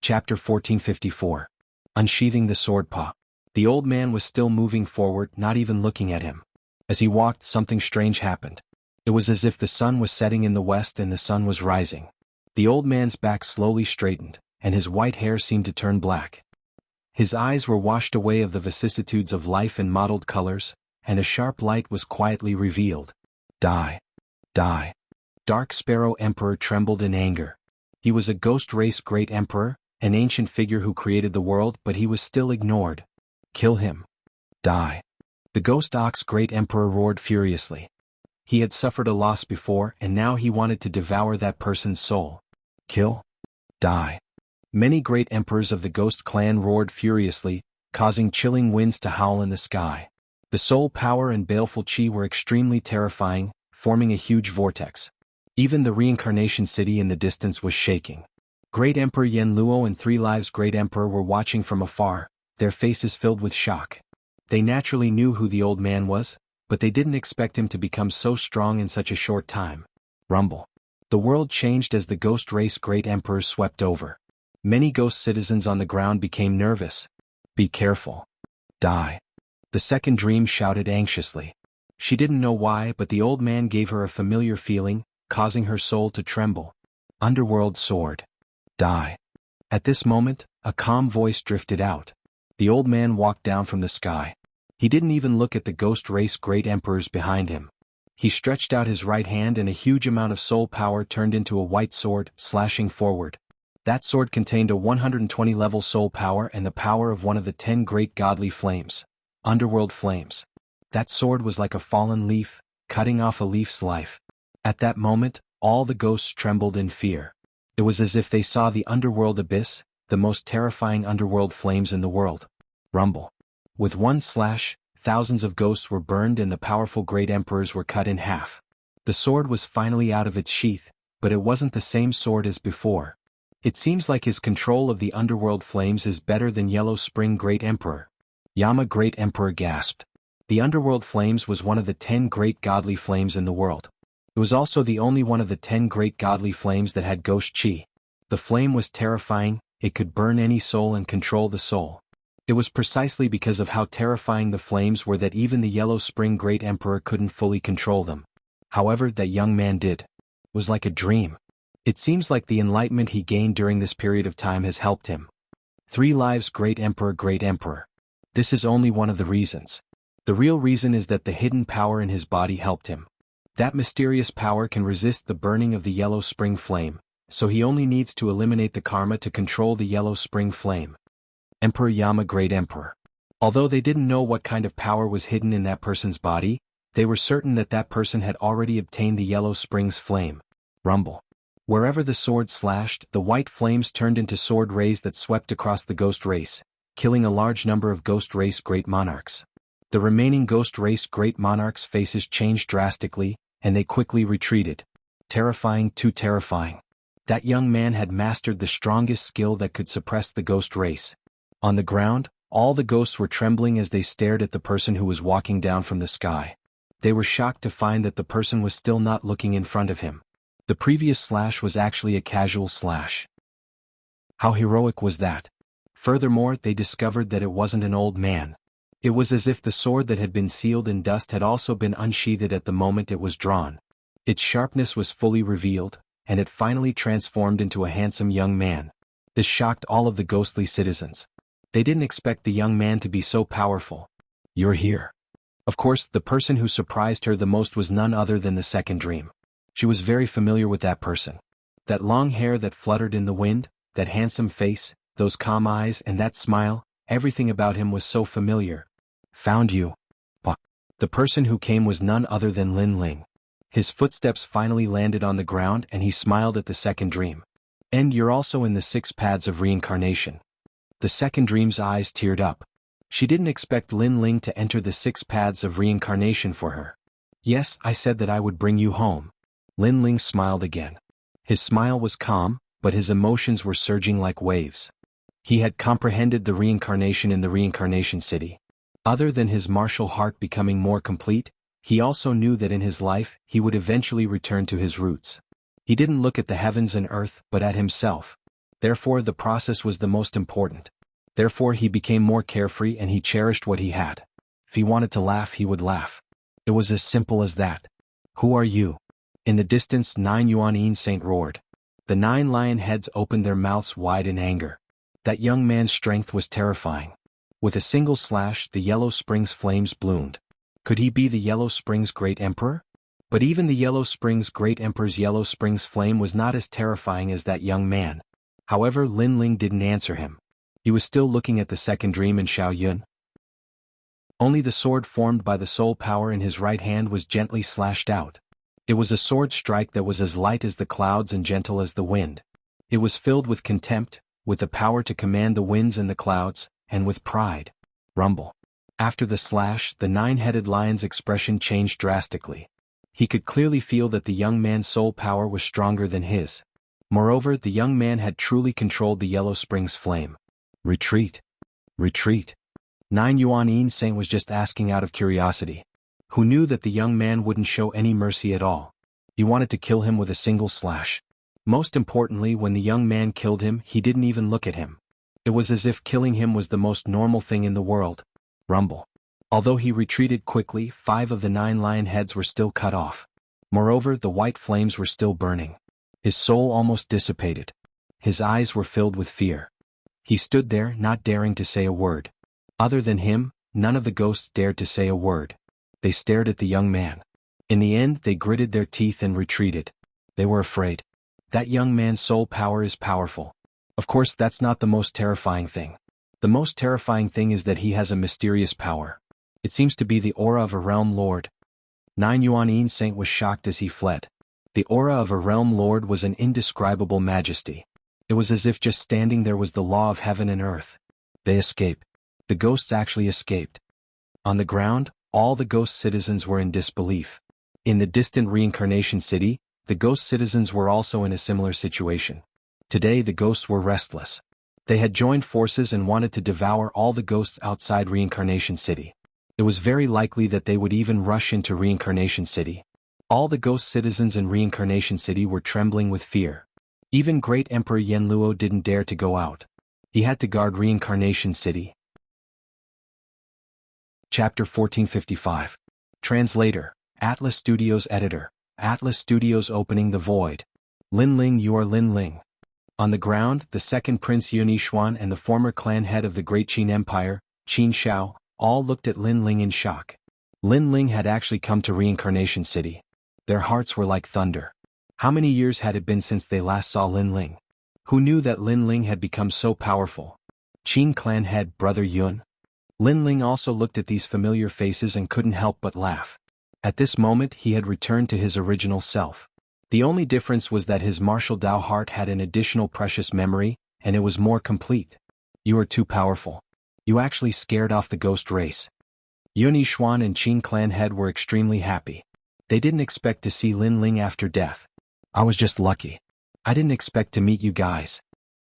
Chapter 1454. Unsheathing the sword paw. The old man was still moving forward, not even looking at him. As he walked, something strange happened. It was as if the sun was setting in the west and the sun was rising. The old man's back slowly straightened, and his white hair seemed to turn black. His eyes were washed away of the vicissitudes of life and mottled colors, and a sharp light was quietly revealed. Die. Die. Dark Sparrow Emperor trembled in anger. He was a ghost race great emperor, an ancient figure who created the world, but he was still ignored. Kill him. Die. The ghost ox great emperor roared furiously. He had suffered a loss before, and now he wanted to devour that person's soul. Kill. Die. Many great emperors of the ghost clan roared furiously, causing chilling winds to howl in the sky. The soul power and baleful chi were extremely terrifying, forming a huge vortex. Even the reincarnation city in the distance was shaking. Great Emperor Yen Luo and Three Lives Great Emperor were watching from afar, their faces filled with shock. They naturally knew who the old man was, but they didn't expect him to become so strong in such a short time. Rumble. The world changed as the ghost race great emperors swept over. Many ghost citizens on the ground became nervous. Be careful. Die. The second dream shouted anxiously. She didn't know why, but the old man gave her a familiar feeling, causing her soul to tremble. Underworld sword. Die. At this moment, a calm voice drifted out. The old man walked down from the sky. He didn't even look at the ghost race great emperors behind him. He stretched out his right hand and a huge amount of soul power turned into a white sword, slashing forward. That sword contained a 120 level soul power and the power of one of the 10 great godly flames. Underworld flames. That sword was like a fallen leaf, cutting off a leaf's life. At that moment, all the ghosts trembled in fear. It was as if they saw the underworld abyss, the most terrifying underworld flames in the world. Rumble. With one slash, thousands of ghosts were burned and the powerful great emperors were cut in half. The sword was finally out of its sheath, but it wasn't the same sword as before. It seems like his control of the underworld flames is better than Yellow Spring Great Emperor. Yama Great Emperor gasped. The underworld flames was one of the 10 great godly flames in the world. It was also the only one of the 10 great godly flames that had ghost chi. The flame was terrifying, it could burn any soul and control the soul. It was precisely because of how terrifying the flames were that even the Yellow Spring Great Emperor couldn't fully control them. However, that young man did. It was like a dream. It seems like the enlightenment he gained during this period of time has helped him. Three Lives Great Emperor Great Emperor. This is only one of the reasons. The real reason is that the hidden power in his body helped him. That mysterious power can resist the burning of the Yellow Spring Flame, so he only needs to eliminate the karma to control the Yellow Spring Flame. Emperor Yama Great Emperor. Although they didn't know what kind of power was hidden in that person's body, they were certain that that person had already obtained the Yellow Spring's flame. Rumble. Wherever the sword slashed, the white flames turned into sword rays that swept across the ghost race, killing a large number of ghost race great monarchs. The remaining ghost race great monarchs' faces changed drastically, and they quickly retreated. Terrifying, too terrifying. That young man had mastered the strongest skill that could suppress the ghost race. On the ground, all the ghosts were trembling as they stared at the person who was walking down from the sky. They were shocked to find that the person was still not looking in front of him. The previous slash was actually a casual slash. How heroic was that? Furthermore, they discovered that it wasn't an old man. It was as if the sword that had been sealed in dust had also been unsheathed at the moment it was drawn. Its sharpness was fully revealed, and it finally transformed into a handsome young man. This shocked all of the ghostly citizens. They didn't expect the young man to be so powerful. You're here. Of course, the person who surprised her the most was none other than the second dream. She was very familiar with that person. That long hair that fluttered in the wind, that handsome face, those calm eyes and that smile, everything about him was so familiar. Found you. But the person who came was none other than Lin Ling. His footsteps finally landed on the ground and he smiled at the second dream. And you're also in the 6 paths of reincarnation. The second dream's eyes teared up. She didn't expect Lin Ling to enter the 6 paths of reincarnation for her. Yes, I said that I would bring you home. Lin Ling smiled again. His smile was calm, but his emotions were surging like waves. He had comprehended the reincarnation in the reincarnation city. Other than his martial heart becoming more complete, he also knew that in his life he would eventually return to his roots. He didn't look at the heavens and earth but at himself. Therefore the process was the most important. Therefore he became more carefree and he cherished what he had. If he wanted to laugh, he would laugh. It was as simple as that. Who are you? In the distance 9 Yuan Saint roared. The 9 lion heads opened their mouths wide in anger. That young man's strength was terrifying. With a single slash, the Yellow Springs flames bloomed. Could he be the Yellow Springs Great Emperor? But even the Yellow Springs Great Emperor's Yellow Springs flame was not as terrifying as that young man. However, Lin Ling didn't answer him. He was still looking at the second dream in Xiao Yun. Only the sword formed by the soul power in his right hand was gently slashed out. It was a sword strike that was as light as the clouds and gentle as the wind. It was filled with contempt, with the power to command the winds and the clouds, and with pride. Rumble. After the slash, the 9-headed lion's expression changed drastically. He could clearly feel that the young man's soul power was stronger than his. Moreover, the young man had truly controlled the Yellow Springs flame. Retreat. Retreat. 9 Yuan Saint was just asking out of curiosity. Who knew that the young man wouldn't show any mercy at all? He wanted to kill him with a single slash. Most importantly, when the young man killed him, he didn't even look at him. It was as if killing him was the most normal thing in the world. Rumble. Although he retreated quickly, 5 of the 9 lion heads were still cut off. Moreover, the white flames were still burning. His soul almost dissipated. His eyes were filled with fear. He stood there, not daring to say a word. Other than him, none of the ghosts dared to say a word. They stared at the young man. In the end, they gritted their teeth and retreated. They were afraid. That young man's soul power is powerful. Of course, that's not the most terrifying thing. The most terrifying thing is that he has a mysterious power. It seems to be the aura of a realm lord. 9 Yuan Saint was shocked as he fled. The aura of a realm lord was an indescribable majesty. It was as if just standing there was the law of heaven and earth. They escaped. The ghosts actually escaped. On the ground, all the ghost citizens were in disbelief. In the distant reincarnation city, the ghost citizens were also in a similar situation. Today the ghosts were restless. They had joined forces and wanted to devour all the ghosts outside reincarnation city. It was very likely that they would even rush into reincarnation city. All the ghost citizens in reincarnation city were trembling with fear. Even great Emperor Yenluo didn't dare to go out. He had to guard reincarnation city. Chapter 1455. Translator, Atlas Studios Editor, Atlas Studios Opening the Void. Lin Ling, you are Lin Ling. On the ground, the second Prince Yun Yishuan and the former clan head of the Great Qin Empire, Qin Shao, all looked at Lin Ling in shock. Lin Ling had actually come to reincarnation city. Their hearts were like thunder. How many years had it been since they last saw Lin Ling? Who knew that Lin Ling had become so powerful? Qin clan head Brother Yun? Lin Ling also looked at these familiar faces and couldn't help but laugh. At this moment he had returned to his original self. The only difference was that his martial Dao heart had an additional precious memory, and it was more complete. You are too powerful. You actually scared off the ghost race. Yun Yishuan and Qin clan head were extremely happy. They didn't expect to see Lin Ling after death. I was just lucky. I didn't expect to meet you guys.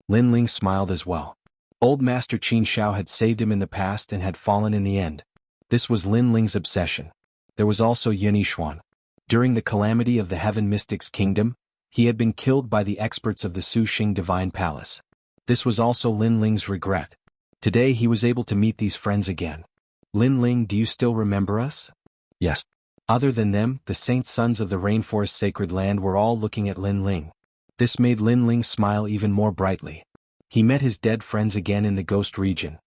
Lin Ling smiled as well. Old Master Qin Shao had saved him in the past and had fallen in the end. This was Lin Ling's obsession. There was also Yun Yishuan. During the calamity of the Heaven Mystics Kingdom, he had been killed by the experts of the Su Xing Divine Palace. This was also Lin Ling's regret. Today he was able to meet these friends again. Lin Ling, do you still remember us? Yes. Other than them, the saint sons of the Rainforest Sacred Land were all looking at Lin Ling. This made Lin Ling smile even more brightly. He met his dead friends again in the ghost region.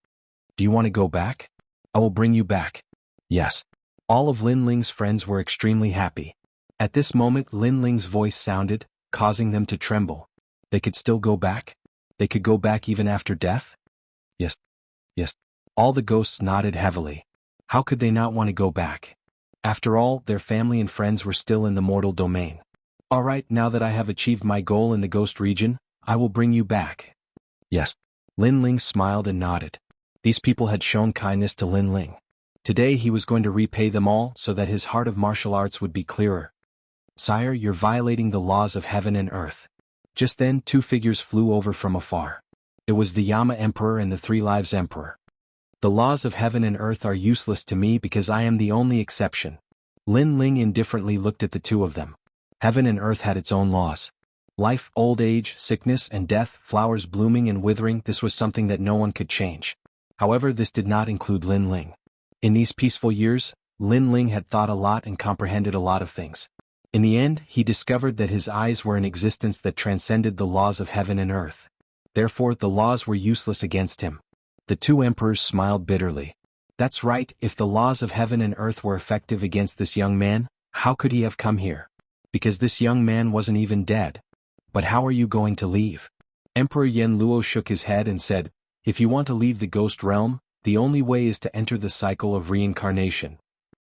Do you want to go back? I will bring you back. Yes. All of Lin Ling's friends were extremely happy. At this moment Lin Ling's voice sounded, causing them to tremble. They could still go back? They could go back even after death? Yes. Yes. All the ghosts nodded heavily. How could they not want to go back? After all, their family and friends were still in the mortal domain. All right, now that I have achieved my goal in the ghost region, I will bring you back. Yes. Lin Ling smiled and nodded. These people had shown kindness to Lin Ling. Today he was going to repay them all so that his heart of martial arts would be clearer. Sire, you're violating the laws of heaven and earth. Just then 2 figures flew over from afar. It was the Yama Emperor and the 3 Lives Emperor. The laws of heaven and earth are useless to me because I am the only exception. Lin Ling indifferently looked at the 2 of them. Heaven and earth had its own laws. Life, old age, sickness and death, flowers blooming and withering, this was something that no one could change. However, this did not include Lin Ling. In these peaceful years, Lin Ling had thought a lot and comprehended a lot of things. In the end, he discovered that his eyes were an existence that transcended the laws of heaven and earth. Therefore, the laws were useless against him. The two emperors smiled bitterly. That's right, if the laws of heaven and earth were effective against this young man, how could he have come here? Because this young man wasn't even dead. But how are you going to leave? Emperor Yen Luo shook his head and said, if you want to leave the ghost realm, the only way is to enter the cycle of reincarnation.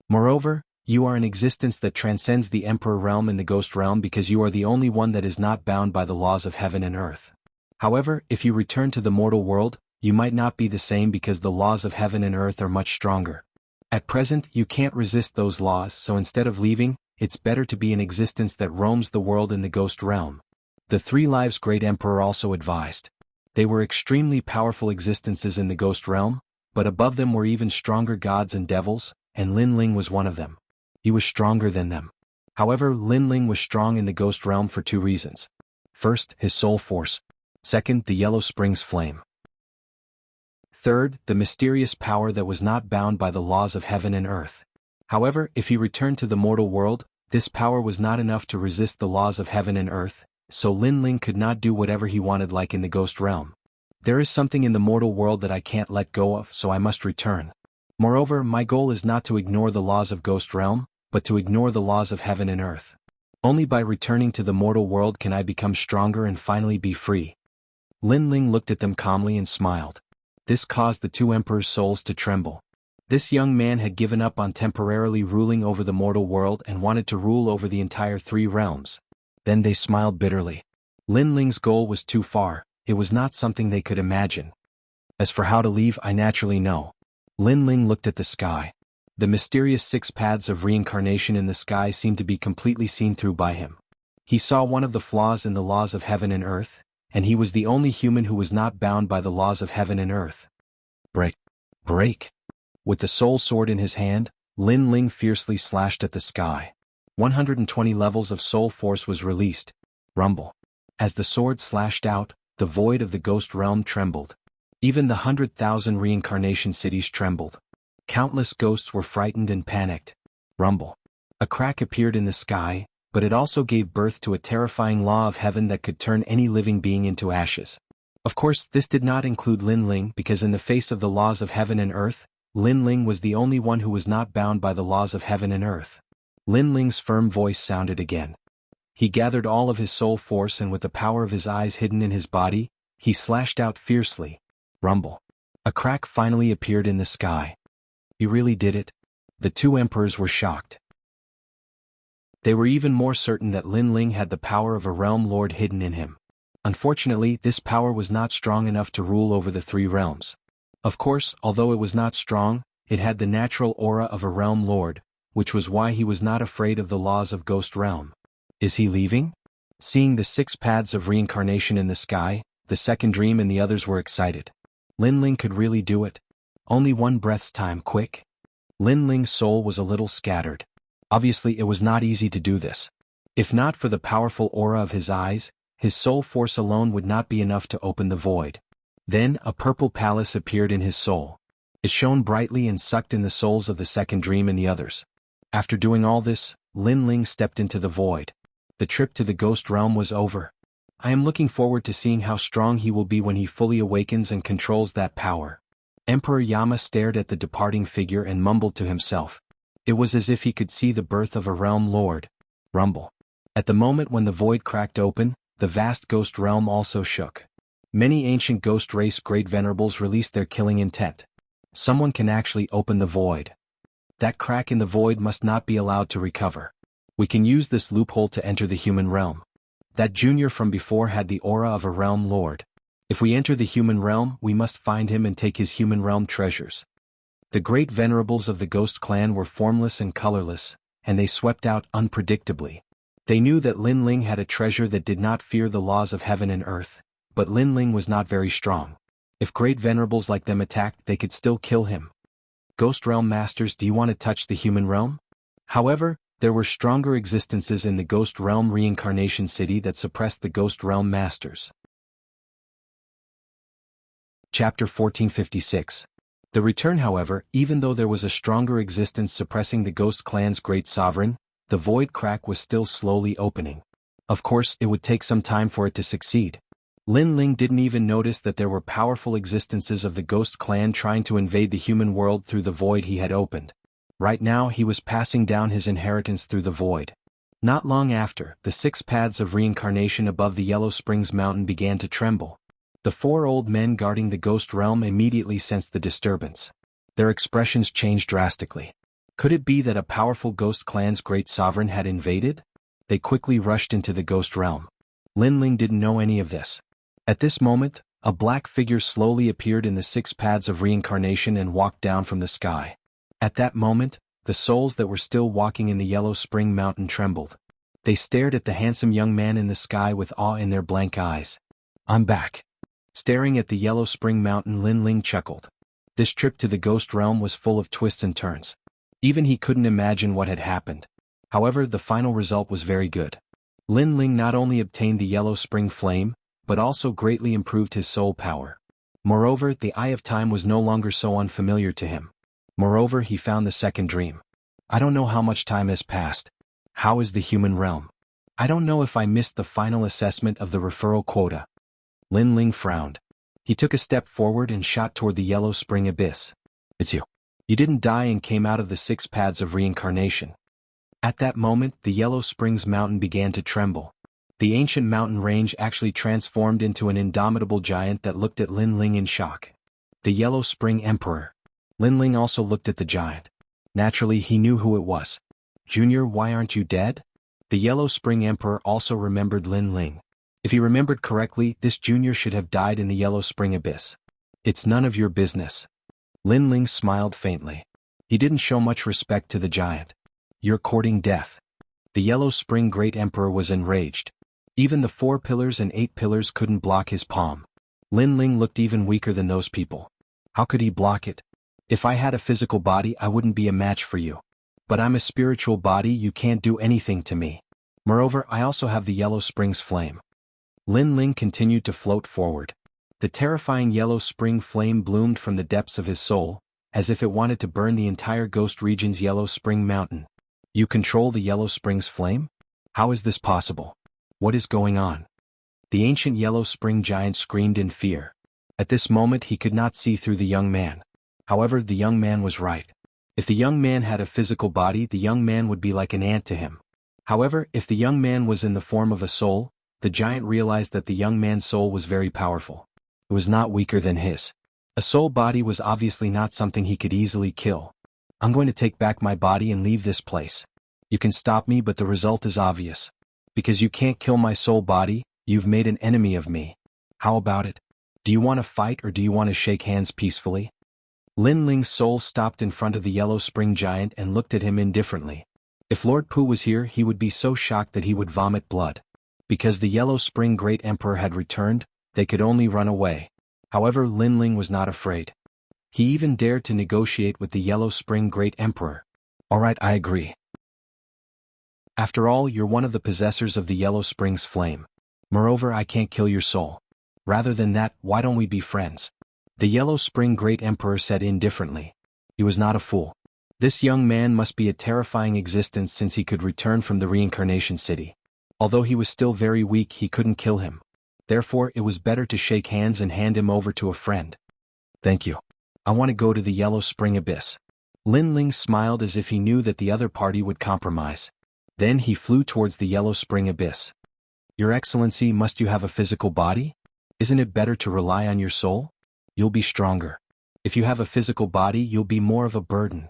Moreover, you are an existence that transcends the emperor realm and the ghost realm because you are the only one that is not bound by the laws of heaven and earth. However, if you return to the mortal world, you might not be the same because the laws of heaven and earth are much stronger. At present, you can't resist those laws, so instead of leaving, it's better to be an existence that roams the world in the ghost realm. The 3 Lives Great Emperor also advised. They were extremely powerful existences in the ghost realm, but above them were even stronger gods and devils, and Lin Ling was one of them. He was stronger than them. However, Lin Ling was strong in the ghost realm for 2 reasons. First, his soul force. Second, the Yellow Springs flame. Third, the mysterious power that was not bound by the laws of heaven and earth. However, if he returned to the mortal world, this power was not enough to resist the laws of heaven and earth, so Lin Ling could not do whatever he wanted like in the ghost realm. There is something in the mortal world that I can't let go of, so I must return. Moreover, my goal is not to ignore the laws of ghost realm, but to ignore the laws of heaven and earth. Only by returning to the mortal world can I become stronger and finally be free. Lin Ling looked at them calmly and smiled. This caused the 2 emperors' souls to tremble. This young man had given up on temporarily ruling over the mortal world and wanted to rule over the entire 3 realms. Then they smiled bitterly. Lin Ling's goal was too far, it was not something they could imagine. As for how to leave, I naturally know. Lin Ling looked at the sky. The mysterious 6 paths of reincarnation in the sky seemed to be completely seen through by him. He saw one of the flaws in the laws of heaven and earth, and he was the only human who was not bound by the laws of heaven and earth. Break! Break! With the soul sword in his hand, Lin Ling fiercely slashed at the sky. 120 levels of soul force was released. Rumble. As the sword slashed out, the void of the ghost realm trembled. Even the 100,000 reincarnation cities trembled. Countless ghosts were frightened and panicked. Rumble. A crack appeared in the sky, but it also gave birth to a terrifying law of heaven that could turn any living being into ashes. Of course, this did not include Lin Ling because in the face of the laws of heaven and earth, Lin Ling was the only one who was not bound by the laws of heaven and earth. Lin Ling's firm voice sounded again. He gathered all of his soul force and with the power of his eyes hidden in his body, he slashed out fiercely. Rumble. A crack finally appeared in the sky. He really did it? The 2 emperors were shocked. They were even more certain that Lin Ling had the power of a realm lord hidden in him. Unfortunately, this power was not strong enough to rule over the 3 realms. Of course, although it was not strong, it had the natural aura of a realm lord, which was why he was not afraid of the laws of ghost realm. Is he leaving? Seeing the 6 paths of reincarnation in the sky, the second dream and the others were excited. Lin Ling could really do it. Only 1 breath's time, quick. Lin Ling's soul was a little scattered. Obviously it was not easy to do this. If not for the powerful aura of his eyes, his soul force alone would not be enough to open the void. Then a purple palace appeared in his soul. It shone brightly and sucked in the souls of the second dream and the others. After doing all this, Lin Ling stepped into the void. The trip to the ghost realm was over. I am looking forward to seeing how strong he will be when he fully awakens and controls that power. Emperor Yama stared at the departing figure and mumbled to himself. It was as if he could see the birth of a realm lord. Rumble. At the moment when the void cracked open, the vast ghost realm also shook. Many ancient ghost race great venerables released their killing intent. Someone can actually open the void. That crack in the void must not be allowed to recover. We can use this loophole to enter the human realm. That junior from before had the aura of a realm lord. If we enter the human realm, we must find him and take his human realm treasures. The great venerables of the ghost clan were formless and colorless, and they swept out unpredictably. They knew that Lin Ling had a treasure that did not fear the laws of heaven and earth, but Lin Ling was not very strong. If great venerables like them attacked, they could still kill him. Ghost realm masters, do you want to touch the human realm? However, There were stronger existences in the Ghost Realm Reincarnation City that suppressed the Ghost Realm Masters. Chapter 1456. The return. However, even though there was a stronger existence suppressing the Ghost Clan's great sovereign, the void crack was still slowly opening. Of course, it would take some time for it to succeed. Lin Ling didn't even notice that there were powerful existences of the Ghost Clan trying to invade the human world through the void he had opened. Right now he was passing down his inheritance through the void. Not long after, the 6 paths of reincarnation above the Yellow Springs Mountain began to tremble. The 4 old men guarding the Ghost Realm immediately sensed the disturbance. Their expressions changed drastically. Could it be that a powerful Ghost Clan's great sovereign had invaded? They quickly rushed into the Ghost Realm. Lin Ling didn't know any of this. At this moment, a black figure slowly appeared in the 6 paths of reincarnation and walked down from the sky. At that moment, the souls that were still walking in the Yellow Spring Mountain trembled. They stared at the handsome young man in the sky with awe in their blank eyes. "I'm back." Staring at the Yellow Spring Mountain, Lin Ling chuckled. This trip to the Ghost Realm was full of twists and turns. Even he couldn't imagine what had happened. However, the final result was very good. Lin Ling not only obtained the Yellow Spring Flame, but also greatly improved his soul power. Moreover, the Eye of Time was no longer so unfamiliar to him. Moreover, he found the second dream. I don't know how much time has passed. How is the human realm? I don't know if I missed the final assessment of the referral quota. Lin Ling frowned. He took a step forward and shot toward the Yellow Spring Abyss. It's you. You didn't die and came out of the 6 paths of reincarnation. At that moment, the Yellow Springs Mountain began to tremble. The ancient mountain range actually transformed into an indomitable giant that looked at Lin Ling in shock. The Yellow Spring Emperor. Lin Ling also looked at the giant. Naturally, he knew who it was. "Junior, why aren't you dead?" The Yellow Spring Emperor also remembered Lin Ling. If he remembered correctly, this junior should have died in the Yellow Spring Abyss. "It's none of your business." Lin Ling smiled faintly. He didn't show much respect to the giant. "You're courting death." The Yellow Spring Great Emperor was enraged. Even the 4 pillars and 8 pillars couldn't block his palm. Lin Ling looked even weaker than those people. How could he block it? "If I had a physical body, I wouldn't be a match for you. But I'm a spiritual body, you can't do anything to me. Moreover, I also have the Yellow Springs Flame." Lin Ling continued to float forward. The terrifying Yellow Spring Flame bloomed from the depths of his soul, as if it wanted to burn the entire Ghost Region's Yellow Spring Mountain. "You control the Yellow Springs Flame? How is this possible? What is going on?" The ancient Yellow Spring giant screamed in fear. At this moment he could not see through the young man. However, the young man was right. If the young man had a physical body, the young man would be like an ant to him. However, if the young man was in the form of a soul, the giant realized that the young man's soul was very powerful. It was not weaker than his. A soul body was obviously not something he could easily kill. "I'm going to take back my body and leave this place. You can stop me, but the result is obvious. Because you can't kill my soul body, you've made an enemy of me. How about it? Do you want to fight or do you want to shake hands peacefully?" Lin Ling's soul stopped in front of the Yellow Spring giant and looked at him indifferently. If Lord Pu was here, he would be so shocked that he would vomit blood. Because the Yellow Spring Great Emperor had returned, they could only run away. However, Lin Ling was not afraid. He even dared to negotiate with the Yellow Spring Great Emperor. "Alright, I agree. After all, you're one of the possessors of the Yellow Springs Flame. Moreover, I can't kill your soul. Rather than that, why don't we be friends?" The Yellow Spring Great Emperor said indifferently. He was not a fool. This young man must be a terrifying existence since he could return from the reincarnation city. Although he was still very weak, he couldn't kill him. Therefore, it was better to shake hands and hand him over to a friend. "Thank you. I want to go to the Yellow Spring Abyss." Lin Ling smiled as if he knew that the other party would compromise. Then he flew towards the Yellow Spring Abyss. "Your Excellency, must you have a physical body? Isn't it better to rely on your soul? You'll be stronger. If you have a physical body, you'll be more of a burden."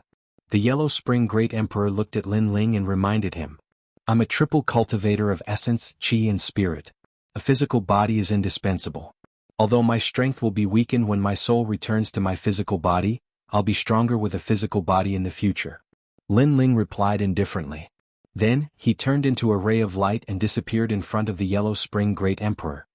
The Yellow Spring Great Emperor looked at Lin Ling and reminded him. "I'm a triple cultivator of essence, chi and spirit. A physical body is indispensable. Although my strength will be weakened when my soul returns to my physical body, I'll be stronger with a physical body in the future." Lin Ling replied indifferently. Then, he turned into a ray of light and disappeared in front of the Yellow Spring Great Emperor.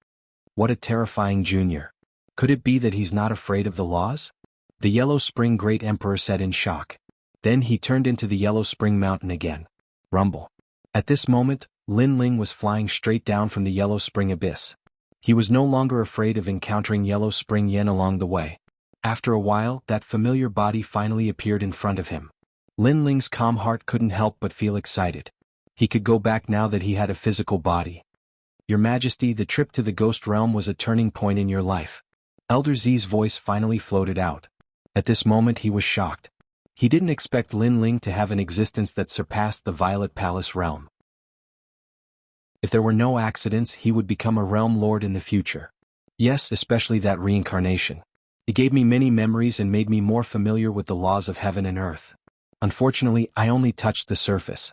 What a terrifying junior. Could it be that he's not afraid of the laws? The Yellow Spring Great Emperor said in shock. Then he turned into the Yellow Spring Mountain again. Rumble. At this moment, Lin Ling was flying straight down from the Yellow Spring abyss. He was no longer afraid of encountering Yellow Spring Yen along the way. After a while, that familiar body finally appeared in front of him. Lin Ling's calm heart couldn't help but feel excited. He could go back now that he had a physical body. Your Majesty, the trip to the Ghost Realm was a turning point in your life. Elder Z's voice finally floated out. At this moment he was shocked. He didn't expect Lin Ling to have an existence that surpassed the Violet Palace realm. If there were no accidents, he would become a realm lord in the future. Yes, especially that reincarnation. It gave me many memories and made me more familiar with the laws of heaven and earth. Unfortunately, I only touched the surface.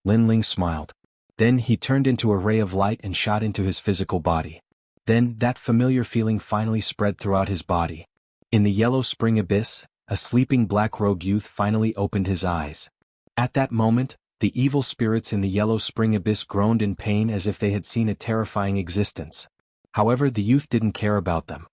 Lin Ling smiled. Then he turned into a ray of light and shot into his physical body. Then that familiar feeling finally spread throughout his body. In the Yellow Spring abyss, a sleeping black-robed youth finally opened his eyes. At that moment, the evil spirits in the Yellow Spring abyss groaned in pain as if they had seen a terrifying existence. However, the youth didn't care about them.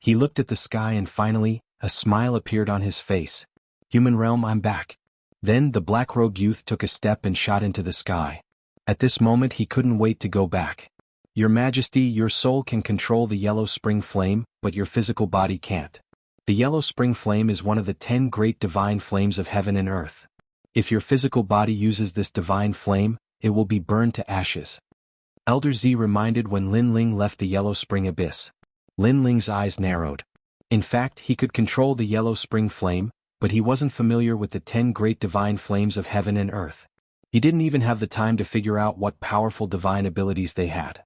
He looked at the sky and finally, a smile appeared on his face. Human realm, I'm back. Then the black-robed youth took a step and shot into the sky. At this moment he couldn't wait to go back. Your Majesty, your soul can control the Yellow Spring Flame, but your physical body can't. The Yellow Spring Flame is one of the 10 great divine flames of heaven and earth. If your physical body uses this divine flame, it will be burned to ashes. Elder Z reminded when Lin Ling left the Yellow Spring abyss. Lin Ling's eyes narrowed. In fact, he could control the Yellow Spring Flame, but he wasn't familiar with the 10 great divine flames of heaven and earth. He didn't even have the time to figure out what powerful divine abilities they had.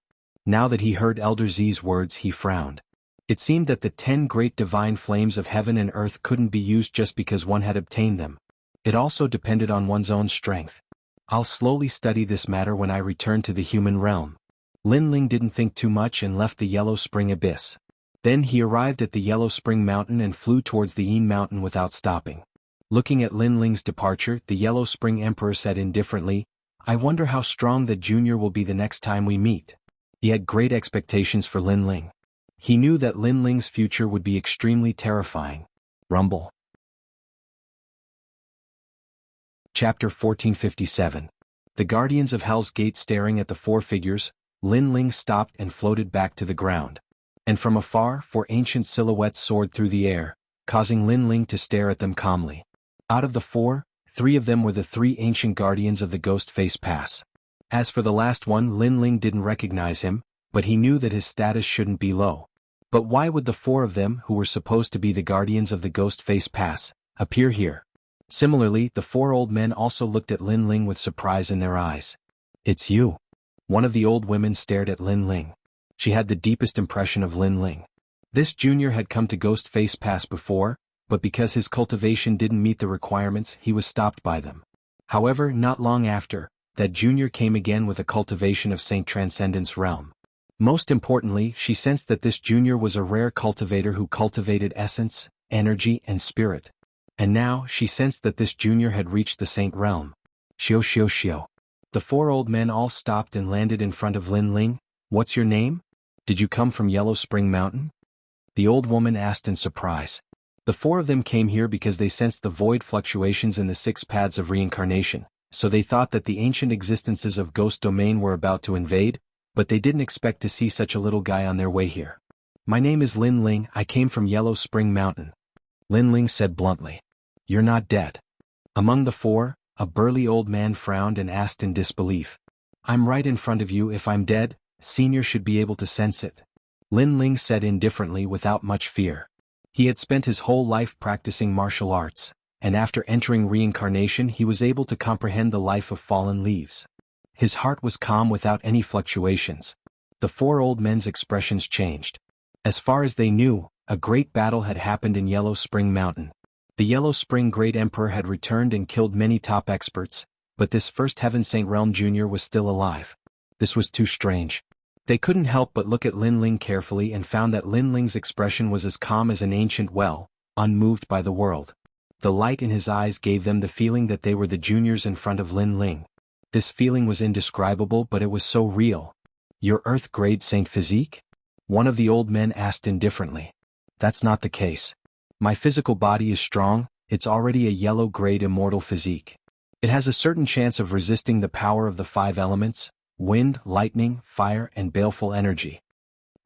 Now that he heard Elder Z's words, he frowned. It seemed that the 10 great divine flames of heaven and earth couldn't be used just because one had obtained them. It also depended on one's own strength. I'll slowly study this matter when I return to the human realm. Lin Ling didn't think too much and left the Yellow Spring abyss. Then he arrived at the Yellow Spring Mountain and flew towards the Yin Mountain without stopping. Looking at Lin Ling's departure, the Yellow Spring Emperor said indifferently, I wonder how strong the junior will be the next time we meet. He had great expectations for Lin Ling. He knew that Lin Ling's future would be extremely terrifying. Rumble. Chapter 1457. The Guardians of Hell's Gate. Staring at the four figures, Lin Ling stopped and floated back to the ground. And from afar, four ancient silhouettes soared through the air, causing Lin Ling to stare at them calmly. Out of the four, 3 of them were the 3 ancient guardians of the Ghost Face Pass. As for the last one, Lin Ling didn't recognize him, but he knew that his status shouldn't be low. But why would the 4 of them, who were supposed to be the guardians of the Ghost Face Pass, appear here? Similarly, the 4 old men also looked at Lin Ling with surprise in their eyes. It's you. One of the old women stared at Lin Ling. She had the deepest impression of Lin Ling. This junior had come to Ghost Face Pass before, but because his cultivation didn't meet the requirements, he was stopped by them. However, not long after, that junior came again with a cultivation of Saint Transcendence Realm. Most importantly, she sensed that this junior was a rare cultivator who cultivated essence, energy, and spirit. And now, she sensed that this junior had reached the Saint Realm. Xiao xiao xiao. The 4 old men all stopped and landed in front of Lin Ling. What's your name? Did you come from Yellow Spring Mountain? The old woman asked in surprise. The 4 of them came here because they sensed the void fluctuations in the 6 paths of reincarnation, so they thought that the ancient existences of Ghost Domain were about to invade, but they didn't expect to see such a little guy on their way here. My name is Lin Ling, I came from Yellow Spring Mountain. Lin Ling said bluntly. You're not dead. Among the 4, a burly old man frowned and asked in disbelief. I'm right in front of you. If I'm dead, Senior should be able to sense it. Lin Ling said indifferently without much fear. He had spent his whole life practicing martial arts, and after entering reincarnation he was able to comprehend the life of fallen leaves. His heart was calm without any fluctuations. The 4 old men's expressions changed. As far as they knew, a great battle had happened in Yellow Spring Mountain. The Yellow Spring Great Emperor had returned and killed many top experts, but this first Heaven Saint Realm Junior was still alive. This was too strange. They couldn't help but look at Lin Ling carefully and found that Lin Ling's expression was as calm as an ancient well, unmoved by the world. The light in his eyes gave them the feeling that they were the juniors in front of Lin Ling. This feeling was indescribable, but it was so real. Your Earth grade Saint physique? One of the old men asked indifferently. That's not the case. My physical body is strong, it's already a yellow grade immortal physique. It has a certain chance of resisting the power of the 5 elements: wind, lightning, fire, and baleful energy.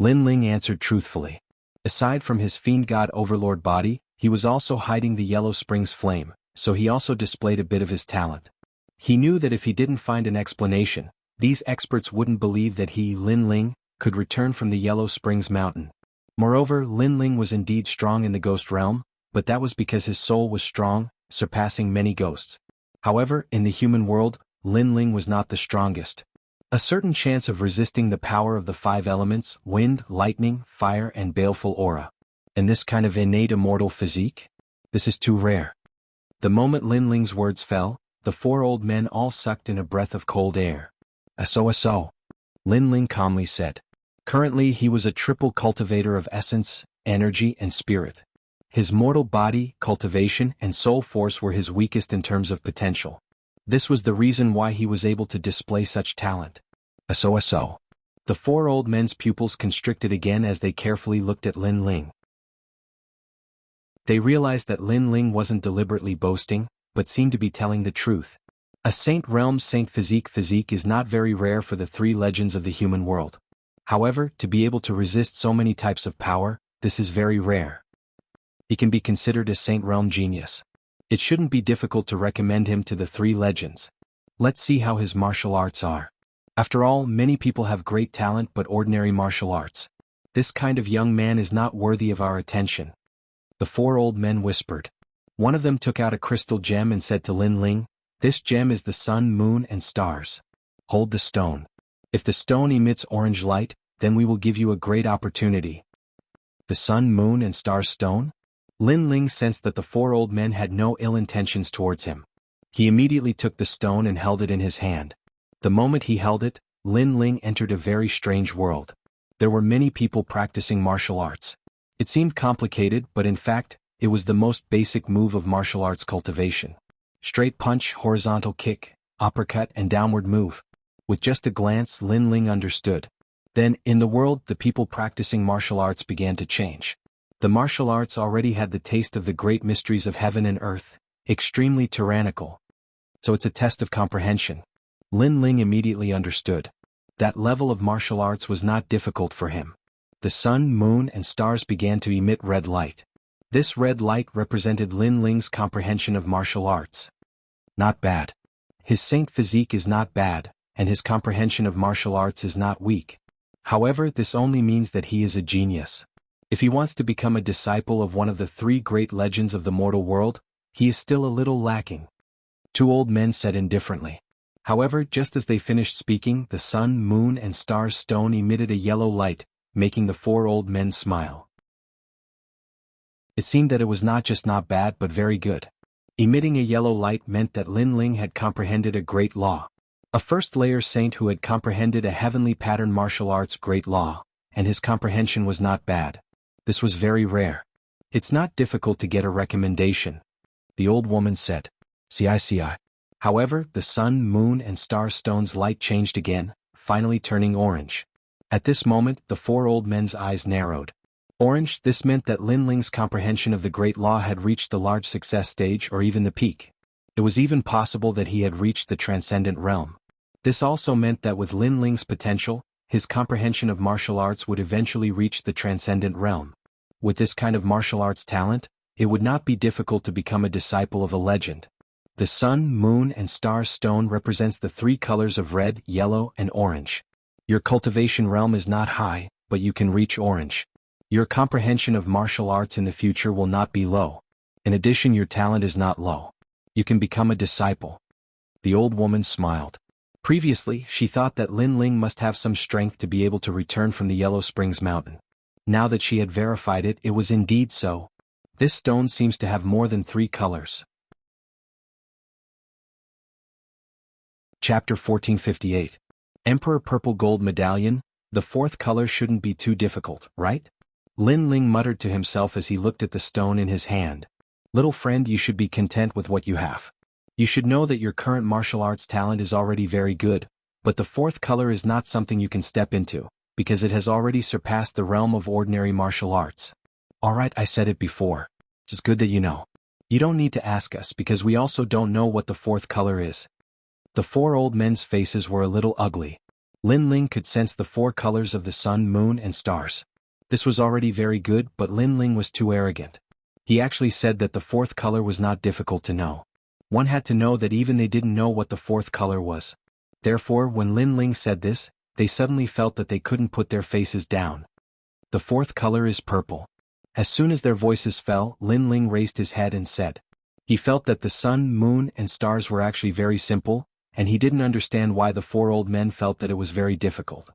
Lin Ling answered truthfully. Aside from his fiend god overlord body, he was also hiding the Yellow Springs flame, so he also displayed a bit of his talent. He knew that if he didn't find an explanation, these experts wouldn't believe that he, Lin Ling, could return from the Yellow Springs mountain. Moreover, Lin Ling was indeed strong in the ghost realm, but that was because his soul was strong, surpassing many ghosts. However, in the human world, Lin Ling was not the strongest. A certain chance of resisting the power of the 5 elements: wind, lightning, fire, and baleful aura. And this kind of innate immortal physique? This is too rare. The moment Lin Ling's words fell, the 4 old men all sucked in a breath of cold air. So, Lin Ling calmly said. Currently he was a triple cultivator of essence, energy, and spirit. His mortal body, cultivation, and soul force were his weakest in terms of potential. This was the reason why he was able to display such talent. So. The 4 old men's pupils constricted again as they carefully looked at Lin Ling. They realized that Lin Ling wasn't deliberately boasting, but seemed to be telling the truth. A saint realm saint physique is not very rare for the 3 legends of the human world. However, to be able to resist so many types of power, this is very rare. He can be considered a saint realm genius. It shouldn't be difficult to recommend him to the 3 legends. Let's see how his martial arts are. After all, many people have great talent but ordinary martial arts. This kind of young man is not worthy of our attention. The 4 old men whispered. One of them took out a crystal gem and said to Lin Ling, "This gem is the sun, moon, and stars. Hold the stone. If the stone emits orange light, then we will give you a great opportunity." The sun, moon, and stars stone? Lin Ling sensed that the 4 old men had no ill intentions towards him. He immediately took the stone and held it in his hand. The moment he held it, Lin Ling entered a very strange world. There were many people practicing martial arts. It seemed complicated, but in fact, it was the most basic move of martial arts cultivation. Straight punch, horizontal kick, uppercut, and downward move. With just a glance, Lin Ling understood. Then, in the world, the people practicing martial arts began to change. The martial arts already had the taste of the great mysteries of heaven and earth, extremely tyrannical. So it's a test of comprehension. Lin Ling immediately understood. That level of martial arts was not difficult for him. The sun, moon, and stars began to emit red light. This red light represented Lin Ling's comprehension of martial arts. Not bad. His saint physique is not bad, and his comprehension of martial arts is not weak. However, this only means that he is a genius. If he wants to become a disciple of one of the 3 great legends of the mortal world, he is still a little lacking. 2 old men said indifferently. However, just as they finished speaking, the sun, moon, and stars stone emitted a yellow light, making the 4 old men smile. It seemed that it was not just not bad but very good. Emitting a yellow light meant that Lin Ling had comprehended a great law. A first-layer saint who had comprehended a heavenly pattern martial arts great law, and his comprehension was not bad. This was very rare. It's not difficult to get a recommendation, the old woman said. See. However, the sun, moon, and star stone's light changed again, finally turning orange. At this moment, the 4 old men's eyes narrowed. Orange, this meant that Lin Ling's comprehension of the great law had reached the large success stage or even the peak. It was even possible that he had reached the transcendent realm. This also meant that with Lin Ling's potential, his comprehension of martial arts would eventually reach the transcendent realm. With this kind of martial arts talent, it would not be difficult to become a disciple of a legend. The sun, moon, and star stone represents the 3 colors of red, yellow, and orange. Your cultivation realm is not high, but you can reach orange. Your comprehension of martial arts in the future will not be low. In addition, your talent is not low. You can become a disciple. The old woman smiled. Previously, she thought that Lin Ling must have some strength to be able to return from the Yellow Springs mountain. Now that she had verified it, it was indeed so. This stone seems to have more than 3 colors. Chapter 1458. Emperor Purple Gold Medallion, the 4th color shouldn't be too difficult, right? Lin Ling muttered to himself as he looked at the stone in his hand. Little friend, you should be content with what you have. You should know that your current martial arts talent is already very good, but the 4th color is not something you can step into, because it has already surpassed the realm of ordinary martial arts. Alright, I said it before. It's good that you know. You don't need to ask us because we also don't know what the fourth color is. The four old men's faces were a little ugly. Lin Ling could sense the four colors of the sun, moon, and stars. This was already very good, but Lin Ling was too arrogant. He actually said that the fourth color was not difficult to know. One had to know that even they didn't know what the fourth color was. Therefore, when Lin Ling said this, they suddenly felt that they couldn't put their faces down. The fourth color is purple. As soon as their voices fell, Lin Ling raised his head and said. He felt that the sun, moon, and stars were actually very simple, and he didn't understand why the four old men felt that it was very difficult.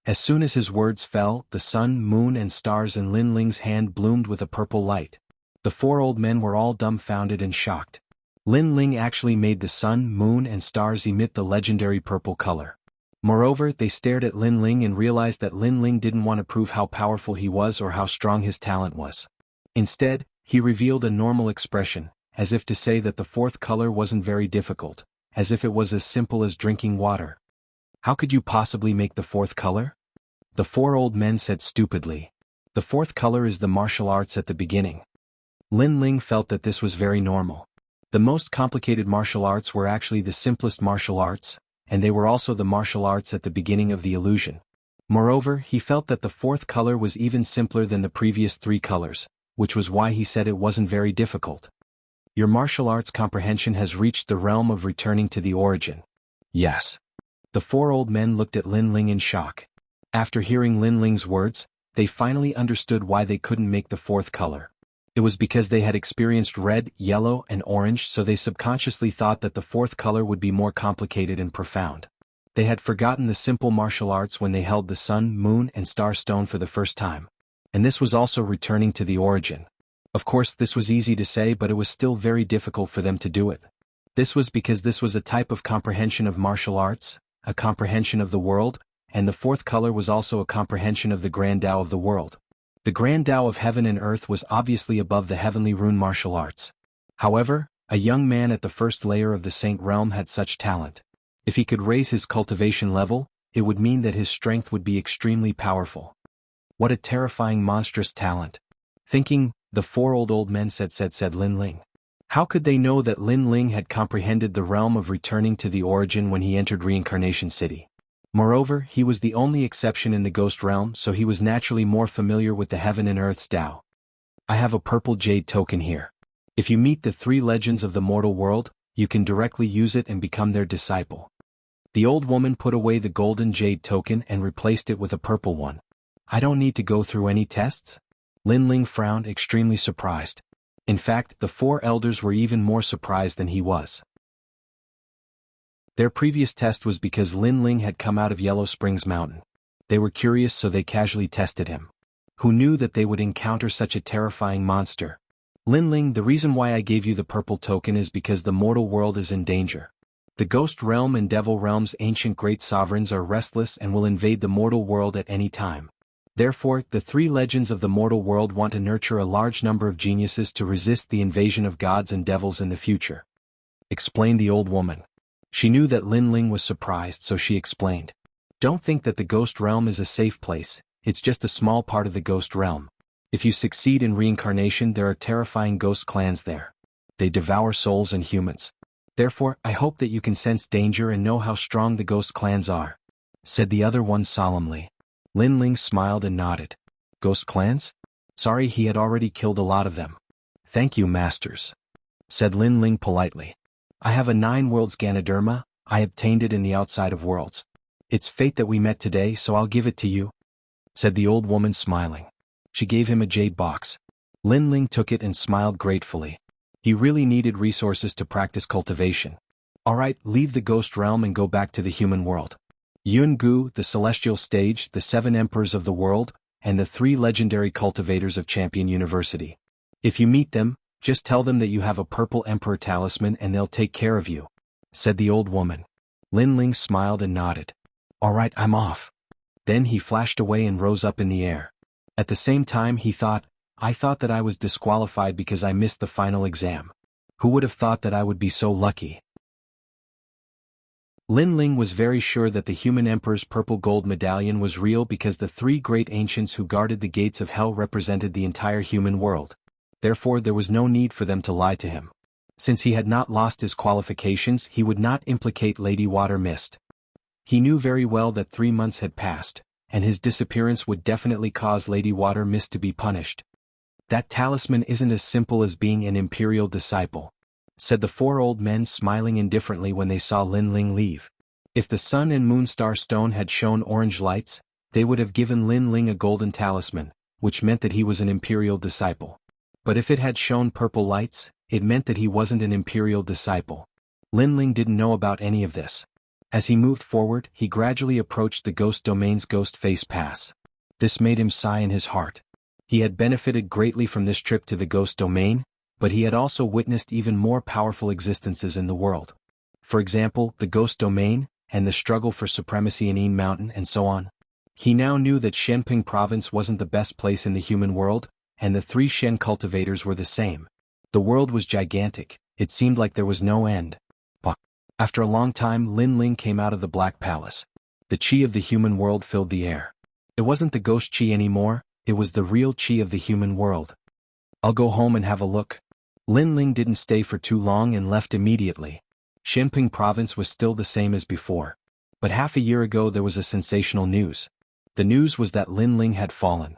As soon as his words fell, the sun, moon, and stars in Lin Ling's hand bloomed with a purple light. The four old men were all dumbfounded and shocked. Lin Ling actually made the sun, moon, and stars emit the legendary purple color. Moreover, they stared at Lin Ling and realized that Lin Ling didn't want to prove how powerful he was or how strong his talent was. Instead, he revealed a normal expression, as if to say that the fourth color wasn't very difficult, as if it was as simple as drinking water. How could you possibly make the fourth color? The four old men said stupidly. The fourth color is the martial arts at the beginning. Lin Ling felt that this was very normal. The most complicated martial arts were actually the simplest martial arts, and they were also the martial arts at the beginning of the illusion. Moreover, he felt that the fourth color was even simpler than the previous three colors, which was why he said it wasn't very difficult. Your martial arts comprehension has reached the realm of returning to the origin. Yes. The four old men looked at Lin Ling in shock. After hearing Lin Ling's words, they finally understood why they couldn't make the fourth color. It was because they had experienced red, yellow, and orange, so they subconsciously thought that the fourth color would be more complicated and profound. They had forgotten the simple martial arts when they held the sun, moon, and star stone for the first time. And this was also returning to the origin. Of course, this was easy to say, but it was still very difficult for them to do it. This was because this was a type of comprehension of martial arts, a comprehension of the world, and the fourth color was also a comprehension of the Grand Tao of the world. The Grand Tao of heaven and earth was obviously above the heavenly rune martial arts. However, a young man at the first layer of the Saint realm had such talent. If he could raise his cultivation level, it would mean that his strength would be extremely powerful. What a terrifying monstrous talent. Thinking, the four old men said Lin Ling. How could they know that Lin Ling had comprehended the realm of returning to the origin when he entered Reincarnation City? Moreover, he was the only exception in the ghost realm, so he was naturally more familiar with the heaven and earth's Tao. I have a purple jade token here. If you meet the three legends of the mortal world, you can directly use it and become their disciple. The old woman put away the golden jade token and replaced it with a purple one. I don't need to go through any tests? Lin Ling frowned, extremely surprised. In fact, the four elders were even more surprised than he was. Their previous test was because Lin Ling had come out of Yellow Springs Mountain. They were curious, so they casually tested him. Who knew that they would encounter such a terrifying monster? Lin Ling, the reason why I gave you the purple token is because the mortal world is in danger. The ghost realm and devil realm's ancient great sovereigns are restless and will invade the mortal world at any time. Therefore, the three legends of the mortal world want to nurture a large number of geniuses to resist the invasion of gods and devils in the future. Explained the old woman. She knew that Lin Ling was surprised, so she explained. Don't think that the ghost realm is a safe place, it's just a small part of the ghost realm. If you succeed in reincarnation, there are terrifying ghost clans there. They devour souls and humans. Therefore, I hope that you can sense danger and know how strong the ghost clans are, said the other one solemnly. Lin Ling smiled and nodded. Ghost clans? Sorry, he had already killed a lot of them. Thank you, masters, said Lin Ling politely. I have a 9 worlds Ganoderma, I obtained it in the outside of worlds. It's fate that we met today, so I'll give it to you, said the old woman smiling. She gave him a jade box. Lin Ling took it and smiled gratefully. He really needed resources to practice cultivation. Alright, leave the ghost realm and go back to the human world. Jianghu, the celestial stage, the 7 emperors of the world, and the 3 legendary cultivators of Champion University. If you meet them, just tell them that you have a purple emperor talisman and they'll take care of you, said the old woman. Lin Ling smiled and nodded. Alright, I'm off. Then he flashed away and rose up in the air. At the same time he thought, I thought that I was disqualified because I missed the final exam. Who would have thought that I would be so lucky? Lin Ling was very sure that the human emperor's purple gold medallion was real because the 3 great ancients who guarded the gates of hell represented the entire human world. therefore there was no need for them to lie to him. Since he had not lost his qualifications, he would not implicate Lady Water Mist. He knew very well that 3 months had passed, and his disappearance would definitely cause Lady Water Mist to be punished. That talisman isn't as simple as being an imperial disciple, said the 4 old men, smiling indifferently when they saw Lin Ling leave. If the sun and moon star stone had shown orange lights, they would have given Lin Ling a golden talisman, which meant that he was an imperial disciple. But if it had shown purple lights, it meant that he wasn't an imperial disciple. Lin Ling didn't know about any of this. As he moved forward, he gradually approached the ghost domain's ghost face pass. This made him sigh in his heart. He had benefited greatly from this trip to the ghost domain, but he had also witnessed even more powerful existences in the world. For example, the ghost domain, and the struggle for supremacy in Yin Mountain and so on. He now knew that Shenping province wasn't the best place in the human world, and the 3 Shen cultivators were the same. The world was gigantic, it seemed like there was no end. But after a long time, Lin Ling came out of the Black Palace. The qi of the human world filled the air. It wasn't the ghost qi anymore, it was the real qi of the human world. I'll go home and have a look. Lin Ling didn't stay for too long and left immediately. Shenping province was still the same as before. But half a year ago there was a sensational news. The news was that Lin Ling had fallen.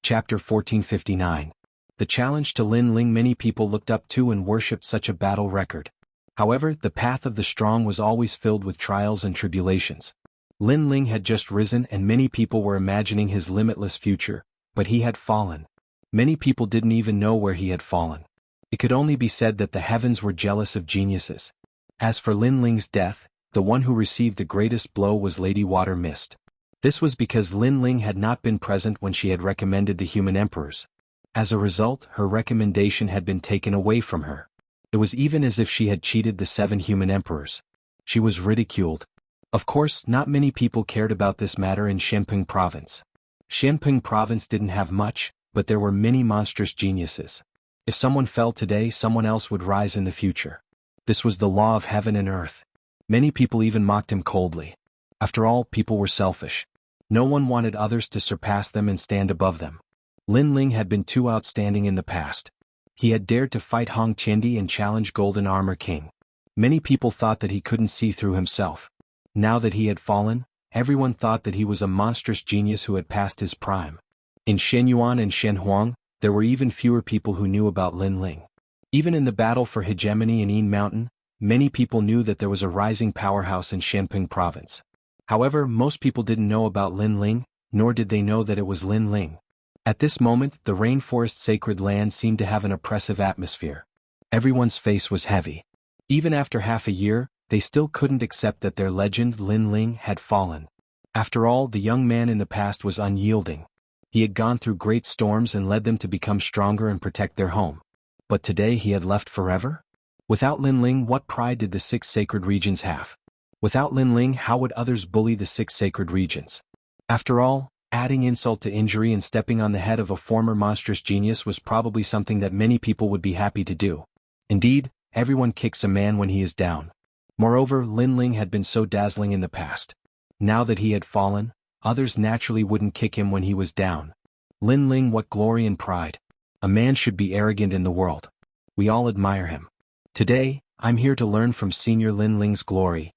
Chapter 1459. The challenge to Lin Ling. Many people looked up to and worshipped such a battle record. However, the path of the strong was always filled with trials and tribulations. Lin Ling had just risen and many people were imagining his limitless future, but he had fallen. Many people didn't even know where he had fallen. It could only be said that the heavens were jealous of geniuses. As for Lin Ling's death, the one who received the greatest blow was Lady Water Mist. This was because Lin Ling had not been present when she had recommended the human emperors. As a result, her recommendation had been taken away from her. It was even as if she had cheated the 7 human emperors. She was ridiculed. Of course, not many people cared about this matter in Shenping province. Shenping province didn't have much, but there were many monstrous geniuses. If someone fell today, someone else would rise in the future. This was the law of heaven and earth. Many people even mocked him coldly. After all, people were selfish. No one wanted others to surpass them and stand above them. Lin Ling had been too outstanding in the past. He had dared to fight Hong Qiandi and challenge Golden Armor King. Many people thought that he couldn't see through himself. Now that he had fallen, everyone thought that he was a monstrous genius who had passed his prime. In Shenyuan and Shenhuang, there were even fewer people who knew about Lin Ling. Even in the battle for hegemony in Yin Mountain, many people knew that there was a rising powerhouse in Shenping province. However, most people didn't know about Lin Ling, nor did they know that it was Lin Ling. At this moment, the rainforest sacred land seemed to have an oppressive atmosphere. Everyone's face was heavy. Even after half a year, they still couldn't accept that their legend Lin Ling had fallen. After all, the young man in the past was unyielding. He had gone through great storms and led them to become stronger and protect their home. But today he had left forever? Without Lin Ling, what pride did the 6 sacred regions have? Without Lin Ling, how would others bully the 6 sacred regions? After all, adding insult to injury and stepping on the head of a former monstrous genius was probably something that many people would be happy to do. Indeed, everyone kicks a man when he is down. Moreover, Lin Ling had been so dazzling in the past. Now that he had fallen, others naturally wouldn't kick him when he was down. Lin Ling, what glory and pride. A man should be arrogant in the world. We all admire him. Today, I'm here to learn from Senior Lin Ling's glory.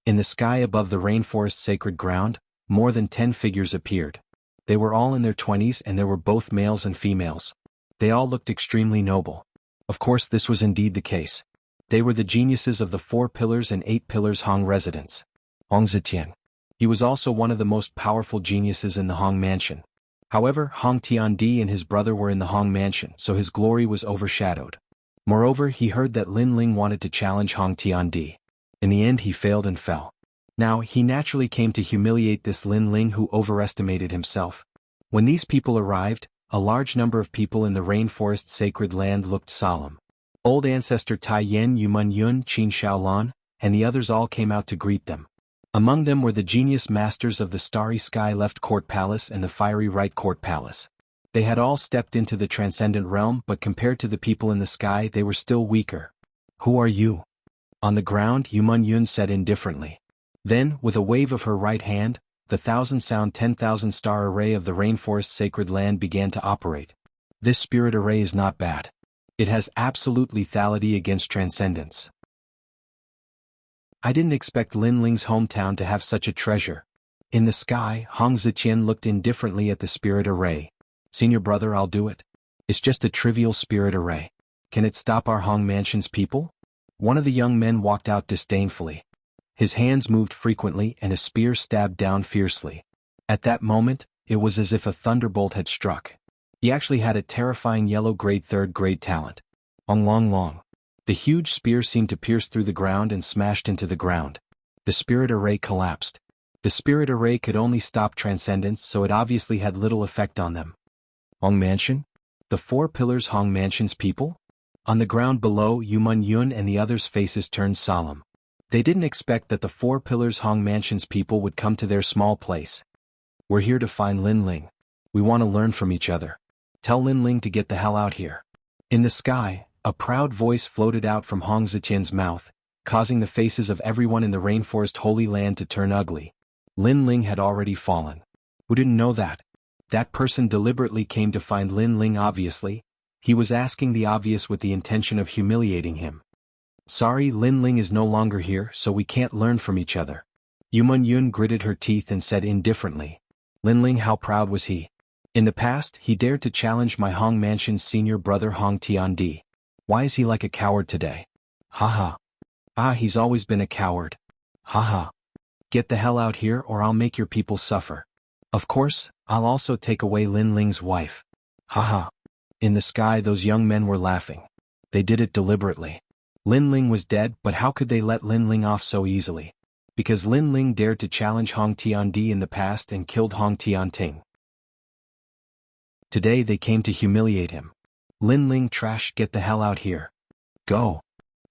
In the sky above the rainforest sacred ground, more than 10 figures appeared. They were all in their 20s and there were both males and females. They all looked extremely noble. Of course, this was indeed the case. They were the geniuses of the 4 pillars and 8 pillars Hong residence. Hong Zetian. He was also one of the most powerful geniuses in the Hong mansion. However, Hong Tiandi and his brother were in the Hong mansion, so his glory was overshadowed. Moreover, he heard that Lin Ling wanted to challenge Hong Tiandi. In the end, he failed and fell. Now, he naturally came to humiliate this Lin Ling who overestimated himself. When these people arrived, a large number of people in the rainforest sacred land looked solemn. Old ancestor Tai Yen, Yumun Yun, Qin Shaolan, and the others all came out to greet them. Among them were the genius masters of the Starry Sky Left Court Palace and the Fiery Right Court Palace. They had all stepped into the transcendent realm, but compared to the people in the sky, they were still weaker. Who are you? On the ground, Yumun Yun said indifferently. Then, with a wave of her right hand, the 1,000-sound 10,000-star array of the rainforest sacred land began to operate. This spirit array is not bad. It has absolute lethality against transcendence. I didn't expect Lin Ling's hometown to have such a treasure. In the sky, Hong Ziqian looked indifferently at the spirit array. Senior brother, I'll do it. It's just a trivial spirit array. Can it stop our Hong Mansion's people? One of the young men walked out disdainfully. His hands moved frequently and a spear stabbed down fiercely. At that moment, it was as if a thunderbolt had struck. He actually had a terrifying yellow-grade third-grade talent. Long. The huge spear seemed to pierce through the ground and smashed into the ground. The spirit array collapsed. The spirit array could only stop transcendence, so it obviously had little effect on them. Hong Mansion? The 4 pillars Hong Mansion's people? On the ground below, Yumun Yun and the others' faces turned solemn. They didn't expect that the 4 pillars Hong Mansion's people would come to their small place. We're here to find Lin Ling. We want to learn from each other. Tell Lin Ling to get the hell out here. In the sky, a proud voice floated out from Hong Ziqian's mouth, causing the faces of everyone in the rainforest holy land to turn ugly. Lin Ling had already fallen. Who didn't know that? That person deliberately came to find Lin Ling obviously. He was asking the obvious with the intention of humiliating him. Sorry, Lin Ling is no longer here, so we can't learn from each other. Yumun Yun gritted her teeth and said indifferently. Lin Ling, how proud was he? In the past, he dared to challenge my Hong Mansion's senior brother Hong Tiandi. Why is he like a coward today? Haha. He's always been a coward. Haha. Get the hell out here or I'll make your people suffer. Of course, I'll also take away Lin Ling's wife. Haha. In the sky, those young men were laughing. They did it deliberately. Lin Ling was dead, but how could they let Lin Ling off so easily? Because Lin Ling dared to challenge Hong Tiandi in the past and killed Hong Tianting. Today they came to humiliate him. Lin Ling, trash, get the hell out here. Go.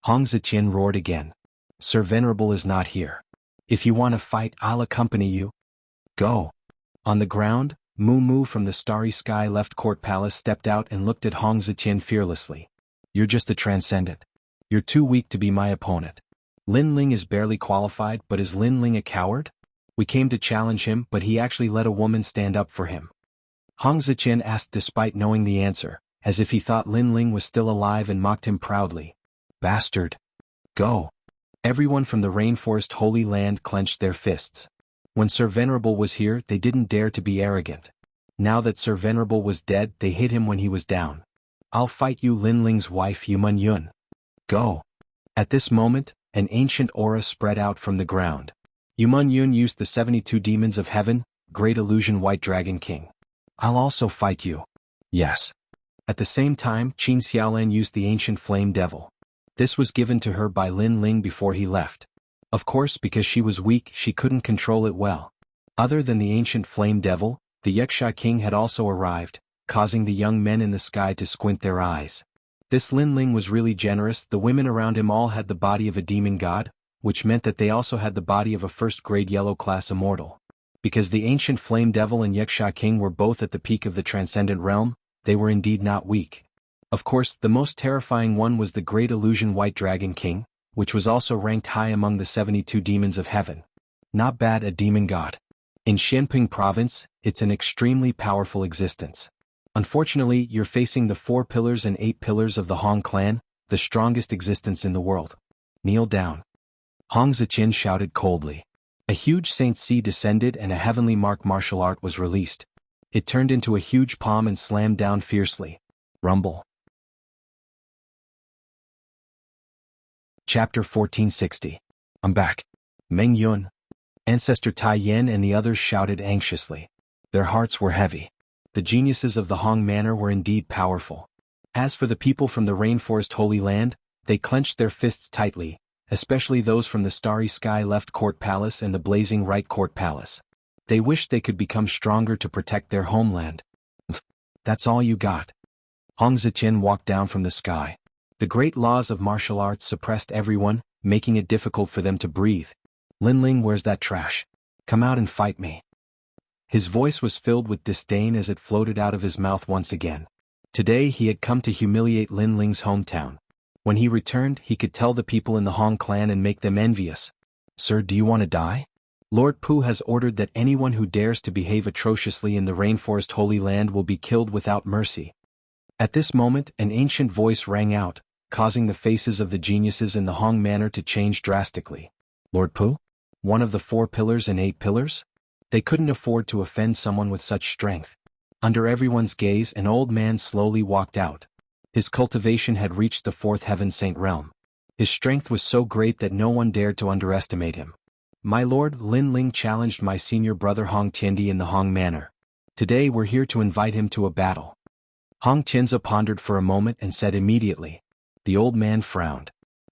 Hong Ziqian roared again. Sir Venerable is not here. If you want to fight, I'll accompany you. Go. On the ground, Mu Mu from the starry sky left court palace stepped out and looked at Hong Ziqian fearlessly. You're just a transcendent. You're too weak to be my opponent. Lin Ling is barely qualified, but is Lin Ling a coward? We came to challenge him, but he actually let a woman stand up for him. Hong Ziqian asked despite knowing the answer, as if he thought Lin Ling was still alive and mocked him proudly. Bastard. Go. Everyone from the rainforest holy land clenched their fists. When Sir Venerable was here, they didn't dare to be arrogant. Now that Sir Venerable was dead, they hit him when he was down. I'll fight you, Lin Ling's wife Yumun Yun. Go. At this moment, an ancient aura spread out from the ground. Yumun Yun used the 72 demons of heaven, Great Illusion White Dragon King. I'll also fight you. Yes. At the same time, Qin Xiaolan used the ancient flame devil. This was given to her by Lin Ling before he left. Of course, because she was weak, she couldn't control it well. Other than the ancient flame devil, the Yaksha king had also arrived, causing the young men in the sky to squint their eyes. This Lin Ling was really generous. The women around him all had the body of a demon god, which meant that they also had the body of a first-grade yellow-class immortal. Because the ancient flame devil and Yaksha king were both at the peak of the transcendent realm, they were indeed not weak. Of course, the most terrifying one was the Great Illusion White Dragon King, which was also ranked high among the 72 demons of heaven. Not bad, a demon god. In Xianping province, it's an extremely powerful existence. Unfortunately, you're facing the 4 pillars and 8 pillars of the Hong clan, the strongest existence in the world. Kneel down. Hong Ziqian shouted coldly. A huge Saint C descended and a heavenly martial art was released. It turned into a huge palm and slammed down fiercely. Rumble. Chapter 1460. I'm back. Meng Yun. Ancestor Tai Yen and the others shouted anxiously. Their hearts were heavy. The geniuses of the Hong Manor were indeed powerful. As for the people from the rainforest holy land, they clenched their fists tightly, especially those from the starry sky left court palace and the blazing right court palace. They wished they could become stronger to protect their homeland. That's all you got. Hong Ziqian walked down from the sky. The great laws of martial arts suppressed everyone, making it difficult for them to breathe. Lin Ling, where's that trash? Come out and fight me. His voice was filled with disdain as it floated out of his mouth once again. Today he had come to humiliate Lin Ling's hometown. When he returned, he could tell the people in the Hong clan and make them envious. Sir, do you want to die? Lord Pu has ordered that anyone who dares to behave atrociously in the rainforest Holy Land will be killed without mercy. At this moment, an ancient voice rang out, causing the faces of the geniuses in the Hong Manor to change drastically. Lord Pu? One of the 4 pillars and 8 pillars? They couldn't afford to offend someone with such strength. Under everyone's gaze, an old man slowly walked out. His cultivation had reached the 4th heaven saint realm. His strength was so great that no one dared to underestimate him. My lord, Lin Ling challenged my senior brother Hong Tiandi in the Hong Manor. Today we're here to invite him to a battle. Hong Tianzi pondered for a moment and said immediately. The old man frowned.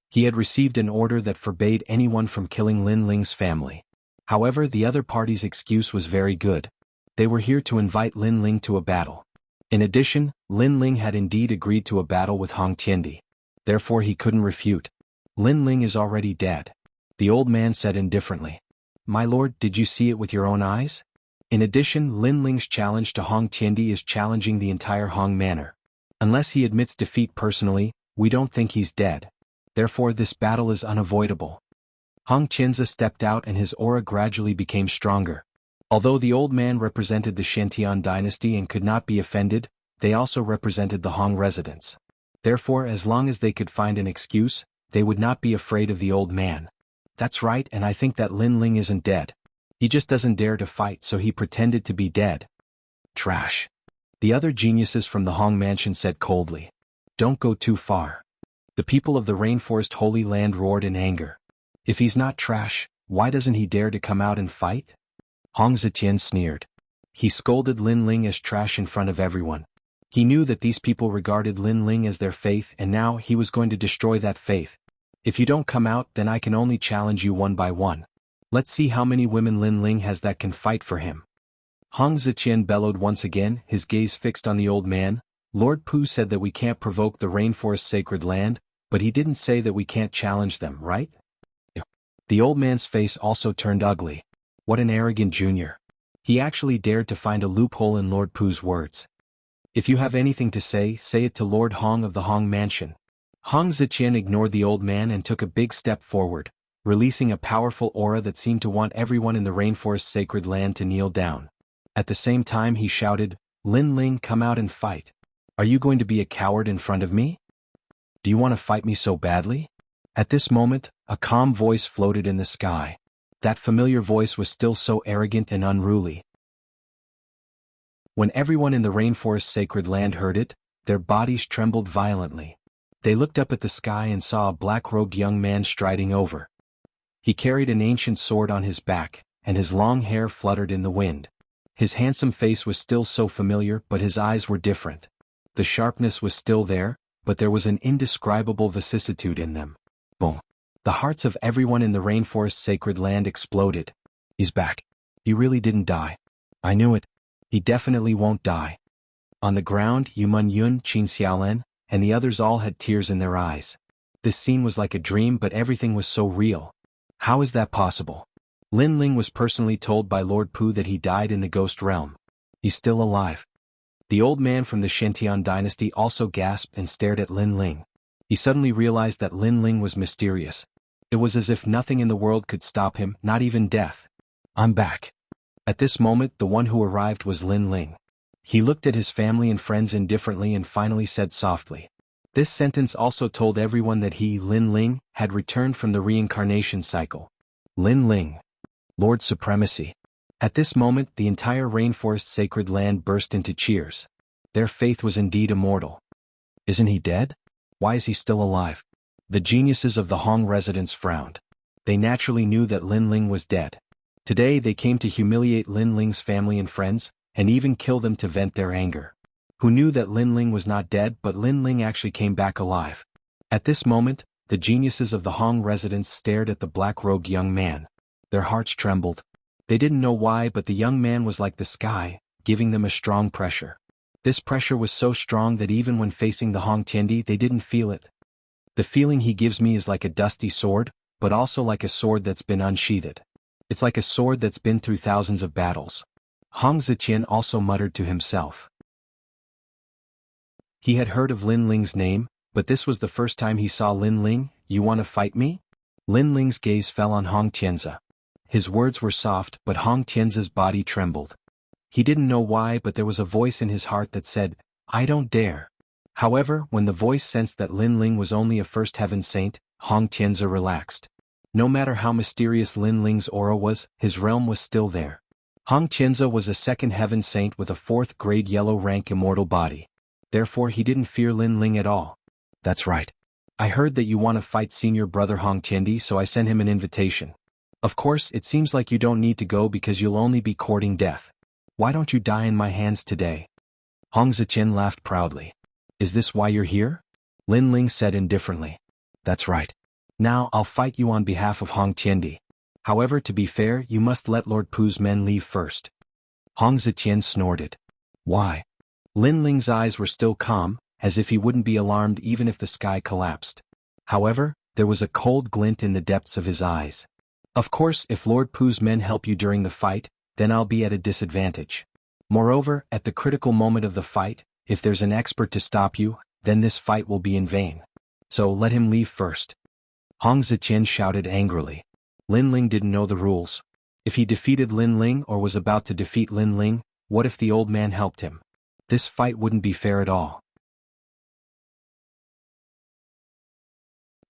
He had received an order that forbade anyone from killing Lin Ling's family. However, the other party's excuse was very good. They were here to invite Lin Ling to a battle. In addition, Lin Ling had indeed agreed to a battle with Hong Tiandi. Therefore he couldn't refute. Lin Ling is already dead. The old man said indifferently. My lord, did you see it with your own eyes? In addition, Lin Ling's challenge to Hong Tiandi is challenging the entire Hong Manor. Unless he admits defeat personally, we don't think he's dead. Therefore this battle is unavoidable. Hong Tianzi stepped out and his aura gradually became stronger. Although the old man represented the Shantian dynasty and could not be offended, they also represented the Hong residents. Therefore, as long as they could find an excuse, they would not be afraid of the old man. That's right, and I think that Lin Ling isn't dead. He just doesn't dare to fight, so he pretended to be dead. Trash. The other geniuses from the Hong mansion said coldly. Don't go too far. The people of the rainforest Holy Land roared in anger. If he's not trash, why doesn't he dare to come out and fight? Hong Zetian sneered. He scolded Lin Ling as trash in front of everyone. He knew that these people regarded Lin Ling as their faith and now he was going to destroy that faith. If you don't come out, then I can only challenge you one by one. Let's see how many women Lin Ling has that can fight for him. Hong Zetian bellowed once again, his gaze fixed on the old man. Lord Pu said that we can't provoke the rainforest sacred land, but he didn't say that we can't challenge them, right? The old man's face also turned ugly. What an arrogant junior. He actually dared to find a loophole in Lord Pu's words. If you have anything to say it to Lord Hong of the Hong mansion. Hong Zetian ignored the old man and took a big step forward, releasing a powerful aura that seemed to want everyone in the rainforest sacred land to kneel down. At the same time he shouted, Lin Ling, come out and fight. Are you going to be a coward in front of me? Do you want to fight me so badly? At this moment, a calm voice floated in the sky. That familiar voice was still so arrogant and unruly. When everyone in the rainforest sacred land heard it, their bodies trembled violently. They looked up at the sky and saw a black-robed young man striding over. He carried an ancient sword on his back, and his long hair fluttered in the wind. His handsome face was still so familiar, but his eyes were different. The sharpness was still there, but there was an indescribable vicissitude in them. Boom. The hearts of everyone in the rainforest sacred land exploded. He's back. He really didn't die. I knew it. He definitely won't die. On the ground, Yumun Yun, Qin Xiaolan, and the others all had tears in their eyes. This scene was like a dream, but everything was so real. How is that possible? Lin Ling was personally told by Lord Pu that he died in the ghost realm. He's still alive. The old man from the Shantian dynasty also gasped and stared at Lin Ling. He suddenly realized that Lin Ling was mysterious. It was as if nothing in the world could stop him, not even death. I'm back. At this moment, the one who arrived was Lin Ling. He looked at his family and friends indifferently and finally said softly. This sentence also told everyone that he, Lin Ling, had returned from the reincarnation cycle. Lin Ling. Lord Supremacy. At this moment, the entire rainforest sacred land burst into cheers. Their faith was indeed immortal. Isn't he dead? Why is he still alive? The geniuses of the Hong residents frowned. They naturally knew that Lin Ling was dead. Today they came to humiliate Lin Ling's family and friends, and even kill them to vent their anger. Who knew that Lin Ling was not dead, but Lin Ling actually came back alive. At this moment, the geniuses of the Hong residents stared at the black-robed young man. Their hearts trembled. They didn't know why, but the young man was like the sky, giving them a strong pressure. This pressure was so strong that even when facing the Hong Tiandi they didn't feel it. The feeling he gives me is like a dusty sword, but also like a sword that's been unsheathed. It's like a sword that's been through thousands of battles. Hong Zetian also muttered to himself. He had heard of Lin Ling's name, but this was the first time he saw Lin Ling. You want to fight me? Lin Ling's gaze fell on Hong Tianzi. His words were soft, but Hong Tian's body trembled. He didn't know why, but there was a voice in his heart that said, "I don't dare." However, when the voice sensed that Lin Ling was only a first heaven saint, Hong Tian's relaxed. No matter how mysterious Lin Ling's aura was, his realm was still there. Hong Tian's was a second heaven saint with a fourth-grade yellow rank immortal body. Therefore he didn't fear Lin Ling at all. "That's right. I heard that you want to fight senior brother Hong Tiandi, so I sent him an invitation. Of course, it seems like you don't need to go because you'll only be courting death. Why don't you die in my hands today?" Hong Ziqian laughed proudly. "Is this why you're here?" Lin Ling said indifferently. "That's right. Now I'll fight you on behalf of Hong Tiandi. However, to be fair, you must let Lord Pu's men leave first." Hong Ziqian snorted. "Why?" Lin Ling's eyes were still calm, as if he wouldn't be alarmed even if the sky collapsed. However, there was a cold glint in the depths of his eyes. "Of course, if Lord Pu's men help you during the fight, then I'll be at a disadvantage. Moreover, at the critical moment of the fight, if there's an expert to stop you, then this fight will be in vain. So let him leave first." Hong Ziqian shouted angrily. Lin Ling didn't know the rules. If he defeated Lin Ling or was about to defeat Lin Ling, what if the old man helped him? This fight wouldn't be fair at all.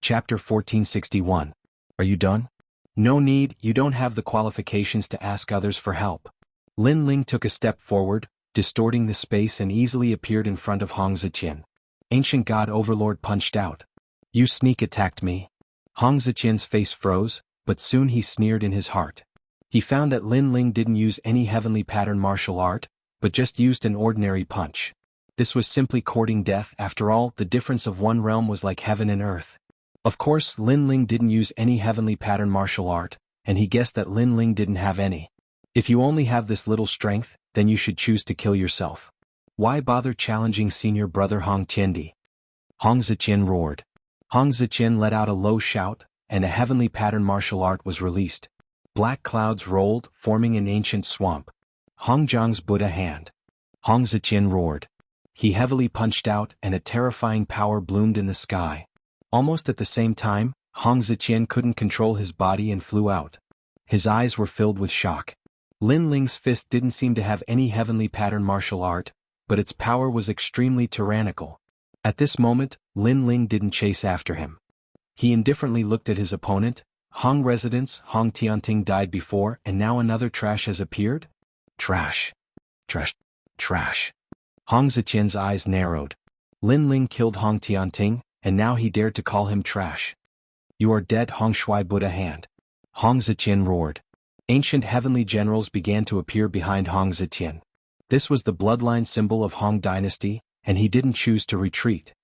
Chapter 1461. Are you done? No need, you don't have the qualifications to ask others for help. Lin Ling took a step forward, distorting the space and easily appeared in front of Hong Ziqian. Ancient God Overlord punched out. "You sneak attacked me." Hong Ziqian's face froze, but soon he sneered in his heart. He found that Lin Ling didn't use any heavenly pattern martial art, but just used an ordinary punch. This was simply courting death. After all, the difference of one realm was like heaven and earth. Of course, Lin Ling didn't use any heavenly pattern martial art, and he guessed that Lin Ling didn't have any. If you only have this little strength, then you should choose to kill yourself. Why bother challenging senior brother Hong Tiandi? Hong Ziqian roared. Hong Ziqian let out a low shout, and a heavenly pattern martial art was released. Black clouds rolled, forming an ancient swamp. Hong Zhang's Buddha hand. Hong Ziqian roared. He heavily punched out, and a terrifying power bloomed in the sky. Almost at the same time, Hong Ziqian couldn't control his body and flew out. His eyes were filled with shock. Lin Ling's fist didn't seem to have any heavenly pattern martial art, but its power was extremely tyrannical. At this moment, Lin Ling didn't chase after him. He indifferently looked at his opponent. Hong residents Hong Tianting died before, and now another trash has appeared? Trash. Trash. Trash. Hong Ziqian's eyes narrowed. Lin Ling killed Hong Tianting, and now he dared to call him trash. "You are dead, Hong Shui Buddha hand." Hong Ziqian roared. Ancient heavenly generals began to appear behind Hong Ziqian. This was the bloodline symbol of Hong dynasty, and he didn't choose to retreat.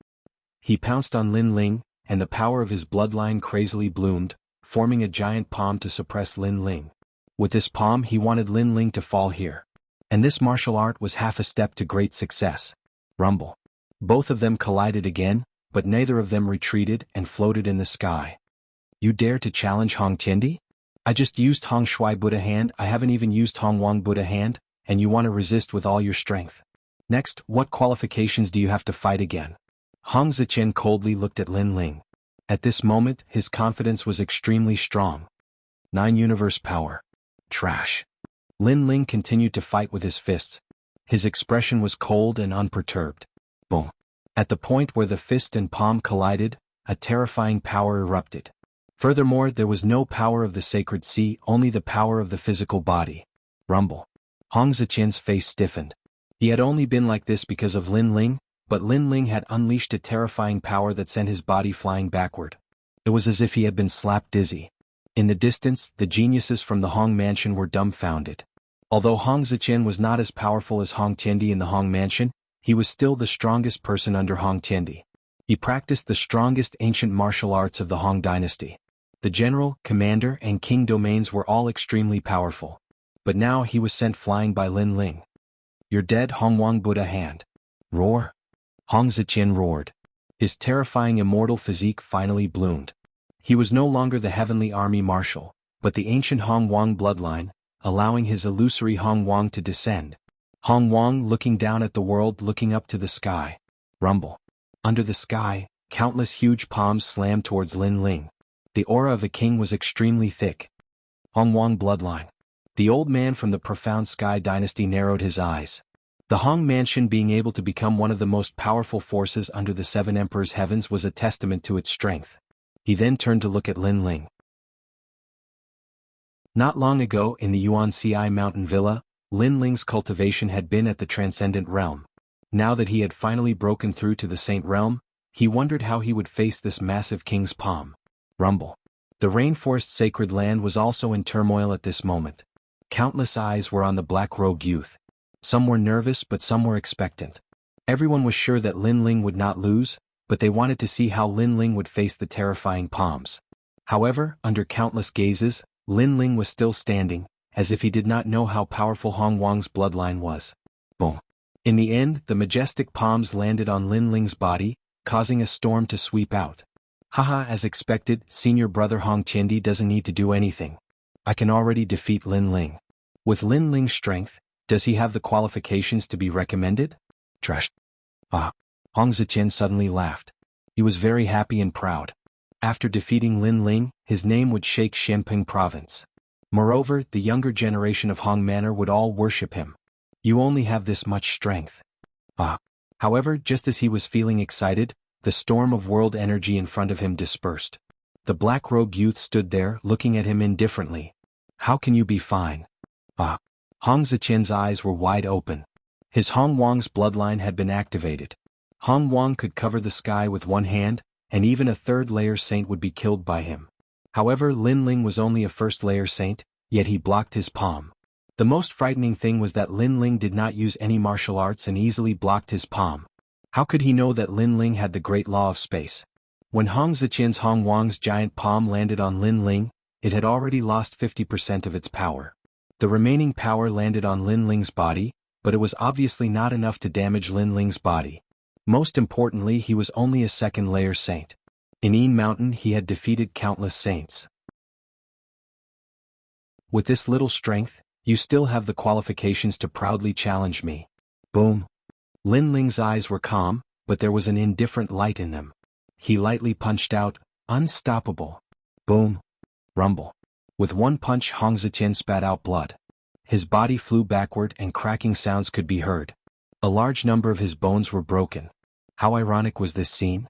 He pounced on Lin Ling, and the power of his bloodline crazily bloomed, forming a giant palm to suppress Lin Ling. With this palm he wanted Lin Ling to fall here. And this martial art was half a step to great success. Rumble. Both of them collided again, but neither of them retreated and floated in the sky. "You dare to challenge Hong Tiandi? I just used Hong Shui Buddha hand, I haven't even used Hong Wang Buddha hand, and you want to resist with all your strength. Next, what qualifications do you have to fight again?" Hong Ziqian coldly looked at Lin Ling. At this moment, his confidence was extremely strong. 9 universe power. Trash. Lin Ling continued to fight with his fists. His expression was cold and unperturbed. Boom. At the point where the fist and palm collided, a terrifying power erupted. Furthermore, there was no power of the sacred sea, only the power of the physical body. Rumble. Hong Ziqian's face stiffened. He had only been like this because of Lin Ling, but Lin Ling had unleashed a terrifying power that sent his body flying backward. It was as if he had been slapped dizzy. In the distance, the geniuses from the Hong mansion were dumbfounded. Although Hong Ziqian was not as powerful as Hong Tiandi in the Hong mansion, he was still the strongest person under Hong Tiandi. He practiced the strongest ancient martial arts of the Hong dynasty. The general, commander, and king domains were all extremely powerful. But now he was sent flying by Lin Ling. "You're dead, Hong Wang Buddha hand." Roar. Hong Ziqian roared. His terrifying immortal physique finally bloomed. He was no longer the heavenly army marshal, but the ancient Hong Wang bloodline, allowing his illusory Hong Wang to descend. Hong Wang looking down at the world, looking up to the sky. Rumble. Under the sky, countless huge palms slammed towards Lin Ling. The aura of a king was extremely thick. Hongwang bloodline. The old man from the profound Sky dynasty narrowed his eyes. The Hong mansion being able to become one of the most powerful forces under the Seven Emperors' heavens was a testament to its strength. He then turned to look at Lin Ling. Not long ago in the Yuan-Ci mountain villa, Lin Ling's cultivation had been at the transcendent realm. Now that he had finally broken through to the Saint Realm, he wondered how he would face this massive king's palm. Rumble. The rainforest sacred land was also in turmoil at this moment. Countless eyes were on the black-robed youth. Some were nervous but some were expectant. Everyone was sure that Lin Ling would not lose, but they wanted to see how Lin Ling would face the terrifying palms. However, under countless gazes, Lin Ling was still standing, as if he did not know how powerful Hong Wang's bloodline was. Boom. In the end, the majestic palms landed on Lin Ling's body, causing a storm to sweep out. Haha, as expected, senior brother Hong Qiandi doesn't need to do anything. I can already defeat Lin Ling. With Lin Ling's strength, does he have the qualifications to be recommended? Trash. Hong Ziqian suddenly laughed. He was very happy and proud. After defeating Lin Ling, his name would shake Xianping province. Moreover, the younger generation of Hong Manor would all worship him. You only have this much strength. However, just as he was feeling excited, the storm of world energy in front of him dispersed. The black-robed youth stood there, looking at him indifferently. How can you be fine? Hong Ziqian's eyes were wide open. His Hong Wang's bloodline had been activated. Hong Wang could cover the sky with one hand, and even a third-layer saint would be killed by him. However, Lin Ling was only a first-layer saint, yet he blocked his palm. The most frightening thing was that Lin Ling did not use any martial arts and easily blocked his palm. How could he know that Lin Ling had the great law of space? When Hong Ziqian's Hong Wang's giant palm landed on Lin Ling, it had already lost 50% of its power. The remaining power landed on Lin Ling's body, but it was obviously not enough to damage Lin Ling's body. Most importantly, he was only a second-layer saint. In Yin Mountain he had defeated countless saints. With this little strength, you still have the qualifications to proudly challenge me. Boom. Lin Ling's eyes were calm, but there was an indifferent light in them. He lightly punched out, unstoppable. Boom. Rumble. With one punch Hong Ziqian spat out blood. His body flew backward and cracking sounds could be heard. A large number of his bones were broken. How ironic was this scene?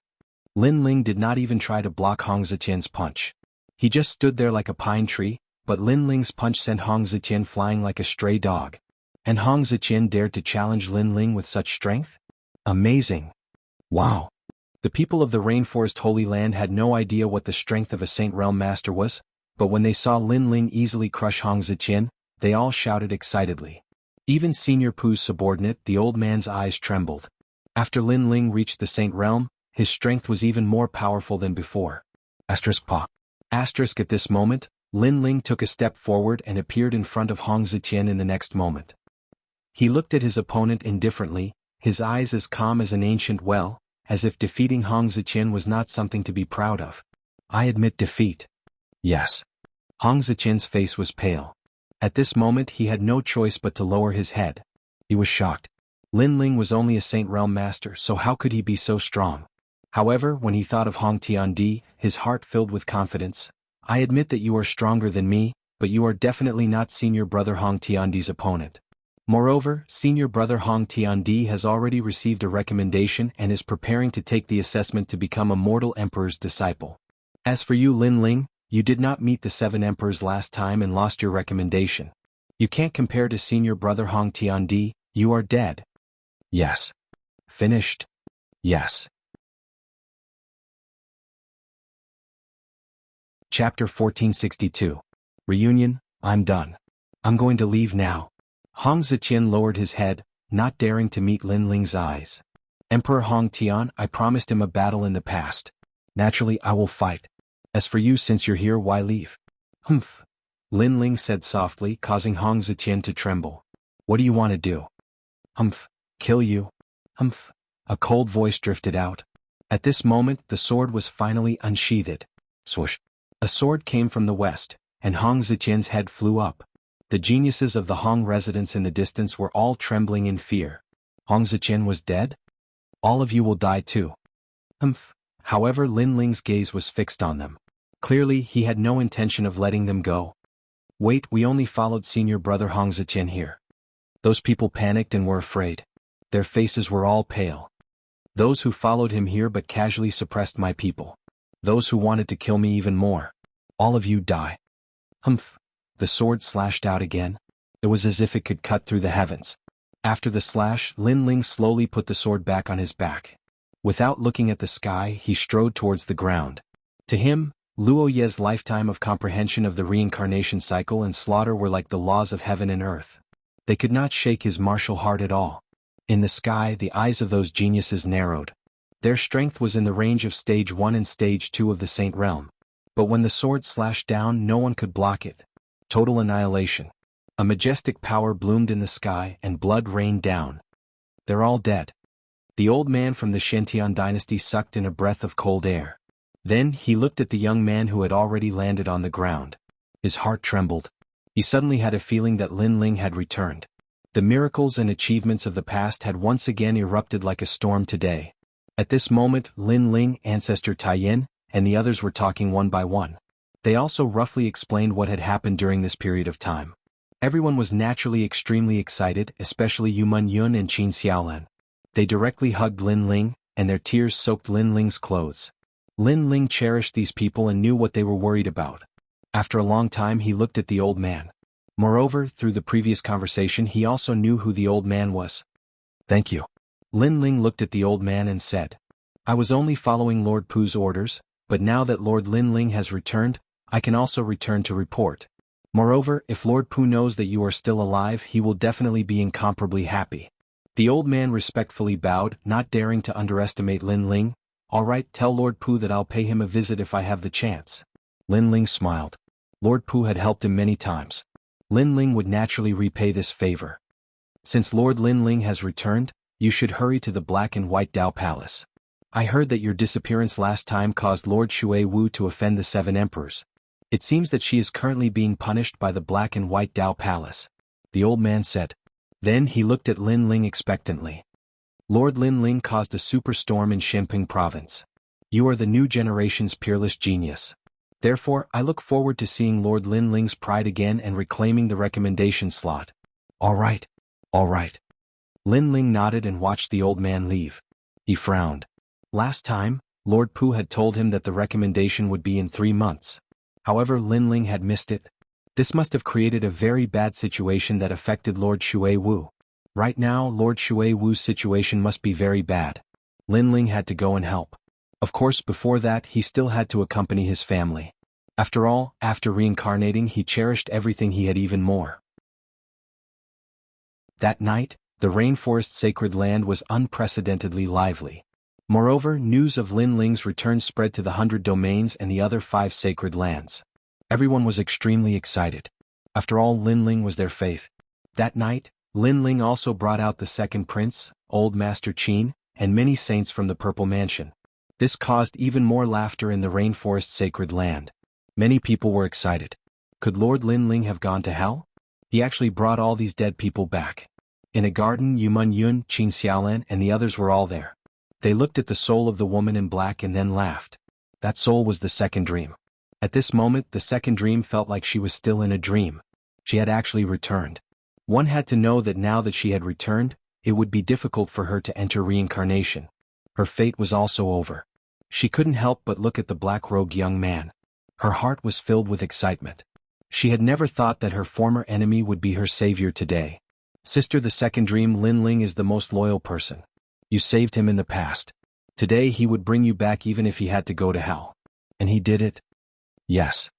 Lin Ling did not even try to block Hong Ziqian's punch. He just stood there like a pine tree, but Lin Ling's punch sent Hong Ziqian flying like a stray dog. And Hong Ziqian dared to challenge Lin Ling with such strength? Amazing. Wow. The people of the Rainforest Holy Land had no idea what the strength of a Saint Realm Master was, but when they saw Lin Ling easily crush Hong Ziqian, they all shouted excitedly. Even Senior Pu's subordinate, the old man's eyes trembled. After Lin Ling reached the Saint Realm, his strength was even more powerful than before. Asterisk at this moment, Lin Ling took a step forward and appeared in front of Hong Ziqian in the next moment. He looked at his opponent indifferently, his eyes as calm as an ancient well, as if defeating Hong Ziqian was not something to be proud of. I admit defeat. Yes. Hong Ziqian's face was pale. At this moment he had no choice but to lower his head. He was shocked. Lin Ling was only a Saint Realm Master, so how could he be so strong? However, when he thought of Hong Qiandi, his heart filled with confidence. I admit that you are stronger than me, but you are definitely not senior brother Hong Qiandi's opponent. Moreover, senior brother Hong Qiandi has already received a recommendation and is preparing to take the assessment to become a mortal emperor's disciple. As for you, Lin Ling, you did not meet the 7 emperors last time and lost your recommendation. You can't compare to senior brother Hong Qiandi, you are dead. Yes. Finished? Yes. Chapter 1462. Reunion, I'm done. I'm going to leave now. Hong Ziqian lowered his head, not daring to meet Lin Ling's eyes. Emperor Hong Tian, I promised him a battle in the past. Naturally I will fight. As for you, since you're here, why leave? Humph. Lin Ling said softly, causing Hong Ziqian to tremble. What do you want to do? Humph. Kill you. Humph. A cold voice drifted out. At this moment the sword was finally unsheathed. Swoosh. A sword came from the west, and Hong Ziqian's head flew up. The geniuses of the Hong residents in the distance were all trembling in fear. Hong Ziqian was dead? All of you will die too. Humph. However, Lin Ling's gaze was fixed on them. Clearly, he had no intention of letting them go. Wait, we only followed senior brother Hong Zetian here. Those people panicked and were afraid. Their faces were all pale. Those who followed him here but casually suppressed my people. Those who wanted to kill me even more. All of you die. Humph. The sword slashed out again. It was as if it could cut through the heavens. After the slash, Lin Ling slowly put the sword back on his back. Without looking at the sky, he strode towards the ground. To him, Luo Ye's lifetime of comprehension of the reincarnation cycle and slaughter were like the laws of heaven and earth. They could not shake his martial heart at all. In the sky, the eyes of those geniuses narrowed. Their strength was in the range of stage 1 and stage 2 of the Saint Realm. But when the sword slashed down, no one could block it. Total annihilation. A majestic power bloomed in the sky and blood rained down. They're all dead. The old man from the Shentian dynasty sucked in a breath of cold air. Then he looked at the young man who had already landed on the ground. His heart trembled. He suddenly had a feeling that Lin Ling had returned. The miracles and achievements of the past had once again erupted like a storm today. At this moment, Lin Ling, Ancestor Taiyin, and the others were talking one by one. They also roughly explained what had happened during this period of time. Everyone was naturally extremely excited, especially Yu Man Yun and Qin Xiaolan. They directly hugged Lin Ling, and their tears soaked Lin Ling's clothes. Lin Ling cherished these people and knew what they were worried about. After a long time he looked at the old man. Moreover, through the previous conversation he also knew who the old man was. Thank you. Lin Ling looked at the old man and said, I was only following Lord Pu's orders, but now that Lord Lin Ling has returned, I can also return to report. Moreover, if Lord Pu knows that you are still alive, he will definitely be incomparably happy. The old man respectfully bowed, not daring to underestimate Lin Ling. All right, tell Lord Pu that I'll pay him a visit if I have the chance. Lin Ling smiled. Lord Pu had helped him many times. Lin Ling would naturally repay this favor. Since Lord Lin Ling has returned, you should hurry to the Black and White Dao Palace. I heard that your disappearance last time caused Lord Shui Wu to offend the 7 emperors. It seems that she is currently being punished by the Black and White Dao Palace. The old man said. Then he looked at Lin Ling expectantly. Lord Lin Ling caused a superstorm in Shenping province. You are the new generation's peerless genius. Therefore, I look forward to seeing Lord Lin Ling's pride again and reclaiming the recommendation slot. All right. All right. Lin Ling nodded and watched the old man leave. He frowned. Last time, Lord Pu had told him that the recommendation would be in 3 months. However, Lin Ling had missed it. This must have created a very bad situation that affected Lord Shui Wu. Right now, Lord Shui Wu's situation must be very bad. Lin Ling had to go and help. Of course, before that, he still had to accompany his family. After all, after reincarnating, he cherished everything he had even more. That night, the rainforest sacred land was unprecedentedly lively. Moreover, news of Lin Ling's return spread to the 100 domains and the other 5 sacred lands. Everyone was extremely excited. After all, Lin Ling was their faith. That night, Lin Ling also brought out the second prince, Old Master Qin, and many saints from the Purple Mansion. This caused even more laughter in the rainforest sacred land. Many people were excited. Could Lord Lin Ling have gone to hell? He actually brought all these dead people back. In a garden, Yu Man Yun, Qin Xiaolan, and the others were all there. They looked at the soul of the woman in black and then laughed. That soul was the second dream. At this moment, the second dream felt like she was still in a dream. She had actually returned. One had to know that now that she had returned, it would be difficult for her to enter reincarnation. Her fate was also over. She couldn't help but look at the black-robed young man. Her heart was filled with excitement. She had never thought that her former enemy would be her savior today. Sister, the second dream, Lin Ling is the most loyal person. You saved him in the past. Today he would bring you back even if he had to go to hell. And he did it? Yes.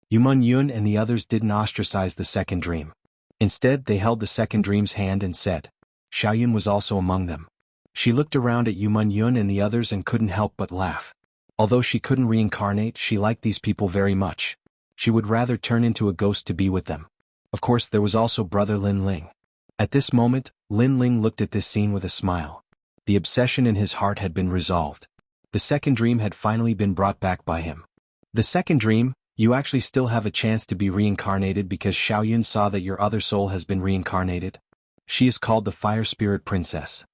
Yu Man Yun and the others didn't ostracize the second dream. Instead, they held the second dream's hand and said. Xiaoyun was also among them. She looked around at Yu Man Yun and the others and couldn't help but laugh. Although she couldn't reincarnate, she liked these people very much. She would rather turn into a ghost to be with them. Of course, there was also brother Lin Ling. At this moment, Lin Ling looked at this scene with a smile. The obsession in his heart had been resolved. The second dream had finally been brought back by him. The second dream, you actually still have a chance to be reincarnated because Xiaoyun saw that your other soul has been reincarnated. She is called the Fire Spirit Princess.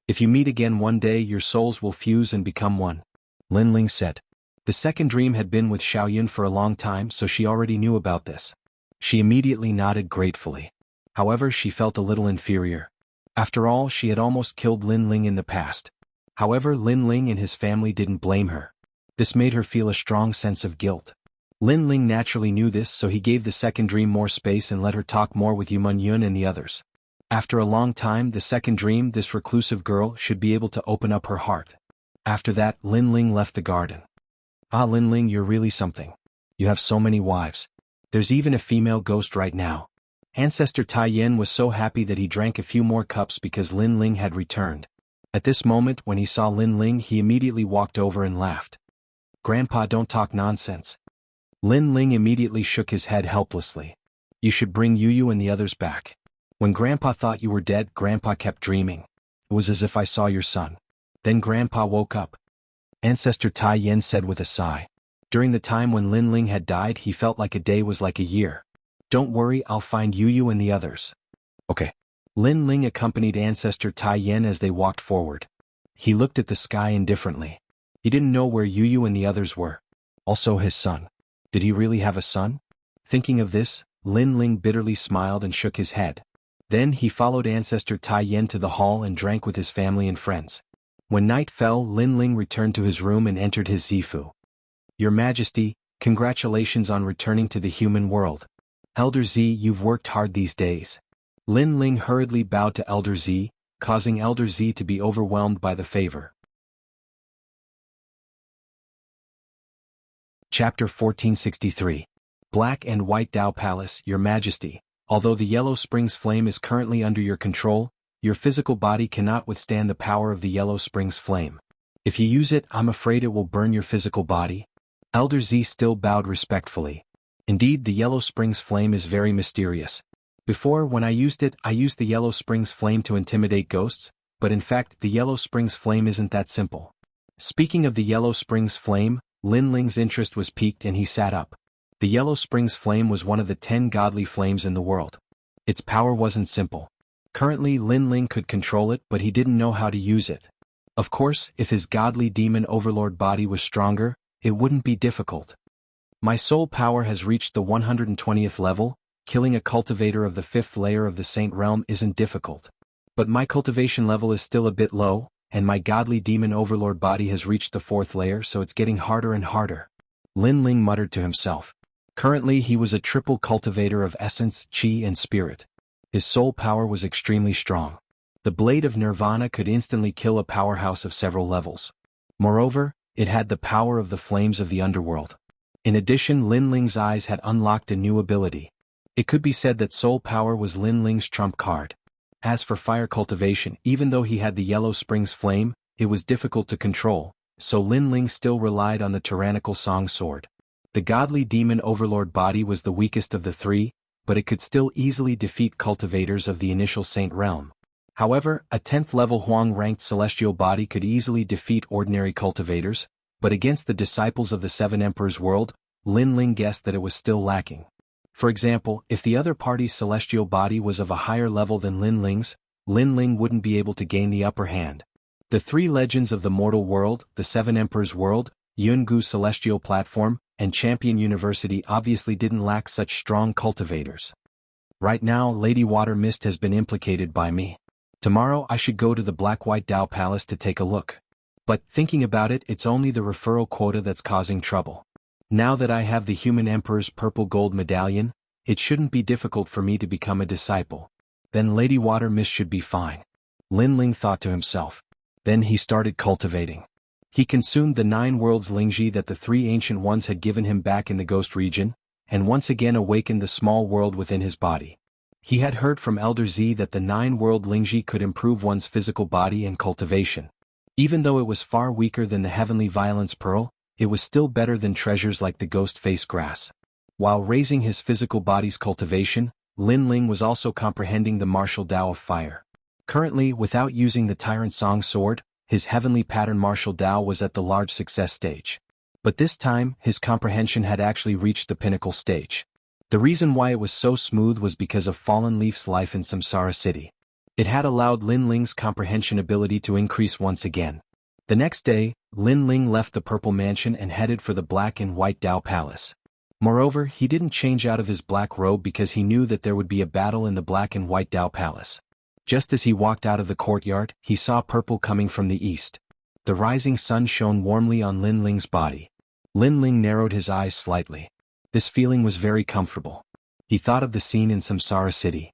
If you meet again one day, your souls will fuse and become one. Lin Ling said. The second dream had been with Xiaoyun for a long time, so she already knew about this. She immediately nodded gratefully. However, she felt a little inferior. After all, she had almost killed Lin Ling in the past. However, Lin Ling and his family didn't blame her. This made her feel a strong sense of guilt. Lin Ling naturally knew this, so he gave the second dream more space and let her talk more with Yuman Yun and the others. After a long time, the second dream, this reclusive girl should be able to open up her heart. After that, Lin Ling left the garden. Ah, Lin Ling, you're really something. You have so many wives. There's even a female ghost right now. Ancestor Tai Yen was so happy that he drank a few more cups because Lin Ling had returned. At this moment, when he saw Lin Ling, he immediately walked over and laughed. Grandpa, don't talk nonsense. Lin Ling immediately shook his head helplessly. You should bring Yu and the others back. When Grandpa thought you were dead, Grandpa kept dreaming. It was as if I saw your son. Then Grandpa woke up. Ancestor Tai Yen said with a sigh. During the time when Lin Ling had died, he felt like a day was like a year. Don't worry, I'll find Yu and the others. Okay. Lin Ling accompanied Ancestor Tai Yen as they walked forward. He looked at the sky indifferently. He didn't know where Yu and the others were. Also his son. Did he really have a son? Thinking of this, Lin Ling bitterly smiled and shook his head. Then he followed Ancestor Tai Yen to the hall and drank with his family and friends. When night fell, Lin Ling returned to his room and entered his zifu. Your Majesty, congratulations on returning to the human world. Elder Z, you've worked hard these days. Lin Ling hurriedly bowed to Elder Z, causing Elder Z to be overwhelmed by the favor. Chapter 1463. Black and White Dao Palace. Your Majesty, although the Yellow Springs flame is currently under your control, your physical body cannot withstand the power of the Yellow Springs flame. If you use it, I'm afraid it will burn your physical body. Elder Z still bowed respectfully. Indeed, the Yellow Springs flame is very mysterious. Before, when I used the Yellow Springs flame to intimidate ghosts, but in fact, the Yellow Springs flame isn't that simple. Speaking of the Yellow Springs flame, Lin Ling's interest was piqued and he sat up. The Yellow Springs flame was one of the 10 godly flames in the world. Its power wasn't simple. Currently, Lin Ling could control it, but he didn't know how to use it. Of course, if his godly demon overlord body was stronger, it wouldn't be difficult. My soul power has reached the 120th level, killing a cultivator of the 5th layer of the Saint Realm isn't difficult. But my cultivation level is still a bit low, and my godly demon overlord body has reached the 4th layer, so it's getting harder and harder. Lin Ling muttered to himself. Currently he was a triple cultivator of essence, chi and spirit. His soul power was extremely strong. The blade of Nirvana could instantly kill a powerhouse of several levels. Moreover, it had the power of the flames of the underworld. In addition, Lin Ling's eyes had unlocked a new ability. It could be said that soul power was Lin Ling's trump card. As for fire cultivation, even though he had the Yellow Springs flame, it was difficult to control, so Lin Ling still relied on the tyrannical song sword. The godly demon overlord body was the weakest of the 3, but it could still easily defeat cultivators of the initial Saint Realm. However, a 10th level Huang-ranked celestial body could easily defeat ordinary cultivators, but against the disciples of the 7 Emperors world, Lin Ling guessed that it was still lacking. For example, if the other party's celestial body was of a higher level than Lin Ling's, Lin Ling wouldn't be able to gain the upper hand. The 3 legends of the mortal world, the 7 Emperors world, Jianghu celestial platform, and Champion University obviously didn't lack such strong cultivators. Right now, Lady Water Mist has been implicated by me. Tomorrow I should go to the Black-White Dao Palace to take a look. But, thinking about it, it's only the referral quota that's causing trouble. Now that I have the Human Emperor's purple gold medallion, it shouldn't be difficult for me to become a disciple. Then Lady Water Mist should be fine. Lin Ling thought to himself. Then he started cultivating. He consumed the 9 worlds Lingji that the 3 ancient ones had given him back in the ghost region, and once again awakened the small world within his body. He had heard from Elder Z that the 9 world Lingji could improve one's physical body and cultivation. Even though it was far weaker than the heavenly violence pearl, it was still better than treasures like the ghost face grass. While raising his physical body's cultivation, Lin Ling was also comprehending the martial Tao of fire. Currently, without using the Tyrant Song sword, his heavenly pattern martial Tao was at the large success stage. But this time, his comprehension had actually reached the pinnacle stage. The reason why it was so smooth was because of Fallen Leaf's life in Samsara City. It had allowed Lin Ling's comprehension ability to increase once again. The next day, Lin Ling left the Purple Mansion and headed for the Black and White Dao Palace. Moreover, he didn't change out of his black robe because he knew that there would be a battle in the Black and White Dao Palace. Just as he walked out of the courtyard, he saw purple coming from the east. The rising sun shone warmly on Lin Ling's body. Lin Ling narrowed his eyes slightly. This feeling was very comfortable. He thought of the scene in Samsara City.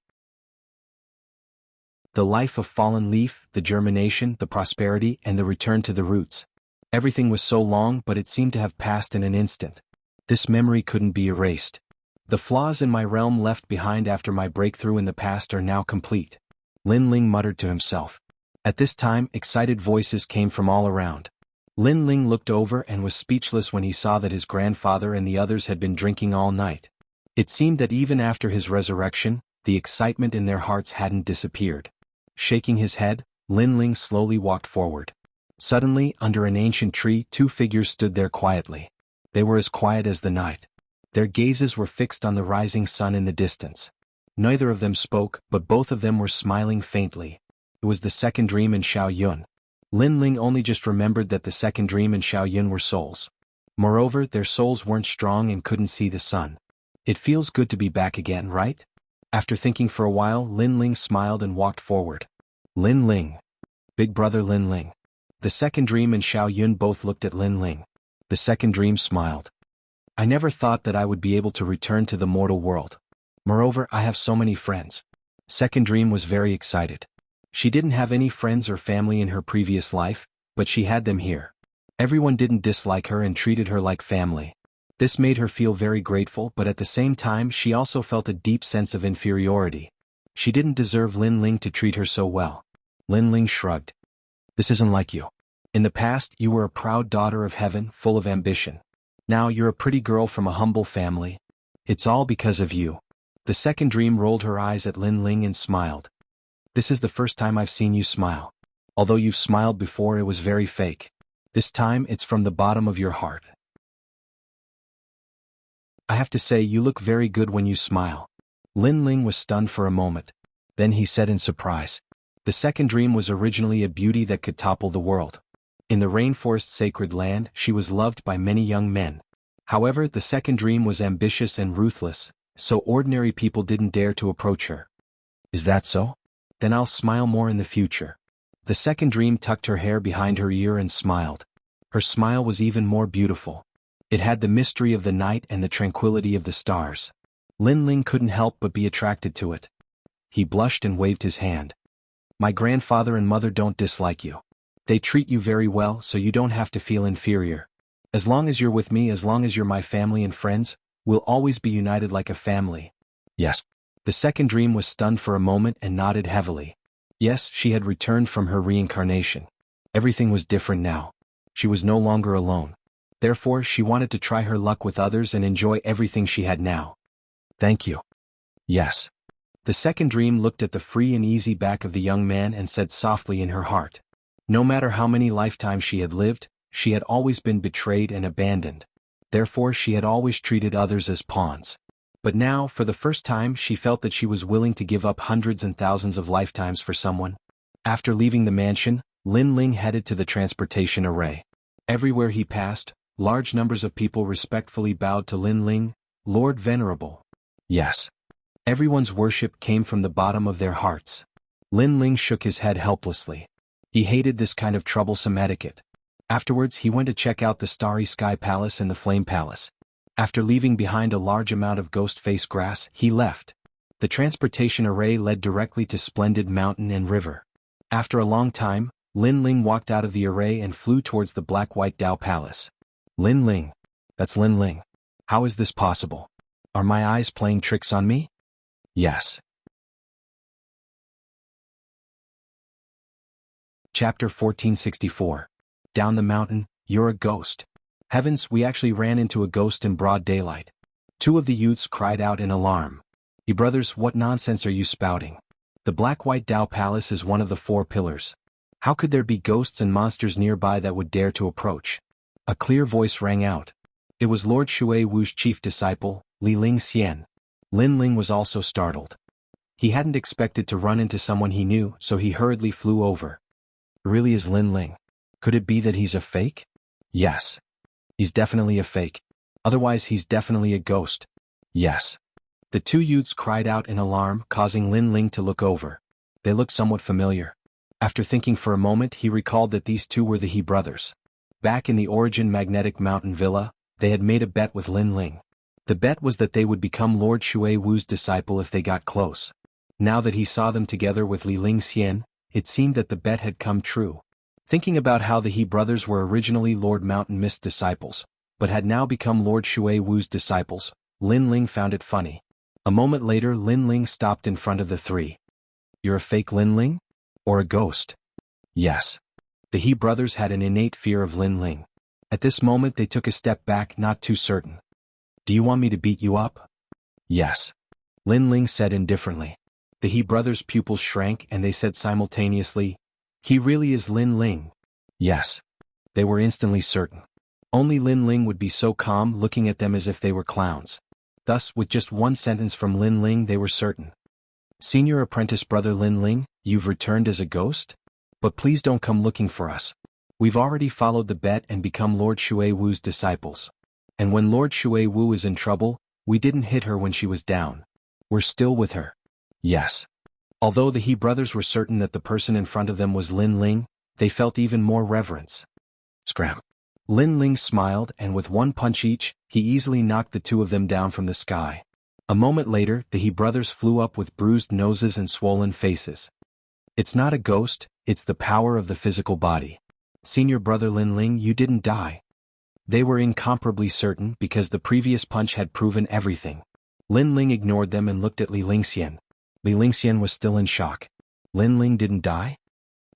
The life of fallen leaf, the germination, the prosperity, and the return to the roots. Everything was so long, but it seemed to have passed in an instant. This memory couldn't be erased. The flaws in my realm left behind after my breakthrough in the past are now complete. Lin Ling muttered to himself. At this time, excited voices came from all around. Lin Ling looked over and was speechless when he saw that his grandfather and the others had been drinking all night. It seemed that even after his resurrection, the excitement in their hearts hadn't disappeared. Shaking his head, Lin Ling slowly walked forward. Suddenly, under an ancient tree, two figures stood there quietly. They were as quiet as the night. Their gazes were fixed on the rising sun in the distance. Neither of them spoke, but both of them were smiling faintly. It was the second dream and Xiao Yun. Lin Ling only just remembered that the second dream and Xiao Yun were souls. Moreover, their souls weren't strong and couldn't see the sun. It feels good to be back again, right? After thinking for a while, Lin Ling smiled and walked forward. Lin Ling. Big brother Lin Ling. The second dream and Xiao Yun both looked at Lin Ling. The second dream smiled. I never thought that I would be able to return to the mortal world. Moreover, I have so many friends. Second dream was very excited. She didn't have any friends or family in her previous life, but she had them here. Everyone didn't dislike her and treated her like family. This made her feel very grateful, but at the same time she also felt a deep sense of inferiority. She didn't deserve Lin Ling to treat her so well. Lin Ling shrugged. This isn't like you. In the past, you were a proud daughter of heaven, full of ambition. Now you're a pretty girl from a humble family. It's all because of you. The second dream rolled her eyes at Lin Ling and smiled. This is the first time I've seen you smile. Although you've smiled before, it was very fake. This time, it's from the bottom of your heart. I have to say, you look very good when you smile. Lin Ling was stunned for a moment. Then he said in surprise. The second dream was originally a beauty that could topple the world. In the rainforest's sacred land, she was loved by many young men. However, the second dream was ambitious and ruthless, so ordinary people didn't dare to approach her. Is that so? Then I'll smile more in the future. The second dream tucked her hair behind her ear and smiled. Her smile was even more beautiful. It had the mystery of the night and the tranquility of the stars. Lin Ling couldn't help but be attracted to it. He blushed and waved his hand. My grandfather and mother don't dislike you. They treat you very well, so you don't have to feel inferior. As long as you're with me, as long as you're my family and friends, we'll always be united like a family. Yes. The second dream was stunned for a moment and nodded heavily. Yes, she had returned from her reincarnation. Everything was different now. She was no longer alone. Therefore, she wanted to try her luck with others and enjoy everything she had now. Thank you. Yes. The second dream looked at the free and easy back of the young man and said softly in her heart. No matter how many lifetimes she had lived, she had always been betrayed and abandoned. Therefore, she had always treated others as pawns. But now, for the first time, she felt that she was willing to give up hundreds and thousands of lifetimes for someone. After leaving the mansion, Lin Ling headed to the transportation array. Everywhere he passed, large numbers of people respectfully bowed to Lin Ling, Lord Venerable. Yes. Everyone's worship came from the bottom of their hearts. Lin Ling shook his head helplessly. He hated this kind of troublesome etiquette. Afterwards, he went to check out the Starry Sky Palace and the Flame Palace. After leaving behind a large amount of ghost face grass, he left. The transportation array led directly to Splendid Mountain and River. After a long time, Lin Ling walked out of the array and flew towards the Black-White Dao Palace. Lin Ling. That's Lin Ling. How is this possible? Are my eyes playing tricks on me? Yes. Chapter 1464. Down the mountain, you're a ghost. Heavens, we actually ran into a ghost in broad daylight. Two of the youths cried out in alarm. You brothers, what nonsense are you spouting? The Black-White Dao Palace is one of the 4 pillars. How could there be ghosts and monsters nearby that would dare to approach? A clear voice rang out. It was Lord Shui Wu's chief disciple, Li Ling Xian. Lin Ling was also startled. He hadn't expected to run into someone he knew, so he hurriedly flew over. It really is Lin Ling. Could it be that he's a fake? Yes. He's definitely a fake. Otherwise he's definitely a ghost. Yes. The two youths cried out in alarm, causing Lin Ling to look over. They looked somewhat familiar. After thinking for a moment, he recalled that these two were the He brothers. Back in the Origin Magnetic Mountain Villa, they had made a bet with Lin Ling. The bet was that they would become Lord Shui Wu's disciple if they got close. Now that he saw them together with Li Lingxian, it seemed that the bet had come true. Thinking about how the He brothers were originally Lord Mountain Mist disciples, but had now become Lord Shui Wu's disciples, Lin Ling found it funny. A moment later, Lin Ling stopped in front of the three. You're a fake Lin Ling? Or a ghost? Yes. The He brothers had an innate fear of Lin Ling. At this moment they took a step back, not too certain. Do you want me to beat you up? Yes. Lin Ling said indifferently. The He brothers' pupils shrank and they said simultaneously, he really is Lin Ling. Yes. They were instantly certain. Only Lin Ling would be so calm, looking at them as if they were clowns. Thus, with just one sentence from Lin Ling they were certain. Senior apprentice brother Lin Ling, you've returned as a ghost? But please don't come looking for us. We've already followed the bet and become Lord Shui Wu's disciples. And when Lord Shui Wu is in trouble, we didn't hit her when she was down. We're still with her. Yes. Although the He brothers were certain that the person in front of them was Lin Ling, they felt even more reverence. Scram. Lin Ling smiled and with one punch each, he easily knocked the two of them down from the sky. A moment later, the He brothers flew up with bruised noses and swollen faces. It's not a ghost, it's the power of the physical body. Senior brother Lin Ling, you didn't die. They were incomparably certain because the previous punch had proven everything. Lin Ling ignored them and looked at Li Lingxian. Li Lingxian was still in shock. Lin Ling didn't die?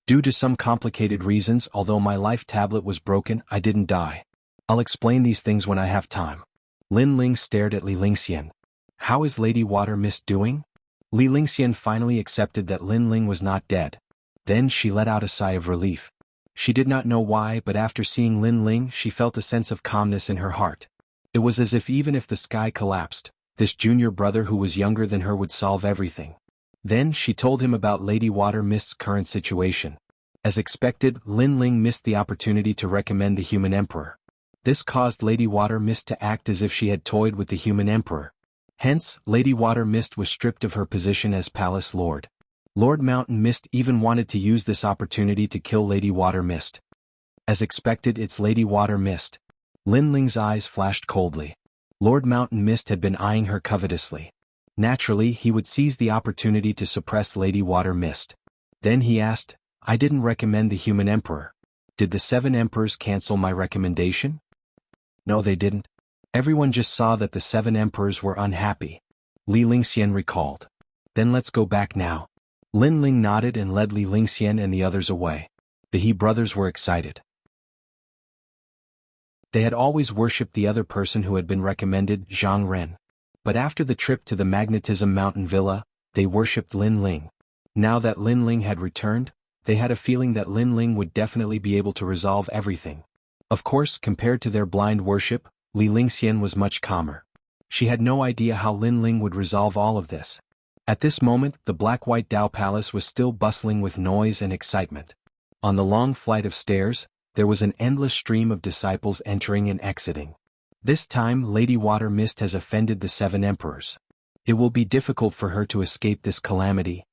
Due to some complicated reasons, although my life tablet was broken, I didn't die. I'll explain these things when I have time. Lin Ling stared at Li Lingxian. How is Lady Water Mist doing? Li Lingxian finally accepted that Lin Ling was not dead. Then she let out a sigh of relief. She did not know why, but after seeing Lin Ling she felt a sense of calmness in her heart. It was as if even if the sky collapsed, this junior brother who was younger than her would solve everything. Then she told him about Lady Water Mist's current situation. As expected, Lin Ling missed the opportunity to recommend the human emperor. This caused Lady Water Mist to act as if she had toyed with the human emperor. Hence, Lady Water Mist was stripped of her position as Palace Lord. Lord Mountain Mist even wanted to use this opportunity to kill Lady Water Mist. As expected, it's Lady Water Mist. Lin Ling's eyes flashed coldly. Lord Mountain Mist had been eyeing her covetously. Naturally, he would seize the opportunity to suppress Lady Water Mist. Then he asked, I didn't recommend the human emperor. Did the 7 emperors cancel my recommendation? No, they didn't. Everyone just saw that the 7 emperors were unhappy. Li Lingxian recalled. Then let's go back now. Lin Ling nodded and led Li Lingxian and the others away. The He brothers were excited. They had always worshipped the other person who had been recommended, Zhang Ren. But after the trip to the Magnetism Mountain Villa, they worshipped Lin Ling. Now that Lin Ling had returned, they had a feeling that Lin Ling would definitely be able to resolve everything. Of course, compared to their blind worship, Li Lingxian was much calmer. She had no idea how Lin Ling would resolve all of this. At this moment, the Black-White Dao Palace was still bustling with noise and excitement. On the long flight of stairs, there was an endless stream of disciples entering and exiting. This time, Lady Water Mist has offended the 7 emperors. It will be difficult for her to escape this calamity.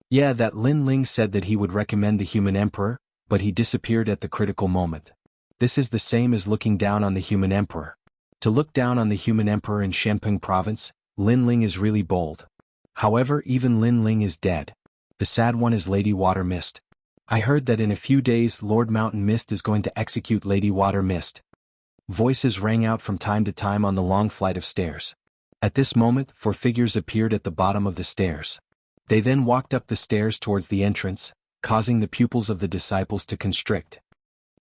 Yeah, that Lin Ling said that he would recommend the human emperor, but he disappeared at the critical moment. This is the same as looking down on the human emperor. To look down on the human emperor in Shenping province, Lin Ling is really bold. However, even Lin Ling is dead. The sad one is Lady Water Mist. I heard that in a few days Lord Mountain Mist is going to execute Lady Water Mist. Voices rang out from time to time on the long flight of stairs. At this moment, 4 figures appeared at the bottom of the stairs. They then walked up the stairs towards the entrance, causing the pupils of the disciples to constrict.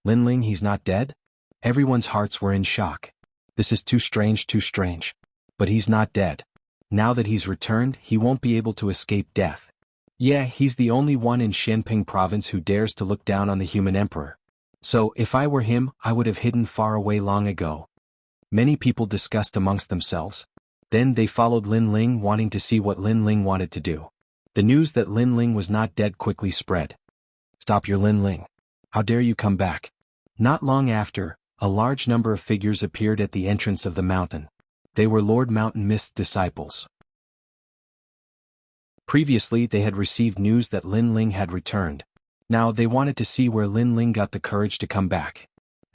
Lin Ling, he's not dead? Everyone's hearts were in shock. This is too strange, too strange. But he's not dead. Now that he's returned, he won't be able to escape death. Yeah, he's the only one in Shenping province who dares to look down on the human emperor. So, if I were him, I would have hidden far away long ago. Many people discussed amongst themselves. Then they followed Lin Ling, wanting to see what Lin Ling wanted to do. The news that Lin Ling was not dead quickly spread. Stop your Lin Ling. How dare you come back? Not long after, a large number of figures appeared at the entrance of the mountain. They were Lord Mountain Mist's disciples. Previously they had received news that Lin Ling had returned. Now they wanted to see where Lin Ling got the courage to come back.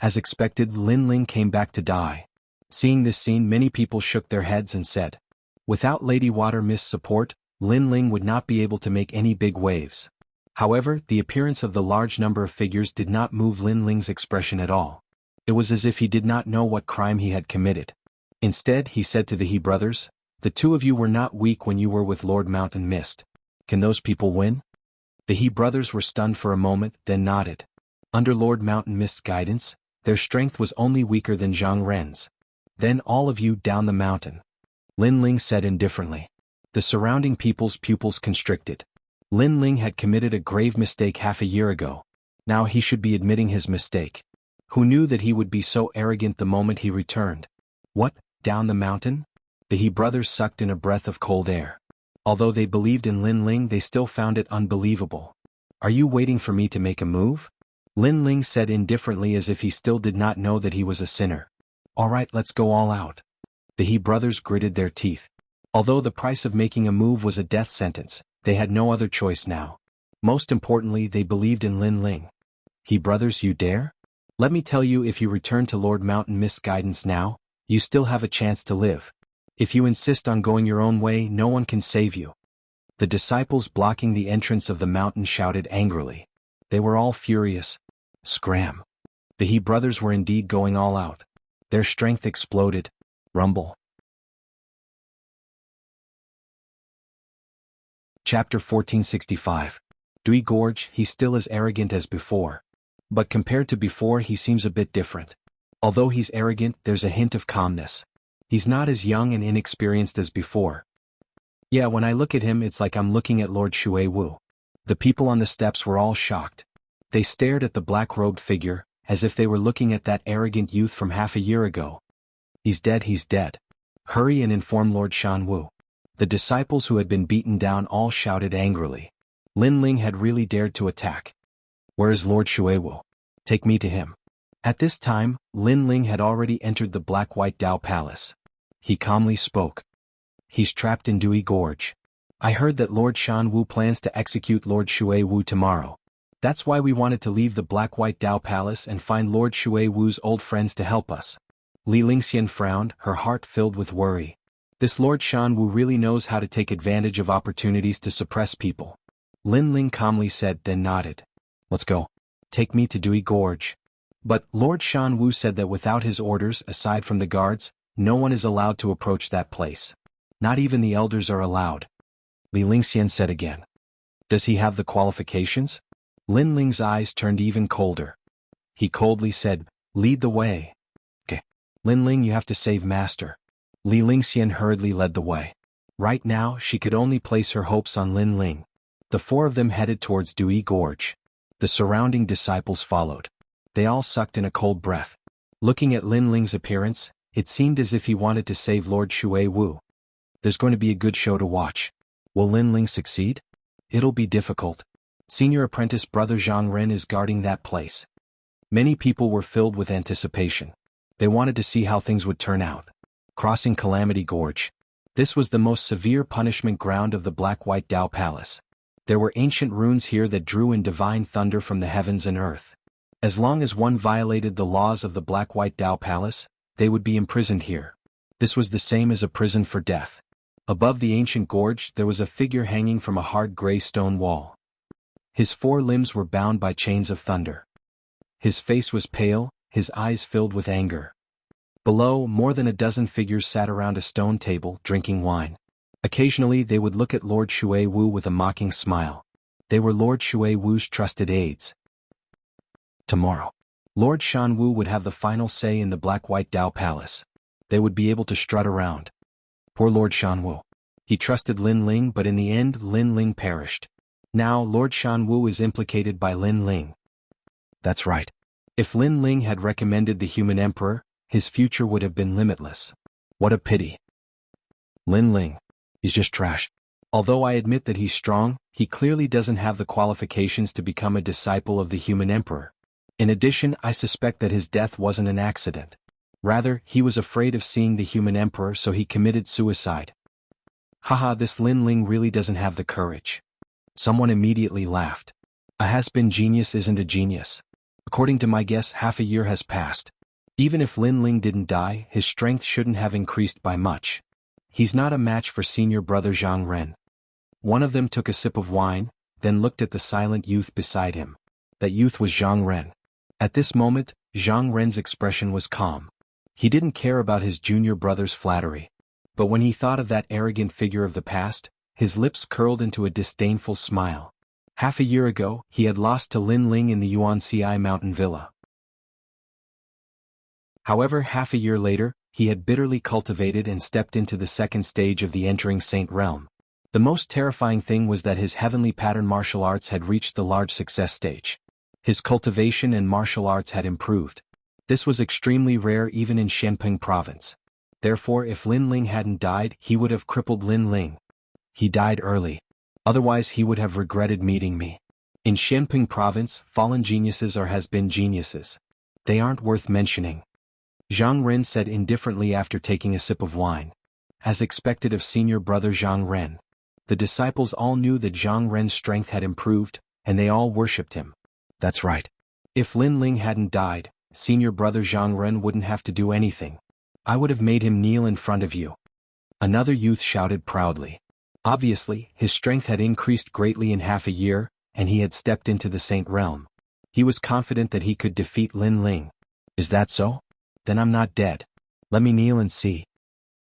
As expected, Lin Ling came back to die. Seeing this scene, many people shook their heads and said, without Lady Water Mist's support, Lin Ling would not be able to make any big waves. However, the appearance of the large number of figures did not move Lin Ling's expression at all. It was as if he did not know what crime he had committed. Instead, he said to the He brothers, the two of you were not weak when you were with Lord Mountain Mist. Can those people win? The He brothers were stunned for a moment, then nodded. Under Lord Mountain Mist's guidance, their strength was only weaker than Zhang Ren's. Then all of you down the mountain. Lin Ling said indifferently. The surrounding people's pupils constricted. Lin Ling had committed a grave mistake half a year ago. Now he should be admitting his mistake. Who knew that he would be so arrogant the moment he returned? What, down the mountain? The He brothers sucked in a breath of cold air. Although they believed in Lin Ling, they still found it unbelievable. Are you waiting for me to make a move? Lin Ling said indifferently, as if he still did not know that he was a sinner. All right, let's go all out. The He brothers gritted their teeth. Although the price of making a move was a death sentence, they had no other choice now. Most importantly, they believed in Lin Ling. He brothers, you dare? Let me tell you, if you return to Lord Mountain Mist's guidance now, you still have a chance to live. If you insist on going your own way, no one can save you. The disciples blocking the entrance of the mountain shouted angrily. They were all furious. Scram. The He brothers were indeed going all out. Their strength exploded. Rumble. Chapter 1465. Dui Gorge. He's still as arrogant as before. But compared to before, he seems a bit different. Although he's arrogant, there's a hint of calmness. He's not as young and inexperienced as before. Yeah, when I look at him, it's like I'm looking at Lord Shui Wu. The people on the steps were all shocked. They stared at the black-robed figure, as if they were looking at that arrogant youth from half a year ago. He's dead, he's dead. Hurry and inform Lord Shan Wu. The disciples who had been beaten down all shouted angrily. Lin Ling had really dared to attack. Where is Lord Shui Wu? Take me to him. At this time, Lin Ling had already entered the Black-White Dao Palace. He calmly spoke. He's trapped in Dui Gorge. I heard that Lord Shan Wu plans to execute Lord Shui Wu tomorrow. That's why we wanted to leave the Black-White Dao Palace and find Lord Shui Wu's old friends to help us. Li Lingxian frowned, her heart filled with worry. This Lord Shan Wu really knows how to take advantage of opportunities to suppress people. Lin Ling calmly said, then nodded. Let's go. Take me to Dui Gorge. But Lord Shan Wu said that without his orders, aside from the guards, no one is allowed to approach that place. Not even the elders are allowed. Li Lingxian said again. Does he have the qualifications? Lin Ling's eyes turned even colder. He coldly said, lead the way. Okay. Lin Ling, you have to save Master. Li Lingxian hurriedly led the way. Right now, she could only place her hopes on Lin Ling. The four of them headed towards Dui Gorge. The surrounding disciples followed. They all sucked in a cold breath. Looking at Lin Ling's appearance, it seemed as if he wanted to save Lord Shui Wu. There's going to be a good show to watch. Will Lin Ling succeed? It'll be difficult. Senior apprentice brother Zhang Ren is guarding that place. Many people were filled with anticipation. They wanted to see how things would turn out. Crossing Calamity Gorge. This was the most severe punishment ground of the Black-White Dao Palace. There were ancient runes here that drew in divine thunder from the heavens and earth. As long as one violated the laws of the Black-White Dao Palace, they would be imprisoned here. This was the same as a prison for death. Above the ancient gorge, there was a figure hanging from a hard gray stone wall. His four limbs were bound by chains of thunder. His face was pale, his eyes filled with anger. Below, more than a dozen figures sat around a stone table, drinking wine. Occasionally they would look at Lord Shui Wu with a mocking smile. They were Lord Shui Wu's trusted aides. Tomorrow, Lord Shan Wu would have the final say in the Black-White Dao Palace. They would be able to strut around. Poor Lord Shan Wu. He trusted Lin Ling, but in the end Lin Ling perished. Now Lord Shan Wu is implicated by Lin Ling. That's right. If Lin Ling had recommended the human emperor, his future would have been limitless. What a pity. Lin Ling. He's just trash. Although I admit that he's strong, he clearly doesn't have the qualifications to become a disciple of the human emperor. In addition, I suspect that his death wasn't an accident. Rather, he was afraid of seeing the human emperor, so he committed suicide. Haha, this Lin Ling really doesn't have the courage. Someone immediately laughed. A has-been genius isn't a genius. According to my guess, half a year has passed. Even if Lin Ling didn't die, his strength shouldn't have increased by much. He's not a match for senior brother Zhang Ren. One of them took a sip of wine, then looked at the silent youth beside him. That youth was Zhang Ren. At this moment, Zhang Ren's expression was calm. He didn't care about his junior brother's flattery. But when he thought of that arrogant figure of the past, his lips curled into a disdainful smile. Half a year ago, he had lost to Lin Ling in the Yuanci mountain villa. However, half a year later, he had bitterly cultivated and stepped into the second stage of the entering Saint realm. The most terrifying thing was that his heavenly pattern martial arts had reached the large success stage. His cultivation and martial arts had improved. This was extremely rare even in Shenping province. Therefore, if Lin Ling hadn't died, he would have crippled Lin Ling. He died early. Otherwise he would have regretted meeting me. In Shenping province, fallen geniuses are has-been geniuses. They aren't worth mentioning. Zhang Ren said indifferently after taking a sip of wine. As expected of senior brother Zhang Ren. The disciples all knew that Zhang Ren's strength had improved, and they all worshipped him. That's right. If Lin Ling hadn't died, senior brother Zhang Ren wouldn't have to do anything. I would have made him kneel in front of you. Another youth shouted proudly. Obviously, his strength had increased greatly in half a year, and he had stepped into the Saint realm. He was confident that he could defeat Lin Ling. Is that so? Then I'm not dead. Let me kneel and see.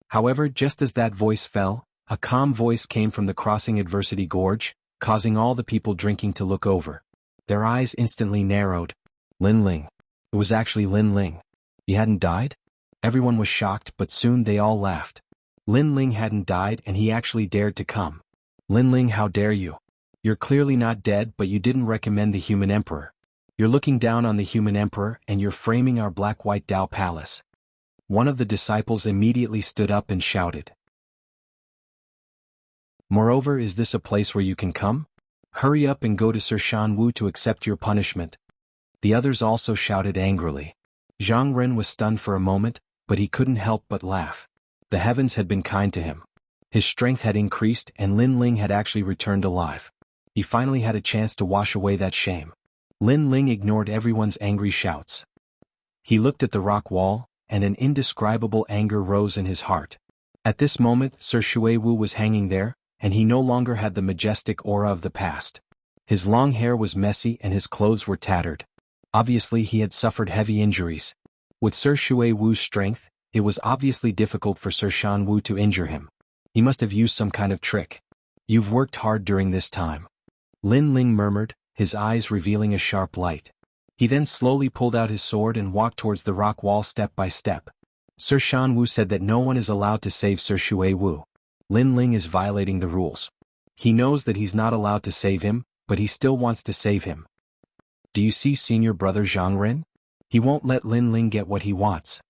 However, just as that voice fell, a calm voice came from the crossing Adversity Gorge, causing all the people drinking to look over. Their eyes instantly narrowed. Lin Ling. It was actually Lin Ling. He hadn't died? Everyone was shocked, but soon they all laughed. Lin Ling hadn't died and he actually dared to come. Lin Ling, how dare you? You're clearly not dead, but you didn't recommend the human emperor. You're looking down on the human emperor and you're framing our black-white Dao palace. One of the disciples immediately stood up and shouted. Moreover, is this a place where you can come? Hurry up and go to Sir Shan Wu to accept your punishment. The others also shouted angrily. Zhang Ren was stunned for a moment, but he couldn't help but laugh. The heavens had been kind to him. His strength had increased and Lin Ling had actually returned alive. He finally had a chance to wash away that shame. Lin Ling ignored everyone's angry shouts. He looked at the rock wall, and an indescribable anger rose in his heart. At this moment, Sir Shui Wu was hanging there, and he no longer had the majestic aura of the past. His long hair was messy and his clothes were tattered. Obviously he had suffered heavy injuries. With Sir Shui Wu's strength, it was obviously difficult for Sir Shan Wu to injure him. He must have used some kind of trick. You've worked hard during this time. Lin Ling murmured, his eyes revealing a sharp light. He then slowly pulled out his sword and walked towards the rock wall step by step. Sir Shan Wu said that no one is allowed to save Sir Shui Wu. Lin Ling is violating the rules. He knows that he's not allowed to save him, but he still wants to save him. Do you see senior brother Zhang Ren? He won't let Lin Ling get what he wants.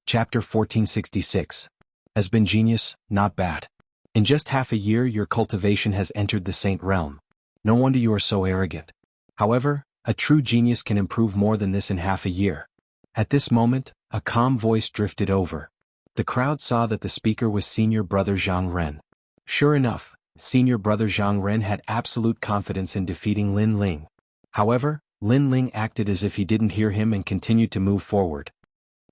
Chapter 1466. Has been genius, not bad. In just half a year your cultivation has entered the Saint realm. No wonder you are so arrogant. However, a true genius can improve more than this in half a year. At this moment, a calm voice drifted over. The crowd saw that the speaker was senior brother Zhang Ren. Sure enough, senior brother Zhang Ren had absolute confidence in defeating Lin Ling. However, Lin Ling acted as if he didn't hear him and continued to move forward.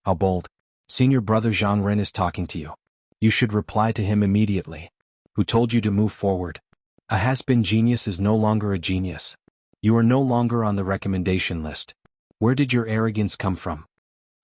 How bold. Senior brother Zhang Ren is talking to you. You should reply to him immediately. Who told you to move forward? A has-been genius is no longer a genius. You are no longer on the recommendation list. Where did your arrogance come from?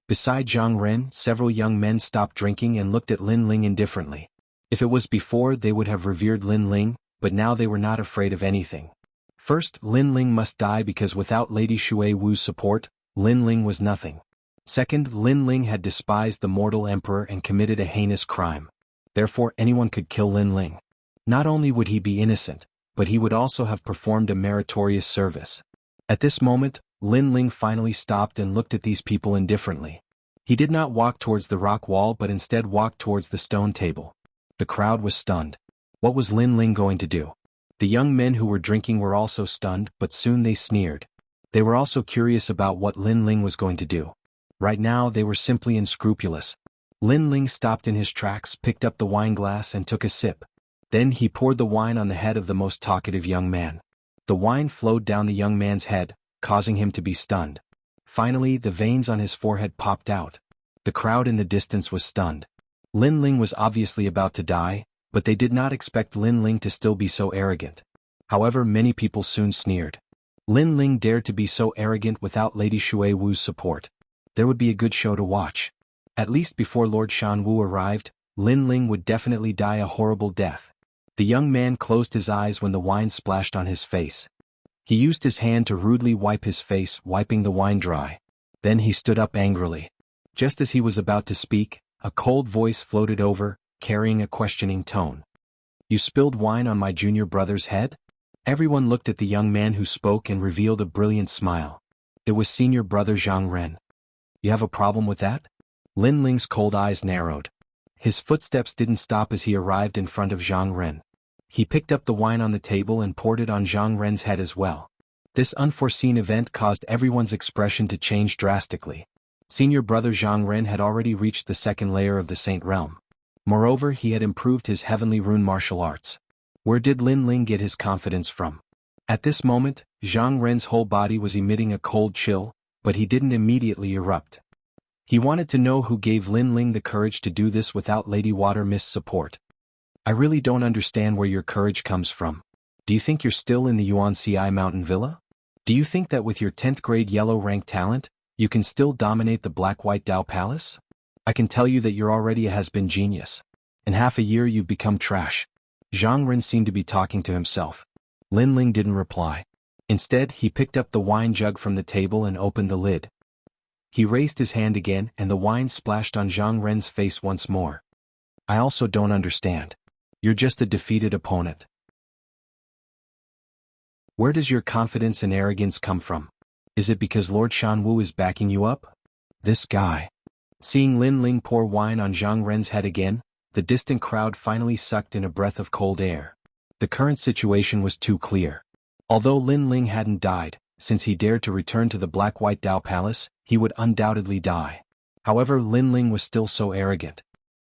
Beside Zhang Ren, several young men stopped drinking and looked at Lin Ling indifferently. If it was before, they would have revered Lin Ling, but now they were not afraid of anything. First, Lin Ling must die because without Lady Shui Wu's support, Lin Ling was nothing. Second, Lin Ling had despised the mortal emperor and committed a heinous crime. Therefore anyone could kill Lin Ling. Not only would he be innocent, but he would also have performed a meritorious service. At this moment, Lin Ling finally stopped and looked at these people indifferently. He did not walk towards the rock wall but instead walked towards the stone table. The crowd was stunned. What was Lin Ling going to do? The young men who were drinking were also stunned, but soon they sneered. They were also curious about what Lin Ling was going to do. Right now they were simply unscrupulous. Lin Ling stopped in his tracks, picked up the wine glass and took a sip. Then he poured the wine on the head of the most talkative young man. The wine flowed down the young man's head, causing him to be stunned. Finally, the veins on his forehead popped out. The crowd in the distance was stunned. Lin Ling was obviously about to die, but they did not expect Lin Ling to still be so arrogant. However, many people soon sneered. Lin Ling dared to be so arrogant without Lady Shui Wu's support. There would be a good show to watch. At least before Lord Shan Wu arrived, Lin Ling would definitely die a horrible death. The young man closed his eyes when the wine splashed on his face. He used his hand to rudely wipe his face, wiping the wine dry. Then he stood up angrily. Just as he was about to speak, a cold voice floated over, carrying a questioning tone. "You spilled wine on my junior brother's head?" Everyone looked at the young man who spoke and revealed a brilliant smile. It was senior brother Zhang Ren. "You have a problem with that?" Lin Ling's cold eyes narrowed. His footsteps didn't stop as he arrived in front of Zhang Ren. He picked up the wine on the table and poured it on Zhang Ren's head as well. This unforeseen event caused everyone's expression to change drastically. Senior brother Zhang Ren had already reached the second layer of the Saint Realm. Moreover, he had improved his heavenly rune martial arts. Where did Lin Ling get his confidence from? At this moment, Zhang Ren's whole body was emitting a cold chill, but he didn't immediately erupt. He wanted to know who gave Lin Ling the courage to do this without Lady Water Mist's support. "I really don't understand where your courage comes from. Do you think you're still in the Yuan-Ci Mountain Villa? Do you think that with your 10th grade yellow rank talent, you can still dominate the Black-White Dao Palace? I can tell you that you're already a has-been genius. In half a year you've become trash." Zhang Ren seemed to be talking to himself. Lin Ling didn't reply. Instead, he picked up the wine jug from the table and opened the lid. He raised his hand again and the wine splashed on Zhang Ren's face once more. "I also don't understand. You're just a defeated opponent. Where does your confidence and arrogance come from? Is it because Lord Shan Wu is backing you up? This guy." Seeing Lin Ling pour wine on Zhang Ren's head again, the distant crowd finally sucked in a breath of cold air. The current situation was too clear. Although Lin Ling hadn't died, since he dared to return to the Black-White Dao Palace, he would undoubtedly die. However, Lin Ling was still so arrogant.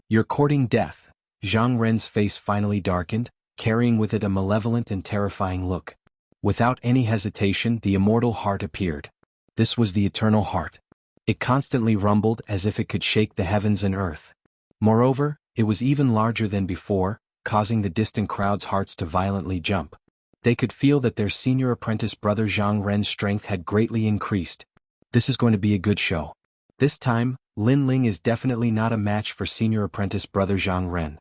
"You're courting death." Zhang Ren's face finally darkened, carrying with it a malevolent and terrifying look. Without any hesitation, the immortal heart appeared. This was the eternal heart. It constantly rumbled as if it could shake the heavens and earth. Moreover, it was even larger than before, causing the distant crowd's hearts to violently jump. They could feel that their senior apprentice brother Zhang Ren's strength had greatly increased. This is going to be a good show. This time, Lin Ling is definitely not a match for senior apprentice brother Zhang Ren.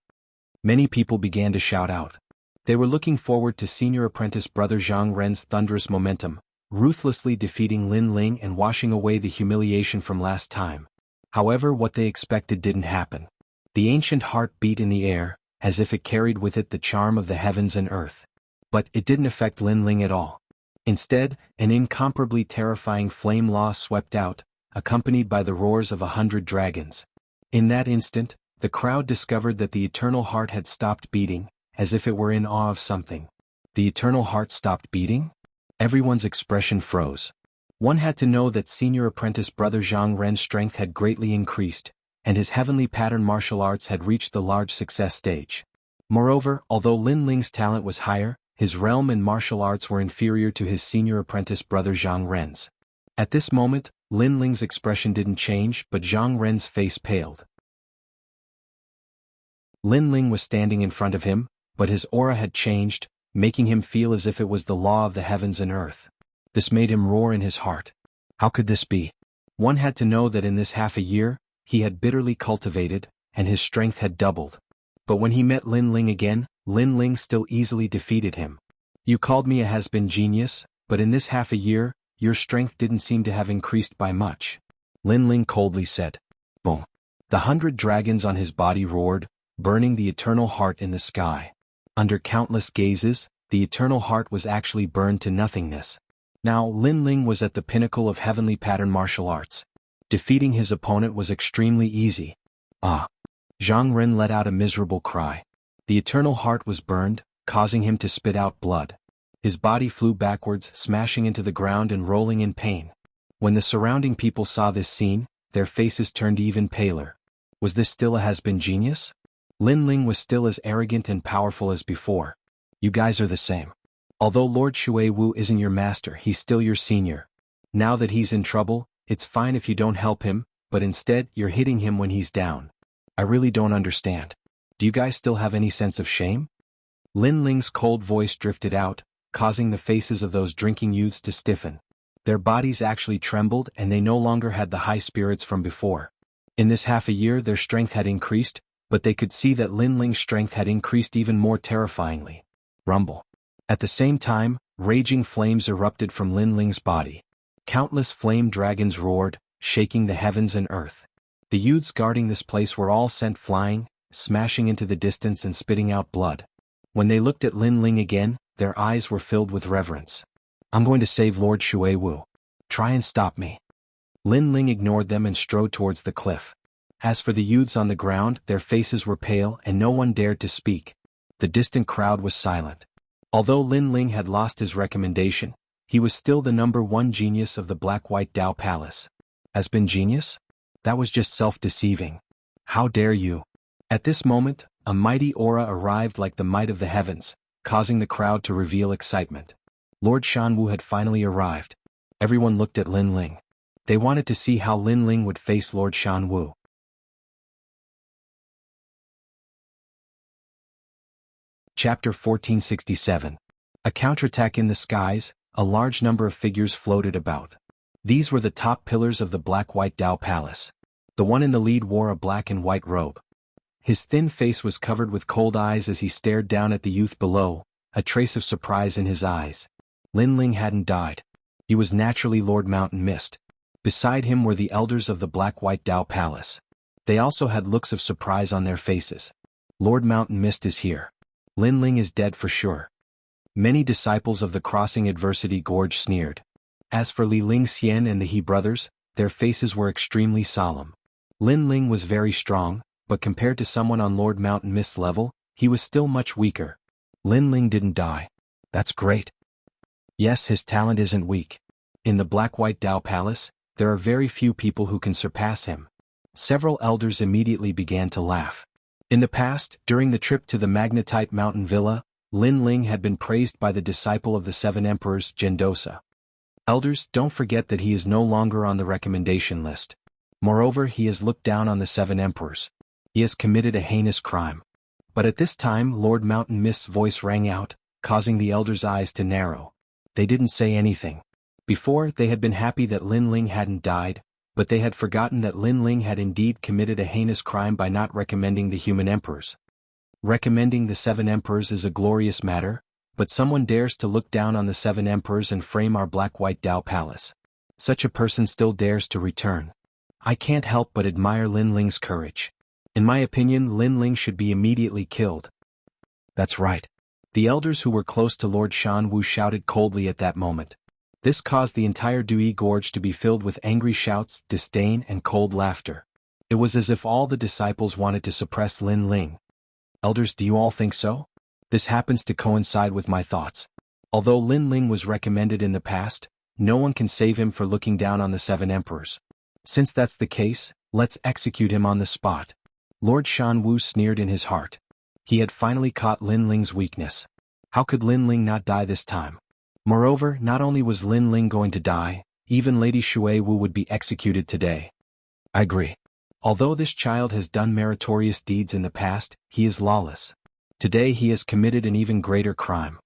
Many people began to shout out. They were looking forward to senior apprentice brother Zhang Ren's thunderous momentum, ruthlessly defeating Lin Ling and washing away the humiliation from last time. However, what they expected didn't happen. The ancient heart beat in the air, as if it carried with it the charm of the heavens and earth. But it didn't affect Lin Ling at all. Instead, an incomparably terrifying flame law swept out, accompanied by the roars of 100 dragons. In that instant, the crowd discovered that the eternal heart had stopped beating, as if it were in awe of something. The eternal heart stopped beating? Everyone's expression froze. One had to know that senior apprentice brother Zhang Ren's strength had greatly increased, and his heavenly pattern martial arts had reached the large success stage. Moreover, although Lin Ling's talent was higher, his realm and martial arts were inferior to his senior apprentice brother Zhang Ren's. At this moment, Lin Ling's expression didn't change, but Zhang Ren's face paled. Lin Ling was standing in front of him, but his aura had changed, making him feel as if it was the law of the heavens and earth. This made him roar in his heart. How could this be? One had to know that in this half a year, he had bitterly cultivated, and his strength had doubled. But when he met Lin Ling again, Lin Ling still easily defeated him. "You called me a has-been genius, but in this half a year, your strength didn't seem to have increased by much," Lin Ling coldly said. Boom. The 100 dragons on his body roared, burning the eternal heart in the sky. Under countless gazes, the eternal heart was actually burned to nothingness. Now Lin Ling was at the pinnacle of heavenly pattern martial arts. Defeating his opponent was extremely easy. Ah! Zhang Ren let out a miserable cry. The eternal heart was burned, causing him to spit out blood. His body flew backwards, smashing into the ground and rolling in pain. When the surrounding people saw this scene, their faces turned even paler. Was this still a has-been genius? Lin Ling was still as arrogant and powerful as before. You guys are the same. Although Lord Shui Wu isn't your master, he's still your senior. Now that he's in trouble, it's fine if you don't help him, but instead you're hitting him when he's down. I really don't understand. Do you guys still have any sense of shame? Lin Ling's cold voice drifted out, causing the faces of those drinking youths to stiffen. Their bodies actually trembled and they no longer had the high spirits from before. In this half a year their strength had increased, but they could see that Lin Ling's strength had increased even more terrifyingly. Rumble. At the same time, raging flames erupted from Lin Ling's body. Countless flame dragons roared, shaking the heavens and earth. The youths guarding this place were all sent flying, smashing into the distance and spitting out blood. When they looked at Lin Ling again, their eyes were filled with reverence. I'm going to save Lord Shui Wu. Try and stop me. Lin Ling ignored them and strode towards the cliff. As for the youths on the ground, their faces were pale and no one dared to speak. The distant crowd was silent. Although Lin Ling had lost his recommendation, he was still the #1 genius of the Black-White Dao Palace. Has-been genius? That was just self-deceiving. How dare you? At this moment, a mighty aura arrived like the might of the heavens, causing the crowd to reveal excitement. Lord Shanwu had finally arrived. Everyone looked at Lin Ling. They wanted to see how Lin Ling would face Lord Shanwu. Chapter 1467. A counterattack in the skies, a large number of figures floated about. These were the top pillars of the Black-White Dao Palace. The one in the lead wore a black and white robe. His thin face was covered with cold eyes as he stared down at the youth below, a trace of surprise in his eyes. Lin Ling hadn't died. He was naturally Lord Mountain Mist. Beside him were the elders of the Black-White Dao Palace. They also had looks of surprise on their faces. Lord Mountain Mist is here. Lin Ling is dead for sure. Many disciples of the Crossing Adversity Gorge sneered. As for Li Ling Xian and the He brothers, their faces were extremely solemn. Lin Ling was very strong, but compared to someone on Lord Mountain Mist's level, he was still much weaker. Lin Ling didn't die. That's great. Yes, his talent isn't weak. In the Black-White Dao Palace, there are very few people who can surpass him. Several elders immediately began to laugh. In the past, during the trip to the Magnetite Mountain Villa, Lin Ling had been praised by the disciple of the 7 Emperors, Gendosa. Elders, don't forget that he is no longer on the recommendation list. Moreover, he has looked down on the 7 Emperors. He has committed a heinous crime. But at this time Lord Mountain Mist's voice rang out, causing the elders' eyes to narrow. They didn't say anything. Before, they had been happy that Lin Ling hadn't died, but they had forgotten that Lin Ling had indeed committed a heinous crime by not recommending the human emperors. Recommending the 7 emperors is a glorious matter, but someone dares to look down on the 7 emperors and frame our Black-White Dao Palace. Such a person still dares to return. I can't help but admire Lin Ling's courage. In my opinion, Lin Ling should be immediately killed. That's right. The elders who were close to Lord Shanwu shouted coldly at that moment. This caused the entire Dui Gorge to be filled with angry shouts, disdain, and cold laughter. It was as if all the disciples wanted to suppress Lin Ling. Elders, do you all think so? This happens to coincide with my thoughts. Although Lin Ling was recommended in the past, no one can save him for looking down on the 7 emperors. Since that's the case, let's execute him on the spot. Lord Shanwu sneered in his heart. He had finally caught Lin Ling's weakness. How could Lin Ling not die this time? Moreover, not only was Lin Ling going to die, even Lady Shui Wu would be executed today. I agree. Although this child has done meritorious deeds in the past, he is lawless. Today he has committed an even greater crime.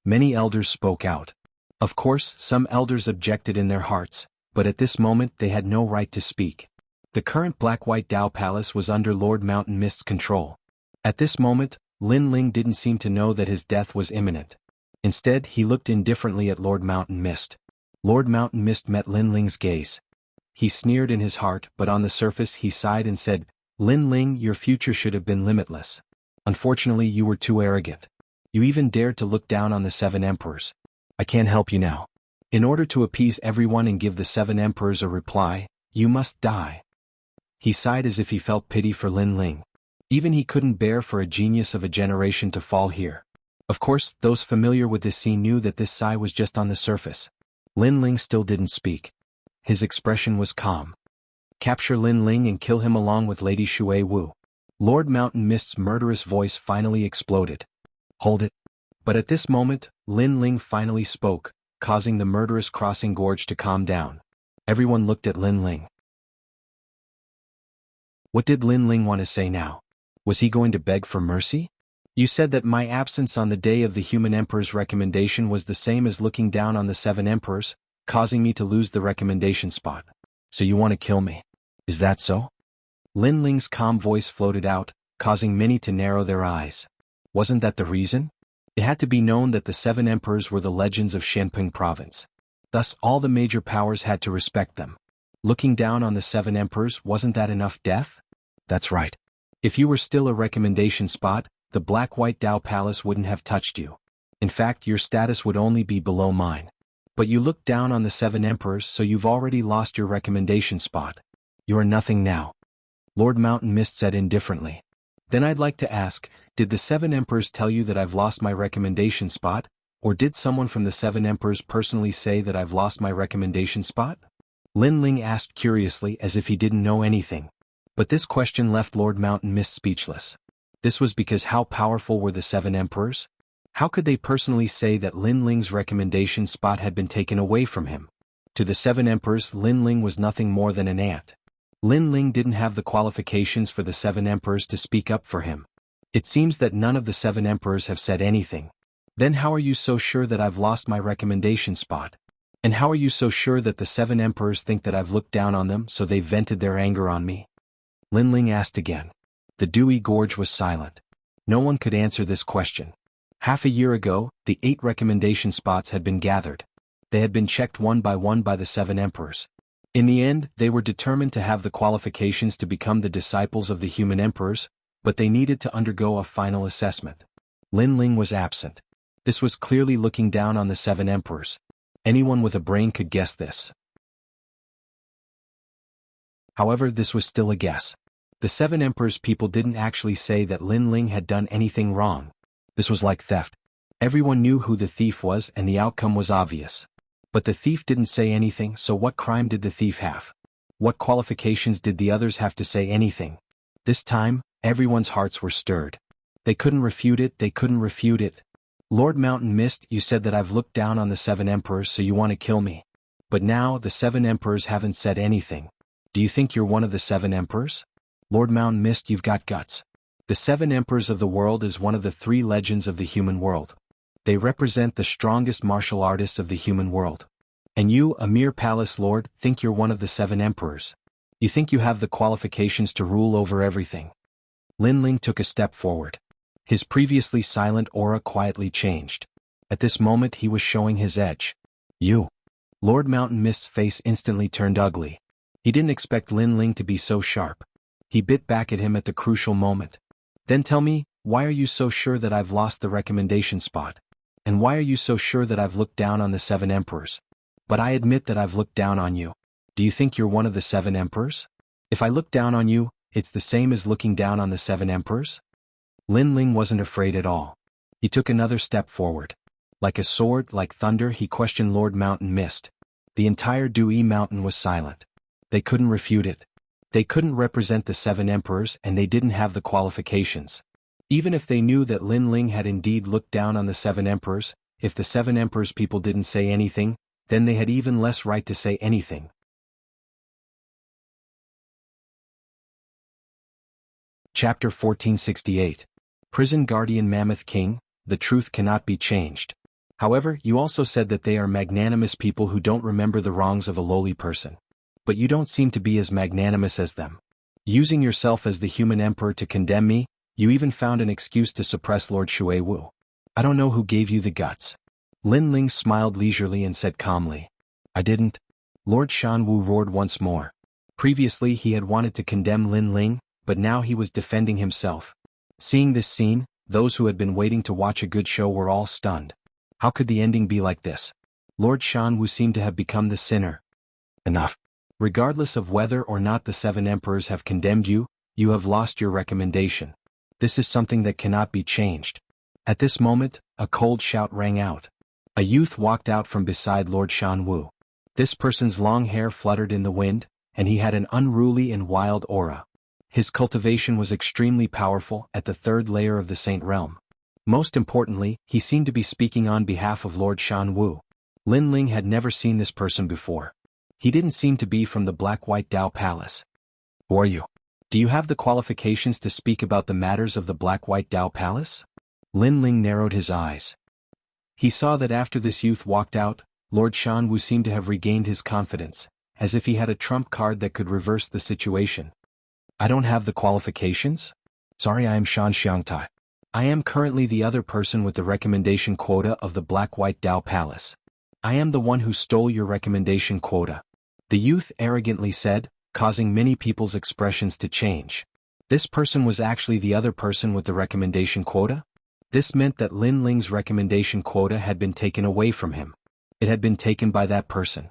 Many elders spoke out. Of course, some elders objected in their hearts, but at this moment they had no right to speak. The current Black-White Dao Palace was under Lord Mountain Mist's control. At this moment, Lin Ling didn't seem to know that his death was imminent. Instead, he looked indifferently at Lord Mountain Mist. Lord Mountain Mist met Lin Ling's gaze. He sneered in his heart, but on the surface he sighed and said, Lin Ling, your future should have been limitless. Unfortunately, you were too arrogant. You even dared to look down on the 7 emperors. I can't help you now. In order to appease everyone and give the 7 emperors a reply, you must die. He sighed as if he felt pity for Lin Ling. Even he couldn't bear for a genius of a generation to fall here. Of course, those familiar with this scene knew that this sigh was just on the surface. Lin Ling still didn't speak. His expression was calm. Capture Lin Ling and kill him along with Lady Shui Wu. Lord Mountain Mist's murderous voice finally exploded. Hold it. But at this moment, Lin Ling finally spoke, causing the murderous crossing gorge to calm down. Everyone looked at Lin Ling. What did Lin Ling want to say now? Was he going to beg for mercy? You said that my absence on the day of the human emperor's recommendation was the same as looking down on the 7 emperors, causing me to lose the recommendation spot. So you want to kill me? Is that so? Lin Ling's calm voice floated out, causing many to narrow their eyes. Wasn't that the reason? It had to be known that the 7 emperors were the legends of Shanping province. Thus all the major powers had to respect them. Looking down on the 7 emperors, wasn't that enough death? That's right. If you were still a recommendation spot, the Black-White Dao Palace wouldn't have touched you. In fact, your status would only be below mine. But you looked down on the 7 emperors, so you've already lost your recommendation spot. You are nothing now. Lord Mountain Mist said indifferently. Then I'd like to ask, did the 7 emperors tell you that I've lost my recommendation spot, or did someone from the 7 emperors personally say that I've lost my recommendation spot? Lin Ling asked curiously as if he didn't know anything. But this question left Lord Mountain Mist speechless. This was because how powerful were the 7 emperors? How could they personally say that Lin Ling's recommendation spot had been taken away from him? To the 7 emperors, Lin Ling was nothing more than an ant. Lin Ling didn't have the qualifications for the 7 emperors to speak up for him. It seems that none of the 7 emperors have said anything. Then how are you so sure that I've lost my recommendation spot? And how are you so sure that the 7 emperors think that I've looked down on them so they've vented their anger on me? Lin Ling asked again. The dewy gorge was silent. No one could answer this question. Half a year ago, the 8 recommendation spots had been gathered. They had been checked one by the 7 emperors. In the end, they were determined to have the qualifications to become the disciples of the human emperors, but they needed to undergo a final assessment. Lin Ling was absent. This was clearly looking down on the 7 emperors. Anyone with a brain could guess this. However, this was still a guess. The 7 emperors' people didn't actually say that Lin Ling had done anything wrong. This was like theft. Everyone knew who the thief was and the outcome was obvious. But the thief didn't say anything, so what crime did the thief have? What qualifications did the others have to say anything? This time, everyone's hearts were stirred. They couldn't refute it. Lord Mountain Mist, you said that I've looked down on the 7 emperors so you want to kill me. But now, the 7 emperors haven't said anything. Do you think you're one of the 7 emperors? Lord Mountain Mist, you've got guts. The 7 emperors of the world is one of the 3 legends of the human world. They represent the strongest martial artists of the human world. And you, a mere palace lord, think you're one of the 7 emperors. You think you have the qualifications to rule over everything. Lin Ling took a step forward. His previously silent aura quietly changed. At this moment he was showing his edge. You. Lord Mountain Mist's face instantly turned ugly. He didn't expect Lin Ling to be so sharp. He bit back at him at the crucial moment. Then tell me, why are you so sure that I've lost the recommendation spot? And why are you so sure that I've looked down on the 7 emperors? But I admit that I've looked down on you. Do you think you're one of the 7 emperors? If I look down on you, it's the same as looking down on the 7 emperors? Lin Ling wasn't afraid at all. He took another step forward. Like a sword, like thunder, he questioned Lord Mountain Mist. The entire Dui Mountain was silent. They couldn't refute it. They couldn't represent the 7 emperors and they didn't have the qualifications. Even if they knew that Lin Ling had indeed looked down on the 7 emperors, if the 7 emperors' people didn't say anything, then they had even less right to say anything. Chapter 1468. Prison Guardian Mammoth King, the truth cannot be changed. However, you also said that they are magnanimous people who don't remember the wrongs of a lowly person. But you don't seem to be as magnanimous as them. Using yourself as the human emperor to condemn me, you even found an excuse to suppress Lord Shui Wu. I don't know who gave you the guts. Lin Ling smiled leisurely and said calmly. I didn't. Lord Shan Wu roared once more. Previously he had wanted to condemn Lin Ling, but now he was defending himself. Seeing this scene, those who had been waiting to watch a good show were all stunned. How could the ending be like this? Lord Shan Wu seemed to have become the sinner. Enough. Regardless of whether or not the 7 emperors have condemned you, you have lost your recommendation. This is something that cannot be changed. At this moment, a cold shout rang out. A youth walked out from beside Lord Jianghu. This person's long hair fluttered in the wind, and he had an unruly and wild aura. His cultivation was extremely powerful at the third layer of the Saint Realm. Most importantly, he seemed to be speaking on behalf of Lord Jianghu. Lin Ling had never seen this person before. He didn't seem to be from the Black-White Dao Palace. Who are you? Do you have the qualifications to speak about the matters of the Black-White Dao Palace? Lin Ling narrowed his eyes. He saw that after this youth walked out, Lord Jianghu seemed to have regained his confidence, as if he had a trump card that could reverse the situation. I don't have the qualifications? Sorry, I am Shan Xiangtai. I am currently the other person with the recommendation quota of the Black-White Dao Palace. I am the one who stole your recommendation quota. The youth arrogantly said, causing many people's expressions to change. This person was actually the other person with the recommendation quota? This meant that Lin Ling's recommendation quota had been taken away from him. It had been taken by that person.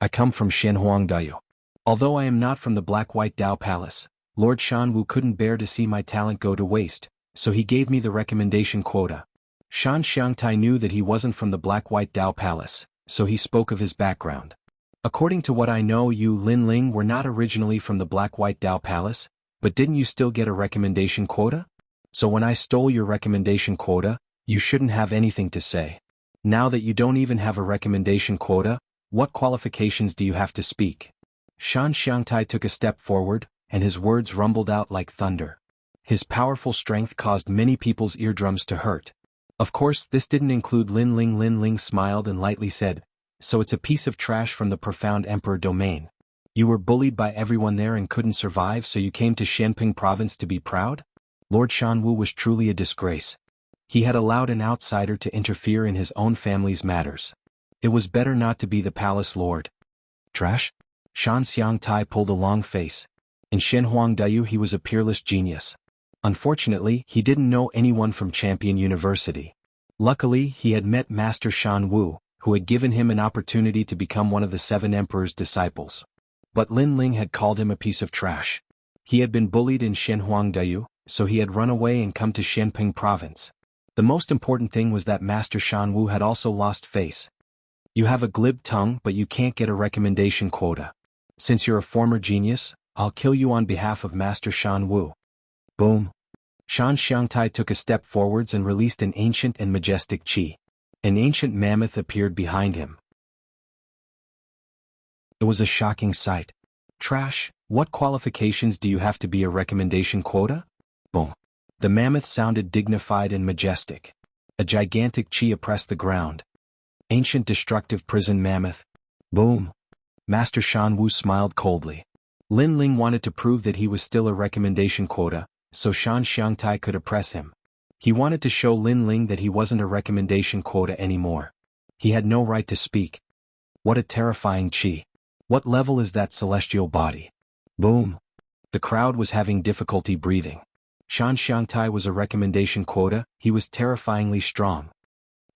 I come from Shenhuangdayu. Although I am not from the Black-White Dao Palace, Lord Jianghu couldn't bear to see my talent go to waste, so he gave me the recommendation quota. Shan Xiangtai knew that he wasn't from the Black-White Dao Palace, so he spoke of his background. According to what I know, you Lin Ling were not originally from the Black-White Dao Palace, but didn't you still get a recommendation quota? So when I stole your recommendation quota, you shouldn't have anything to say. Now that you don't even have a recommendation quota, what qualifications do you have to speak? Shan Xiangtai took a step forward, and his words rumbled out like thunder. His powerful strength caused many people's eardrums to hurt. Of course, this didn't include Lin Ling. Lin Ling smiled and lightly said, so it's a piece of trash from the profound emperor domain. You were bullied by everyone there and couldn't survive, so you came to Shenping province to be proud? Lord Jianghu was truly a disgrace. He had allowed an outsider to interfere in his own family's matters. It was better not to be the palace lord. Trash? Shan Xiangtai pulled a long face. In Shenhuangdayu he was a peerless genius. Unfortunately, he didn't know anyone from Champion University. Luckily, he had met Master Shan Wu, who had given him an opportunity to become one of the 7 emperor's disciples. But Lin Ling had called him a piece of trash. He had been bullied in Shenhuangdayu, so he had run away and come to Shenping province. The most important thing was that Master Shan Wu had also lost face. You have a glib tongue, but you can't get a recommendation quota. Since you're a former genius, I'll kill you on behalf of Master Shan Wu. Boom. Shan Xiangtai took a step forwards and released an ancient and majestic qi. An ancient mammoth appeared behind him. It was a shocking sight. Trash, what qualifications do you have to be a recommendation quota? Boom. The mammoth sounded dignified and majestic. A gigantic qi oppressed the ground. Ancient destructive prison mammoth. Boom. Master Shan Wu smiled coldly. Lin Ling wanted to prove that he was still a recommendation quota, so Shan Xiangtai could oppress him. He wanted to show Lin Ling that he wasn't a recommendation quota anymore. He had no right to speak. What a terrifying qi. What level is that celestial body? Boom. The crowd was having difficulty breathing. Shan Xiangtai was a recommendation quota, he was terrifyingly strong.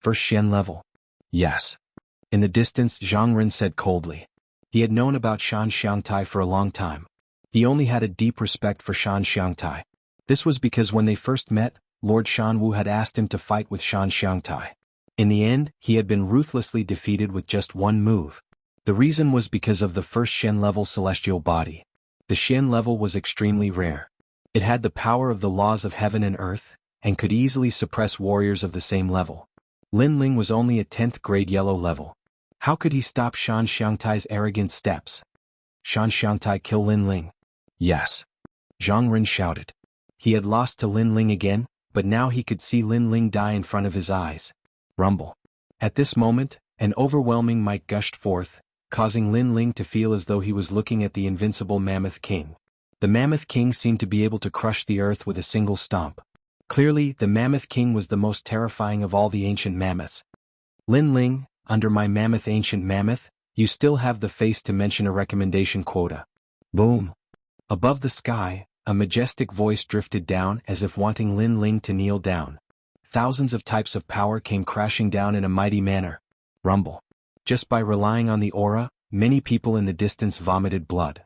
First Shen level. Yes. In the distance, Zhang Ren said coldly. He had known about Shan Xiangtai for a long time. He only had a deep respect for Shan Xiangtai. This was because when they first met, Lord Shan Wu had asked him to fight with Shan Xiangtai. In the end, he had been ruthlessly defeated with just one move. The reason was because of the first Shen level celestial body. The Shen level was extremely rare. It had the power of the laws of heaven and earth, and could easily suppress warriors of the same level. Lin Ling was only a 10th grade yellow level. How could he stop Shan Xiangtai's arrogant steps? Shan Xiangtai kill Lin Ling? Yes. Zhang Ren shouted. He had lost to Lin Ling again, but now he could see Lin Ling die in front of his eyes. Rumble. At this moment, an overwhelming might gushed forth, causing Lin Ling to feel as though he was looking at the invincible Mammoth King. The Mammoth King seemed to be able to crush the earth with a single stomp. Clearly, the Mammoth King was the most terrifying of all the ancient mammoths. Lin Ling, under my mammoth ancient mammoth, you still have the face to mention a recommendation quota. Boom. Above the sky, a majestic voice drifted down as if wanting Lin Ling to kneel down. Thousands of types of power came crashing down in a mighty manner. Rumble. Just by relying on the aura, many people in the distance vomited blood.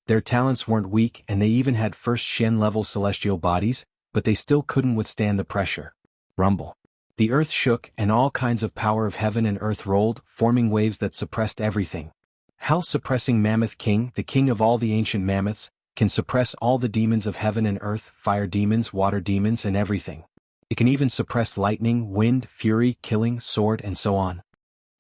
Their talents weren't weak and they even had first Shen level celestial bodies, but they still couldn't withstand the pressure. Rumble. The earth shook and all kinds of power of heaven and earth rolled, forming waves that suppressed everything. Hell-suppressing Mammoth King, the king of all the ancient mammoths, can suppress all the demons of heaven and earth, fire demons, water demons, and everything. It can even suppress lightning, wind, fury, killing, sword, and so on.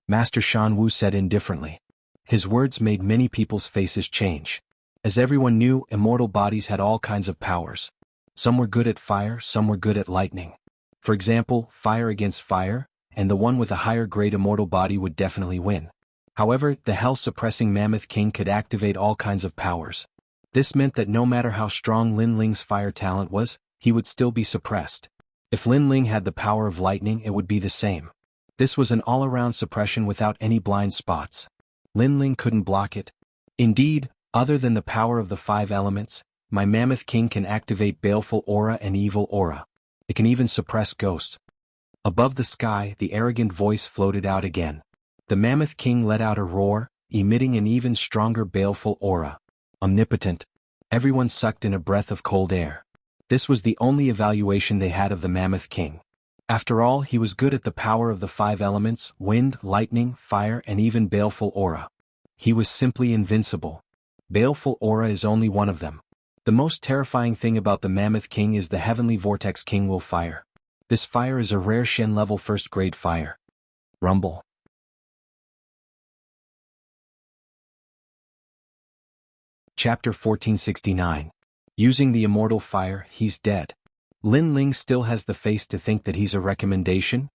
Master Shan Wu said indifferently. His words made many people's faces change. As everyone knew, immortal bodies had all kinds of powers. Some were good at fire, some were good at lightning. For example, fire against fire, and the one with a higher grade immortal body would definitely win. However, the hell-suppressing Mammoth King could activate all kinds of powers. This meant that no matter how strong Lin Ling's fire talent was, he would still be suppressed. If Lin Ling had the power of lightning, it would be the same. This was an all-around suppression without any blind spots. Lin Ling couldn't block it. Indeed, other than the power of the 5 elements, my Mammoth King can activate baleful aura and evil aura. It can even suppress ghosts. Above the sky, the arrogant voice floated out again. The Mammoth King let out a roar, emitting an even stronger baleful aura. Omnipotent. Everyone sucked in a breath of cold air. This was the only evaluation they had of the Mammoth King. After all, he was good at the power of the 5 elements, wind, lightning, fire, and even baleful aura. He was simply invincible. Baleful aura is only one of them. The most terrifying thing about the Mammoth King is the Heavenly Vortex King will fire. This fire is a rare Shen level 1st grade fire. Rumble. Chapter 1469. Using the immortal fire, he's dead. Lin Ling still has the face to think that he's a recommendation?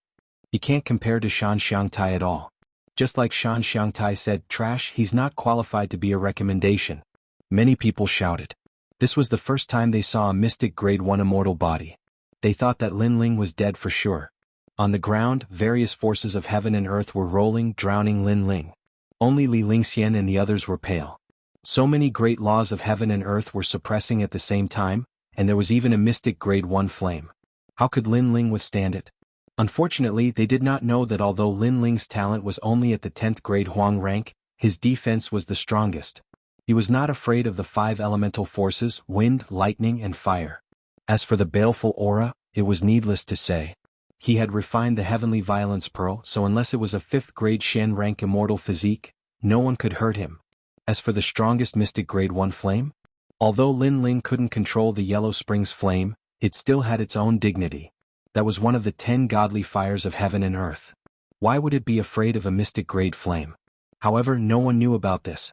He can't compare to Shan Xiangtai at all. Just like Shan Xiangtai said, trash, he's not qualified to be a recommendation. Many people shouted. This was the first time they saw a mystic grade 1 immortal body. They thought that Lin Ling was dead for sure. On the ground, various forces of heaven and earth were rolling, drowning Lin Ling. Only Li Lingxian and the others were pale. So many great laws of heaven and earth were suppressing at the same time, and there was even a mystic grade 1 flame. How could Lin Ling withstand it? Unfortunately, they did not know that although Lin Ling's talent was only at the 10th grade Huang rank, his defense was the strongest. He was not afraid of the 5 elemental forces, wind, lightning, and fire. As for the baleful aura, it was needless to say. He had refined the heavenly violence pearl, so unless it was a 5th grade Shen rank immortal physique, no one could hurt him. As for the strongest mystic grade 1 flame, although Lin Ling couldn't control the Yellow Springs flame, it still had its own dignity. That was one of the 10 godly fires of heaven and earth. Why would it be afraid of a mystic grade flame? However, no one knew about this.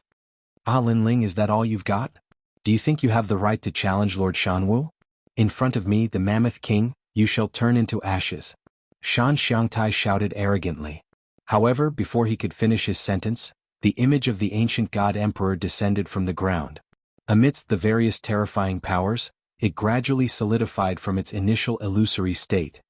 Ah, Lin Ling, is that all you've got? Do you think you have the right to challenge Lord Shanwu? In front of me, the Mammoth King, you shall turn into ashes. Shan Xiangtai shouted arrogantly. However, before he could finish his sentence, the image of the ancient god emperor descended from the ground. Amidst the various terrifying powers, it gradually solidified from its initial illusory state.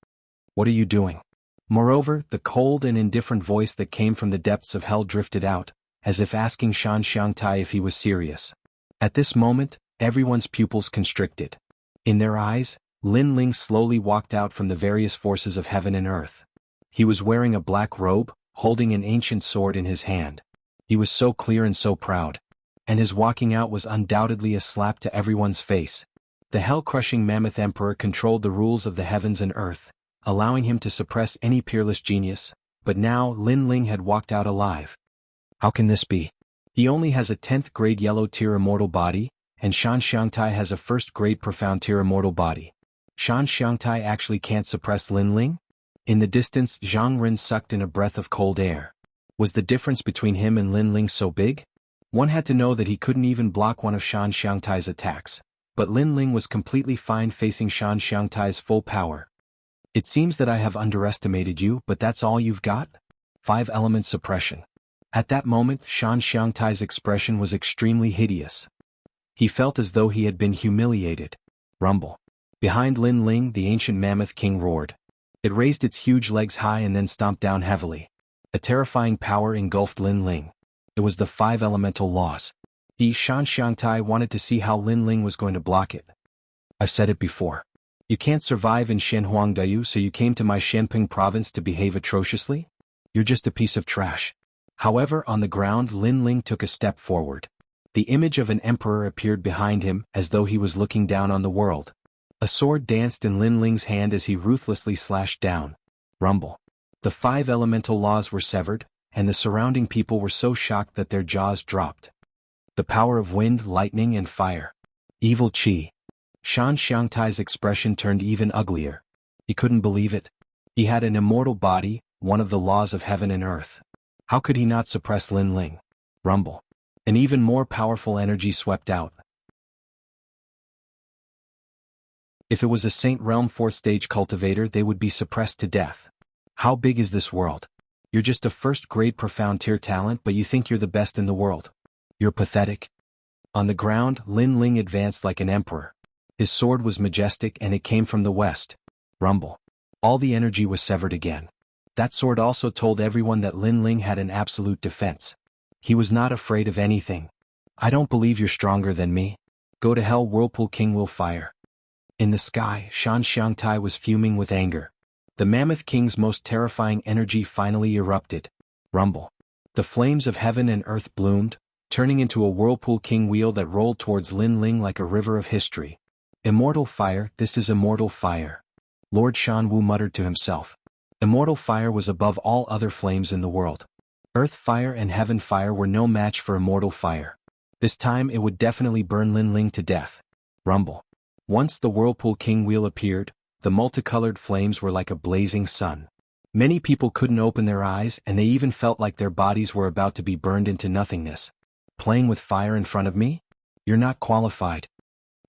What are you doing? Moreover, the cold and indifferent voice that came from the depths of hell drifted out, as if asking Shan Xiangtai if he was serious. At this moment, everyone's pupils constricted. In their eyes, Lin Ling slowly walked out from the various forces of heaven and earth. He was wearing a black robe, holding an ancient sword in his hand. He was so clear and so proud. And his walking out was undoubtedly a slap to everyone's face. The hell-crushing Mammoth Emperor controlled the rules of the heavens and earth, allowing him to suppress any peerless genius, but now Lin Ling had walked out alive. How can this be? He only has a 10th grade yellow tier immortal body, and Shan Xiangtai has a 1st grade profound tier immortal body. Shan Xiangtai actually can't suppress Lin Ling? In the distance, Zhang Ren sucked in a breath of cold air. Was the difference between him and Lin Ling so big? One had to know that he couldn't even block one of Shan Xiangtai's attacks, but Lin Ling was completely fine facing Shan Xiangtai's full power. It seems that I have underestimated you, but that's all you've got? 5 element suppression. At that moment, Shan Xiangtai's expression was extremely hideous. He felt as though he had been humiliated. Rumble. Behind Lin Ling, the ancient Mammoth King roared. It raised its huge legs high and then stomped down heavily. A terrifying power engulfed Lin Ling. It was the 5 elemental laws. Shan Xiangtai wanted to see how Lin Ling was going to block it. I've said it before. You can't survive in Shenhuangdayu, so you came to my Shenping province to behave atrociously? You're just a piece of trash. However, on the ground, Lin Ling took a step forward. The image of an emperor appeared behind him, as though he was looking down on the world. A sword danced in Lin Ling's hand as he ruthlessly slashed down. Rumble. The 5 elemental laws were severed, and the surrounding people were so shocked that their jaws dropped. The power of wind, lightning, and fire. Evil Qi. Shan Xiangtai's expression turned even uglier. He couldn't believe it. He had an immortal body, one of the laws of heaven and earth. How could he not suppress Lin Ling? Rumble. An even more powerful energy swept out. If it was a Saint Realm 4th stage cultivator, they would be suppressed to death. How big is this world? You're just a first-grade profound tier talent, but you think you're the best in the world. You're pathetic. On the ground, Lin Ling advanced like an emperor. His sword was majestic and it came from the west. Rumble. All the energy was severed again. That sword also told everyone that Lin Ling had an absolute defense. He was not afraid of anything. I don't believe you're stronger than me. Go to hell, Whirlpool King will fire. In the sky, Shan Xiangtai was fuming with anger. The Mammoth King's most terrifying energy finally erupted. Rumble. The flames of heaven and earth bloomed, turning into a Whirlpool King wheel that rolled towards Lin Ling like a river of history. Immortal fire, this is immortal fire. Lord Shan Wu muttered to himself. Immortal fire was above all other flames in the world. Earth fire and heaven fire were no match for immortal fire. This time it would definitely burn Lin Ling to death. Rumble. Once the Whirlpool King wheel appeared, the multicolored flames were like a blazing sun. Many people couldn't open their eyes and they even felt like their bodies were about to be burned into nothingness. Playing with fire in front of me? You're not qualified.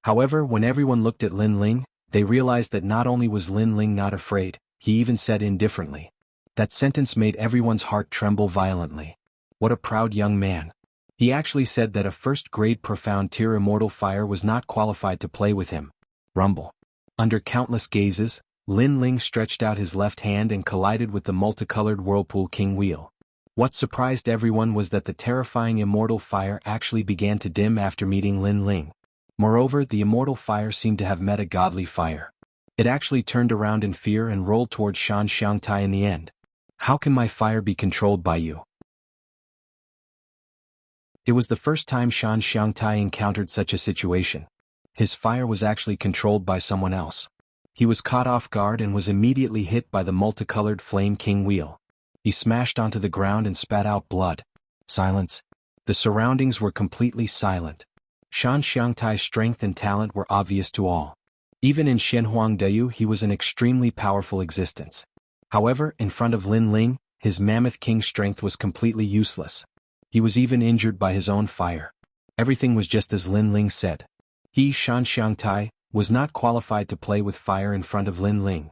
However, when everyone looked at Lin Ling, they realized that not only was Lin Ling not afraid, he even said indifferently. That sentence made everyone's heart tremble violently. What a proud young man. He actually said that a first-grade profound tier immortal fire was not qualified to play with him. Rumble. Under countless gazes, Lin Ling stretched out his left hand and collided with the multicolored Whirlpool King wheel. What surprised everyone was that the terrifying immortal fire actually began to dim after meeting Lin Ling. Moreover, the immortal fire seemed to have met a godly fire. It actually turned around in fear and rolled towards Shan Xiangtai in the end. How can my fire be controlled by you? It was the first time Shan Xiangtai encountered such a situation. His fire was actually controlled by someone else. He was caught off guard and was immediately hit by the multicolored Flame King wheel. He smashed onto the ground and spat out blood. Silence. The surroundings were completely silent. Shan Xiangtai's strength and talent were obvious to all. Even in Shenhuangdeyu he was an extremely powerful existence. However, in front of Lin Ling, his Mammoth King's strength was completely useless. He was even injured by his own fire. Everything was just as Lin Ling said. He, Shan Xiangtai, was not qualified to play with fire in front of Lin Ling.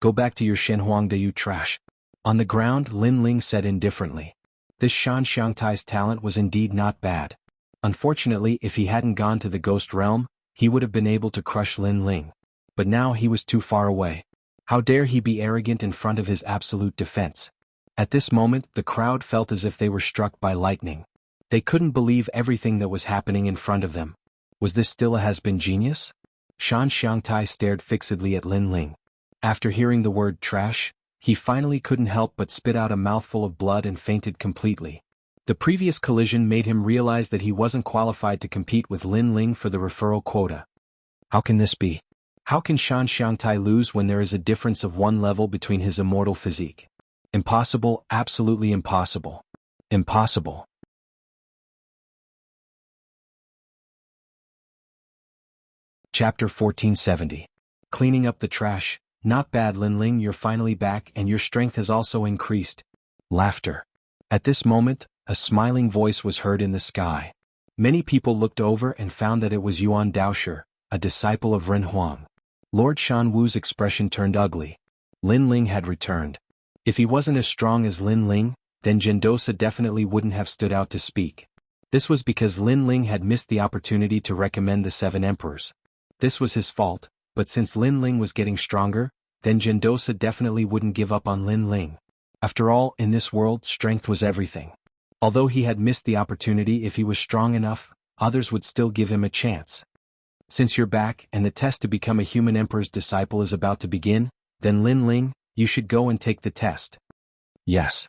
Go back to your Shenhuangdeyu trash. On the ground, Lin Ling said indifferently. This Shan Xiangtai's talent was indeed not bad. Unfortunately, if he hadn't gone to the Ghost Realm, he would have been able to crush Lin Ling. But now he was too far away. How dare he be arrogant in front of his absolute defense? At this moment, the crowd felt as if they were struck by lightning. They couldn't believe everything that was happening in front of them. Was this still a has-been genius? Shan Xiangtai stared fixedly at Lin Ling. After hearing the word trash, he finally couldn't help but spit out a mouthful of blood and fainted completely. The previous collision made him realize that he wasn't qualified to compete with Lin Ling for the referral quota. How can this be? How can Shan Xiangtai lose when there is a difference of 1 level between his immortal physique? Impossible, absolutely impossible. Impossible. Chapter 1470. Cleaning up the trash. Not bad, Lin Ling, you're finally back and your strength has also increased. Laughter. At this moment, a smiling voice was heard in the sky. Many people looked over and found that it was Yuan Daosher, a disciple of Ren Huang. Lord Shan Wu's expression turned ugly. Lin Ling had returned. If he wasn't as strong as Lin Ling, then Gendosa definitely wouldn't have stood out to speak. This was because Lin Ling had missed the opportunity to recommend the 7 emperors. This was his fault, but since Lin Ling was getting stronger, then Gendosa definitely wouldn't give up on Lin Ling. After all, in this world, strength was everything. Although he had missed the opportunity, if he was strong enough, others would still give him a chance. Since you're back and the test to become a human emperor's disciple is about to begin, then Lin Ling, you should go and take the test. Yes.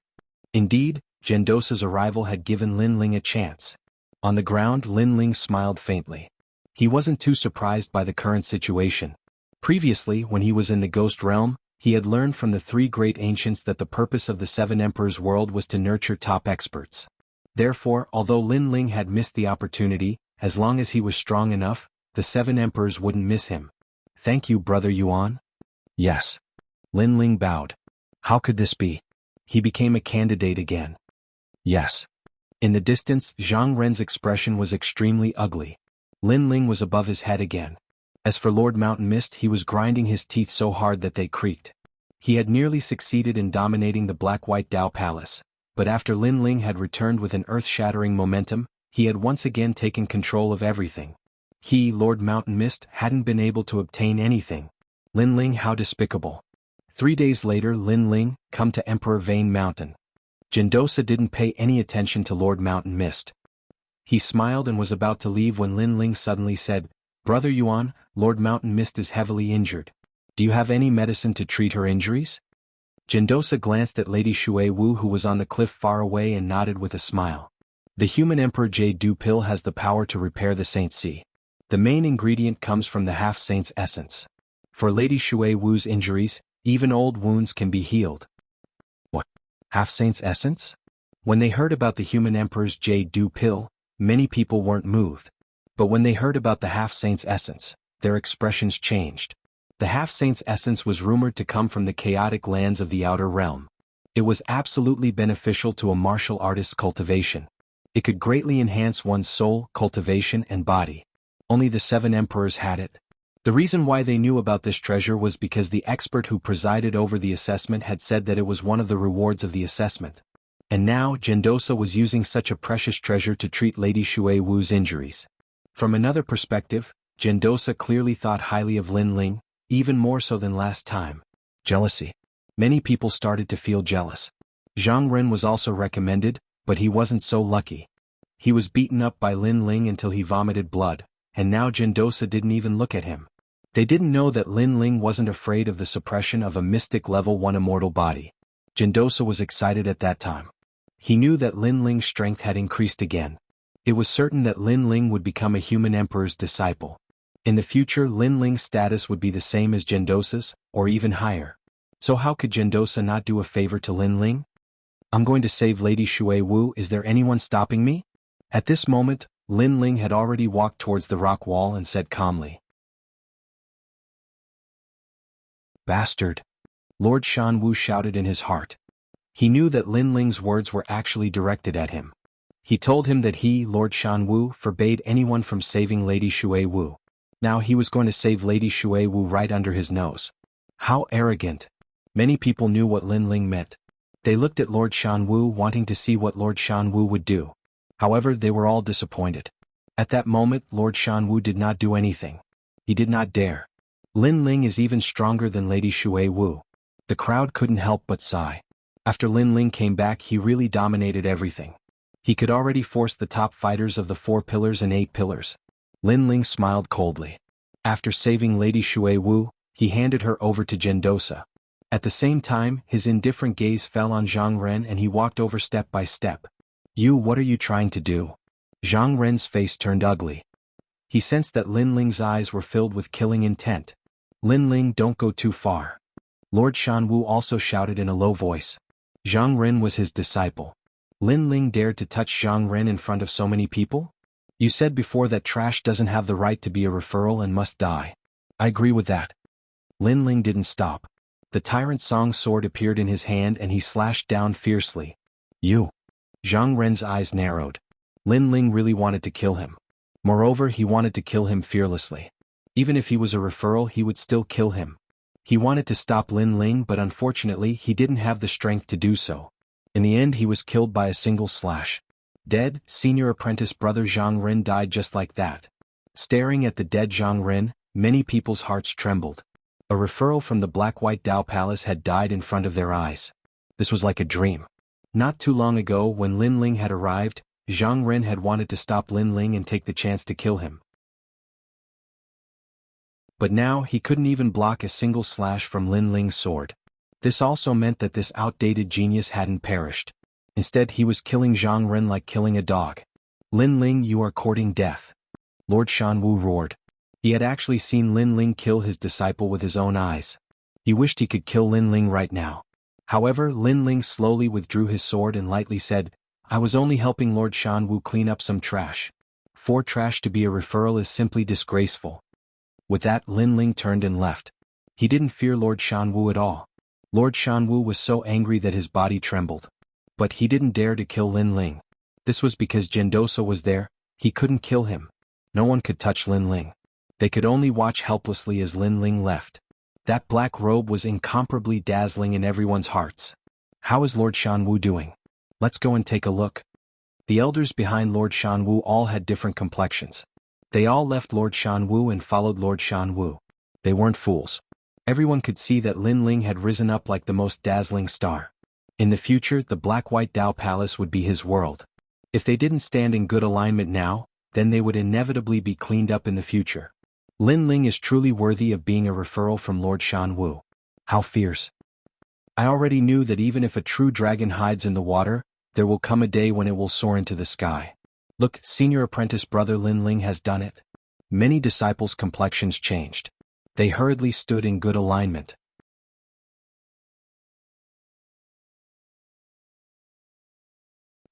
Indeed, Gendosa's arrival had given Lin Ling a chance. On the ground, Lin Ling smiled faintly. He wasn't too surprised by the current situation. Previously, when he was in the Ghost Realm, he had learned from the three great ancients that the purpose of the Seven Emperors' world was to nurture top experts. Therefore, although Lin Ling had missed the opportunity, as long as he was strong enough, the Seven Emperors wouldn't miss him. Thank you, Brother Yuan. Yes. Lin Ling bowed. How could this be? He became a candidate again. Yes. In the distance, Zhang Ren's expression was extremely ugly. Lin Ling was above his head again. As for Lord Mountain Mist, he was grinding his teeth so hard that they creaked. He had nearly succeeded in dominating the Black-White Dao Palace, but after Lin Ling had returned with an earth-shattering momentum, he had once again taken control of everything. He, Lord Mountain Mist, hadn't been able to obtain anything. Lin Ling, how despicable. 3 days later, Lin Ling, come to Emperor Vane Mountain. Jindosa didn't pay any attention to Lord Mountain Mist. He smiled and was about to leave when Lin Ling suddenly said, Brother Yuan, Lord Mountain Mist is heavily injured. Do you have any medicine to treat her injuries? Jindosa glanced at Lady Shui Wu, who was on the cliff far away, and nodded with a smile. The human Emperor Jianghu pill has the power to repair the Saint Sea. The main ingredient comes from the half-saint's essence. For Lady Shui Wu's injuries, even old wounds can be healed. What? Half-saint's essence? When they heard about the human Emperor's Jianghu pill, many people weren't moved. But when they heard about the half-saint's essence, their expressions changed. The half-saint's essence was rumored to come from the chaotic lands of the Outer Realm. It was absolutely beneficial to a martial artist's cultivation. It could greatly enhance one's soul, cultivation, and body. Only the 7 emperors had it. The reason why they knew about this treasure was because the expert who presided over the assessment had said that it was one of the rewards of the assessment. And now, Jindosa was using such a precious treasure to treat Lady Shui Wu's injuries. From another perspective, Jindosa clearly thought highly of Lin Ling, even more so than last time. Jealousy. Many people started to feel jealous. Zhang Ren was also recommended, but he wasn't so lucky. He was beaten up by Lin Ling until he vomited blood, and now Jindosa didn't even look at him. They didn't know that Lin Ling wasn't afraid of the suppression of a mystic level 1 immortal body. Jindosa was excited at that time. He knew that Lin Ling's strength had increased again. It was certain that Lin Ling would become a human emperor's disciple. In the future, Lin Ling's status would be the same as Jindosa's, or even higher. So how could Jindosa not do a favor to Lin Ling? I'm going to save Lady Shui Wu. Is there anyone stopping me? At this moment, Lin Ling had already walked towards the rock wall and said calmly, Bastard! Lord Shan Wu shouted in his heart. He knew that Lin Ling's words were actually directed at him. He told him that he, Lord Shan Wu, forbade anyone from saving Lady Shui Wu. Now he was going to save Lady Shui Wu right under his nose. How arrogant! Many people knew what Lin Ling meant. They looked at Lord Shan Wu, wanting to see what Lord Shan Wu would do. However, they were all disappointed. At that moment, Lord Shan Wu did not do anything. He did not dare. Lin Ling is even stronger than Lady Shui Wu. The crowd couldn't help but sigh. After Lin Ling came back, he really dominated everything. He could already force the top fighters of the 4 pillars and 8 pillars. Lin Ling smiled coldly. After saving Lady Shui Wu, he handed her over to Jindosa. At the same time, his indifferent gaze fell on Zhang Ren and he walked over step by step. What are you trying to do? Zhang Ren's face turned ugly. He sensed that Lin Ling's eyes were filled with killing intent. Lin Ling, don't go too far. Lord Shan Wu also shouted in a low voice. Zhang Ren was his disciple. Lin Ling dared to touch Zhang Ren in front of so many people? You said before that trash doesn't have the right to be a referral and must die. I agree with that. Lin Ling didn't stop. The Tyrant Song sword appeared in his hand and he slashed down fiercely. Zhang Ren's eyes narrowed. Lin Ling really wanted to kill him. Moreover, he wanted to kill him fearlessly. Even if he was a referral, he would still kill him. He wanted to stop Lin Ling, but unfortunately he didn't have the strength to do so. In the end, he was killed by a single slash. Dead, senior apprentice brother Zhang Ren died just like that. Staring at the dead Zhang Ren, many people's hearts trembled. A referral from the Black-White Dao Palace had died in front of their eyes. This was like a dream. Not too long ago, when Lin Ling had arrived, Zhang Ren had wanted to stop Lin Ling and take the chance to kill him. But now he couldn't even block a single slash from Lin Ling's sword. This also meant that this outdated genius hadn't perished. Instead, he was killing Zhang Ren like killing a dog. Lin Ling, you are courting death. Lord Shan Wu roared. He had actually seen Lin Ling kill his disciple with his own eyes. He wished he could kill Lin Ling right now. However, Lin Ling slowly withdrew his sword and lightly said, "I was only helping Lord Shanwu clean up some trash. For trash to be a referral is simply disgraceful." With that, Lin Ling turned and left. He didn't fear Lord Shanwu at all. Lord Shanwu was so angry that his body trembled. But he didn't dare to kill Lin Ling. This was because Gendosa was there. He couldn't kill him. No one could touch Lin Ling. They could only watch helplessly as Lin Ling left. That black robe was incomparably dazzling in everyone's hearts. "How is Lord Shanwu doing? Let's go and take a look." The elders behind Lord Shanwu all had different complexions. They all left Lord Shanwu and followed Lord Shanwu. They weren't fools. Everyone could see that Lin Ling had risen up like the most dazzling star. In the future, the Black-White Dao Palace would be his world. If they didn't stand in good alignment now, then they would inevitably be cleaned up in the future. Lin Ling is truly worthy of being a referral from Lord Shanwu. How fierce. I already knew that even if a true dragon hides in the water, there will come a day when it will soar into the sky. Look, senior apprentice brother Lin Ling has done it. Many disciples' complexions changed. They hurriedly stood in good alignment.